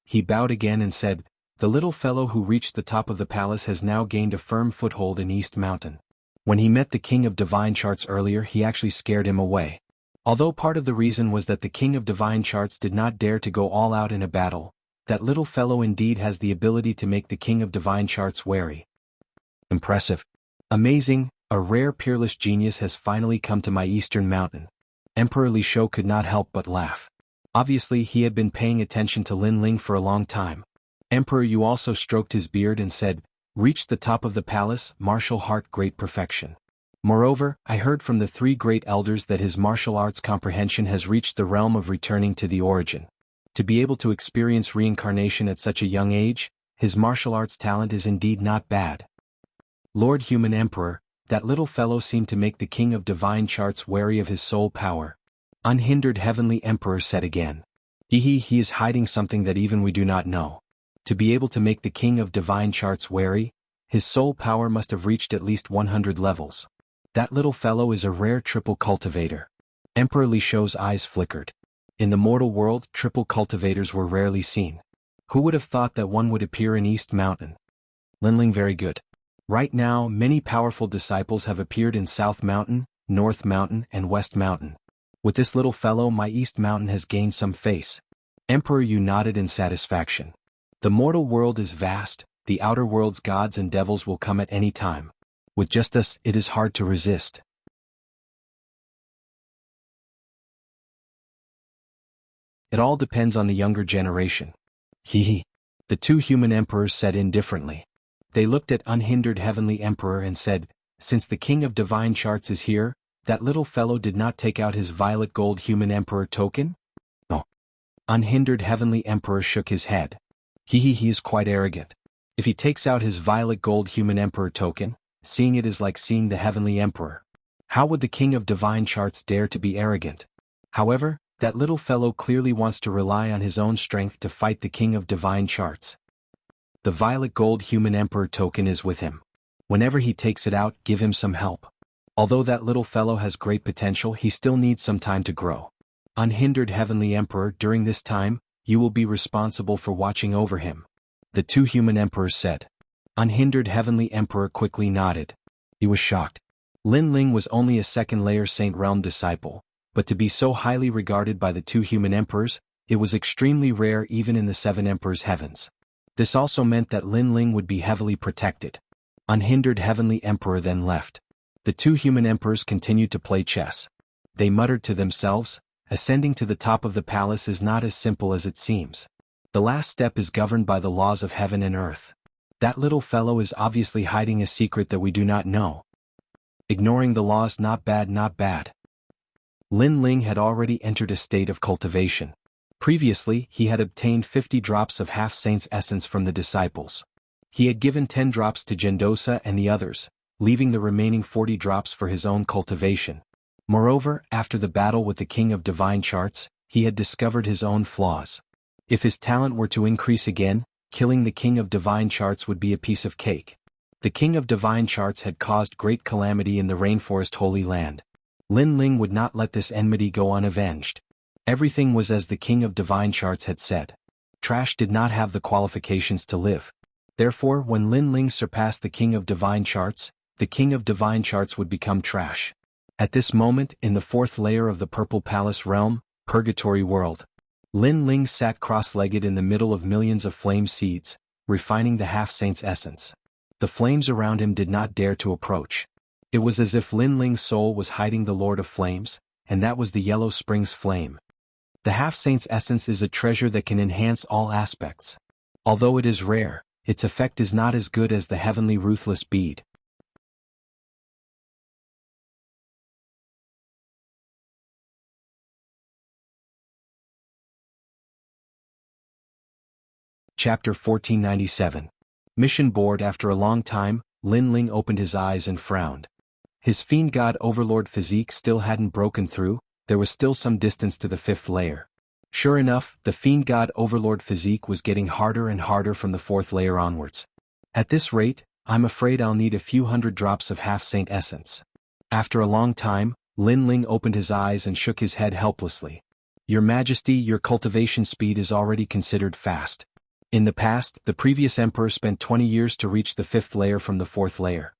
He bowed again and said, "The little fellow who reached the top of the palace has now gained a firm foothold in East Mountain. When he met the King of Divine Charts earlier, he actually scared him away. Although part of the reason was that the King of Divine Charts did not dare to go all out in a battle, that little fellow indeed has the ability to make the King of Divine Charts wary." Impressive. Amazing, A rare peerless genius has finally come to my eastern mountain. Emperor Li Shou could not help but laugh. Obviously he had been paying attention to Lin Ling for a long time. Emperor Yu also stroked his beard and said, "Reached the top of the palace, martial heart, great perfection. Moreover, I heard from the three great elders that his martial arts comprehension has reached the realm of returning to the origin. To be able to experience reincarnation at such a young age, his martial arts talent is indeed not bad." Lord Human Emperor, that little fellow seemed to make the King of Divine Charts wary of his soul power. Unhindered Heavenly Emperor said again. He is hiding something that even we do not know. To be able to make the King of Divine Charts wary, his soul power must have reached at least 100 levels. That little fellow is a rare triple cultivator. Emperor Li Shou's eyes flickered. In the mortal world, triple cultivators were rarely seen. Who would have thought that one would appear in East Mountain? Linling, very good. Right now, many powerful disciples have appeared in South Mountain, North Mountain, and West Mountain. With this little fellow, my East Mountain has gained some face. Emperor Yu nodded in satisfaction. The mortal world is vast, the outer world's gods and devils will come at any time. With just us, it is hard to resist. It all depends on the younger generation. The two human emperors said indifferently. They looked at Unhindered Heavenly Emperor and said, "Since the King of Divine Charts is here, that little fellow did not take out his violet gold human emperor token?" No. Unhindered Heavenly Emperor shook his head. He is quite arrogant. If he takes out his violet gold human emperor token, seeing it is like seeing the Heavenly Emperor. How would the King of Divine Charts dare to be arrogant? However, that little fellow clearly wants to rely on his own strength to fight the King of Divine Charts. The violet gold human emperor token is with him. Whenever he takes it out, give him some help. Although that little fellow has great potential, he still needs some time to grow. Unhindered Heavenly Emperor, during this time, you will be responsible for watching over him. The two human emperors said. Unhindered Heavenly Emperor quickly nodded. He was shocked. Lin Ling was only a second-layer Saint Realm disciple, but to be so highly regarded by the two human emperors, it was extremely rare even in the Seven Emperors' heavens. This also meant that Lin Ling would be heavily protected. Unhindered Heavenly Emperor then left. The two human emperors continued to play chess. They muttered to themselves, ascending to the top of the palace is not as simple as it seems. The last step is governed by the laws of heaven and earth. That little fellow is obviously hiding a secret that we do not know. Ignoring the laws, not bad, not bad. Lin Ling had already entered a state of cultivation. Previously, he had obtained 50 drops of half-saint's essence from the disciples. He had given 10 drops to Gendosa and the others, leaving the remaining 40 drops for his own cultivation. Moreover, after the battle with the King of Divine Charts, he had discovered his own flaws. If his talent were to increase again, killing the King of Divine Charts would be a piece of cake. The King of Divine Charts had caused great calamity in the Rainforest Holy Land. Lin Ling would not let this enmity go unavenged. Everything was as the King of Divine Charts had said. Trash did not have the qualifications to live. Therefore, when Lin Ling surpassed the King of Divine Charts, the King of Divine Charts would become trash. At this moment, in the fourth layer of the Purple Palace realm, Purgatory World, Lin Ling sat cross-legged in the middle of millions of flame seeds, refining the half-saint's essence. The flames around him did not dare to approach. It was as if Lin Ling's soul was hiding the Lord of Flames, and that was the Yellow Springs flame. The half-saint's essence is a treasure that can enhance all aspects. Although it is rare, its effect is not as good as the heavenly ruthless bead. Chapter 1497. Mission Board. After a long time, Lin Ling opened his eyes and frowned. His Fiend God Overlord physique still hadn't broken through, there was still some distance to the fifth layer. Sure enough, the Fiend God Overlord physique was getting harder and harder from the fourth layer onwards. At this rate, I'm afraid I'll need a few hundred drops of half-saint essence. After a long time, Lin Ling opened his eyes and shook his head helplessly. Your Majesty, your cultivation speed is already considered fast. In the past, the previous emperor spent 20 years to reach the fifth layer from the fourth layer.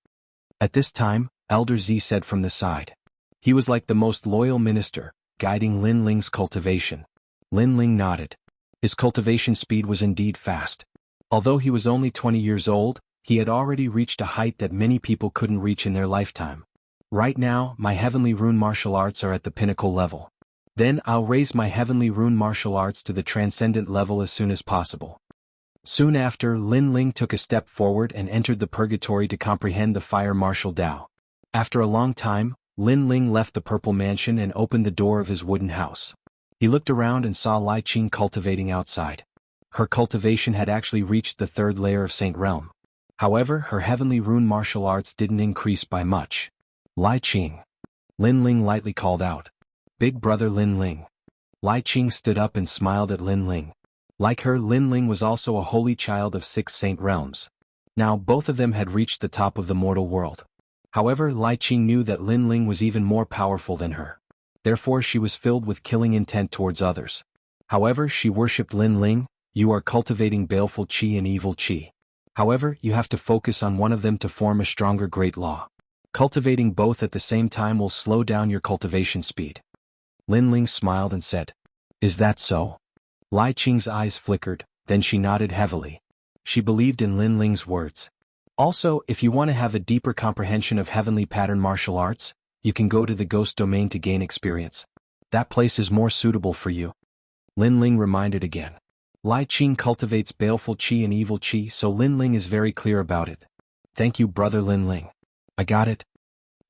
At this time, Elder Z said from the side. He was like the most loyal minister, guiding Lin Ling's cultivation. Lin Ling nodded. His cultivation speed was indeed fast. Although he was only 20 years old, He had already reached a height that many people couldn't reach in their lifetime. Right now, my heavenly rune martial arts are at the pinnacle level. Then I'll raise my heavenly rune martial arts to the transcendent level as soon as possible. Soon after, Lin Ling took a step forward and entered the purgatory to comprehend the fire martial Tao. After a long time, Lin Ling left the purple mansion and opened the door of his wooden house. He looked around and saw Lai Qing cultivating outside. Her cultivation had actually reached the third layer of Saint Realm. However, her heavenly rune martial arts didn't increase by much. Lai Qing. Lin Ling lightly called out. Big brother Lin Ling. Lai Qing stood up and smiled at Lin Ling. Like her, Lin Ling was also a holy child of 6 Saint Realms. Now both of them had reached the top of the mortal world. However, Lai Qing knew that Lin Ling was even more powerful than her. Therefore she was filled with killing intent towards others. However, she worshipped Lin Ling. You are cultivating baleful qi and evil qi. However, you have to focus on one of them to form a stronger great law. Cultivating both at the same time will slow down your cultivation speed. Lin Ling smiled and said, Is that so? Lai Qing's eyes flickered, then she nodded heavily. She believed in Lin Ling's words. Also, if you want to have a deeper comprehension of heavenly pattern martial arts, you can go to the ghost domain to gain experience. That place is more suitable for you. Lin Ling reminded again. Lai Qing cultivates baleful qi and evil qi, so Lin Ling is very clear about it. Thank you, brother Lin Ling. I got it.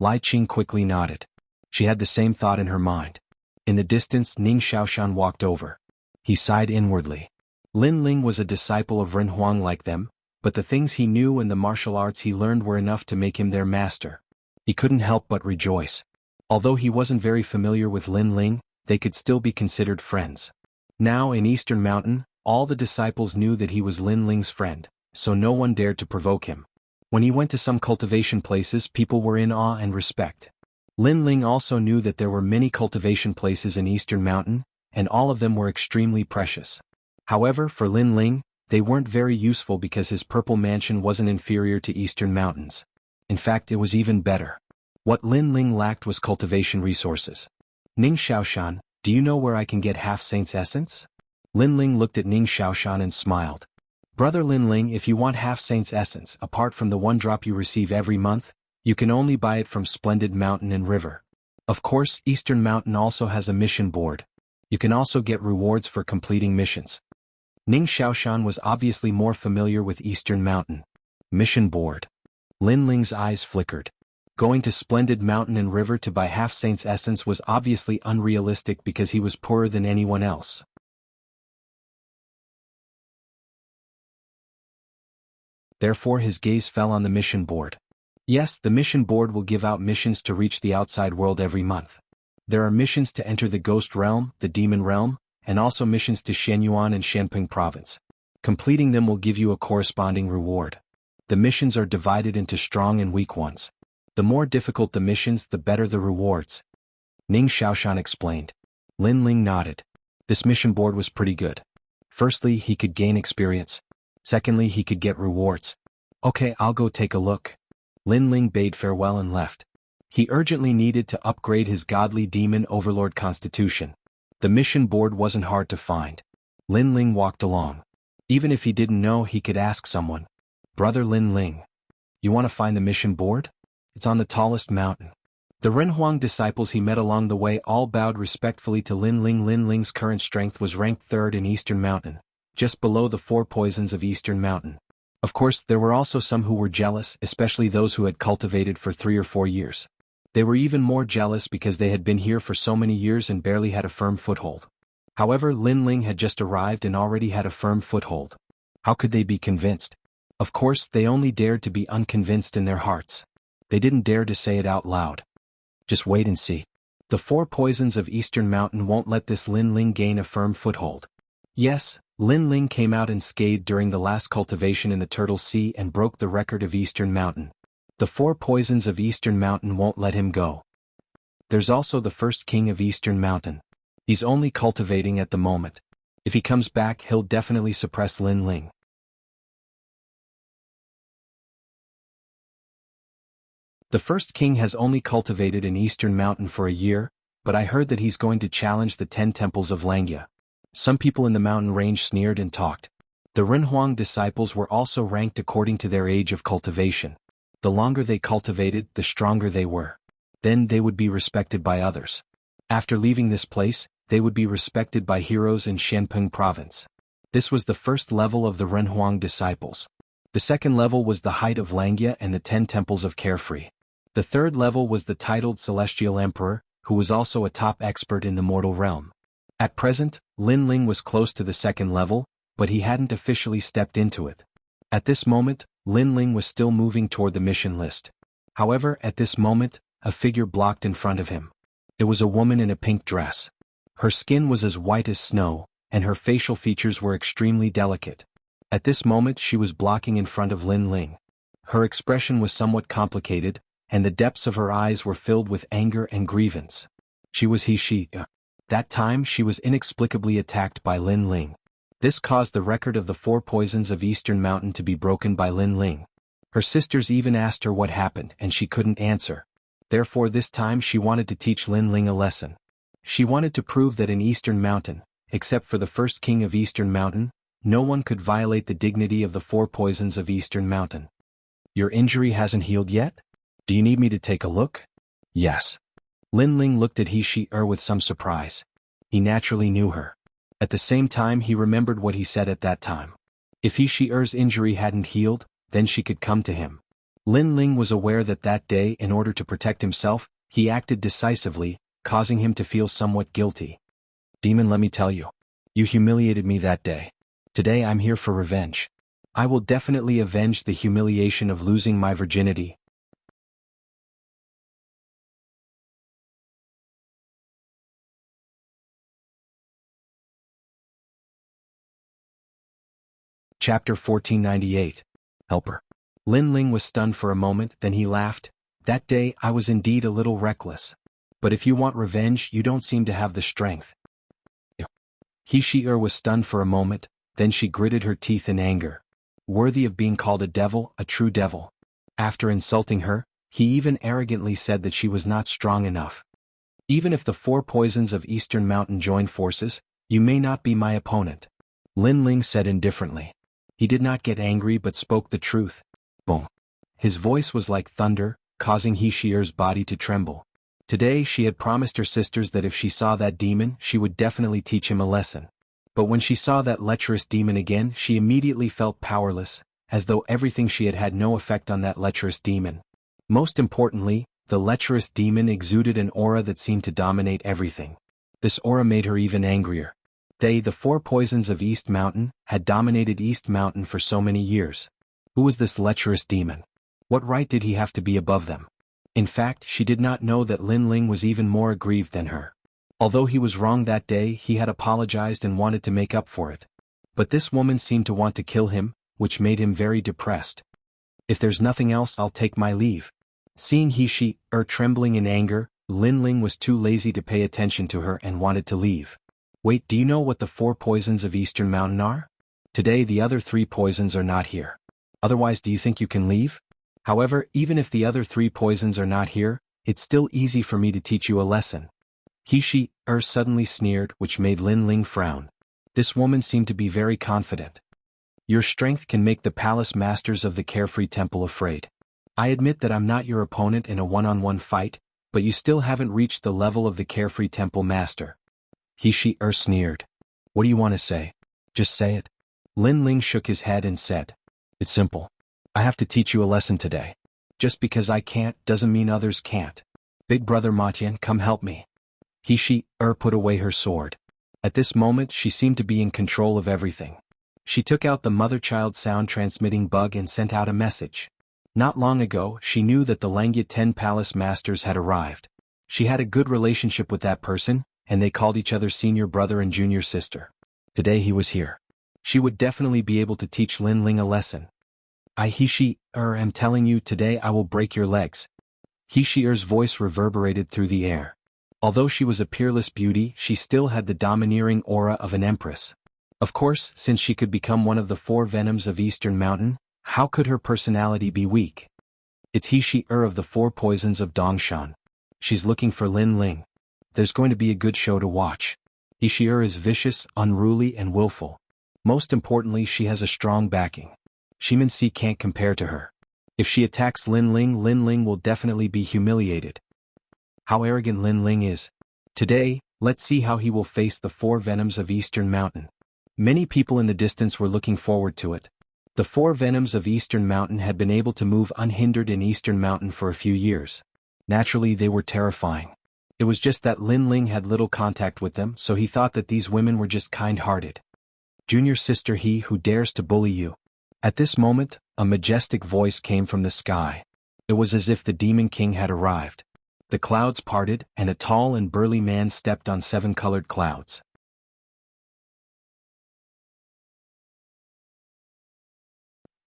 Lai Qing quickly nodded. She had the same thought in her mind. In the distance, Ning Xiaoshan walked over. He sighed inwardly. Lin Ling was a disciple of Ren Huang like them, but the things he knew and the martial arts he learned were enough to make him their master. He couldn't help but rejoice. Although he wasn't very familiar with Lin Ling, they could still be considered friends. Now in Eastern Mountain, all the disciples knew that he was Lin Ling's friend, so no one dared to provoke him. When he went to some cultivation places, people were in awe and respect. Lin Ling also knew that there were many cultivation places in Eastern Mountain, and all of them were extremely precious. However, for Lin Ling, they weren't very useful because his purple mansion wasn't inferior to Eastern Mountains. In fact, it was even better. What Lin Ling lacked was cultivation resources. Ning Xiaoshan, do you know where I can get half-saint's essence? Lin Ling looked at Ning Xiaoshan and smiled. Brother Lin Ling, if you want half-saint's essence, apart from the 1 drop you receive every month, you can only buy it from Splendid Mountain and River. Of course, Eastern Mountain also has a mission board. You can also get rewards for completing missions. Ning Xiaoshan was obviously more familiar with Eastern Mountain. Mission board. Lin Ling's eyes flickered. Going to Splendid Mountain and River to buy half-saint's essence was obviously unrealistic because he was poorer than anyone else. Therefore his gaze fell on the mission board. Yes, the mission board will give out missions to reach the outside world every month. There are missions to enter the Ghost Realm, the Demon Realm, and also missions to Shenyuan and Shanping Province. Completing them will give you a corresponding reward. The missions are divided into strong and weak ones. The more difficult the missions, the better the rewards. Ning Xiaoshan explained. Lin Ling nodded. This mission board was pretty good. Firstly, he could gain experience. Secondly, he could get rewards. Okay, I'll go take a look. Lin Ling bade farewell and left. He urgently needed to upgrade his godly demon overlord constitution. The mission board wasn't hard to find. Lin Ling walked along. Even if he didn't know, he could ask someone. Brother Lin Ling. You want to find the mission board? It's on the tallest mountain. The Ren Huang disciples he met along the way all bowed respectfully to Lin Ling. Lin Ling's current strength was ranked 3rd in Eastern Mountain, just below the 4 poisons of Eastern Mountain. Of course, there were also some who were jealous, especially those who had cultivated for 3 or 4 years. They were even more jealous because they had been here for so many years and barely had a firm foothold. However, Lin Ling had just arrived and already had a firm foothold. How could they be convinced? Of course, they only dared to be unconvinced in their hearts. They didn't dare to say it out loud. Just wait and see. The 4 poisons of Eastern Mountain won't let this Lin Ling gain a firm foothold. Yes, Lin Ling came out unscathed during the last cultivation in the Turtle Sea and broke the record of Eastern Mountain. The 4 poisons of Eastern Mountain won't let him go. There's also the first king of Eastern Mountain. He's only cultivating at the moment. If he comes back, he'll definitely suppress Lin Ling. The first king has only cultivated in Eastern Mountain for a year, but I heard that he's going to challenge the 10 temples of Langya. Some people in the mountain range sneered and talked. The Renhuang disciples were also ranked according to their age of cultivation. The longer they cultivated, the stronger they were. Then they would be respected by others. After leaving this place, they would be respected by heroes in Shenpeng province. This was the first level of the Renhuang disciples. The second level was the height of Langya and the 10 temples of Carefree. The third level was the titled Celestial Emperor, who was also a top expert in the mortal realm. At present, Lin Ling was close to the second level, but he hadn't officially stepped into it. At this moment, Lin Ling was still moving toward the mission list. However, at this moment, a figure blocked in front of him. It was a woman in a pink dress. Her skin was as white as snow, and her facial features were extremely delicate. At this moment she was blocking in front of Lin Ling. Her expression was somewhat complicated, and the depths of her eyes were filled with anger and grievance. She was she. That time she was inexplicably attacked by Lin Ling. This caused the record of the 4 poisons of Eastern Mountain to be broken by Lin Ling. Her sisters even asked her what happened and she couldn't answer. Therefore this time she wanted to teach Lin Ling a lesson. She wanted to prove that in Eastern Mountain, except for the first king of Eastern Mountain, no one could violate the dignity of the 4 poisons of Eastern Mountain. Your injury hasn't healed yet? Do you need me to take a look? Yes. Lin Ling looked at He with some surprise. He naturally knew her. At the same time he remembered what he said at that time. If He-Shi's injury hadn't healed, then she could come to him. Lin Ling was aware that that day, in order to protect himself, he acted decisively, causing him to feel somewhat guilty. Demon, let me tell you. You humiliated me that day. Today I'm here for revenge. I will definitely avenge the humiliation of losing my virginity. Chapter 1498. Helper. Lin Ling was stunned for a moment, then he laughed. That day I was indeed a little reckless. But if you want revenge, you don't seem to have the strength. He was stunned for a moment, then she gritted her teeth in anger. Worthy of being called a devil, a true devil. After insulting her, he even arrogantly said that she was not strong enough. Even if the 4 poisons of Eastern Mountain join forces, you may not be my opponent. Lin Ling said indifferently. He did not get angry but spoke the truth. Boom. His voice was like thunder, causing He-Shi's body to tremble. Today she had promised her sisters that if she saw that demon, she would definitely teach him a lesson. But when she saw that lecherous demon again, she immediately felt powerless, as though everything she had had no effect on that lecherous demon. Most importantly, the lecherous demon exuded an aura that seemed to dominate everything. This aura made her even angrier. They, the 4 poisons of East Mountain, had dominated East Mountain for so many years. Who was this lecherous demon? What right did he have to be above them? In fact, she did not know that Lin Ling was even more aggrieved than her. Although he was wrong that day, he had apologized and wanted to make up for it. But this woman seemed to want to kill him, which made him very depressed. If there's nothing else, I'll take my leave. Seeing He trembling in anger, Lin Ling was too lazy to pay attention to her and wanted to leave. Wait, do you know what the 4 poisons of Eastern Mountain are? Today the other 3 poisons are not here. Otherwise, do you think you can leave? However, even if the other 3 poisons are not here, it's still easy for me to teach you a lesson. He suddenly sneered, which made Lin Ling frown. This woman seemed to be very confident. Your strength can make the palace masters of the Carefree Temple afraid. I admit that I'm not your opponent in a one-on-one fight, but you still haven't reached the level of the Carefree Temple master. He sneered. What do you want to say? Just say it. Lin Ling shook his head and said. It's simple. I have to teach you a lesson today. Just because I can't doesn't mean others can't. Big brother Matian, come help me. He put away her sword. At this moment she seemed to be in control of everything. She took out the mother-child sound-transmitting bug and sent out a message. Not long ago, she knew that the Langya 10 palace masters had arrived. She had a good relationship with that person, and they called each other senior brother and junior sister. Today he was here. She would definitely be able to teach Lin Ling a lesson. I am telling you, today I will break your legs. He-Shi's voice reverberated through the air. Although she was a peerless beauty, she still had the domineering aura of an empress. Of course, since she could become one of the 4 venoms of Eastern Mountain, how could her personality be weak? It's He of the 4 poisons of Dongshan. She's looking for Lin Ling. There's going to be a good show to watch. He is vicious, unruly and willful. Most importantly, she has a strong backing. Shimin Si can't compare to her. If she attacks Lin Ling will definitely be humiliated. How arrogant Lin Ling is. Today, let's see how he will face the 4 venoms of Eastern Mountain. Many people in the distance were looking forward to it. The 4 venoms of Eastern Mountain had been able to move unhindered in Eastern Mountain for a few years. Naturally, they were terrifying. It was just that Lin Ling had little contact with them, so he thought that these women were just kind-hearted. Junior sister, he who dares to bully you. At this moment, a majestic voice came from the sky. It was as if the Demon King had arrived. The clouds parted, and a tall and burly man stepped on 7 colored clouds.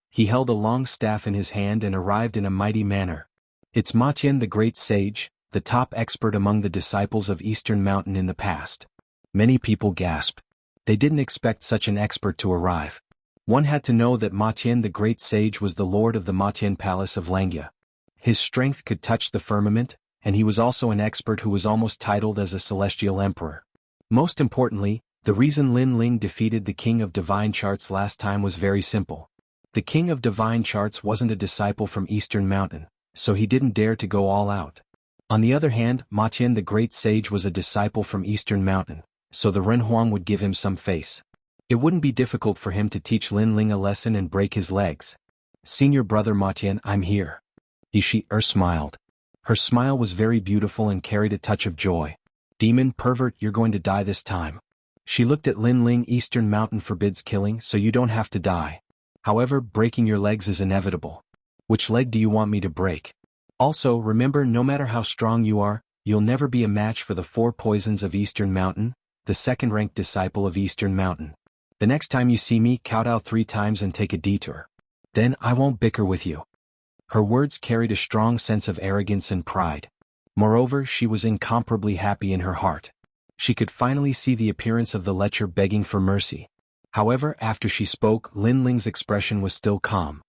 He held a long staff in his hand and arrived in a mighty manner. It's Ma Tian, the great sage, the top expert among the disciples of Eastern Mountain in the past. Many people gasped. They didn't expect such an expert to arrive. One had to know that Ma Tian, the great sage, was the lord of the Ma Tian Palace of Langya. His strength could touch the firmament, and he was also an expert who was almost titled as a celestial emperor. Most importantly, the reason Lin Ling defeated the King of Divine Charts last time was very simple. The King of Divine Charts wasn't a disciple from Eastern Mountain, so he didn't dare to go all out. On the other hand, Ma Tian, the great sage, was a disciple from Eastern Mountain, so the Ren Huang would give him some face. It wouldn't be difficult for him to teach Lin Ling a lesson and break his legs. Senior brother Ma Tian, I'm here. Ishi smiled. Her smile was very beautiful and carried a touch of joy. Demon pervert, you're going to die this time. She looked at Lin Ling. Eastern Mountain forbids killing, so you don't have to die. However, breaking your legs is inevitable. Which leg do you want me to break? Also, remember, no matter how strong you are, you'll never be a match for the 4 poisons of Eastern Mountain, the second-ranked disciple of Eastern Mountain. The next time you see me, kowtow 3 times and take a detour. Then I won't bicker with you. Her words carried a strong sense of arrogance and pride. Moreover, she was incomparably happy in her heart. She could finally see the appearance of the lecher begging for mercy. However, after she spoke, Lin Ling's expression was still calm.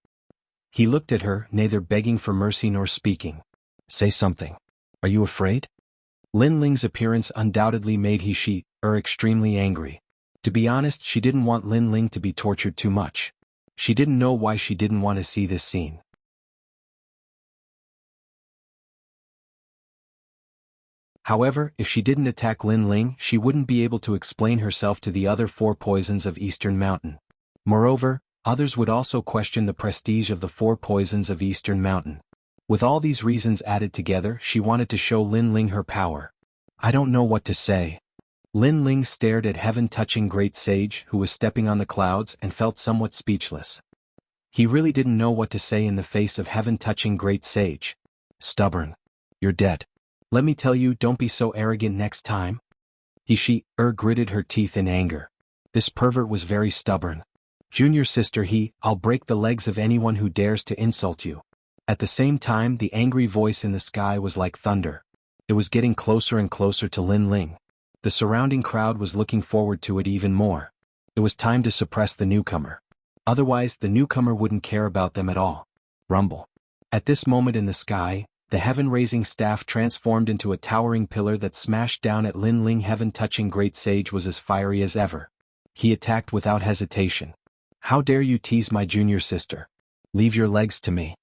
He looked at her, neither begging for mercy nor speaking. Say something. Are you afraid? Lin Ling's appearance undoubtedly made she extremely angry. To be honest, she didn't want Lin Ling to be tortured too much. She didn't know why she didn't want to see this scene. However, if she didn't attack Lin Ling, she wouldn't be able to explain herself to the other 4 poisons of Eastern Mountain. Moreover, others would also question the prestige of the 4 poisons of Eastern Mountain. With all these reasons added together, she wanted to show Lin Ling her power. I don't know what to say. Lin Ling stared at heaven-touching great sage who was stepping on the clouds and felt somewhat speechless. He really didn't know what to say in the face of heaven-touching great sage. Stubborn. You're dead. Let me tell you, don't be so arrogant next time. She gritted her teeth in anger. This pervert was very stubborn. Junior sister, I'll break the legs of anyone who dares to insult you. At the same time, the angry voice in the sky was like thunder. It was getting closer and closer to Lin Ling. The surrounding crowd was looking forward to it even more. It was time to suppress the newcomer. Otherwise, the newcomer wouldn't care about them at all. Rumble. At this moment in the sky, the heaven-raising staff transformed into a towering pillar that smashed down at Lin Ling. Heaven-touching great sage was as fiery as ever. He attacked without hesitation. How dare you tease my junior sister? Leave your legs to me.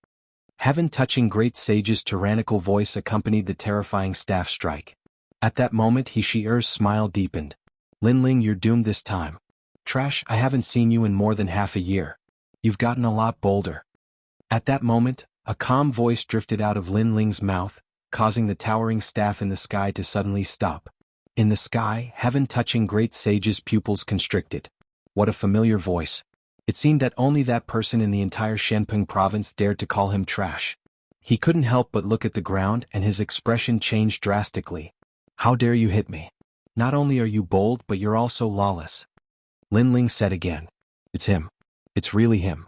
Heaven-touching great sage's tyrannical voice accompanied the terrifying staff strike. At that moment, Shi'er's smile deepened. Lin Ling, you're doomed this time. Trash, I haven't seen you in more than half a year. You've gotten a lot bolder. At that moment, a calm voice drifted out of Lin Ling's mouth, causing the towering staff in the sky to suddenly stop. In the sky, heaven-touching great sage's pupils constricted. What a familiar voice. It seemed that only that person in the entire Shenping province dared to call him trash. He couldn't help but look at the ground, and his expression changed drastically. How dare you hit me? Not only are you bold, but you're also lawless. Lin Ling said again. It's him. It's really him.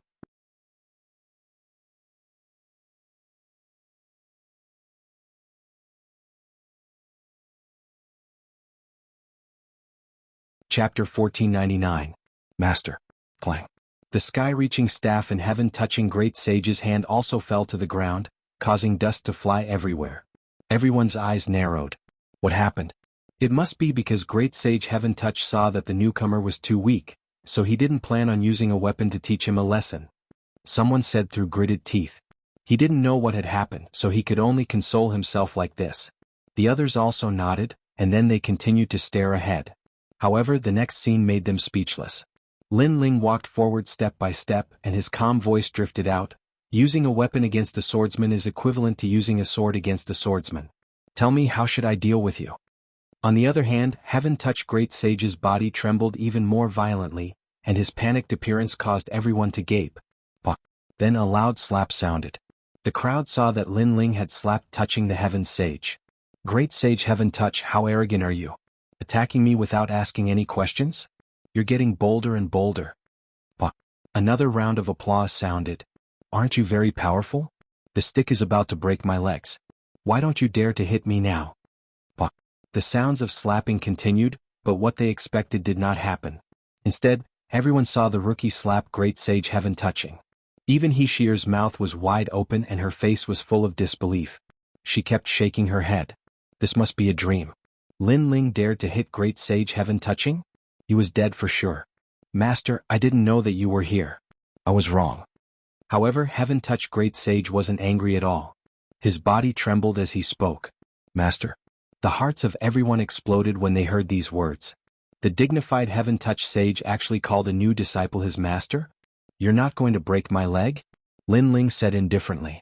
Chapter 1499. Master. Clang. The sky-reaching staff and heaven-touching great sage's hand also fell to the ground, causing dust to fly everywhere. Everyone's eyes narrowed. What happened? It must be because great sage Heaven Touch saw that the newcomer was too weak, So he didn't plan on using a weapon to teach him a lesson. Someone said through gritted teeth. He didn't know what had happened, so he could only console himself like this. The others also nodded, and then they continued to stare ahead. However, the next scene made them speechless. Lin Ling walked forward step by step, and his calm voice drifted out. Using a weapon against a swordsman is equivalent to using a sword against a swordsman. Tell me, how should I deal with you? On the other hand, Heaven Touch Great Sage's body trembled even more violently, and his panicked appearance caused everyone to gape. Then a loud slap sounded. The crowd saw that Lin Ling had slapped, touching the Heaven Sage. Great Sage Heaven Touch, how arrogant are you? Attacking me without asking any questions? You're getting bolder and bolder. Another round of applause sounded. Aren't you very powerful? The stick is about to break my legs. Why don't you dare to hit me now? The sounds of slapping continued, but what they expected did not happen. Instead, everyone saw the rookie slap Great Sage Heaven Touching. Even Hishir's mouth was wide open and her face was full of disbelief. She kept shaking her head. This must be a dream. Lin Ling dared to hit Great Sage Heaven Touching? He was dead for sure. Master, I didn't know that you were here. I was wrong. However, Heaven Touch Great Sage wasn't angry at all. His body trembled as he spoke. Master. The hearts of everyone exploded when they heard these words. The dignified Heaven Touch Sage actually called a new disciple his master? You're not going to break my leg? Lin Ling said indifferently.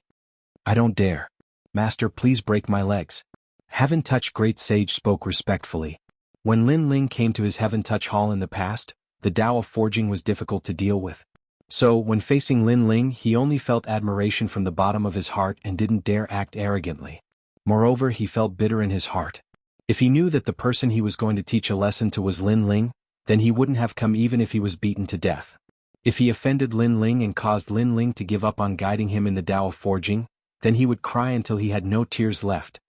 I don't dare. Master, please break my legs. Heaven Touch Great Sage spoke respectfully. When Lin Ling came to his Heaven Touch Hall in the past, the Tao of forging was difficult to deal with. So, when facing Lin Ling, he only felt admiration from the bottom of his heart and didn't dare act arrogantly. Moreover, he felt bitter in his heart. If he knew that the person he was going to teach a lesson to was Lin Ling, then he wouldn't have come even if he was beaten to death. If he offended Lin Ling and caused Lin Ling to give up on guiding him in the Tao of forging, then he would cry until he had no tears left.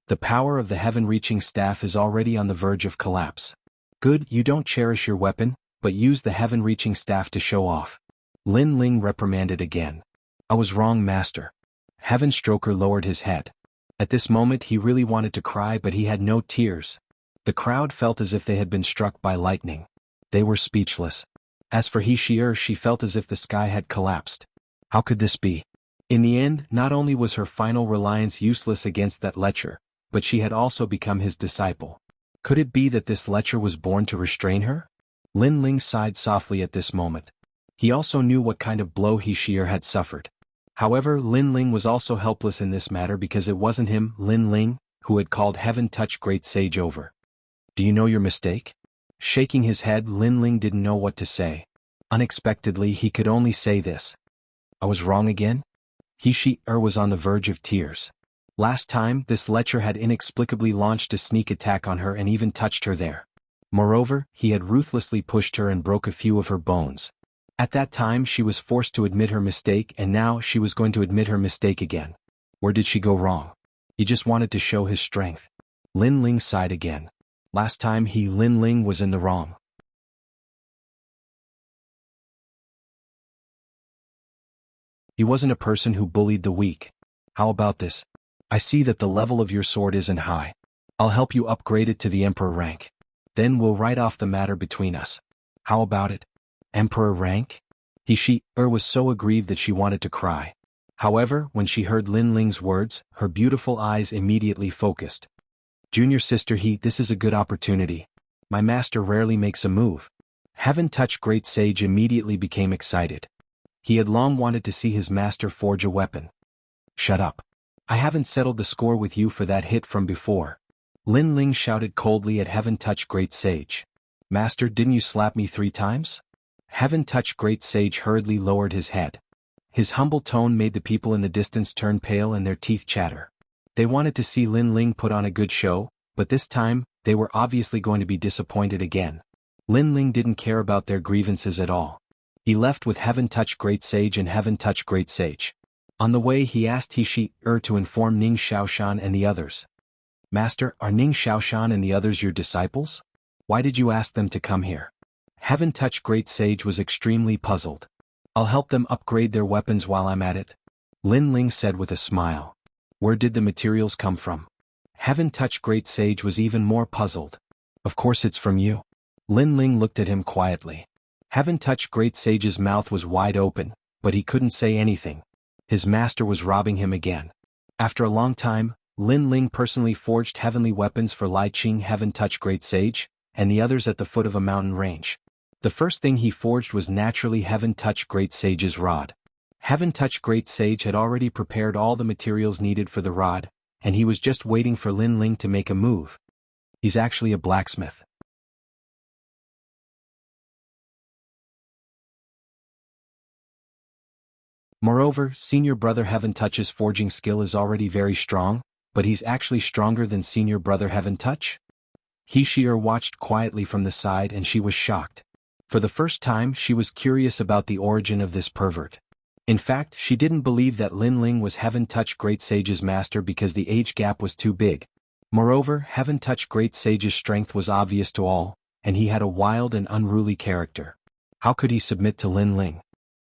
The power of the heaven-reaching staff is already on the verge of collapse. Good, you don't cherish your weapon, but use the heaven-reaching staff to show off. Lin Ling reprimanded again. I was wrong, master. Heaven Stroker lowered his head. At this moment he really wanted to cry, but he had no tears. The crowd felt as if they had been struck by lightning. They were speechless. As for Hishir, she felt as if the sky had collapsed. How could this be? In the end, not only was her final reliance useless against that lecher, but she had also become his disciple. Could it be that this lecher was born to restrain her? Lin Ling sighed softly at this moment. He also knew what kind of blow Hishir had suffered. However, Lin Ling was also helpless in this matter because it wasn't him, Lin Ling, who had called Heaven Touch Great Sage over. Do you know your mistake? Shaking his head, Lin Ling didn't know what to say. Unexpectedly, he could only say this. I was wrong again? Hishir was on the verge of tears. Last time, this lecher had inexplicably launched a sneak attack on her and even touched her there. Moreover, he had ruthlessly pushed her and broke a few of her bones. At that time she was forced to admit her mistake, and now she was going to admit her mistake again. Where did she go wrong? He just wanted to show his strength. Lin Ling sighed again. Last time Lin Ling was in the wrong. He wasn't a person who bullied the weak. How about this? I see that the level of your sword isn't high. I'll help you upgrade it to the Emperor rank. Then we'll write off the matter between us. How about it? Emperor rank? Hishir was so aggrieved that she wanted to cry. However, when she heard Lin Ling's words, her beautiful eyes immediately focused. Junior sister, this is a good opportunity. My master rarely makes a move. Heaven Touch Great Sage immediately became excited. He had long wanted to see his master forge a weapon. Shut up. I haven't settled the score with you for that hit from before. Lin Ling shouted coldly at Heaven Touch Great Sage. Master, didn't you slap me 3 times? Heaven Touch Great Sage hurriedly lowered his head. His humble tone made the people in the distance turn pale and their teeth chatter. They wanted to see Lin Ling put on a good show, but this time, they were obviously going to be disappointed again. Lin Ling didn't care about their grievances at all. He left with Heaven Touch Great Sage and Heaven Touch Great Sage. On the way he asked Hishir to inform Ning Xiaoshan and the others. Master, are Ning Xiaoshan and the others your disciples? Why did you ask them to come here? Heaven Touch Great Sage was extremely puzzled. I'll help them upgrade their weapons while I'm at it. Lin Ling said with a smile. Where did the materials come from? Heaven Touch Great Sage was even more puzzled. Of course it's from you. Lin Ling looked at him quietly. Heaven-touched great sage's mouth was wide open, but he couldn't say anything. His master was robbing him again. After a long time, Lin Ling personally forged heavenly weapons for Lai Qing Heaven-touched great sage, and the others at the foot of a mountain range. The first thing he forged was naturally Heaven-touched great sage's rod. Heaven-touched great sage had already prepared all the materials needed for the rod, and he was just waiting for Lin Ling to make a move. He's actually a blacksmith. Moreover, senior brother Heaven-touch's forging skill is already very strong, but he's actually stronger than senior brother Heaven-touch? He Shi'er watched quietly from the side and she was shocked. For the first time she was curious about the origin of this pervert. In fact, she didn't believe that Lin Ling was Heaven-touched great sage's master because the age gap was too big. Moreover, Heaven-touched great sage's strength was obvious to all, and he had a wild and unruly character. How could he submit to Lin Ling?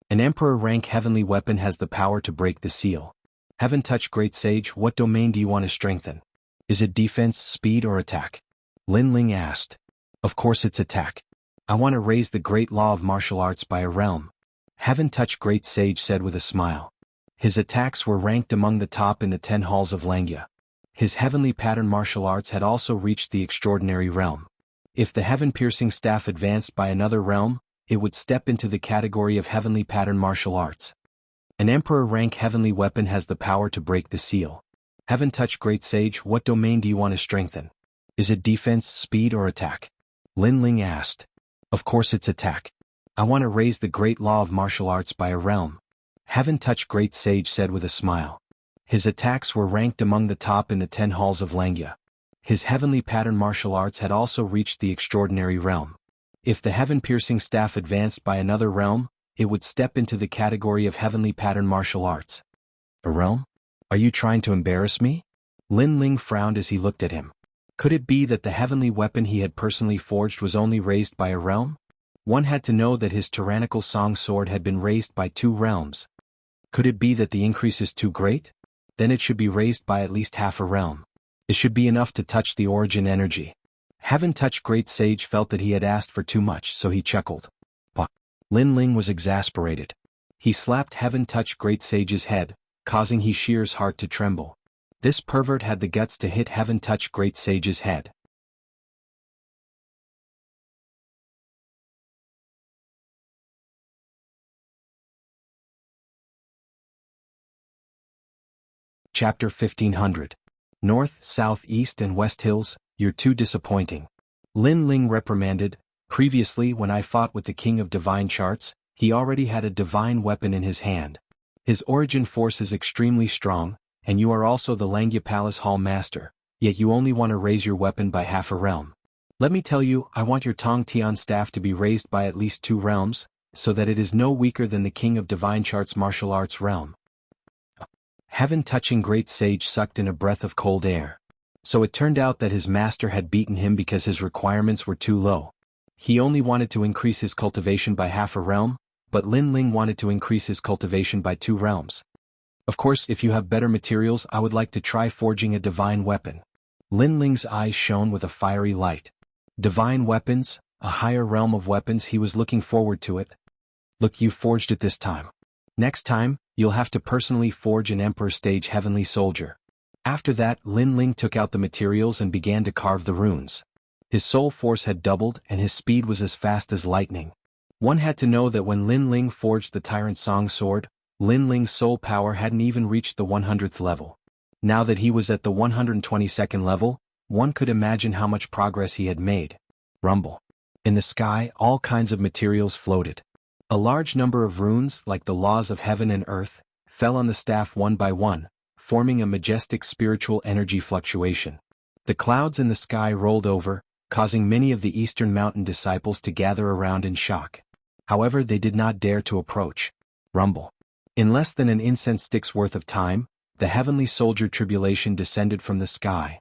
An emperor-rank heavenly weapon has the power to break the seal. Heaven-touched great sage, what domain do you want to strengthen? Is it defense, speed, or attack? Lin Ling asked. Of course it's attack. I want to raise the great law of martial arts by a realm. Heaven-touched great sage said with a smile. His attacks were ranked among the top in the 10 halls of Langya. His heavenly pattern martial arts had also reached the extraordinary realm. If the heaven-piercing staff advanced by another realm, it would step into the category of heavenly pattern martial arts. An emperor-rank heavenly weapon has the power to break the seal. Heaven-touched great sage, what domain do you want to strengthen? Is it defense, speed, or attack? Lin Ling asked. Of course it's attack. I want to raise the great law of martial arts by a realm. Heaven-touched great sage said with a smile. His attacks were ranked among the top in the 10 halls of Langya. His heavenly pattern martial arts had also reached the extraordinary realm. If the heaven-piercing staff advanced by another realm, it would step into the category of heavenly pattern martial arts. A realm? Are you trying to embarrass me? Lin Ling frowned as he looked at him. Could it be that the heavenly weapon he had personally forged was only raised by a realm? One had to know that his tyrannical song sword had been raised by 2 realms. Could it be that the increase is too great? Then it should be raised by at least half a realm. It should be enough to touch the origin energy. Heaven-touched great sage felt that he had asked for too much, so he chuckled. Bah! Lin Ling was exasperated. He slapped Heaven-touched great sage's head, causing He Shi'er's heart to tremble. This pervert had the guts to hit Heaven-touched great sage's head. Chapter 1500. North, South, East and West Hills, you're too disappointing. Lin Ling reprimanded. Previously when I fought with the King of Divine Charts, he already had a divine weapon in his hand. His origin force is extremely strong, and you are also the Langya Palace Hall Master, yet you only want to raise your weapon by half a realm. Let me tell you, I want your Tong Tian staff to be raised by at least 2 realms, so that it is no weaker than the King of Divine Charts martial arts realm. Heaven-touching great sage sucked in a breath of cold air. So it turned out that his master had beaten him because his requirements were too low. He only wanted to increase his cultivation by half a realm, but Lin Ling wanted to increase his cultivation by 2 realms. Of course, if you have better materials, I would like to try forging a divine weapon. Lin Ling's eyes shone with a fiery light. Divine weapons, a higher realm of weapons, he was looking forward to it. Look, you forged it this time. Next time, you'll have to personally forge an Emperor Stage Heavenly Soldier. After that, Lin Ling took out the materials and began to carve the runes. His soul force had doubled and his speed was as fast as lightning. One had to know that when Lin Ling forged the Tyrant Song Sword, Lin Ling's soul power hadn't even reached the 100th level. Now that he was at the 122nd level, one could imagine how much progress he had made. Rumble. In the sky, all kinds of materials floated. A large number of runes, like the laws of heaven and earth, fell on the staff one by one, forming a majestic spiritual energy fluctuation. The clouds in the sky rolled over, causing many of the Eastern Mountain disciples to gather around in shock. However, they did not dare to approach. Rumble. In less than an incense stick's worth of time, the heavenly soldier tribulation descended from the sky.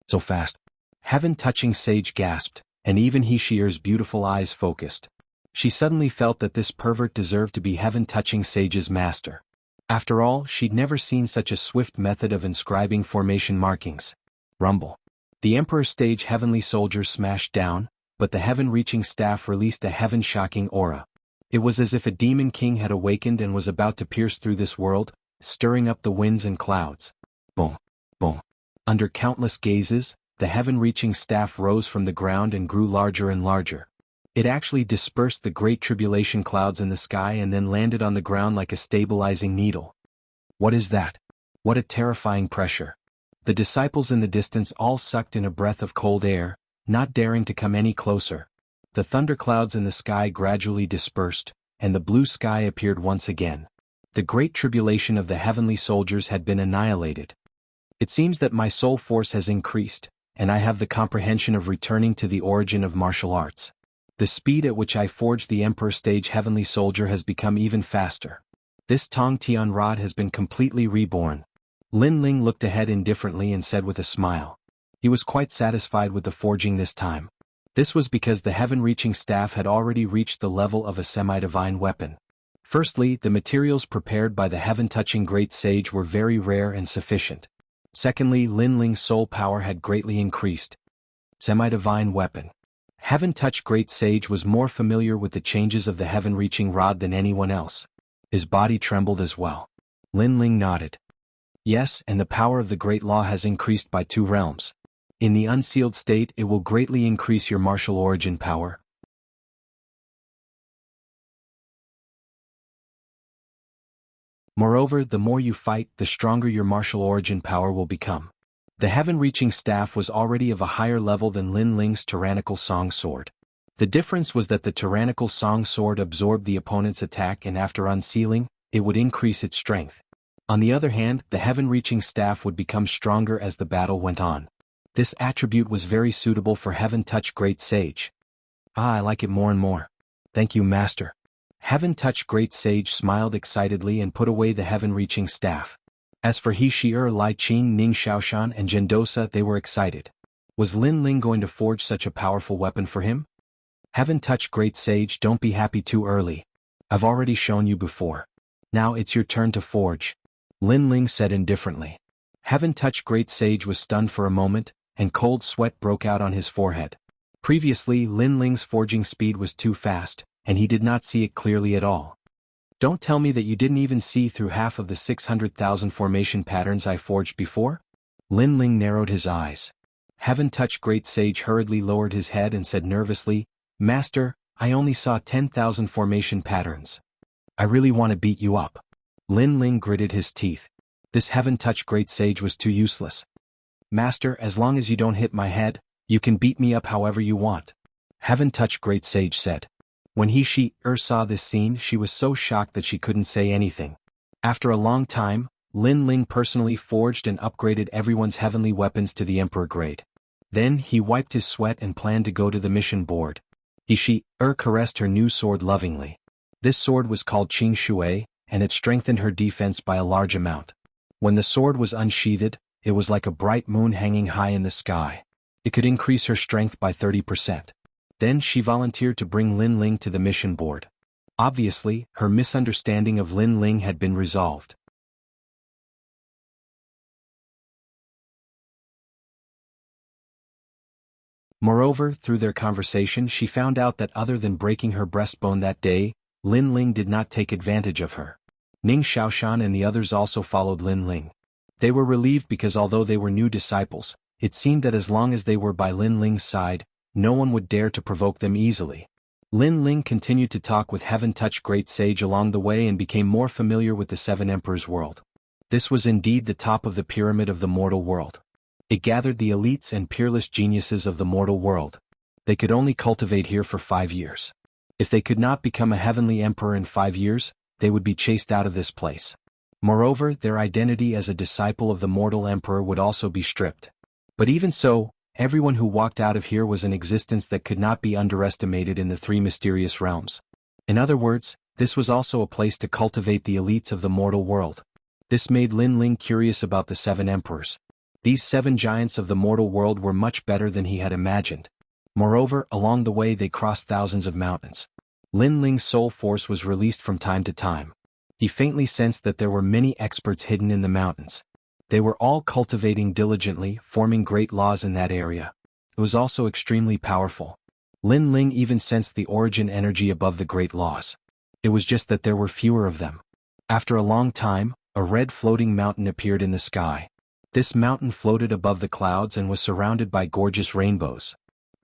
So fast. Heaven-touching sage gasped, and even He Shi'er's beautiful eyes focused. She suddenly felt that this pervert deserved to be heaven-touching sage's master. After all, she'd never seen such a swift method of inscribing formation markings. Rumble. The Emperor Stage Heavenly Soldier smashed down, but the heaven-reaching staff released a heaven-shocking aura. It was as if a demon king had awakened and was about to pierce through this world, stirring up the winds and clouds. Boom, boom. Under countless gazes, the heaven-reaching staff rose from the ground and grew larger and larger. It actually dispersed the great tribulation clouds in the sky and then landed on the ground like a stabilizing needle. What is that? What a terrifying pressure. The disciples in the distance all sucked in a breath of cold air, not daring to come any closer. The thunderclouds in the sky gradually dispersed, and the blue sky appeared once again. The great tribulation of the heavenly soldiers had been annihilated. It seems that my soul force has increased, and I have the comprehension of returning to the origin of martial arts. The speed at which I forged the Emperor Stage Heavenly Soldier has become even faster. This Tong Tian rod has been completely reborn. Lin Ling looked ahead indifferently and said with a smile. He was quite satisfied with the forging this time. This was because the heaven-reaching staff had already reached the level of a semi-divine weapon. Firstly, the materials prepared by the heaven-touching great sage were very rare and sufficient. Secondly, Lin Ling's soul power had greatly increased. Semi-divine weapon. Heaven-touched great sage was more familiar with the changes of the heaven-reaching rod than anyone else. His body trembled as well. Lin Ling nodded. Yes, and the power of the great law has increased by 2 realms. In the unsealed state it will greatly increase your martial origin power. Moreover, the more you fight, the stronger your martial origin power will become. The heaven-reaching staff was already of a higher level than Lin Ling's tyrannical song sword. The difference was that the tyrannical song sword absorbed the opponent's attack and after unsealing, it would increase its strength. On the other hand, the heaven-reaching staff would become stronger as the battle went on. This attribute was very suitable for heaven-touched great sage. I like it more and more. Thank you, master. Heaven-touched great sage smiled excitedly and put away the heaven-reaching staff. As for He Shi'er, Lai Qing, Ning Xiaoshan and Gendosa, they were excited. Was Lin Ling going to forge such a powerful weapon for him? Heaven-touched great sage, don't be happy too early. I've already shown you before. Now it's your turn to forge. Lin Ling said indifferently. Heaven-touched great sage was stunned for a moment, and cold sweat broke out on his forehead. Previously, Lin Ling's forging speed was too fast, and he did not see it clearly at all. Don't tell me that you didn't even see through half of the 600,000 formation patterns I forged before? Lin Ling narrowed his eyes. Heaven-touched great sage hurriedly lowered his head and said nervously, Master, I only saw 10,000 formation patterns. I really want to beat you up. Lin Ling gritted his teeth. This heaven-touched great sage was too useless. Master, as long as you don't hit my head, you can beat me up however you want. Heaven-touched great sage said. When He Shi'er saw this scene, she was so shocked that she couldn't say anything. After a long time, Lin Ling personally forged and upgraded everyone's heavenly weapons to the Emperor grade. Then he wiped his sweat and planned to go to the mission board. He Shi'er caressed her new sword lovingly. This sword was called Qing Shui, and it strengthened her defense by a large amount. When the sword was unsheathed, it was like a bright moon hanging high in the sky. It could increase her strength by 30%. Then she volunteered to bring Lin Ling to the mission board. Obviously, her misunderstanding of Lin Ling had been resolved. Moreover, through their conversation she found out that other than breaking her breastbone that day, Lin Ling did not take advantage of her. Ning Xiaoshan and the others also followed Lin Ling. They were relieved because although they were new disciples, it seemed that as long as they were by Lin Ling's side, no one would dare to provoke them easily. Lin Ling continued to talk with heaven-touched great sage along the way and became more familiar with the 7 Emperors' world. This was indeed the top of the pyramid of the mortal world. It gathered the elites and peerless geniuses of the mortal world. They could only cultivate here for 5 years. If they could not become a heavenly emperor in 5 years, they would be chased out of this place. Moreover, their identity as a disciple of the mortal emperor would also be stripped. But even so, everyone who walked out of here was an existence that could not be underestimated in the 3 mysterious realms. In other words, this was also a place to cultivate the elites of the mortal world. This made Lin Ling curious about the 7 emperors. These 7 giants of the mortal world were much better than he had imagined. Moreover, along the way they crossed thousands of mountains. Lin Ling's soul force was released from time to time. He faintly sensed that there were many experts hidden in the mountains. They were all cultivating diligently, forming great laws in that area. It was also extremely powerful. Lin Ling even sensed the origin energy above the great laws. It was just that there were fewer of them. After a long time, a red floating mountain appeared in the sky. This mountain floated above the clouds and was surrounded by gorgeous rainbows.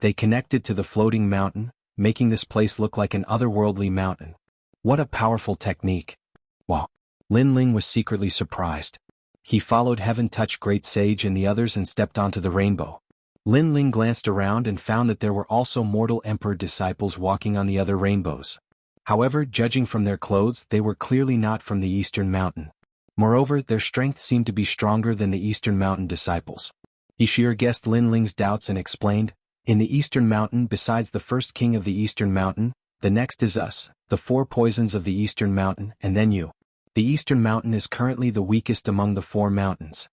They connected to the floating mountain, making this place look like an otherworldly mountain. What a powerful technique. Wow. Lin Ling was secretly surprised. He followed Heaven Touch Great Sage and the others and stepped onto the rainbow. Lin Ling glanced around and found that there were also mortal emperor disciples walking on the other rainbows. However, judging from their clothes, they were clearly not from the Eastern Mountain. Moreover, their strength seemed to be stronger than the Eastern Mountain disciples. He sheer guessed Lin Ling's doubts and explained, "In the Eastern Mountain, besides the first king of the Eastern Mountain, the next is us, the 4 poisons of the Eastern Mountain, and then you. The Eastern Mountain is currently the weakest among the 4 mountains."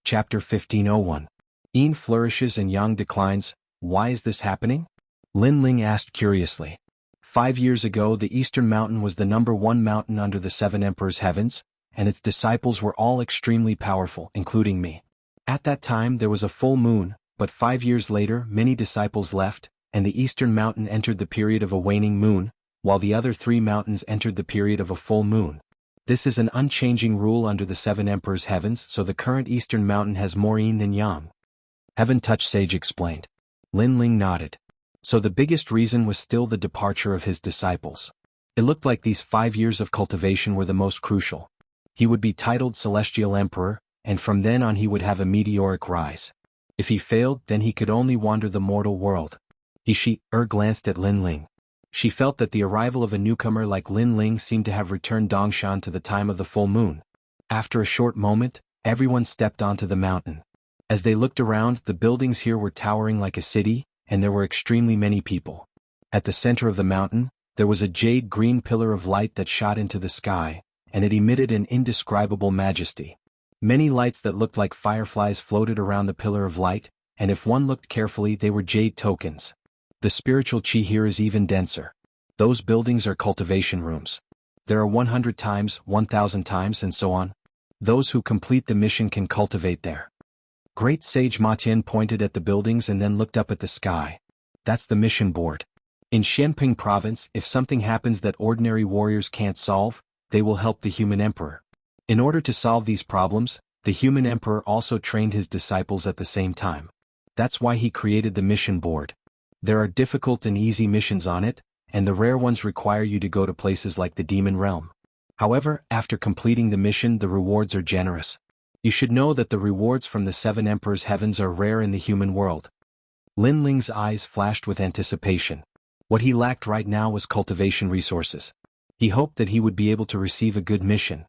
Chapter 1501. Yin flourishes and Yang declines. Why is this happening? Lin Ling asked curiously. 5 years ago, the Eastern Mountain was the #1 mountain under the 7 Emperors' heavens, and its disciples were all extremely powerful, including me. At that time there was a full moon, but 5 years later many disciples left, and the Eastern Mountain entered the period of a waning moon, while the other 3 mountains entered the period of a full moon. This is an unchanging rule under the 7 Emperors' heavens, so the current Eastern Mountain has more yin than yang. Heaven Touch Sage explained. Lin Ling nodded. So the biggest reason was still the departure of his disciples. It looked like these 5 years of cultivation were the most crucial. He would be titled Celestial Emperor, and from then on he would have a meteoric rise. If he failed, then he could only wander the mortal world. She glanced at Lin Ling. She felt that the arrival of a newcomer like Lin Ling seemed to have returned Dongshan to the time of the full moon. After a short moment, everyone stepped onto the mountain. As they looked around, the buildings here were towering like a city, and there were extremely many people. At the center of the mountain, there was a jade-green pillar of light that shot into the sky, and it emitted an indescribable majesty. Many lights that looked like fireflies floated around the pillar of light, and if one looked carefully, they were jade tokens. The spiritual chi here is even denser. Those buildings are cultivation rooms. There are 100 times, 1,000 times, and so on. Those who complete the mission can cultivate there. Great Sage Matian pointed at the buildings and then looked up at the sky. That's the mission board. In Xianping province, if something happens that ordinary warriors can't solve, they will help the human emperor. In order to solve these problems, the human emperor also trained his disciples at the same time. That's why he created the mission board. There are difficult and easy missions on it, and the rare ones require you to go to places like the demon realm. However, after completing the mission, the rewards are generous. You should know that the rewards from the 7 Emperors' heavens are rare in the human world. Lin Ling's eyes flashed with anticipation. What he lacked right now was cultivation resources. He hoped that he would be able to receive a good mission.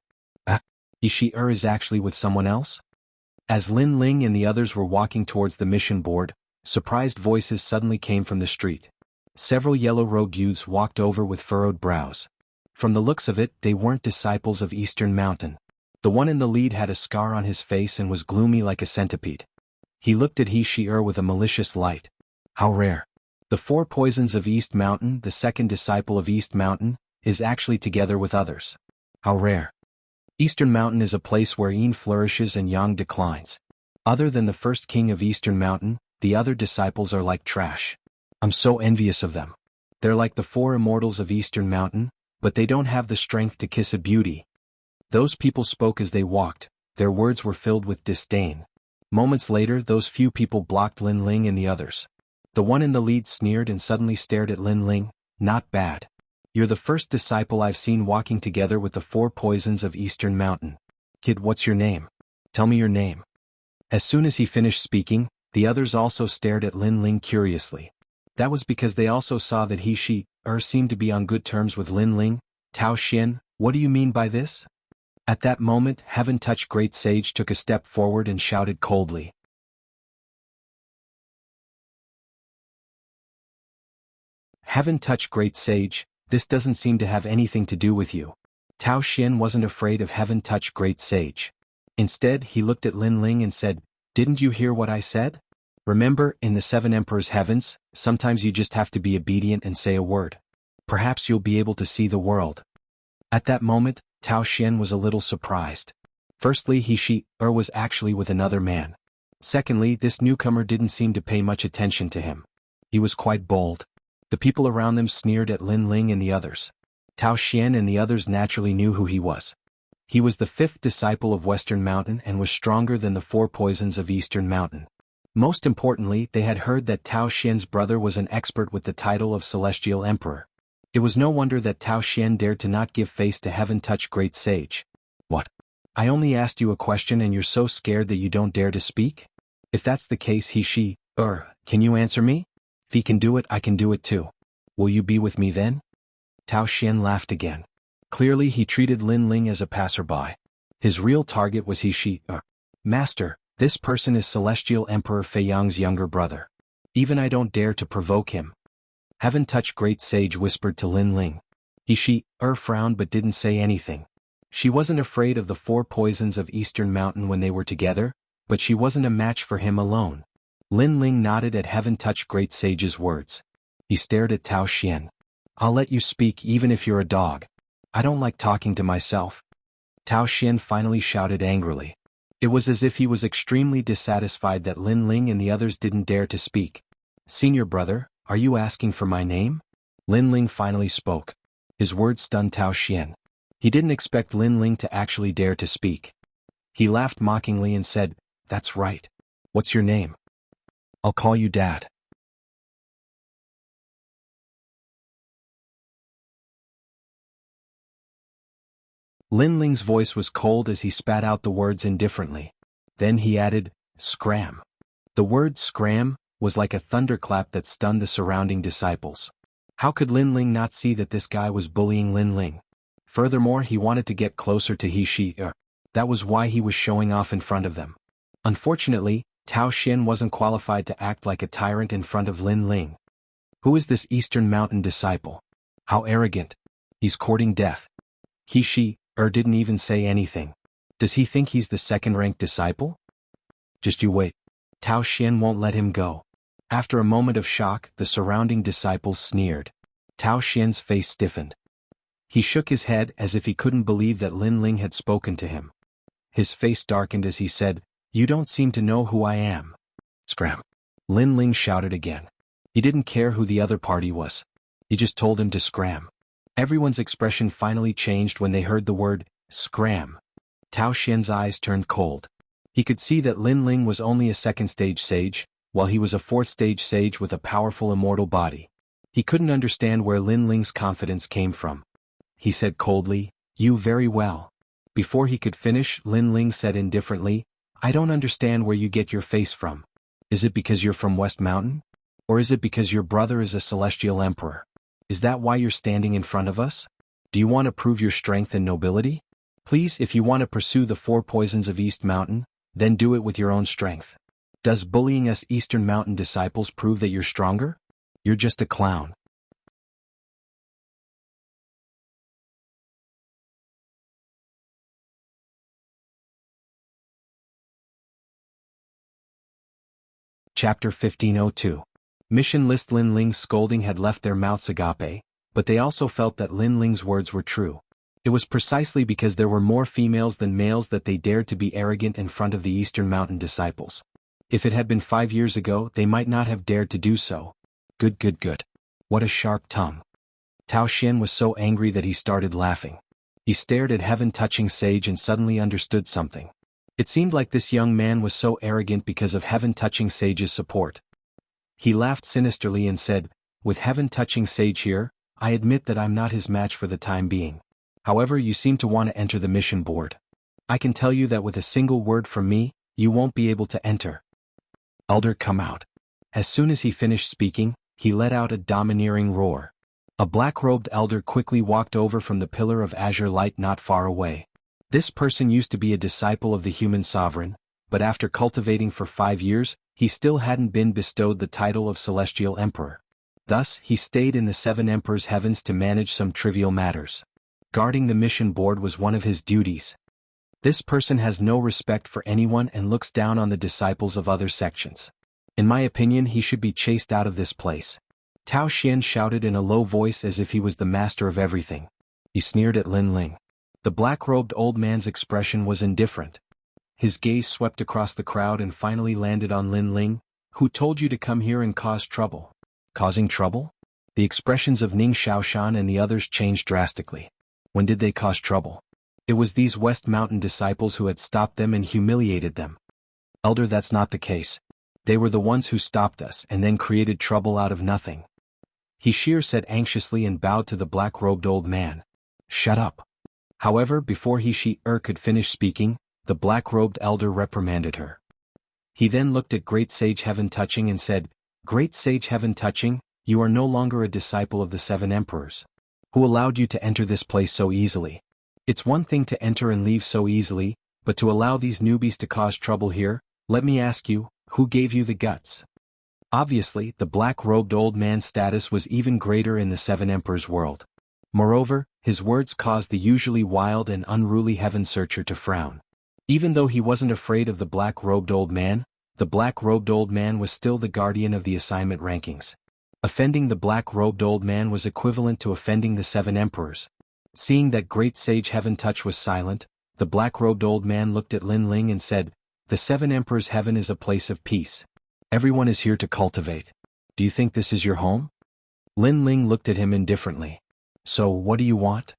She is actually with someone else? As Lin Ling and the others were walking towards the mission board, surprised voices suddenly came from the street. Several yellow-robed youths walked over with furrowed brows. From the looks of it, they weren't disciples of Eastern Mountain. The one in the lead had a scar on his face and was gloomy like a centipede. He looked at He with a malicious light. How rare. The 4 poisons of East Mountain, the second disciple of East Mountain, is actually together with others. How rare. Eastern Mountain is a place where yin flourishes and yang declines. Other than the first king of Eastern Mountain, the other disciples are like trash. I'm so envious of them. They're like the 4 immortals of Eastern Mountain, but they don't have the strength to kiss a beauty. Those people spoke as they walked. Their words were filled with disdain. Moments later, those few people blocked Lin Ling and the others. The one in the lead sneered and suddenly stared at Lin Ling. Not bad. You're the first disciple I've seen walking together with the 4 poisons of Eastern Mountain. Kid, what's your name? Tell me your name. As soon as he finished speaking, the others also stared at Lin Ling curiously. That was because they also saw that he seemed to be on good terms with Lin Ling. Tao Xin, what do you mean by this? At that moment, Heaven Touch Great Sage took a step forward and shouted coldly. Heaven Touch Great Sage, this doesn't seem to have anything to do with you. Tao Xin wasn't afraid of Heaven Touch Great Sage. Instead, he looked at Lin Ling and said, "Didn't you hear what I said? Remember, in the 7 Emperors' heavens, sometimes you just have to be obedient and say a word. Perhaps you'll be able to see the world." At that moment, Tao Xian was a little surprised. Firstly, he was actually with another man. Secondly, this newcomer didn't seem to pay much attention to him. He was quite bold. The people around them sneered at Lin Ling and the others. Tao Xian and the others naturally knew who he was. He was the 5th disciple of Western Mountain and was stronger than the 4 poisons of Eastern Mountain. Most importantly, they had heard that Tao Xian's brother was an expert with the title of Celestial Emperor. It was no wonder that Tao Xian dared to not give face to Heaven Touch Great Sage. What? I only asked you a question and you're so scared that you don't dare to speak? If that's the case, can you answer me? If he can do it, I can do it too. Will you be with me then? Tao Xian laughed again. Clearly he treated Lin Ling as a passerby. His real target was Master, this person is Celestial Emperor Fei Yang's younger brother. Even I don't dare to provoke him. Heaven Touch Great Sage whispered to Lin Ling. He frowned but didn't say anything. She wasn't afraid of the 4 poisons of Eastern Mountain when they were together, but she wasn't a match for him alone. Lin Ling nodded at Heaven Touch Great Sage's words. He stared at Tao Xian. I'll let you speak even if you're a dog. I don't like talking to myself. Tao Xian finally shouted angrily. It was as if he was extremely dissatisfied that Lin Ling and the others didn't dare to speak. Senior brother, are you asking for my name? Lin Ling finally spoke. His words stunned Tao Xian. He didn't expect Lin Ling to actually dare to speak. He laughed mockingly and said, That's right. What's your name? I'll call you Dad. Lin Ling's voice was cold as he spat out the words indifferently. Then he added, Scram. The word scram was like a thunderclap that stunned the surrounding disciples. How could Lin Ling not see that this guy was bullying Lin Ling? Furthermore, he wanted to get closer to That was why he was showing off in front of them. Unfortunately, Tao Xian wasn't qualified to act like a tyrant in front of Lin Ling. Who is this Eastern Mountain disciple? How arrogant. He's courting death. Didn't even say anything. Does he think he's the 2nd-ranked disciple? Just you wait. Tao Xian won't let him go. After a moment of shock, the surrounding disciples sneered. Tao Xian's face stiffened. He shook his head as if he couldn't believe that Lin Ling had spoken to him. His face darkened as he said, You don't seem to know who I am. Scram. Lin Ling shouted again. He didn't care who the other party was. He just told him to scram. Everyone's expression finally changed when they heard the word, scram. Tao Xian's eyes turned cold. He could see that Lin Ling was only a 2nd-stage sage, while he was a 4th-stage sage with a powerful immortal body. He couldn't understand where Lin Ling's confidence came from. He said coldly, You very well. Before he could finish, Lin Ling said indifferently, I don't understand where you get your face from. Is it because you're from West Mountain? Or is it because your brother is a Celestial Emperor? Is that why you're standing in front of us? Do you want to prove your strength and nobility? Please, if you want to pursue the 4 poisons of East Mountain, then do it with your own strength. Does bullying us Eastern Mountain disciples prove that you're stronger? You're just a clown. Chapter 1502. Mission List. Lin Ling's scolding had left their mouths agape, but they also felt that Lin Ling's words were true. It was precisely because there were more females than males that they dared to be arrogant in front of the Eastern Mountain disciples. If it had been 5 years ago, they might not have dared to do so. Good. What a sharp tongue. Tao Xian was so angry that he started laughing. He stared at Heaven Touching Sage and suddenly understood something. It seemed like this young man was so arrogant because of Heaven Touching Sage's support. He laughed sinisterly and said, With Heaven Touching Sage here, I admit that I'm not his match for the time being. However, you seem to want to enter the mission board. I can tell you that with a single word from me, you won't be able to enter. Elder, come out. As soon as he finished speaking, he let out a domineering roar. A black-robed elder quickly walked over from the pillar of azure light not far away. This person used to be a disciple of the human sovereign, but after cultivating for 5 years, he still hadn't been bestowed the title of Celestial Emperor. Thus, he stayed in the 7 Emperors' heavens to manage some trivial matters. Guarding the mission board was one of his duties. This person has no respect for anyone and looks down on the disciples of other sections. In my opinion, he should be chased out of this place. Tao Xian shouted in a low voice as if he was the master of everything. He sneered at Lin Ling. The black-robed old man's expression was indifferent. His gaze swept across the crowd and finally landed on Lin Ling. Who told you to come here and cause trouble? Causing trouble? The expressions of Ning Xiaoshan and the others changed drastically. When did they cause trouble? It was these West Mountain disciples who had stopped them and humiliated them. Elder, that's not the case. They were the ones who stopped us and then created trouble out of nothing. He said anxiously and bowed to the black-robed old man. Shut up. However, before could finish speaking, the black-robed elder reprimanded her. He then looked at Great Sage Heaven Touching and said, Great Sage Heaven Touching, you are no longer a disciple of the 7 emperors. Who allowed you to enter this place so easily? It's one thing to enter and leave so easily, but to allow these newbies to cause trouble here, let me ask you, who gave you the guts? Obviously, the black-robed old man's status was even greater in the 7 emperors' world. Moreover, his words caused the usually wild and unruly heaven searcher to frown. Even though he wasn't afraid of the black-robed old man, the black-robed old man was still the guardian of the assignment rankings. Offending the black-robed old man was equivalent to offending the 7 emperors. Seeing that Great Sage Heaven Touch was silent, the black-robed old man looked at Lin Ling and said, The 7 emperors' heaven is a place of peace. Everyone is here to cultivate. Do you think this is your home? Lin Ling looked at him indifferently. So, what do you want?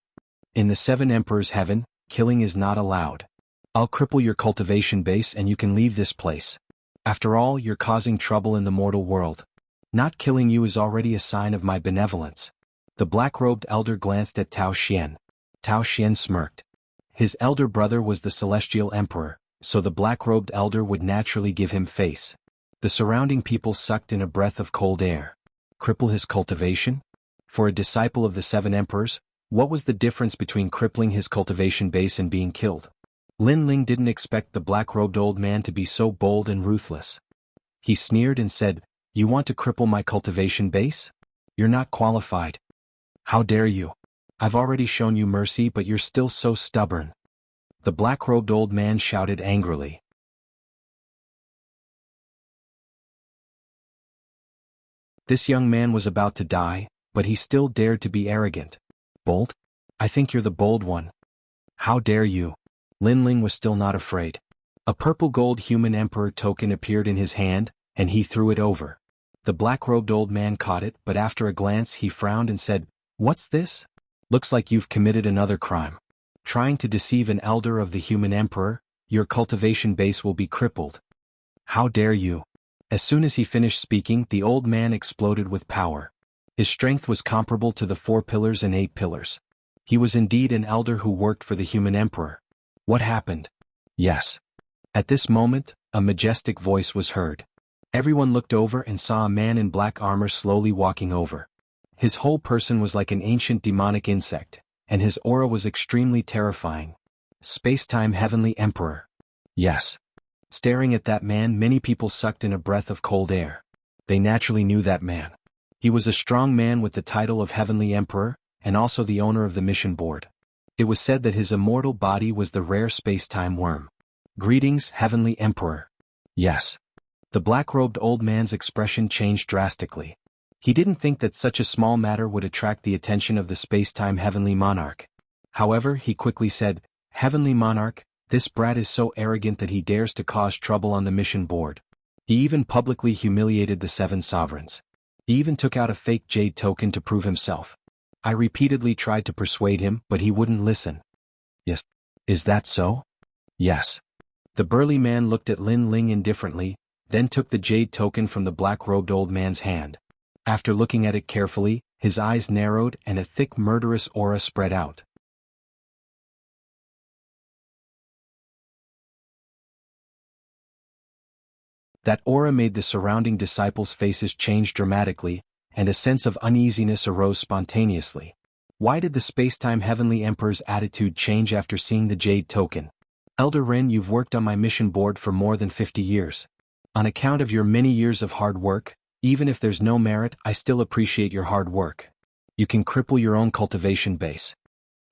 In the 7 emperors' heaven, killing is not allowed. I'll cripple your cultivation base and you can leave this place. After all, you're causing trouble in the mortal world. Not killing you is already a sign of my benevolence. The black-robed elder glanced at Tao Xian. Tao Xian smirked. His elder brother was the celestial emperor, so the black-robed elder would naturally give him face. The surrounding people sucked in a breath of cold air. Cripple his cultivation? For a disciple of the 7 emperors, what was the difference between crippling his cultivation base and being killed? Lin Ling didn't expect the black-robed old man to be so bold and ruthless. He sneered and said, You want to cripple my cultivation base? You're not qualified. How dare you? I've already shown you mercy but you're still so stubborn. The black-robed old man shouted angrily. This young man was about to die, but he still dared to be arrogant. Bold? I think you're the bold one. How dare you? Lin Ling was still not afraid. A purple gold human emperor token appeared in his hand, and he threw it over. The black-robed old man caught it, but after a glance he frowned and said, What's this? Looks like you've committed another crime. Trying to deceive an elder of the human emperor, your cultivation base will be crippled. How dare you? As soon as he finished speaking, the old man exploded with power. His strength was comparable to the 4 pillars and 8 pillars. He was indeed an elder who worked for the human emperor. What happened? Yes. At this moment, a majestic voice was heard. Everyone looked over and saw a man in black armor slowly walking over. His whole person was like an ancient demonic insect, and his aura was extremely terrifying. Space-time Heavenly Emperor. Yes. Staring at that man, many people sucked in a breath of cold air. They naturally knew that man. He was a strong man with the title of Heavenly Emperor, and also the owner of the mission board. It was said that his immortal body was the rare space-time worm. Greetings, Heavenly Emperor. Yes. The black-robed old man's expression changed drastically. He didn't think that such a small matter would attract the attention of the space-time Heavenly Monarch. However, he quickly said, Heavenly Monarch, this brat is so arrogant that he dares to cause trouble on the mission board. He even publicly humiliated the 7 sovereigns. He even took out a fake jade token to prove himself. I repeatedly tried to persuade him, but he wouldn't listen. Yes. Is that so? Yes. The burly man looked at Lin Ling indifferently, then took the jade token from the black-robed old man's hand. After looking at it carefully, his eyes narrowed and a thick murderous aura spread out. That aura made the surrounding disciples' faces change dramatically, and a sense of uneasiness arose spontaneously. Why did the space-time Heavenly Emperor's attitude change after seeing the jade token? Elder Ren, you've worked on my mission board for more than 50 years. On account of your many years of hard work, even if there's no merit, I still appreciate your hard work. You can cripple your own cultivation base.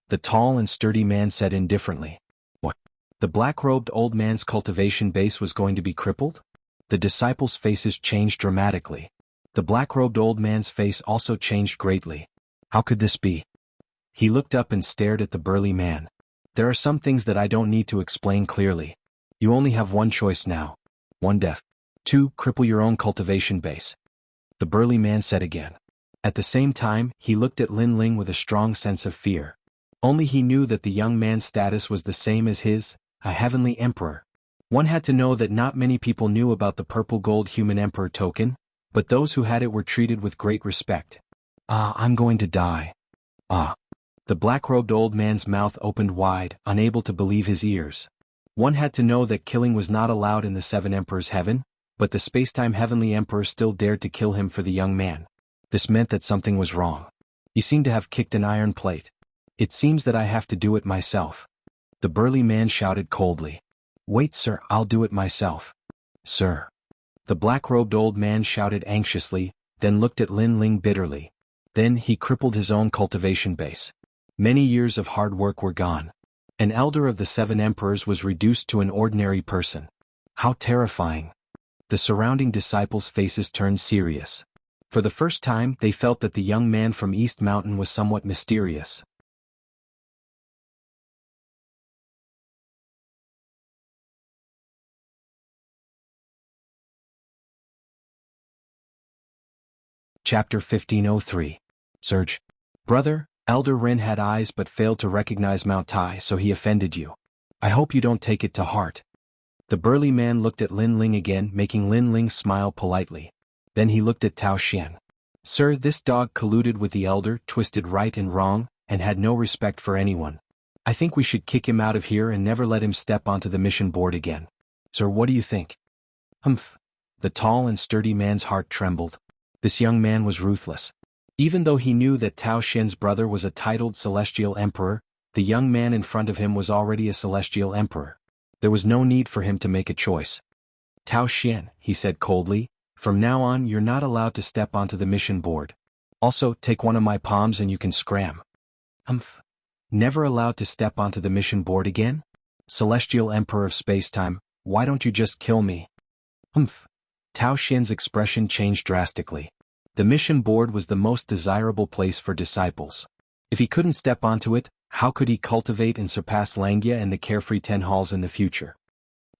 The tall and sturdy man said indifferently. What? The black-robed old man's cultivation base was going to be crippled? The disciples' faces changed dramatically. The black-robed old man's face also changed greatly. How could this be? He looked up and stared at the burly man. There are some things that I don't need to explain clearly. You only have one choice now. 1. Death. 2. Cripple your own cultivation base. The burly man said again. At the same time, he looked at Lin Ling with a strong sense of fear. Only he knew that the young man's status was the same as his, a heavenly emperor. One had to know that not many people knew about the purple gold human emperor token, but those who had it were treated with great respect. I'm going to die. The black-robed old man's mouth opened wide, unable to believe his ears. One had to know that killing was not allowed in the Seven Emperors' heaven, but the spacetime heavenly emperor still dared to kill him for the young man. This meant that something was wrong. He seemed to have kicked an iron plate. It seems that I have to do it myself. The burly man shouted coldly. Wait, sir, I'll do it myself. Sir. The black-robed old man shouted anxiously, then looked at Lin Ling bitterly. Then he crippled his own cultivation base. Many years of hard work were gone. An elder of the Seven Emperors was reduced to an ordinary person. How terrifying. The surrounding disciples' faces turned serious. For the first time, they felt that the young man from East Mountain was somewhat mysterious. Chapter 1503. Surge. Brother, Elder Rin had eyes but failed to recognize Mount Tai, so he offended you. I hope you don't take it to heart. The burly man looked at Lin Ling again, making Lin Ling smile politely. Then he looked at Tao Xian. Sir, this dog colluded with the elder, twisted right and wrong, and had no respect for anyone. I think we should kick him out of here and never let him step onto the mission board again. Sir, what do you think? Humph. The tall and sturdy man's heart trembled. This young man was ruthless. Even though he knew that Tao Xian's brother was a titled celestial emperor, the young man in front of him was already a celestial emperor. There was no need for him to make a choice. Tao Xian, he said coldly, from now on you're not allowed to step onto the mission board. Also, take one of my palms and you can scram. Humph. Never allowed to step onto the mission board again? Celestial Emperor of Spacetime, why don't you just kill me? Humph. Tao Xian's expression changed drastically. The mission board was the most desirable place for disciples. If he couldn't step onto it, how could he cultivate and surpass Langya and the carefree 10 halls in the future?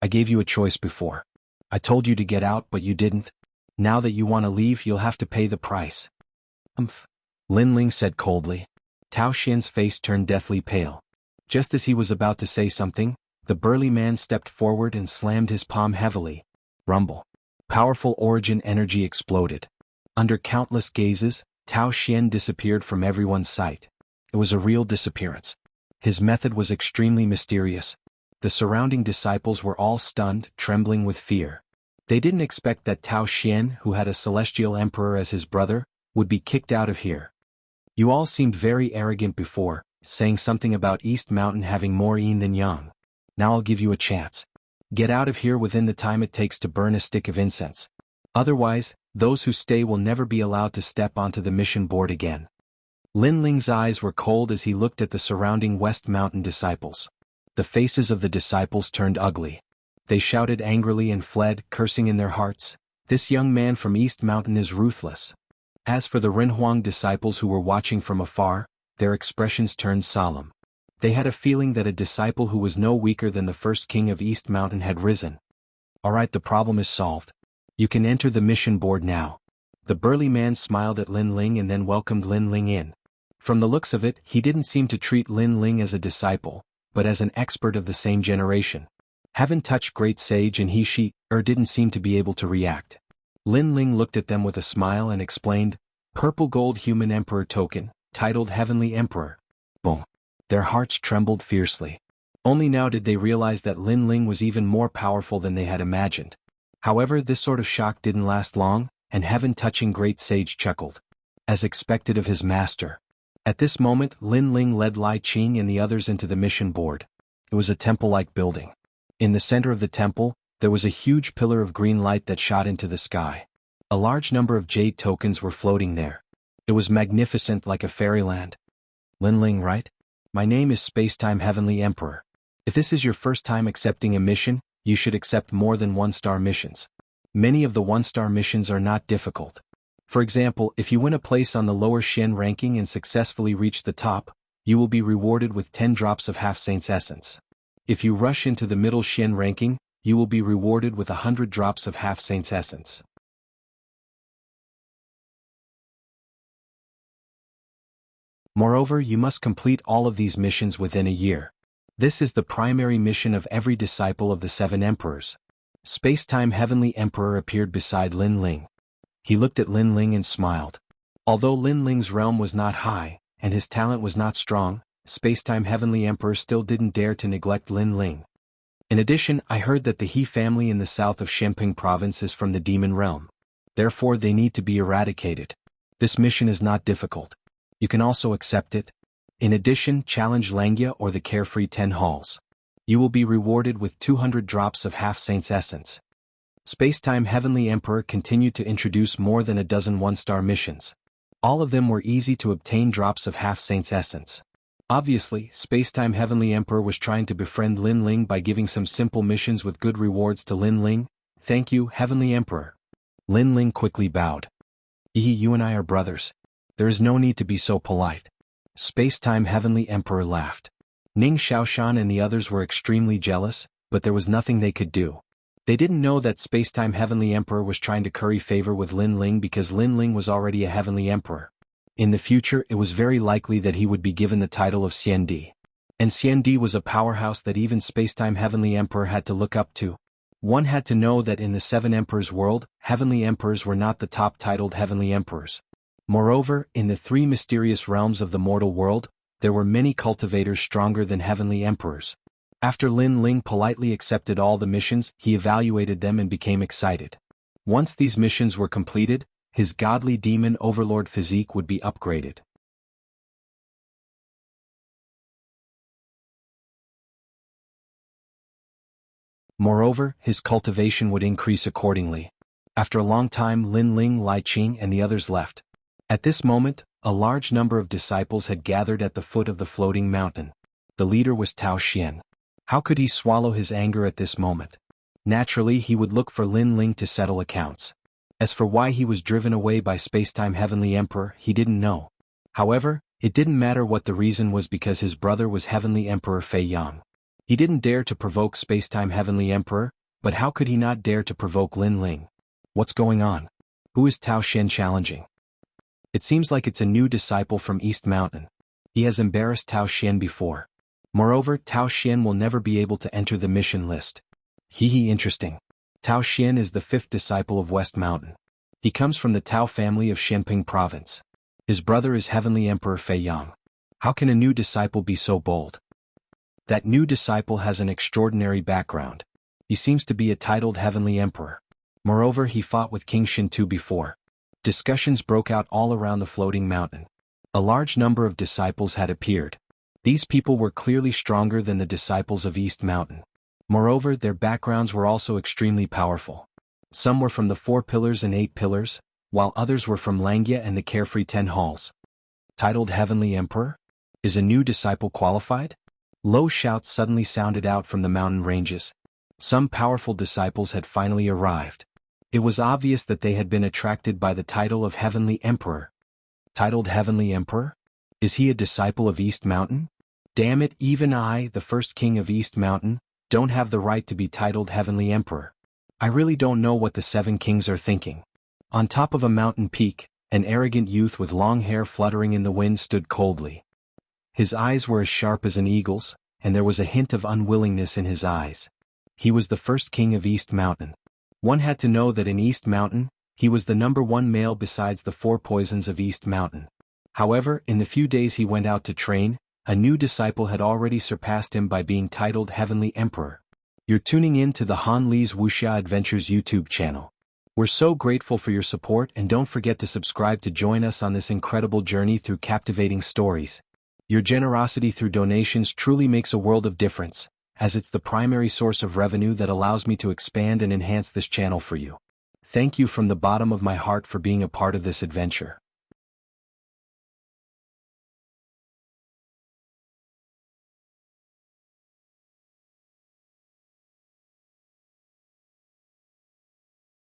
I gave you a choice before. I told you to get out but you didn't. Now that you want to leave you'll have to pay the price. Humph. Lin Ling said coldly. Tao Xian's face turned deathly pale. Just as he was about to say something, the burly man stepped forward and slammed his palm heavily. Rumble. Powerful origin energy exploded. Under countless gazes, Tao Xian disappeared from everyone's sight. It was a real disappearance. His method was extremely mysterious. The surrounding disciples were all stunned, trembling with fear. They didn't expect that Tao Xian, who had a celestial emperor as his brother, would be kicked out of here. You all seemed very arrogant before, saying something about East Mountain having more yin than yang. Now I'll give you a chance. Get out of here within the time it takes to burn a stick of incense. Otherwise, those who stay will never be allowed to step onto the mission board again. Lin Ling's eyes were cold as he looked at the surrounding West Mountain disciples. The faces of the disciples turned ugly. They shouted angrily and fled, cursing in their hearts. This young man from East Mountain is ruthless. As for the Rinhuang disciples who were watching from afar, their expressions turned solemn. They had a feeling that a disciple who was no weaker than the first king of East Mountain had risen. Alright, the problem is solved. You can enter the mission board now. The burly man smiled at Lin Ling and then welcomed Lin Ling in. From the looks of it, he didn't seem to treat Lin Ling as a disciple, but as an expert of the same generation. Haven't touched great sage and he didn't seem to be able to react. Lin Ling looked at them with a smile and explained, Purple Gold Human Emperor Token, titled Heavenly Emperor. Boom. Their hearts trembled fiercely. Only now did they realize that Lin Ling was even more powerful than they had imagined. However, this sort of shock didn't last long, and heaven-touching great sage chuckled. As expected of his master. At this moment, Lin Ling led Lai Qing and the others into the mission board. It was a temple-like building. In the center of the temple, there was a huge pillar of green light that shot into the sky. A large number of jade tokens were floating there. It was magnificent like a fairyland. Lin Ling, right? My name is Spacetime Heavenly Emperor. If this is your first time accepting a mission, you should accept more than one-star missions. Many of the one-star missions are not difficult. For example, if you win a place on the lower Shen ranking and successfully reach the top, you will be rewarded with 10 drops of half-saint's essence. If you rush into the middle Xian ranking, you will be rewarded with 100 drops of half-saint's essence. Moreover, you must complete all of these missions within a year. This is the primary mission of every disciple of the 7 emperors. Space-Time Heavenly Emperor appeared beside Lin Ling. He looked at Lin Ling and smiled. Although Lin Ling's realm was not high, and his talent was not strong, Space-Time Heavenly Emperor still didn't dare to neglect Lin Ling. In addition, I heard that the He family in the south of Shenping province is from the demon realm. Therefore they need to be eradicated. This mission is not difficult. You can also accept it. In addition, challenge Langya or the Carefree 10 Halls. You will be rewarded with 200 drops of half-saint's essence. Space-Time Heavenly Emperor continued to introduce more than a dozen 1-star missions. All of them were easy to obtain drops of half-saint's essence. Obviously, Space-Time Heavenly Emperor was trying to befriend Lin Ling by giving some simple missions with good rewards to Lin Ling. Thank you, Heavenly Emperor. Lin Ling quickly bowed. You and I are brothers. There is no need to be so polite. Space-Time Heavenly Emperor laughed. Ning Xiaoshan and the others were extremely jealous, but there was nothing they could do. They didn't know that Space-Time Heavenly Emperor was trying to curry favor with Lin Ling because Lin Ling was already a Heavenly Emperor. In the future, it was very likely that he would be given the title of Xiandi. And Xiandi was a powerhouse that even Space-Time Heavenly Emperor had to look up to. One had to know that in the 7 Emperors world, Heavenly Emperors were not the top-titled Heavenly Emperors. Moreover, in the 3 mysterious realms of the mortal world, there were many cultivators stronger than Heavenly Emperors. After Lin Ling politely accepted all the missions, he evaluated them and became excited. Once these missions were completed, his godly demon overlord physique would be upgraded. Moreover, his cultivation would increase accordingly. After a long time, Lin Ling, Lai Qing and the others left. At this moment, a large number of disciples had gathered at the foot of the floating mountain. The leader was Tao Xian. How could he swallow his anger at this moment? Naturally, he would look for Lin Ling to settle accounts. As for why he was driven away by Space-Time Heavenly Emperor, he didn't know. However, it didn't matter what the reason was because his brother was Heavenly Emperor Fei Yang. He didn't dare to provoke Space-Time Heavenly Emperor, but how could he not dare to provoke Lin Ling? What's going on? Who is Tao Xian challenging? It seems like it's a new disciple from East Mountain. He has embarrassed Tao Xian before. Moreover, Tao Xian will never be able to enter the mission list. Interesting. Tao Xian is the 5th disciple of West Mountain. He comes from the Tao family of Shenping province. His brother is Heavenly Emperor Fei Yang. How can a new disciple be so bold? That new disciple has an extraordinary background. He seems to be a titled Heavenly Emperor. Moreover, he fought with King Shintu before. Discussions broke out all around the floating mountain. A large number of disciples had appeared. These people were clearly stronger than the disciples of East Mountain. Moreover, their backgrounds were also extremely powerful. Some were from the 4 Pillars and 8 Pillars, while others were from Langya and the Carefree 10 Halls. Titled Heavenly Emperor? Is a new disciple qualified? Low shouts suddenly sounded out from the mountain ranges. Some powerful disciples had finally arrived. It was obvious that they had been attracted by the title of Heavenly Emperor. Titled Heavenly Emperor? Is he a disciple of East Mountain? Damn it, even I, the first king of East Mountain, don't have the right to be titled Heavenly Emperor. I really don't know what the 7 kings are thinking. On top of a mountain peak, an arrogant youth with long hair fluttering in the wind stood coldly. His eyes were as sharp as an eagle's, and there was a hint of unwillingness in his eyes. He was the first king of East Mountain. One had to know that in East Mountain, he was the #1 male besides the 4 poisons of East Mountain. However, in the few days he went out to train, a new disciple had already surpassed him by being titled Heavenly Emperor. You're tuning in to the Han Li's Wuxia Adventures YouTube channel. We're so grateful for your support and don't forget to subscribe to join us on this incredible journey through captivating stories. Your generosity through donations truly makes a world of difference, as it's the primary source of revenue that allows me to expand and enhance this channel for you. Thank you from the bottom of my heart for being a part of this adventure.